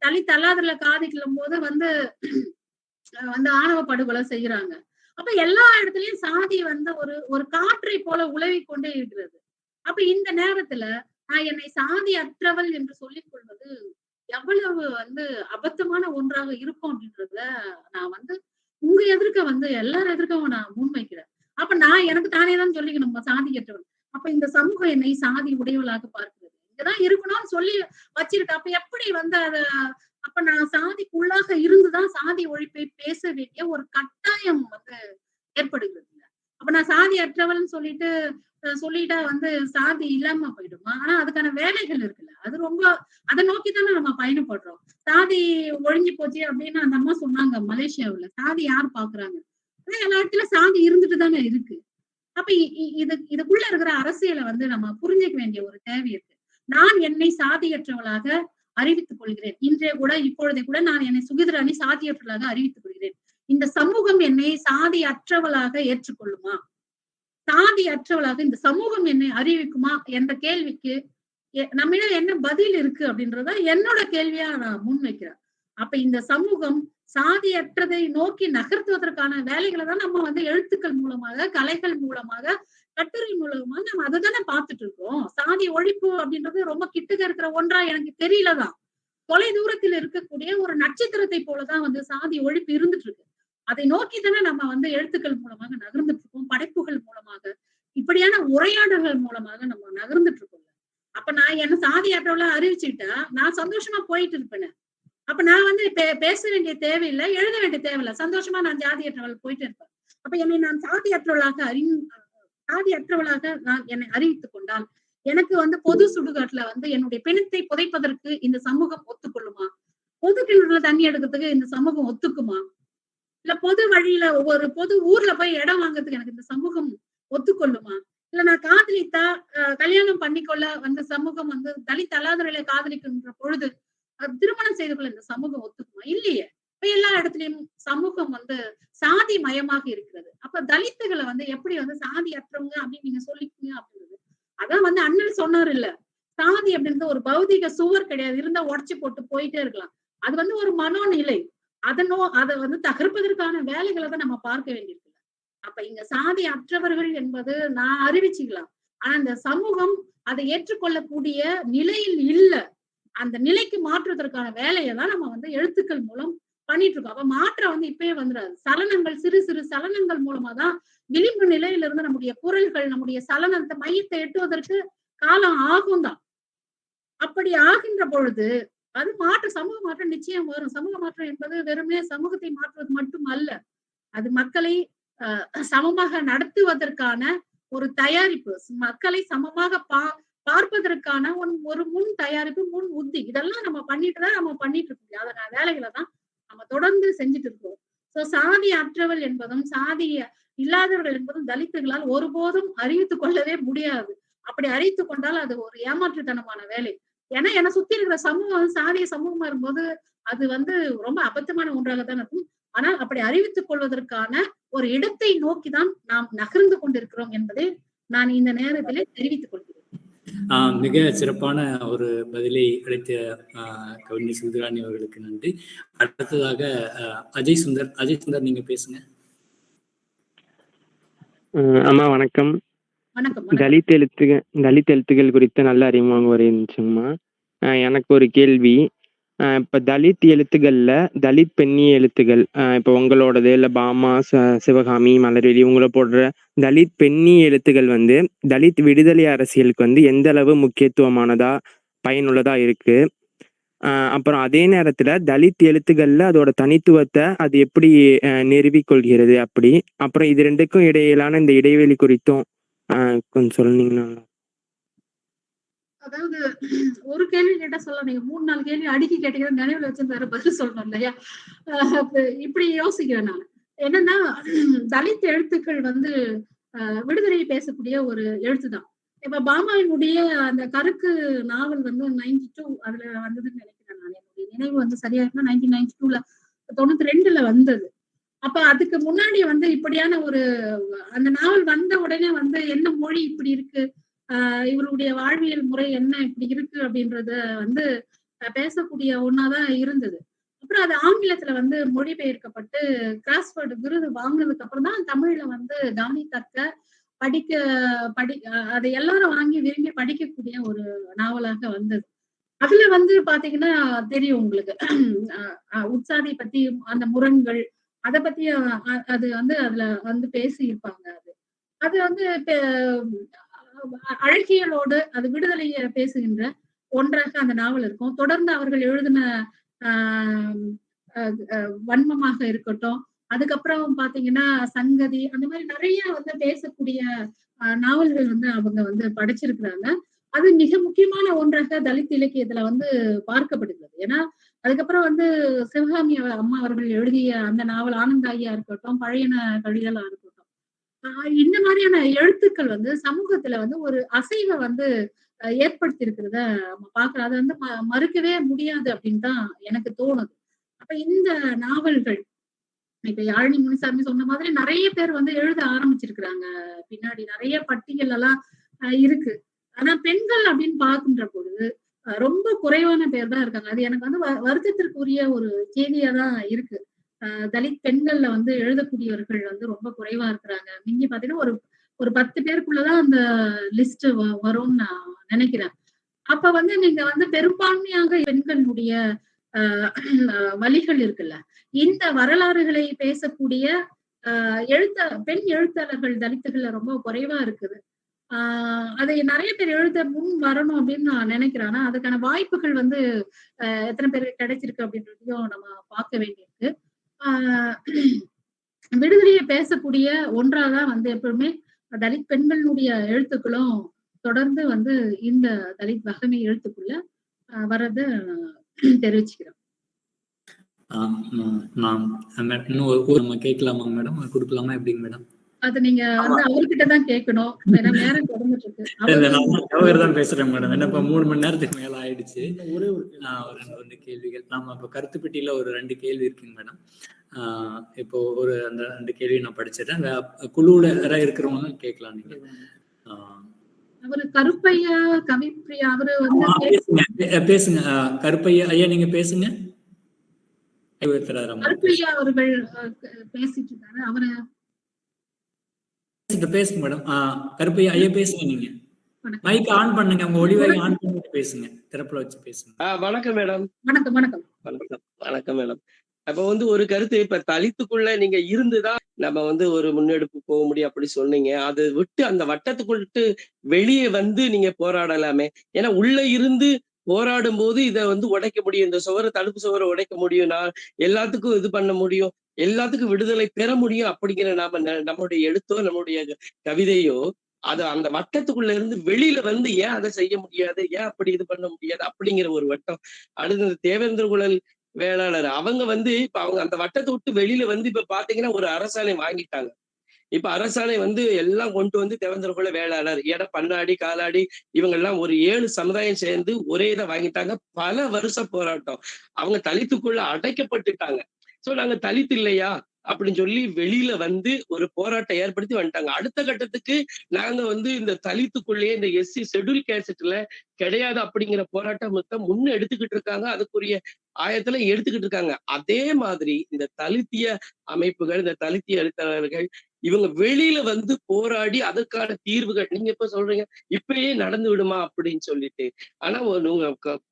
தலித் அல்லாதல காதிக்கும் போது வந்து ஆணவ படுகொலை செய்யறாங்க. அப்ப எல்லா இடத்துலயும் சாதி வந்து ஒரு காற்றை போல உலவி கொண்டே இருக்கிறது. அப்ப இந்த நேரத்துல நான் என்னை சாதி அற்றவள் என்று சொல்லிக் கொள்வது எவ்வளவு வந்து அபத்தமான ஒன்றாக இருக்கும் அப்படின்றத நான் வந்து உங்க எதிர்க்க வந்து எல்லாரும் எதிர்க்கவும் நான் முன்வைக்கிறேன். அப்ப நான் எனக்கு தானே தான் சொல்லிக்கணும் சாதி அற்றவள். அப்ப இந்த சமூகம் என்னை சாதி உடையவளாக பார்க்கிறது, இங்கதான் இருக்கணும்னு சொல்லி வச்சிருக்கு. அப்ப எப்படி வந்து அப்ப நான் சாதிக்குள்ளாக இருந்துதான் சாதி ஒழிப்பை பேச வேண்டிய ஒரு கட்டாயம் வந்து ஏற்படுகிறது. அப்ப நான் சாதி அற்றவள்னு சொல்லிட்டா வந்து சாதி இல்லாம போயிடுமா? ஆனா அதுக்கான வேலைகள் இருக்குல்ல, அது ரொம்ப அதை நோக்கித்தானே நம்ம பயணப்படுறோம். சாதி ஒழிஞ்சு போச்சு அப்படின்னு அந்த அம்மா சொன்னாங்க மலேசியாவுல சாதி யார் பாக்குறாங்க, ஆனா எல்லா இடத்துல சாதி இருந்துட்டு தானே இருக்கு. அப்ப இதுக்குள்ள இருக்கிற அரசியலை வந்து நம்ம புரிஞ்சுக்க வேண்டிய ஒரு தேவை இருக்கு. நான் என்னை சாதியற்றவளாக அறிவித்துக் கொள்கிறேன். இன்றைய கூட இப்பொழுதே கூட நான் என்னை சுகிர்தராணி சாதியற்றவளாக அறிவித்துக் கொள்கிறேன். இந்த சமூகம் என்னை சாதி அற்றவளாக ஏற்றுக்கொள்ளுமா, சாதி அற்றவளாக இந்த சமூகம் என்னை அறிவிக்குமா என்ற கேள்விக்கு நம்மிடம் என்ன பதில் இருக்கு அப்படின்றத என்னோட கேள்வியா நான் முன்வைக்கிறேன். அப்ப இந்த சமூகம் சாதியற்றதை நோக்கி நகர்த்துவதற்கான வேலைகளை தான் நம்ம வந்து எழுத்துக்கள் மூலமாக, கலைகள் மூலமாக, கட்டுரை மூலமா நம்ம அதை தானே பார்த்துட்டு இருக்கோம். சாதி ஒழிப்பு அப்படின்றது ரொம்ப கிட்டக்க இருக்கிற ஒன்றா எனக்கு தெரியலதான். தொலை தூரத்தில் இருக்கக்கூடிய ஒரு நட்சத்திரத்தை போலதான் வந்து சாதி ஒழிப்பு இருந்துட்டு இருக்கு. அதை நோக்கி தானே நம்ம வந்து எழுத்துக்கள் மூலமாக நகர்ந்துட்டு இருக்கோம், படைப்புகள் மூலமாக, இப்படியான உரையாடல்கள் மூலமாக நம்ம நகர்ந்துட்டு இருக்கோம். அப்ப நான் என்ன சாதி அற்றவளா அறிவிச்சுக்கிட்டா நான் சந்தோஷமா போயிட்டு இருப்பேன். அப்ப நான் வந்து பேச வேண்டிய தேவையில்லை, எழுத வேண்டிய தேவையில்லை, சந்தோஷமா நான் ஜாதியற்றவள் போயிட்டு இருப்பேன். அப்ப என்னை நான் சாதியற்றவளாக நான் என்னை அறிவித்துக் கொண்டால் எனக்கு வந்து பொது சுடுகாட்டுல வந்து என்னுடைய பிணத்தை புதைப்பதற்கு இந்த சமூகம் ஒத்துக்கொள்ளுமா? பொது கிணறுல தண்ணி எடுக்கிறதுக்கு இந்த சமூகம் ஒத்துக்குமா? இல்ல பொது வழியில ஒரு பொது ஊர்ல போய் இடம் வாங்குறதுக்கு எனக்கு இந்த சமூகம் ஒத்துக்கொள்ளுமா? இல்ல நான் காதலித்தா கல்யாணம் பண்ணிக்கொள்ள அந்த சமூகம் வந்து தலித் அல்லாதவர்களை காதலிக்கின்ற பொழுது திருமணம் செய்து கொள்ள இந்த சமூகம் ஒத்துக்குமா? இல்லையே. இப்ப எல்லா இடத்துலயும் சமூகம் வந்து சாதி மயமாக இருக்கிறது. அப்ப தலித்துகளை வந்து எப்படி வந்து சாதி அற்றவங்க அப்படின்னு நீங்க சொல்லிக்கீங்க அப்படின்றது. அதான் வந்து அண்ணன் சொன்னார் இல்ல, சாதி அப்படின்றது ஒரு பௌதிக சுவர் கிடையாது, இருந்தா உடைச்சு போட்டு போயிட்டே இருக்கலாம். அது வந்து ஒரு மனோநிலை. அதை வந்து தகர்ப்பதற்கான வேலைகளை தான் நம்ம பார்க்க வேண்டியிருக்கு. அப்ப இங்க சாதி அற்றவர்கள் என்பது நான் அறிவிச்சுக்கலாம். ஆனா இந்த சமூகம் அதை ஏற்றுக்கொள்ளக்கூடிய நிலையில் இல்ல. அந்த நிலைக்கு மாற்றுவதற்கான வேலையை தான் நம்ம வந்து எழுத்துக்கள் மூலம் பண்ணிட்டு இருக்கோம். அப்ப மாற்றம் வந்து இப்பயே வந்துடாது. சலனங்கள், சிறு சிறு சலனங்கள் மூலமா தான் விளிம்பு நிலையிலிருந்து நம்முடைய குரல்கள், நம்முடைய சலனத்தை மையத்தை எட்டுவதற்கு காலம் ஆகும் தான். அப்படி ஆகின்ற பொழுது அது சமூக மாற்றம் நிச்சயம் வரும். சமூக மாற்றம் என்பது வெறுமனே சமூகத்தை மாற்றுவது மட்டும் அல்ல, அது மக்களை சமமாக நடத்துவதற்கான ஒரு தயாரிப்பு, மக்களை சமமாக பார்ப்பதற்கான ஒரு முன் தயாரிப்பு, முன் உத்தி. இதெல்லாம் நம்ம பண்ணிட்டு இருக்கோம். அதனால வேலைகளை தான் நம்ம தொடர்ந்து செஞ்சுட்டு இருக்கோம். சோ சாதி அற்றவள் என்பதும் சாதி இல்லாதவர்கள் என்பதும் தலித்துகளால் ஒருபோதும் அறிவித்துக் கொள்ளவே முடியாது. அப்படி அறிவித்துக் கொண்டால் அது ஒரு ஏமாற்றுத்தனமான வேலை. ஏன்னா என்னை சுத்தி இருக்கிற சமூகம் சாதிய சமூகமா இருக்கும்போது அது வந்து ரொம்ப அபத்தமான ஒன்றாகத்தான் இருக்கும். ஆனால் அப்படி அறிவித்துக் கொள்வதற்கான ஒரு இடத்தை நோக்கிதான் நாம் நகர்ந்து கொண்டிருக்கிறோம் என்பதை நான் இந்த நேரத்திலே தெரிவித்துக் கொள்கிறேன். மிக சிறப்பான ஒரு பதிலை அளித்த கவிஞர் சுந்தராணி அவர்களுக்கு நன்றி. அடுத்ததாக அஜய் சுந்தர் நீங்க பேசுங்க. அம்மா வணக்கம். தலித் எழுத்துகள் குறித்த நல்ல அறிமுகம் இருந்துச்சுங்கம்மா. எனக்கு ஒரு கேள்வி. இப்ப தலித் எழுத்துக்கள்ல தலித் பெண்ணிய எழுத்துகள், இப்ப உங்களோடது இல்ல பாமா, சிவகாமி, மலர்விழி உங்களை போடுற தலித் பெண்ணிய எழுத்துகள் வந்து தலித் விடுதலை அரசியலுக்கு வந்து எந்த அளவு முக்கியத்துவமானதா பயனுள்ளதா இருக்கு? அப்புறம் அதே நேரத்துல தலித் எழுத்துக்கள்ல அதோட தனித்துவத்தை அது எப்படி நிறுவிக்கொள்கிறது அப்படி? அப்புறம் இது ரெண்டுக்கும் இடையிலான இந்த இடைவெளி குறித்தும் கொஞ்சம் சொன்னீங்கன்னா. அதாவது ஒரு கேள்வி கேட்டா சொல்ல, நீங்க 3-4 கேள்வி அடுக்கி கேட்டீங்கன்னா நினைவுல வச்சு வேற பதில் சொல்லணும் இல்லையா? இப்படி யோசிக்கிறேன் நான். என்னன்னா தலித் எழுத்துக்கள் வந்து விடுதலையை பேசக்கூடிய ஒரு எழுத்துதான். இப்ப பாமாவினுடைய அந்த கருக்கு நாவல் வந்து 92 அதுல வந்ததுன்னு நினைக்கிறேன் நான். என்னுடைய நினைவு வந்து சரியா இருக்குன்னா 1992ல 92ல வந்தது. அப்ப அதுக்கு முன்னாடி வந்து இப்படியான ஒரு அந்த நாவல் வந்த உடனே வந்து என்ன மொழி இப்படி இருக்கு, இவருடைய வாழ்வியல் முறை என்ன இப்படி இருக்கு அப்படின்றத வந்து பேசக்கூடிய ஒன்னாதான் இருந்தது. அப்புறம் அது ஆங்கிலத்துல வந்து மொழிபெயர்க்கப்பட்டு கிராஸ்வேர்டு விருது வாங்கினதுக்கு அப்புறம் தான் தமிழ்ல வந்து கவனித்தக்க அதை எல்லாரும் வாங்கி விரும்பி படிக்கக்கூடிய ஒரு நாவலாக வந்தது. அதுல வந்து பாத்தீங்கன்னா தெரியும் உங்களுக்கு உற்சாதி பத்தி, அந்த முரண்கள் அதை பத்தி அது வந்து அதுல வந்து பேசி இருப்பாங்க. அது வந்து அழகியலோடு அது விடுதலையை பேசுகின்ற ஒன்றாக அந்த நாவல் இருக்கும். தொடர்ந்து அவர்கள் எழுதின வன்மமாக இருக்கட்டும், அதுக்கப்புறம் பாத்தீங்கன்னா சங்கதி, அந்த மாதிரி நிறைய வந்து பேசக்கூடிய நாவல்கள் வந்து அவங்க வந்து படைச்சிருக்கிறாங்க. அது மிக முக்கியமான ஒன்றாக தலித் இலக்கியத்துல வந்து பார்க்கப்படுகிறது. ஏன்னா அதுக்கப்புறம் வந்து சிவகாமி அம்மா அவர்கள் எழுதிய அந்த நாவல் ஆனந்தாயியா இருக்கட்டும், பழையன கழிதலா இருக்கட்டும், இந்த மாதிரியான எழுத்துக்கள் வந்து சமூகத்துல வந்து ஒரு அசைவை வந்து ஏற்படுத்தி இருக்கிறத நம்ம பார்க்கலாம். அதை வந்து மறுக்கவே முடியாது அப்படின்னு தான் எனக்கு தோணுது. அப்ப இந்த நாவல்கள் இப்ப யாழினி முனிசாமி சொன்ன மாதிரி நிறைய பேர் வந்து எழுத ஆரம்பிச்சிருக்கிறாங்க. பின்னாடி நிறைய பட்டியல் எல்லாம் இருக்கு. ஆனா பெண்கள் அப்படின்னு பார்க்கின்ற பொழுது ரொம்ப குறைவான பேர் தான் இருக்காங்க. அது எனக்கு வந்து வருத்தத்திற்குரிய ஒரு செய்தியா தான் இருக்கு. தலித் பெண்கள்ல வந்து எழுதக்கூடியவர்கள் வந்து ரொம்ப குறைவா இருக்கிறாங்க. நீங்க பாத்தீங்கன்னா ஒரு 10 பேருக்குள்ளதான் அந்த லிஸ்ட் வரும்னு நான் நினைக்கிறேன். அப்ப வந்து நீங்க வந்து பெரும்பான்மையாக பெண்களுடைய வழிகள் இருக்குல்ல, இந்த வரலாறுகளை பேசக்கூடிய பெண் எழுத்தாளர்கள் தலித்துகள்ல ரொம்ப குறைவா இருக்குது. அதை நிறைய பேர் எழுத முன் வரணும் அப்படின்னு நான் நினைக்கிறேன். ஆனா அதுக்கான வாய்ப்புகள் வந்து எத்தனை பேருக்கு கிடைச்சிருக்கு அப்படின்றதையும் நம்ம பார்க்க வேண்டியிருக்கு. விடுதலையை பேசக்கூடிய ஒன்றாதான் வந்து எப்பவுமே தலித் பெண்களுடைய எழுத்துக்களும் தொடர்ந்து வந்து இந்த தலித் வகமை எழுத்துக்குள்ள வர்றத தெரிவிச்சுக்கிறோம். இன்னும் நம்ம கேட்கலாமா மேடம்? கொடுக்கலாமா? எப்படிங்க மேடம்? அது நீங்க வந்து அவர்கிட்ட தான் கேட்கணும். ஏன்னா நேரம் தொடர்ந்துட்டு இருக்கு. அவர் தான் பேசுறேன் மேடம். என்ன இப்ப 3 மணி நேரத்துக்கு மேல ஆயிடுச்சு. ஒரு 2 கேள்விகள். நாம இப்ப கருத்து பெட்டியில ஒரு 2 கேள்வி இருக்குங்க மேடம். இப்போ ஒரு அந்த 2 கேள்வி நான் படிச்சிடுறேன். குழுவுல யாராவது இருக்கிறவங்க கேட்கலாம் நீங்க. அவரு கருப்பையா கவிப்பிரியா அவரு பேசுங்க. கருப்பையா ஐயா நீங்க பேசுங்க. கருப்பையா அவர்கள் பேசிட்டு இருக்காரு. அவரு பேசுங்க மேடம். கருப்பையா ஐயா பேசுங்க. நீங்க மைக் ஆன் பண்ணுங்க. உங்க ஒளிவாய் ஆன் பண்ணிட்டு பேசுங்க. திறப்புல வச்சு பேசுங்க. வணக்கம் மேடம். வணக்கம் மேடம். அப்ப வந்து ஒரு கருத்து, இப்ப தலித்துக்குள்ள நீங்க இருந்துதான் நம்ம வந்து ஒரு முன்னெடுப்பு போக முடியும் அப்படி சொன்னீங்க. அதை விட்டு அந்த வட்டத்துக்குள்ட்டு வெளியே வந்து நீங்க போராடலாமே. ஏன்னா உள்ள இருந்து போராடும் போது இதை வந்து உடைக்க முடியும். இந்த சுவரை, தடுப்பு சுவரை உடைக்க முடியும். நான் எல்லாத்துக்கும் இது பண்ண முடியும், எல்லாத்துக்கும் விடுதலை பெற முடியும் அப்படிங்கிற நம்மளுடைய எழுத்தோ நம்மளுடைய கவிதையோ அது அந்த வட்டத்துக்குள்ள இருந்து வெளியில வந்து ஏன் அதை செய்ய முடியாது, ஏன் அப்படி இது பண்ண முடியாது அப்படிங்கிற ஒரு வட்டம். அடுத்து தேவேந்திர குழல் வேளாளர் அவங்க வந்து இப்ப அவங்க அந்த வட்டத்தை விட்டு வெளியில வந்து இப்ப பாத்தீங்கன்னா ஒரு அரசாணை வாங்கிட்டாங்க. இப்ப அரசாணை வந்து எல்லாம் கொண்டு வந்து தேவேந்திர குல வேளாளர் பண்ணாடி காலாடி இவங்க எல்லாம் ஒரு 7 சமுதாயம் சேர்ந்து ஒரே இதை வாங்கிட்டாங்க. பல வருஷ போராட்டம். அவங்க தலித்துக்குள்ள அடைக்கப்பட்டுட்டாங்க. சோ நாங்க தலித்து இல்லையா அப்படின்னு சொல்லி வெளியில வந்து ஒரு போராட்டம் ஏற்படுத்தி வந்துட்டாங்க. அடுத்த கட்டத்துக்கு நாங்க வந்து இந்த தலித்துக்குள்ளேயே இந்த எஸ்சி ஷெட்யூல் கேஸ்ட்ல கிடையாது அப்படிங்கிற போராட்டம் முன்ன எடுத்துக்கிட்டு இருக்காங்க. அதுக்குரிய ஆயத்துல எடுத்துக்கிட்டு இருக்காங்க. அதே மாதிரி இந்த தலித்திய அமைப்புகள், இந்த தலித்திய எழுத்தாளர்கள் இவங்க வெளியில வந்து போராடி அதற்கான தீர்வுகள் நீங்க இப்ப சொல்றீங்க இப்பயே நடந்து விடுமா அப்படின்னு சொல்லிட்டு. ஆனா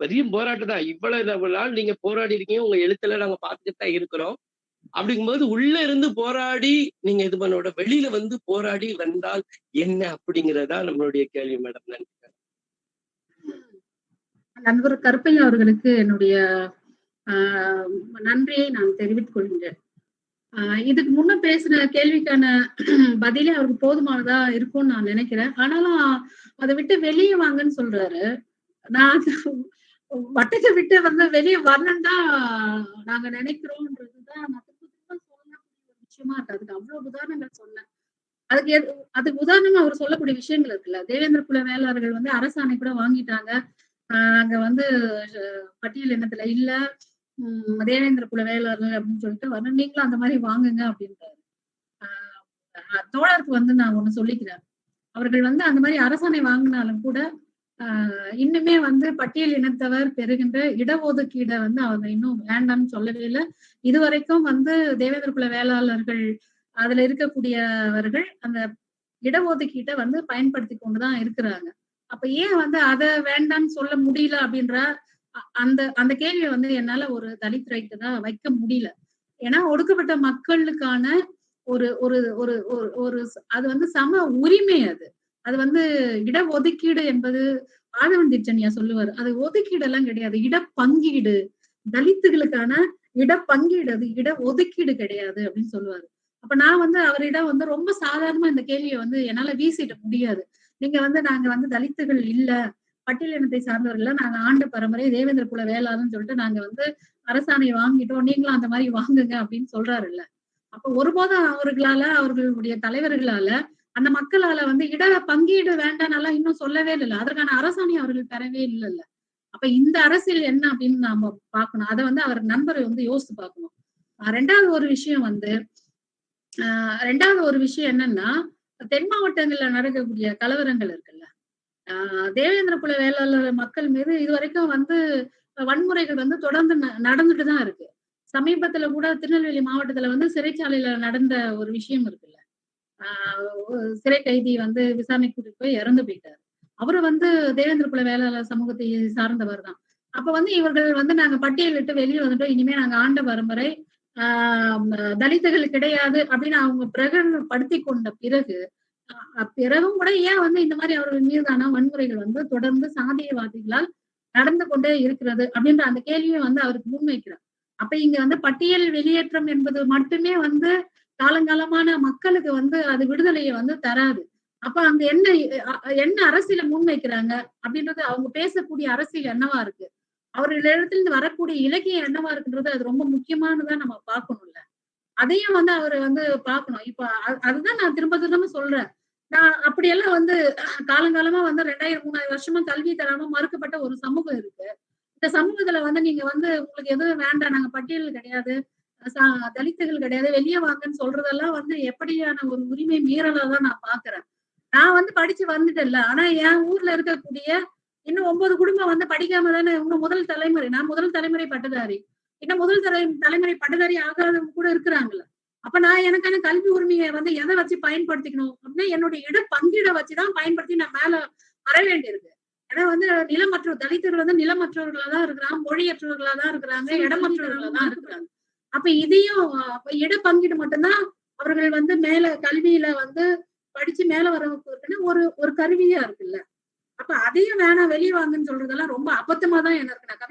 பெரிய போராட்டம் தான். இவ்வளவு நாள் நீங்க போராடி இருக்கீங்க, உங்க எழுத்துல நாங்க பார்த்துட்டு தான் இருக்கிறோம். அப்படிங்கும்போது உள்ள இருந்து போராடி நீங்க இது பண்ணோட வெளியில வந்து போராடி வந்தால் என்ன அப்படிங்கறதா நம்மளுடைய கேள்வி மேடம். நன்றி. நண்பர் கருப்பையா அவர்களுக்கு என்னுடைய நன்றியை நான் தெரிவித்துக் கொள்கின்றேன். இதுக்கு முன்ன பேசின கேள்விக்கான பதிலே அவருக்கு போதுமானதா இருக்கும்னு நான் நினைக்கிறேன். ஆனாலும் அதை விட்டு வெளியே வாங்கன்னு சொல்றாரு. நான் வட்டத்தை விட்டு வந்து வெளியே வரணும்னு தான் நாங்க நினைக்கிறோம்ன்றதுதான் நான் சொல்லக்கூடிய ஒரு விஷயமா இருக்கு. அதுக்கு அவ்வளவு உதாரணங்கள் சொன்னேன். அதுக்கு உதாரணமா அவர் சொல்லக்கூடிய விஷயங்கள் இருக்குல்ல. தேவேந்திர குல வேளாளர்கள் வந்து அரசாணை கூட வாங்கிட்டாங்க. அங்க வந்து பட்டியல் இனத்துல இல்ல தேவேந்திர குல வேளாளர்கள் அப்படின்னு சொல்லிட்டு வரணும், நீங்களும் அந்த மாதிரி வாங்குங்க அப்படின்றாரு. தோழருக்கு வந்து நான் ஒண்ணு சொல்லிக்கிறேன். அவர்கள் வந்து அந்த மாதிரி அரசாணை வாங்கினாலும் கூட இன்னுமே வந்து பட்டியல் இனத்தவர் பெறுகின்ற இடஒதுக்கீடை வந்து அவங்க இன்னும் வேண்டாம்னு சொல்லவே இல்லை. இதுவரைக்கும் வந்து தேவேந்திர குல வேளாளர்கள் அதுல இருக்கக்கூடியவர்கள் அந்த இடஒதுக்கீட்டை வந்து பயன்படுத்தி கொண்டுதான் இருக்கிறாங்க. அப்ப ஏன் வந்து அதை வேண்டாம்னு சொல்ல முடியல அப்படின்ற அந்த கேள்வியை வந்து என்னால ஒரு தலித் ரைட்டு தான் வைக்க முடியல. ஏன்னா ஒடுக்கப்பட்ட மக்களுக்கான ஒரு ஒரு ஒரு ஒரு அது வந்து சம உரிமை. அது வந்து இடஒதுக்கீடு என்பது ஆதவன் திச்சனியா சொல்லுவாரு. அது ஒதுக்கீடு எல்லாம் கிடையாது, இடப்பங்கீடு. தலித்துகளுக்கான இடப்பங்கீடு, அது இடஒதுக்கீடு கிடையாது அப்படின்னு சொல்லுவாரு. அப்ப நான் வந்து அவரிடம் வந்து ரொம்ப சாதாரணமா இந்த கேள்வியை வந்து என்னால வீசிட முடியாது. நீங்க வந்து நாங்க வந்து தலித்துகள் இல்ல, பட்டியல் இனத்தை சார்ந்தவர்கள், நாங்க ஆண்ட பரம்பரை தேவேந்திர குல வேளாளர்னு சொல்லிட்டு நாங்க வந்து அரசாணை வாங்கிட்டோம், நீங்களும் அந்த மாதிரி வாங்குங்க அப்படின்னு சொல்றாரு இல்ல. அப்ப ஒருபோதும் அவர்களால, அவர்களுடைய தலைவர்களால, அந்த மக்களால வந்து இட பங்கீடு வேண்டாம்னாலாம் இன்னும் சொல்லவே இல்லை. அதற்கான அரசாணை அவர்கள் பெறவே இல்லைல்ல. அப்ப இந்த அரசியல் என்ன அப்படின்னு நாம பார்க்கணும். அதை வந்து அவர் நண்பரை வந்து யோசித்து பார்க்கணும். ரெண்டாவது ஒரு விஷயம் என்னன்னா, தென் மாவட்டங்கள்ல நடக்கக்கூடிய கலவரங்கள் இருக்குல்ல. தேவேந்திர குல வேளாளர் மக்கள் மீது இதுவரைக்கும் வந்து வன்முறைகள் வந்து தொடர்ந்து நடந்துட்டுதான் இருக்கு. சமீபத்துல கூட திருநெல்வேலி மாவட்டத்துல வந்து சிறைச்சாலையில நடந்த ஒரு விஷயம் இருக்குல்ல. சிறை கைதி வந்து விசாரணை கூட்டிட்டு போய் இறந்து போயிட்டாரு. அவரு வந்து தேவேந்திர குல வேளாளர் சமூகத்தை சார்ந்தவர் தான். அப்ப வந்து இவர்கள் வந்து நாங்க பட்டியலிட்டு வெளியே வந்துட்டோம், இனிமே நாங்க ஆண்ட பரம்பரை தலித்துகள் கிடையாது அப்படின்னு அவங்க பிரகடனப்படுத்தி கொண்ட பிறகும் கூட ஏன் வந்து இந்த மாதிரி அவர்கள் மீதான வன்முறைகள் வந்து தொடர்ந்து சாதியவாதிகளால் நடந்து கொண்டே இருக்கிறது அப்படின்ற அந்த கேள்வியை வந்து அவருக்கு முன்வைக்கிறார். அப்ப இங்க வந்து பட்டியல் வெளியேற்றம் என்பது மட்டுமே வந்து காலங்காலமான மக்களுக்கு வந்து அது விடுதலையை வந்து தராது. அப்ப அந்த என்ன அரசியலை முன்வைக்கிறாங்க அப்படின்றது, அவங்க பேசக்கூடிய அரசியல் என்னவா இருக்கு, அவர்களிடத்திலிருந்து வரக்கூடிய இலக்கியம் என்னவா இருக்குன்றது அது ரொம்ப முக்கியமானதா நம்ம பார்க்கணும்ல. அதையும் வந்து அவர் வந்து பார்க்கணும். இப்ப அதுதான் நான் திரும்ப திரும்ப சொல்றேன். நான் அப்படியெல்லாம் வந்து காலங்காலமா வந்து 2000 3000 வருஷமா கல்வி தராம மறுக்கப்பட்ட ஒரு சமூகம் இருக்கு. இந்த சமூகத்துல வந்து நீங்க வந்து உங்களுக்கு எதுவும் வேண்டாம், நாங்க பட்டியல் கிடையாது, தலித்துகள் கிடையாது, வெளியே வாங்கன்னு சொல்றதெல்லாம் வந்து எப்படியான ஒரு உரிமை மீறலா தான் நான் பாக்குறேன். நான் வந்து படிச்சு வந்துட்டேன்ல. ஆனா என் ஊர்ல இருக்கக்கூடிய இன்னும் 9 குடும்பம் வந்து படிக்காம தானே இன்னும் முதல் தலைமுறை. நான் முதல் தலைமுறை பட்டதாரி. இன்னும் முதல் தலைமுறை பட்டதாரி ஆகாதவங்க கூட இருக்கிறாங்கல்ல. அப்ப நான் எனக்கான கல்வி உரிமையை வந்து எதை வச்சு பயன்படுத்திக்கணும் அப்படின்னா என்னுடைய இட பங்கீடை வச்சுதான் பயன்படுத்தி நான் மேல வர வேண்டியிருக்கு. ஏன்னா வந்து தலித்தர்கள் வந்து நிலமற்றவர்களா தான் இருக்கிறாங்க, மொழியற்றவர்களா தான் இருக்கிறாங்க, இடமற்றவர்களா தான் இருக்கிறாங்க. அப்ப இதையும் இட பங்கீடு மட்டும்தான் அவர்கள் வந்து மேல கல்வியில வந்து படிச்சு மேல வரவங்களுக்கு ஒரு கருவியா இருக்குல்ல. அப்ப அதையும் வேணாம் வெளியே வாங்கன்னு சொல்றதெல்லாம் ரொம்ப அபத்தமா தான் எனக்கு நான்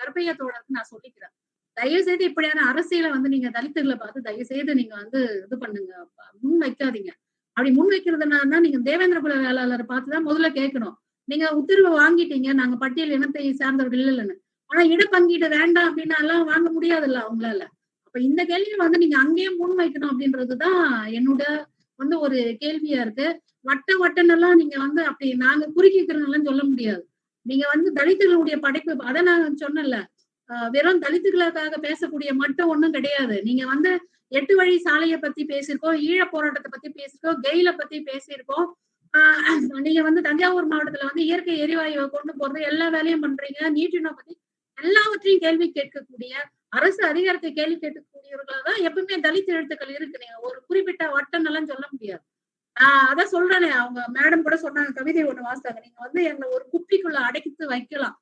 கருப்பையா தோழருக்கு நான் சொல்லிக்கிறேன். தயவு செய்து இப்படியான அரசியலை வந்து நீங்க தலித்துகளை பார்த்து தயவு செய்து நீங்க வந்து இது பண்ணுங்க, முன் வைக்காதீங்க. அப்படி முன் வைக்கிறதுனா நீங்க தேவேந்திர குல வேளாளரை பார்த்துதான் முதல்ல கேட்கணும். நீங்க உத்தரவு வாங்கிட்டீங்க நாங்க பட்டியல் இனத்தை சார்ந்தவர்கள் இல்லைன்னு, ஆனா இடப்பங்கீடு வேண்டாம் அப்படின்னா எல்லாம் வாங்க முடியாதுல்ல அவங்களால. அப்ப இந்த கேள்வியை வந்து நீங்க அங்கேயே முன் வைக்கணும் அப்படின்றதுதான் என்னோட வந்து ஒரு கேள்வியா இருக்கு. வட்டன்னெல்லாம் நீங்க வந்து அப்படி நாங்க குறுக்கிக்கிறதெல்லாம் சொல்ல முடியாது. நீங்க வந்து தலித்துகளுடைய படைப்பு அதை நான் சொன்னல, வெறும் தலித்துகளுக்காக பேசக்கூடிய மட்டும் ஒண்ணும் கிடையாது. நீங்க வந்து 8 வழி சாலையை பத்தி பேசியிருக்கோம், ஈழ போராட்டத்தை பத்தி பேசியிருக்கோம், கெயில பத்தி பேசியிருக்கோம். நீங்க வந்து தஞ்சாவூர் மாவட்டத்துல வந்து இயற்கை எரிவாயுவை கொண்டு போறது எல்லா வேலையும் பண்றீங்க. நீட்டினை பத்தி எல்லாவற்றையும் கேள்வி கேட்கக்கூடிய அரசு அதிகாரத்தை கேள்வி கேட்கக்கூடியவர்களா தான் எப்பவுமே தலித் எழுத்துக்கள் இருக்கு. நீங்க ஒரு குறிப்பிட்ட வட்டன்னெல்லாம் சொல்ல முடியாது. அதான் சொல்றேனே, அவங்க மேடம் கூட சொன்னாங்க, கவிதை ஒண்ணு வாசித்தாங்க, நீங்க வந்து எங்களை ஒரு குப்பிக்குள்ள அடைத்து வைக்கலாம்,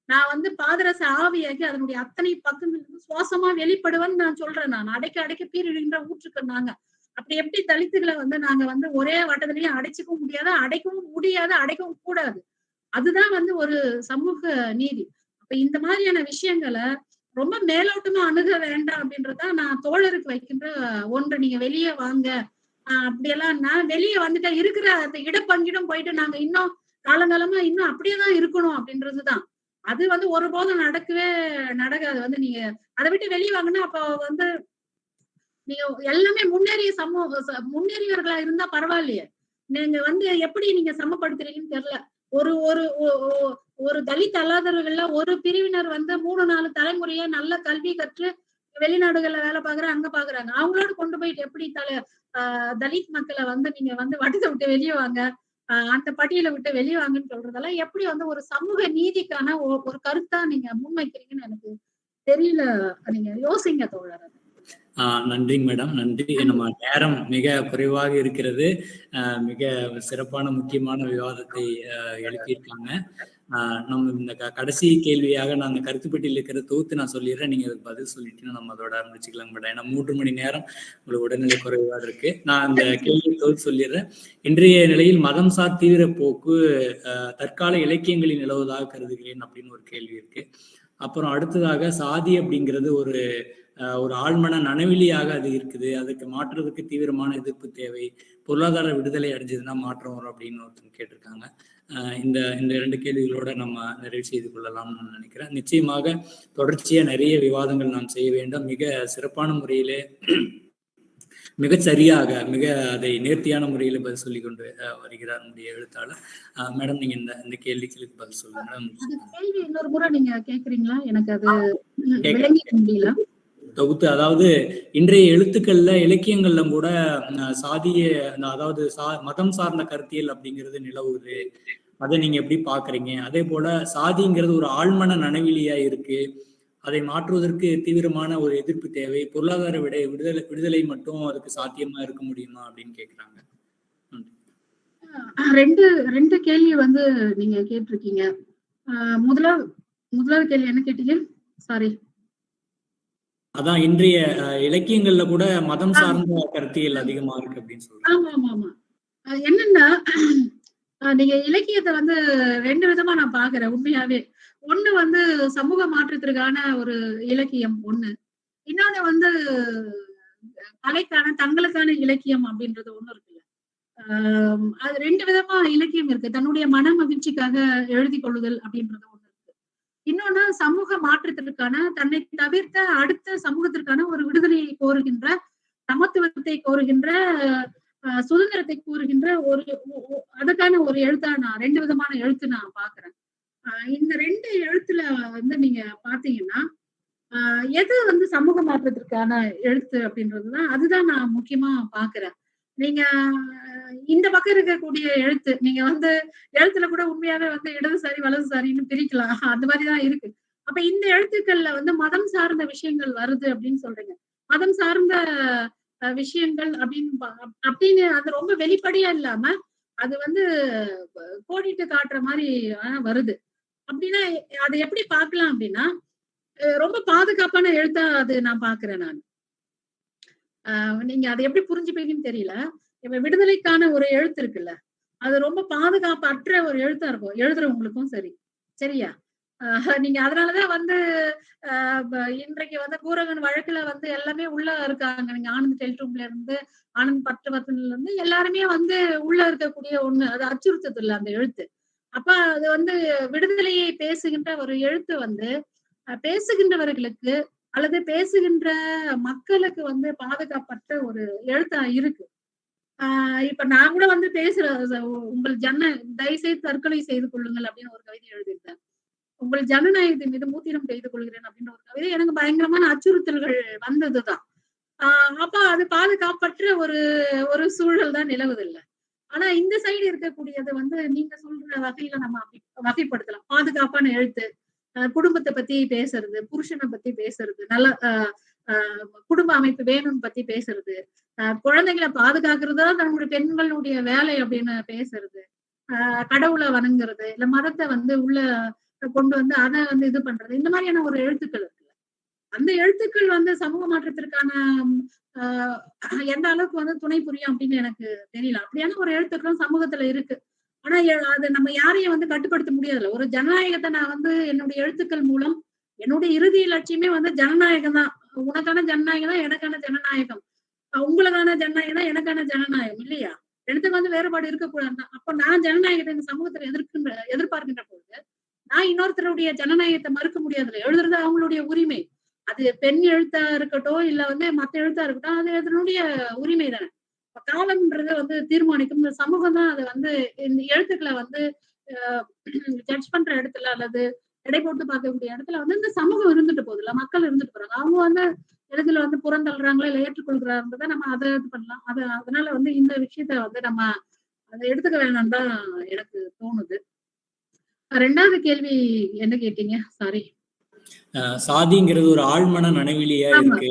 நான் வந்து பாதரச ஆவியாக்கி அதனுடைய அத்தனை பக்கங்களுக்கு சுவாசமா வெளிப்படுவேன்னு நான் சொல்றேன். நான் அடைக்க பீரிடுகின்ற ஊற்றுக்கண்ணாங்க. அப்படி எப்படி தலித்துகளை வந்து நாங்க வந்து ஒரே வட்டத்திலையும் அடைச்சிக்கவும் முடியாது, அடைக்கவும் கூடாது. அதுதான் வந்து ஒரு சமூக நீதி. அப்ப இந்த மாதிரியான விஷயங்களை ரொம்ப மேலோட்டமா அணுக வேண்டாம் அப்படின்றதான் நான் தோழருக்கு வைக்கின்ற ஒன்று. நீங்க வெளியே வாங்க அப்படியெல்லாம் நான் வெளியே வந்துட்டா இருக்கிற அந்த இடப்பங்கிடும் போயிட்டு நாங்க இன்னும் காலங்காலமா இன்னும் அப்படியேதான் இருக்கணும் அப்படின்றதுதான். அது வந்து ஒருபோதும் நடக்காது. வந்து நீங்க அதை விட்டு வெளியே வாங்கினா அப்ப வந்து நீங்க எல்லாமே முன்னேறியவர்களா இருந்தா பரவாயில்லையே. நீங்க வந்து எப்படி நீங்க சமப்படுத்துறீங்கன்னு தெரியல. ஒரு தலித் அல்லாதவர்கள்ல ஒரு பிரிவினர் வந்து 3-4 தலைமுறையா நல்ல கல்வி கற்று வெளிநாடுகள்ல வேலை பாக்குறாங்க, அங்க பாக்குறாங்க. அவங்களோட கொண்டு போயிட்டு எப்படி தலித் மக்களை வந்து நீங்க வந்து வட்டத்தை விட்டு வெளியே வாங்க, அந்த பட்டியலை விட்டு வெளியே வாங்கன்னு சொல்றதெல்லாம் எப்படி வந்து ஒரு சமூக நீதிக்கான ஒரு கருத்தா நீங்க முன்வைக்கிறீங்கன்னு எனக்கு தெரியல. நீங்க யோசிங்க தோழர். நன்றிங்க மேடம், நன்றி. நம்ம நேரம் மிக குறைவாக இருக்கிறது. மிக சிறப்பான முக்கியமான விவாதத்தை எழுப்பியிருக்காங்க. நம்ம இந்த கடைசி கேள்வியாக நான் அந்த கருத்து பெட்டியில் இருக்கிற தொகுத்து நான் சொல்லிடுறேன், நீங்க அதுக்கு பதில் சொல்லிட்டு நம்ம அதோட முடிச்சுக்கலாம் மேடம். ஏன்னா 3 மணி நேரம் உங்களுக்கு உடல்நிலை குறைவாக இருக்கு. நான் அந்த கேள்வியை தொகுத்து சொல்லிடுறேன். இன்றைய நிலையில் மதம் சார் தீவிர போக்கு தற்கால இலக்கியங்களில் நிலவுவதாக கருதுகிறேன் அப்படின்னு ஒரு கேள்வி இருக்கு. அப்புறம் அடுத்ததாக சாதி அப்படிங்கிறது ஒரு ஆழ்மன நனவிலியாக அது இருக்குது, அதுக்கு மாற்றுறதுக்கு தீவிரமான எதிர்ப்பு தேவை, பொருளாதார விடுதலை அடைஞ்சதுன்னா மாற்றம் வரும் அப்படின்னு ஒருத்தர் கேட்டிருக்காங்க. இந்த 2 கேள்விகளோட நம்ம நிறைவு செய்து கொள்ளலாம்னு நான் நினைக்கிறேன். நிச்சயமாக தொடர்ச்சியா நிறைய விவாதங்கள் நாம் செய்ய வேண்டும். மிக சிறப்பான முறையிலே மிகச்சரியாக அதை நேர்த்தியான முறையில பதில் சொல்லி கொண்டு வருகிறார் நம்முடைய எழுத்தாளர். மேடம், நீங்க இந்த கேள்விக்கு பதில் சொல்லுங்க மேடம். கேள்வி இன்னொரு முறை நீங்க கேக்குறீங்களா? எனக்கு அது விளங்கிக்க முடியல. தொகுத்து, அதாவது இன்றைய எழுத்துக்கள்ல இலக்கியங்கள்ல கூட சாதிய அதாவது மதம் சார்ந்த கருத்தியல் அப்படிங்கிறது நிலவுது, அதை நீங்க எப்படி பாக்குறீங்க? அதே போல சாதிங்கிறது ஒரு ஆழ்மன நனவிலியா இருக்கு, அதை மாற்றுவதற்கு தீவிரமான ஒரு எதிர்ப்பு தேவை, பொருளாதார விடுதலை மட்டும் அதுக்கு சாத்தியமா இருக்க முடியுமா அப்படின்னு கேக்குறாங்க. ரெண்டு கேள்வி வந்து நீங்க கேட்டிருக்கீங்க. முதலாவது கேள்வி என்ன கேட்டீங்க? சாரி. அதான் இன்றைய இலக்கியங்கள்ல கூட மதம் சார்ந்த கருத்தியல் அதிகமா இருக்கு அப்படின்னு சொல்றாங்க. ஆமா. என்னன்னா, நீங்க இலக்கியத்தை வந்து 2 விதமா நான் பாக்குறேன் உண்மையாவே. ஒண்ணு வந்து சமூக மாற்றத்திற்கான ஒரு இலக்கியம் ஒண்ணு, இன்னொன்னு வந்து தங்களுக்கான இலக்கியம் அப்படின்றது ஒண்ணு இருக்குல்ல. அது 2 விதமா இலக்கியம் இருக்கு. தன்னுடைய மன மகிழ்ச்சிக்காக எழுதி கொள்ளுதல் அப்படின்றது ஒண்ணு இருக்கு. இன்னொன்னு சமூக மாற்றத்திற்கான, தன்னை தவிர்த்த அடுத்த சமூகத்திற்கான ஒரு விடுதலையை கோருகின்ற சமத்துவத்தை கோருகின்ற சுதந்திரத்தை கூறுகின்ற ஒரு அதுக்கான ஒரு எழுத்தா நான் 2 விதமான எழுத்து நான் பாக்குறேன். இந்த 2 எழுத்துல வந்து நீங்க பாத்தீங்கன்னா எது வந்து சமூக மாற்றத்திற்கான எழுத்து அப்படின்றதுதான் அதுதான் நான் முக்கியமா பாக்குறேன். நீங்க இந்த பக்கம் இருக்கக்கூடிய எழுத்து நீங்க வந்து எழுத்துல கூட உண்மையாவே வந்து இடதுசாரி வலதுசாரின்னு பிரிக்கலாம். அந்த மாதிரிதான் இருக்கு. அப்ப இந்த எழுத்துக்கள்ல வந்து மதம் சார்ந்த விஷயங்கள் வருது அப்படின்னு சொல்றீங்க. மதம் சார்ந்த விஷயங்கள் அப்படின்னு அது ரொம்ப வெளிப்படையா இல்லாம அது வந்து கோடிட்டு காட்டுற மாதிரி வருது. அப்படின்னா அதை எப்படி பார்க்கலாம் அப்படின்னா ரொம்ப பாதுகாப்பான எழுத்தா அது நான் பாக்குறேன் நான். நீங்க அதை எப்படி புரிஞ்சுப்பீங்கன்னு தெரியல. இப்ப விடுதலைக்கான ஒரு எழுத்து இருக்குல்ல, அது ரொம்ப பாதுகாப்பற்ற ஒரு எழுத்தா இருக்கும் எழுதுறவங்களுக்கும் சரி. சரியா? நீங்க அதனாலதான் வந்து இன்றைக்கு வந்து கூரகன் வழக்குல வந்து எல்லாமே உள்ள இருக்காங்க. நீங்க ஆனந்த் டெல்டூம்ல இருந்து ஆனந்த் பட்டுவத்துல இருந்து எல்லாருமே வந்து உள்ள இருக்கக்கூடிய ஒண்ணு. அது அச்சுறுத்தது இல்ல அந்த எழுத்து. அப்ப அது வந்து விடுதலையை பேசுகின்ற ஒரு எழுத்து வந்து பேசுகின்றவர்களுக்கு அல்லது பேசுகின்ற மக்களுக்கு வந்து பாதுகாப்பற்ற ஒரு எழுத்தா இருக்கு. இப்ப நான் கூட வந்து பேசுற உங்கள் தயவுசெய்து தற்கொலை செய்து கொள்ளுங்கள் அப்படின்னு ஒரு கவிதை எழுதியிருந்தேன். உங்கள் ஜனநாயகத்தின் மீது மூத்திரம் செய்து கொள்கிறேன் அப்படின்ற ஒரு கவிதை எனக்கு பயங்கரமான அச்சுறுத்தல்கள் வந்ததுதான். அப்ப அது பாதுகாப்பற்ற ஒரு ஒரு சூழல் தான் நிலவுதில்லை. ஆனா இந்த சைடு இருக்கக்கூடியது வந்து நீங்க சொல்ற வகையில நம்ம அப்படி வகைப்படுத்தலாம். பாதுகாப்பான எழுத்து, குடும்பத்தை பத்தி பேசுறது, புருஷனை பத்தி பேசுறது, நல்ல குடும்ப அமைப்பு வேணும்னு பத்தி பேசுறது, குழந்தைகளை பாதுகாக்கிறதா தன்னுடைய பெண்களுடைய வேலை அப்படின்னு பேசுறது, கடவுளை வணங்குறது, இல்ல மதத்தை வந்து உள்ள கொண்டு வந்து அதை வந்து இது பண்றது, இந்த மாதிரியான ஒரு எழுத்துக்கள் இருக்குல்ல. அந்த எழுத்துக்கள் வந்து சமூக மாற்றத்திற்கான எந்த அளவுக்கு வந்து துணை புரியும் அப்படின்னு எனக்கு தெரியல. அப்படியான ஒரு எழுத்துக்களும் சமூகத்துல இருக்கு. ஆனா அது நம்ம யாரையும் வந்து கட்டுப்படுத்த முடியாதுல்ல. ஒரு ஜனநாயகத்தை நான் வந்து என்னுடைய எழுத்துக்கள் மூலம் என்னுடைய இறுதி லட்சியமே வந்து ஜனநாயகம் தான். உனக்கான ஜனநாயகம் தான் எனக்கான ஜனநாயகம், உங்களுக்கான ஜனநாயகம் தான் எனக்கான ஜனநாயகம் இல்லையா? எழுத்துக்கு வந்து வேறுபாடு இருக்கக்கூடாது. அப்ப நான் ஜனநாயகத்தை இந்த சமூகத்துல எதிர்பார்க்கின்ற பொழுது நான் இன்னொருத்தருடைய ஜனநாயகத்தை மறுக்க முடியாதுல்ல. எழுதுறது அவங்களுடைய உரிமை. அது பெண் எழுத்தா இருக்கட்டும் இல்ல வந்து மத்த எழுத்தா இருக்கட்டும், அது அதனுடைய உரிமை தானே. காலம்ன்றது வந்து தீர்மானிக்கும். இந்த சமூகம் தான் அதை வந்து இந்த எழுத்துக்களை வந்து ஜட்ஜ் பண்ற இடத்துல அல்லது எடை போட்டு பார்க்கக்கூடிய இடத்துல வந்து இந்த சமூகம் இருந்துட்டு போகுதுல்ல, மக்கள் இருந்துட்டு போறாங்க. அவங்க வந்து எழுத்துல வந்து புறந்தள்ளுறாங்களா இல்ல ஏற்றுக்கொள்கிறான்றதை நம்ம அதை இது பண்ணலாம். அதனால வந்து இந்த விஷயத்த வந்து நம்ம அதை எடுத்துக்க வேணாம் தான் எனக்கு தோணுது. 2வது கேள்வி என்ன கேட்டீங்க? சாரி. சாதிங்கிறது ஒரு ஆழ்மன நனவிலியா இருக்கு.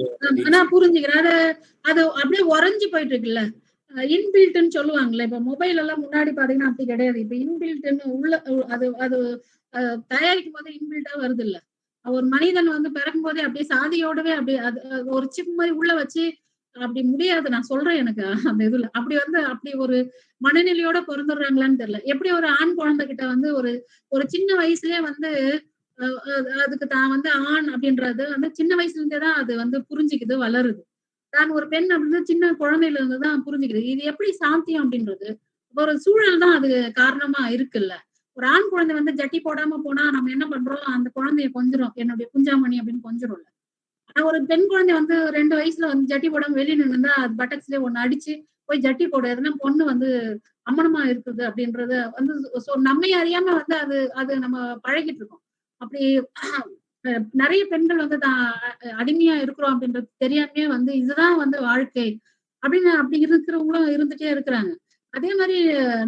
நான் புரிஞ்சுக்கிறேன். அது அப்படியே உறைஞ்சு போயிட்டு இருக்குல்ல. இன்பில்ட்ன்னு சொல்லுவாங்கல்ல. இப்ப மொபைல் எல்லாம் முன்னாடி பாத்தீங்கன்னா அப்படி கிடையாது. இப்ப இன்பில்ட்ன்னு உள்ள அது அது தயாரிக்கும் போது இன்பில்ட்டா வருது இல்ல. ஒரு மனிதன் வந்து பிறக்கும் போதே அப்படியே சாதியோடவே அப்படியே அது ஒரு சிப் மாதிரி உள்ள வச்சு அப்படி முடியாது. நான் சொல்றேன் எனக்கு அந்த இதுல அப்படி வந்து அப்படி ஒரு மனநிலையோட பிறந்துடுறாங்களான்னு தெரியல. எப்படி ஒரு ஆண் குழந்தை கிட்ட வந்து ஒரு சின்ன வயசுலயே வந்து அதுக்கு தான் வந்து ஆண் அப்படின்றது வந்து சின்ன வயசுல இருந்தே தான் அது வந்து புரிஞ்சுக்குது, வளருது. தான் ஒரு பெண் அப்படின்னு சின்ன குழந்தையில இருந்துதான் புரிஞ்சுக்குது. இது எப்படி சாத்தியம் அப்படின்றது ஒரு சூழல் தான் அது காரணமா இருக்குல்ல. ஒரு ஆண் குழந்தை வந்து ஜட்டி போடாம போனா நம்ம என்ன பண்றோம், அந்த குழந்தைய கொஞ்சிரும், என்னுடைய குஞ்சாமணி அப்படின்னு கொஞ்சிரும்ல. ஆனா ஒரு பெண் குழந்தை வந்து 2 வயசுல வந்து ஜட்டி போடாம வெளியே நின்னுந்தா அது பட்டக்ஸ்லயே ஒண்ணு அடிச்சு போய் ஜட்டி போட எதுனா பொண்ணு வந்து அம்மனமா இருக்குது அப்படின்றத வந்து நம்மை அறியாம வந்து அது நம்ம பழகிட்டு இருக்கோம். அப்படி நிறைய பெண்கள் வந்து அடிமையா இருக்கிறோம் அப்படின்றது தெரியாமையே வந்து இதுதான் வந்து வாழ்க்கை அப்படின்னு அப்படி இருக்கிறவங்களும் இருந்துட்டே இருக்கிறாங்க. அதே மாதிரி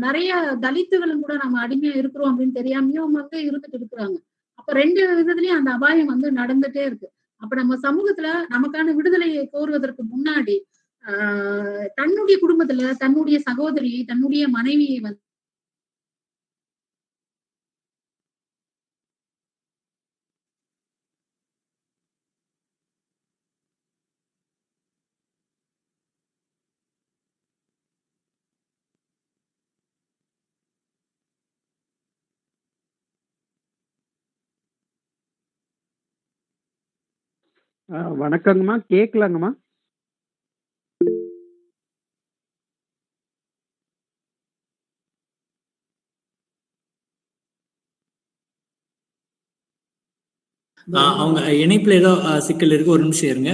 நிறைய தலித்துகளும் கூட நம்ம அடிமையா இருக்கிறோம் அப்படின்னு தெரியாமையும் வந்து இருந்துட்டு இருக்கிறாங்க. அப்ப 2 விதத்துலயும் அந்த அபாயம் வந்து நடந்துட்டே இருக்கு. அப்ப நம்ம சமூகத்துல நமக்கான விடுதலையை கோருவதற்கு முன்னாடி தன்னுடைய குடும்பத்துல தன்னுடைய சகோதரியை தன்னுடைய மனைவியை வந்து வணக்கங்கம்மா, கேட்கலாங்கம்மா? அவங்க இணைப்புல ஏதோ சிக்கல் இருக்கு. ஒரு நிமிஷம் இருங்க.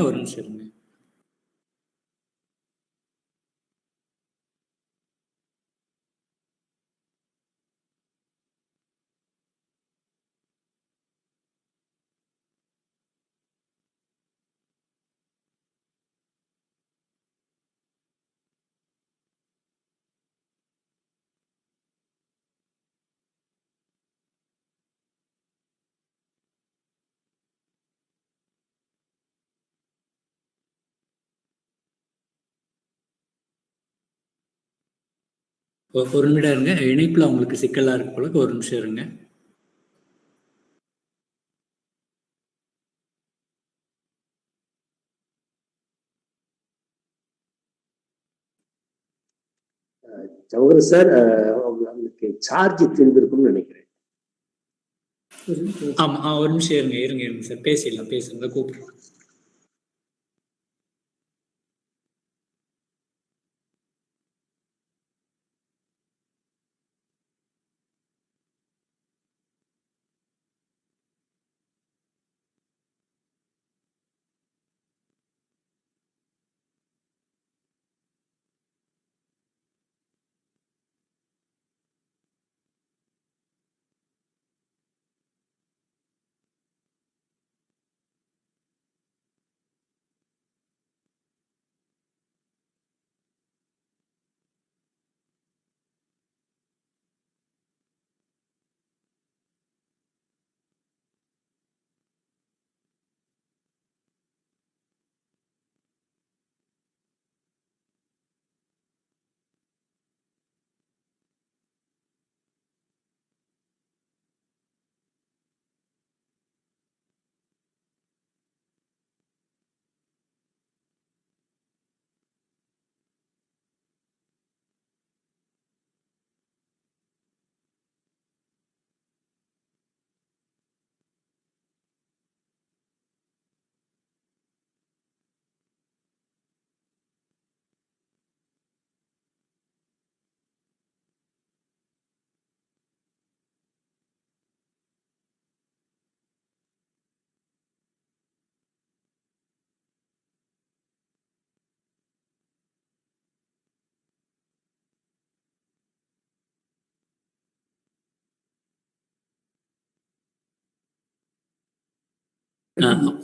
ஒரு நிமிடம் இருங்க, இணைப்புல உங்களுக்கு சிக்கலா இருக்கு போல, ஒரு நிமிஷம் இருங்க. சௌகர் சார், அவங்களுக்கு சார்ஜ் தீர்ந்திருக்கும்னு நினைக்கிறேன். ஆமா, ஒரு நிமிஷம் இருங்க சார், பேசுங்க, கூப்பிடுறோம்.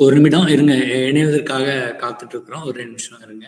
ஒரு நிமிடம் இருங்க, இணைவதற்காக காத்துட்டு இருக்கிறோம், ஒரு 2 நிமிஷம் இருங்க.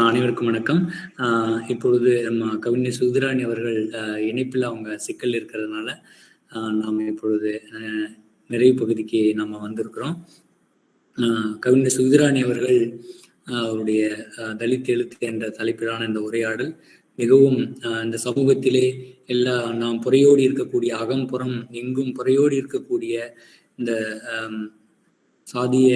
அனைவருக்கும் வணக்கம். இப்பொழுது நம்ம கவிஞர் சுகிர்தாராணி அவர்கள் இணைப்பில் அவங்க சிக்கல் இருக்கிறதுனால நாம் இப்பொழுது நிறைவு பகுதிக்கு நம்ம வந்திருக்கிறோம். கவிஞர் சுகிர்தாராணி அவர்கள் அவருடைய தலித் எழுத்து என்ற தலைப்பிலான இந்த உரையாடல் மிகவும் இந்த சமூகத்திலே நாம் புறையோடி இருக்கக்கூடிய அகம்புறம் எங்கும் புறையோடி இருக்கக்கூடிய இந்த சாதிய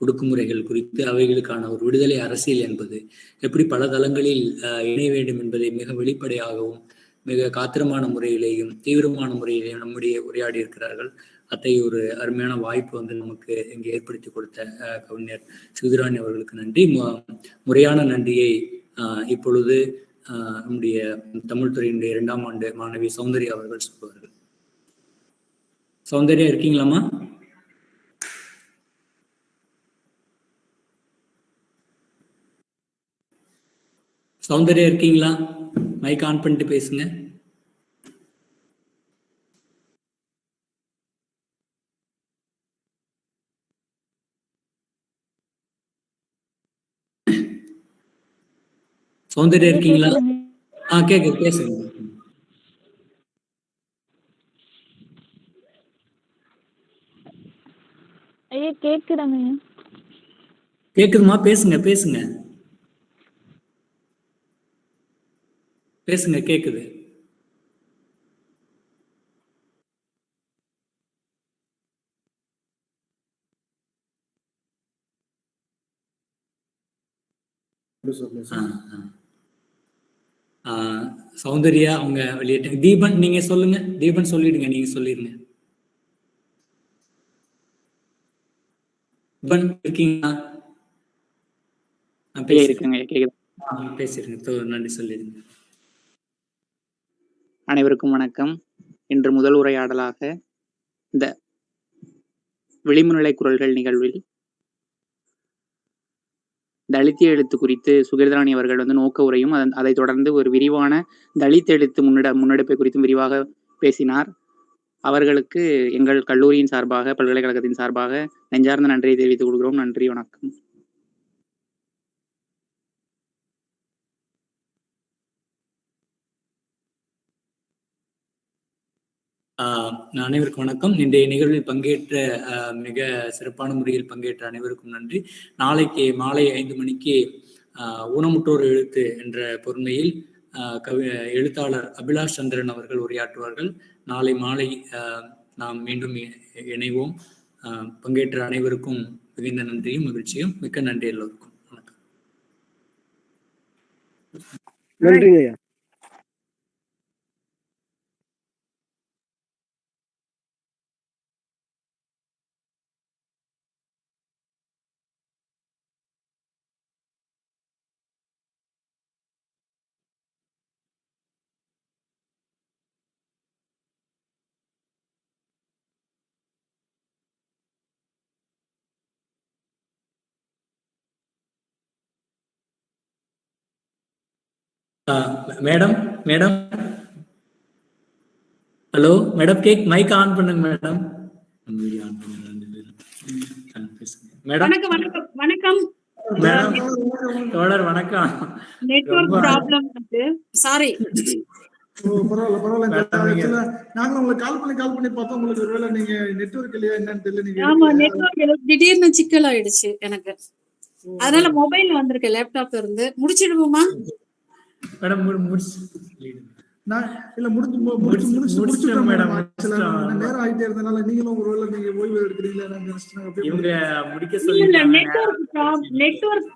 ஒடுக்குமுறைகள் குறித்து, அவைகளுக்கான ஒரு விடுதலை அரசியல் என்பது எப்படி பல தளங்களில் இணைய வேண்டும் என்பதை மிக வெளிப்படையாகவும் மிக காத்திரமான முறையிலேயும் தீவிரமான முறையிலேயும் நம்முடைய உரையாடி இருக்கிறார்கள். அத்தகைய ஒரு அருமையான வாய்ப்பு வந்து நமக்கு இங்கே ஏற்படுத்தி கொடுத்த கவிஞர் சுகிர்தானி அவர்களுக்கு நன்றி. முறையான நன்றியை இப்பொழுது நம்முடைய தமிழ் துறையினுடைய 2ஆம் ஆண்டு மாணவி சௌந்தர்யா அவர்கள் சொல்வார்கள். சௌந்தர்யா இருக்கீங்களாமா? சௌந்தர்யா இருக்கீங்களா? மைக் ஆன் பண்ணிட்டு பேசுங்க. சௌந்தர்யா இருக்கீங்களா? கேக்குது, பேசுங்க. ஐயா கேக்குறாங்க. கேக்குதுமா? பேசுங்க பேசுங்க பேசுங்க, கேக்குது. சௌந்தர்யா அவங்க வெளியிட்ட. தீபன் நீங்க சொல்லுங்க. தீபன் சொல்லிடுங்க, நீங்க சொல்லிடுங்க. தீபன் இருக்கீங்களா? பேசிருங்க, நன்றி சொல்லிடுங்க. அனைவருக்கும் வணக்கம். இன்று முதல் உரையாடலாக இந்த விளிம்புநிலை குரல்கள் நிகழ்வில் தலித் எழுத்து குறித்து சுகிர்தானி அவர்கள் வந்து நோக்க உரையும் அதை தொடர்ந்து ஒரு விரிவான தலித் எழுத்து முன்னெடுப்பை குறித்தும் விரிவாக பேசினார். அவர்களுக்கு எங்கள் கல்லூரியின் சார்பாக, பல்கலைக்கழகத்தின் சார்பாக நெஞ்சார்ந்த நன்றியை தெரிவித்துக் கொள்கிறோம். நன்றி, வணக்கம். அனைவருக்கும் வணக்கம். இன்றைய நிகழ்வில் பங்கேற்ற மிக சிறப்பான முறையில் பங்கேற்ற அனைவருக்கும் நன்றி. நாளைக்கு மாலை 5 மணிக்கு ஊனமுற்றோர் எழுத்து என்ற பொறுமையில் எழுத்தாளர் அபிலாஷ் சந்திரன் அவர்கள் உரையாற்றுவார்கள். நாளை மாலை நாம் மீண்டும் இணைவோம். பங்கேற்ற அனைவருக்கும் மிகுந்த நன்றியும் மகிழ்ச்சியும். மிக்க நன்றி எல்லோருக்கும். வணக்கம். நன்றிங்க. Madam madam hello madam, mike on பண்ணுங்க மேடம். வணக்கம் வணக்கம் வணக்கம் மேடம். தோழர் வணக்கம். நெட்வொர்க் ப்ராப்ளம் இருக்கு, சாரி. பரவாயில்ல. நாங்க உங்களுக்கு கால் பண்ணி பார்த்தோம். உங்களுக்கு ஒருவேளை நீங்க நெட்வொர்க் இல்லையா என்னன்னு தெரியல. ஆமா, நெட்வொர்க் திடீர்னு சிக்கல் ஆயிடுச்சு எனக்கு. அதனால மொபைல் வந்திருக்கு, லேப்டாப் இருந்து. முடிச்சிடுவோமா மேடம்? முடிச்சிட்டோம் மேடம். நேரம் ஆயிட்டே இருந்தனால நீங்களும் ஒருவேளை நீங்க ஓய்வு எடுக்கிறீங்களா? இவங்க முடிக்க சொல்லி நெட்வொர்க்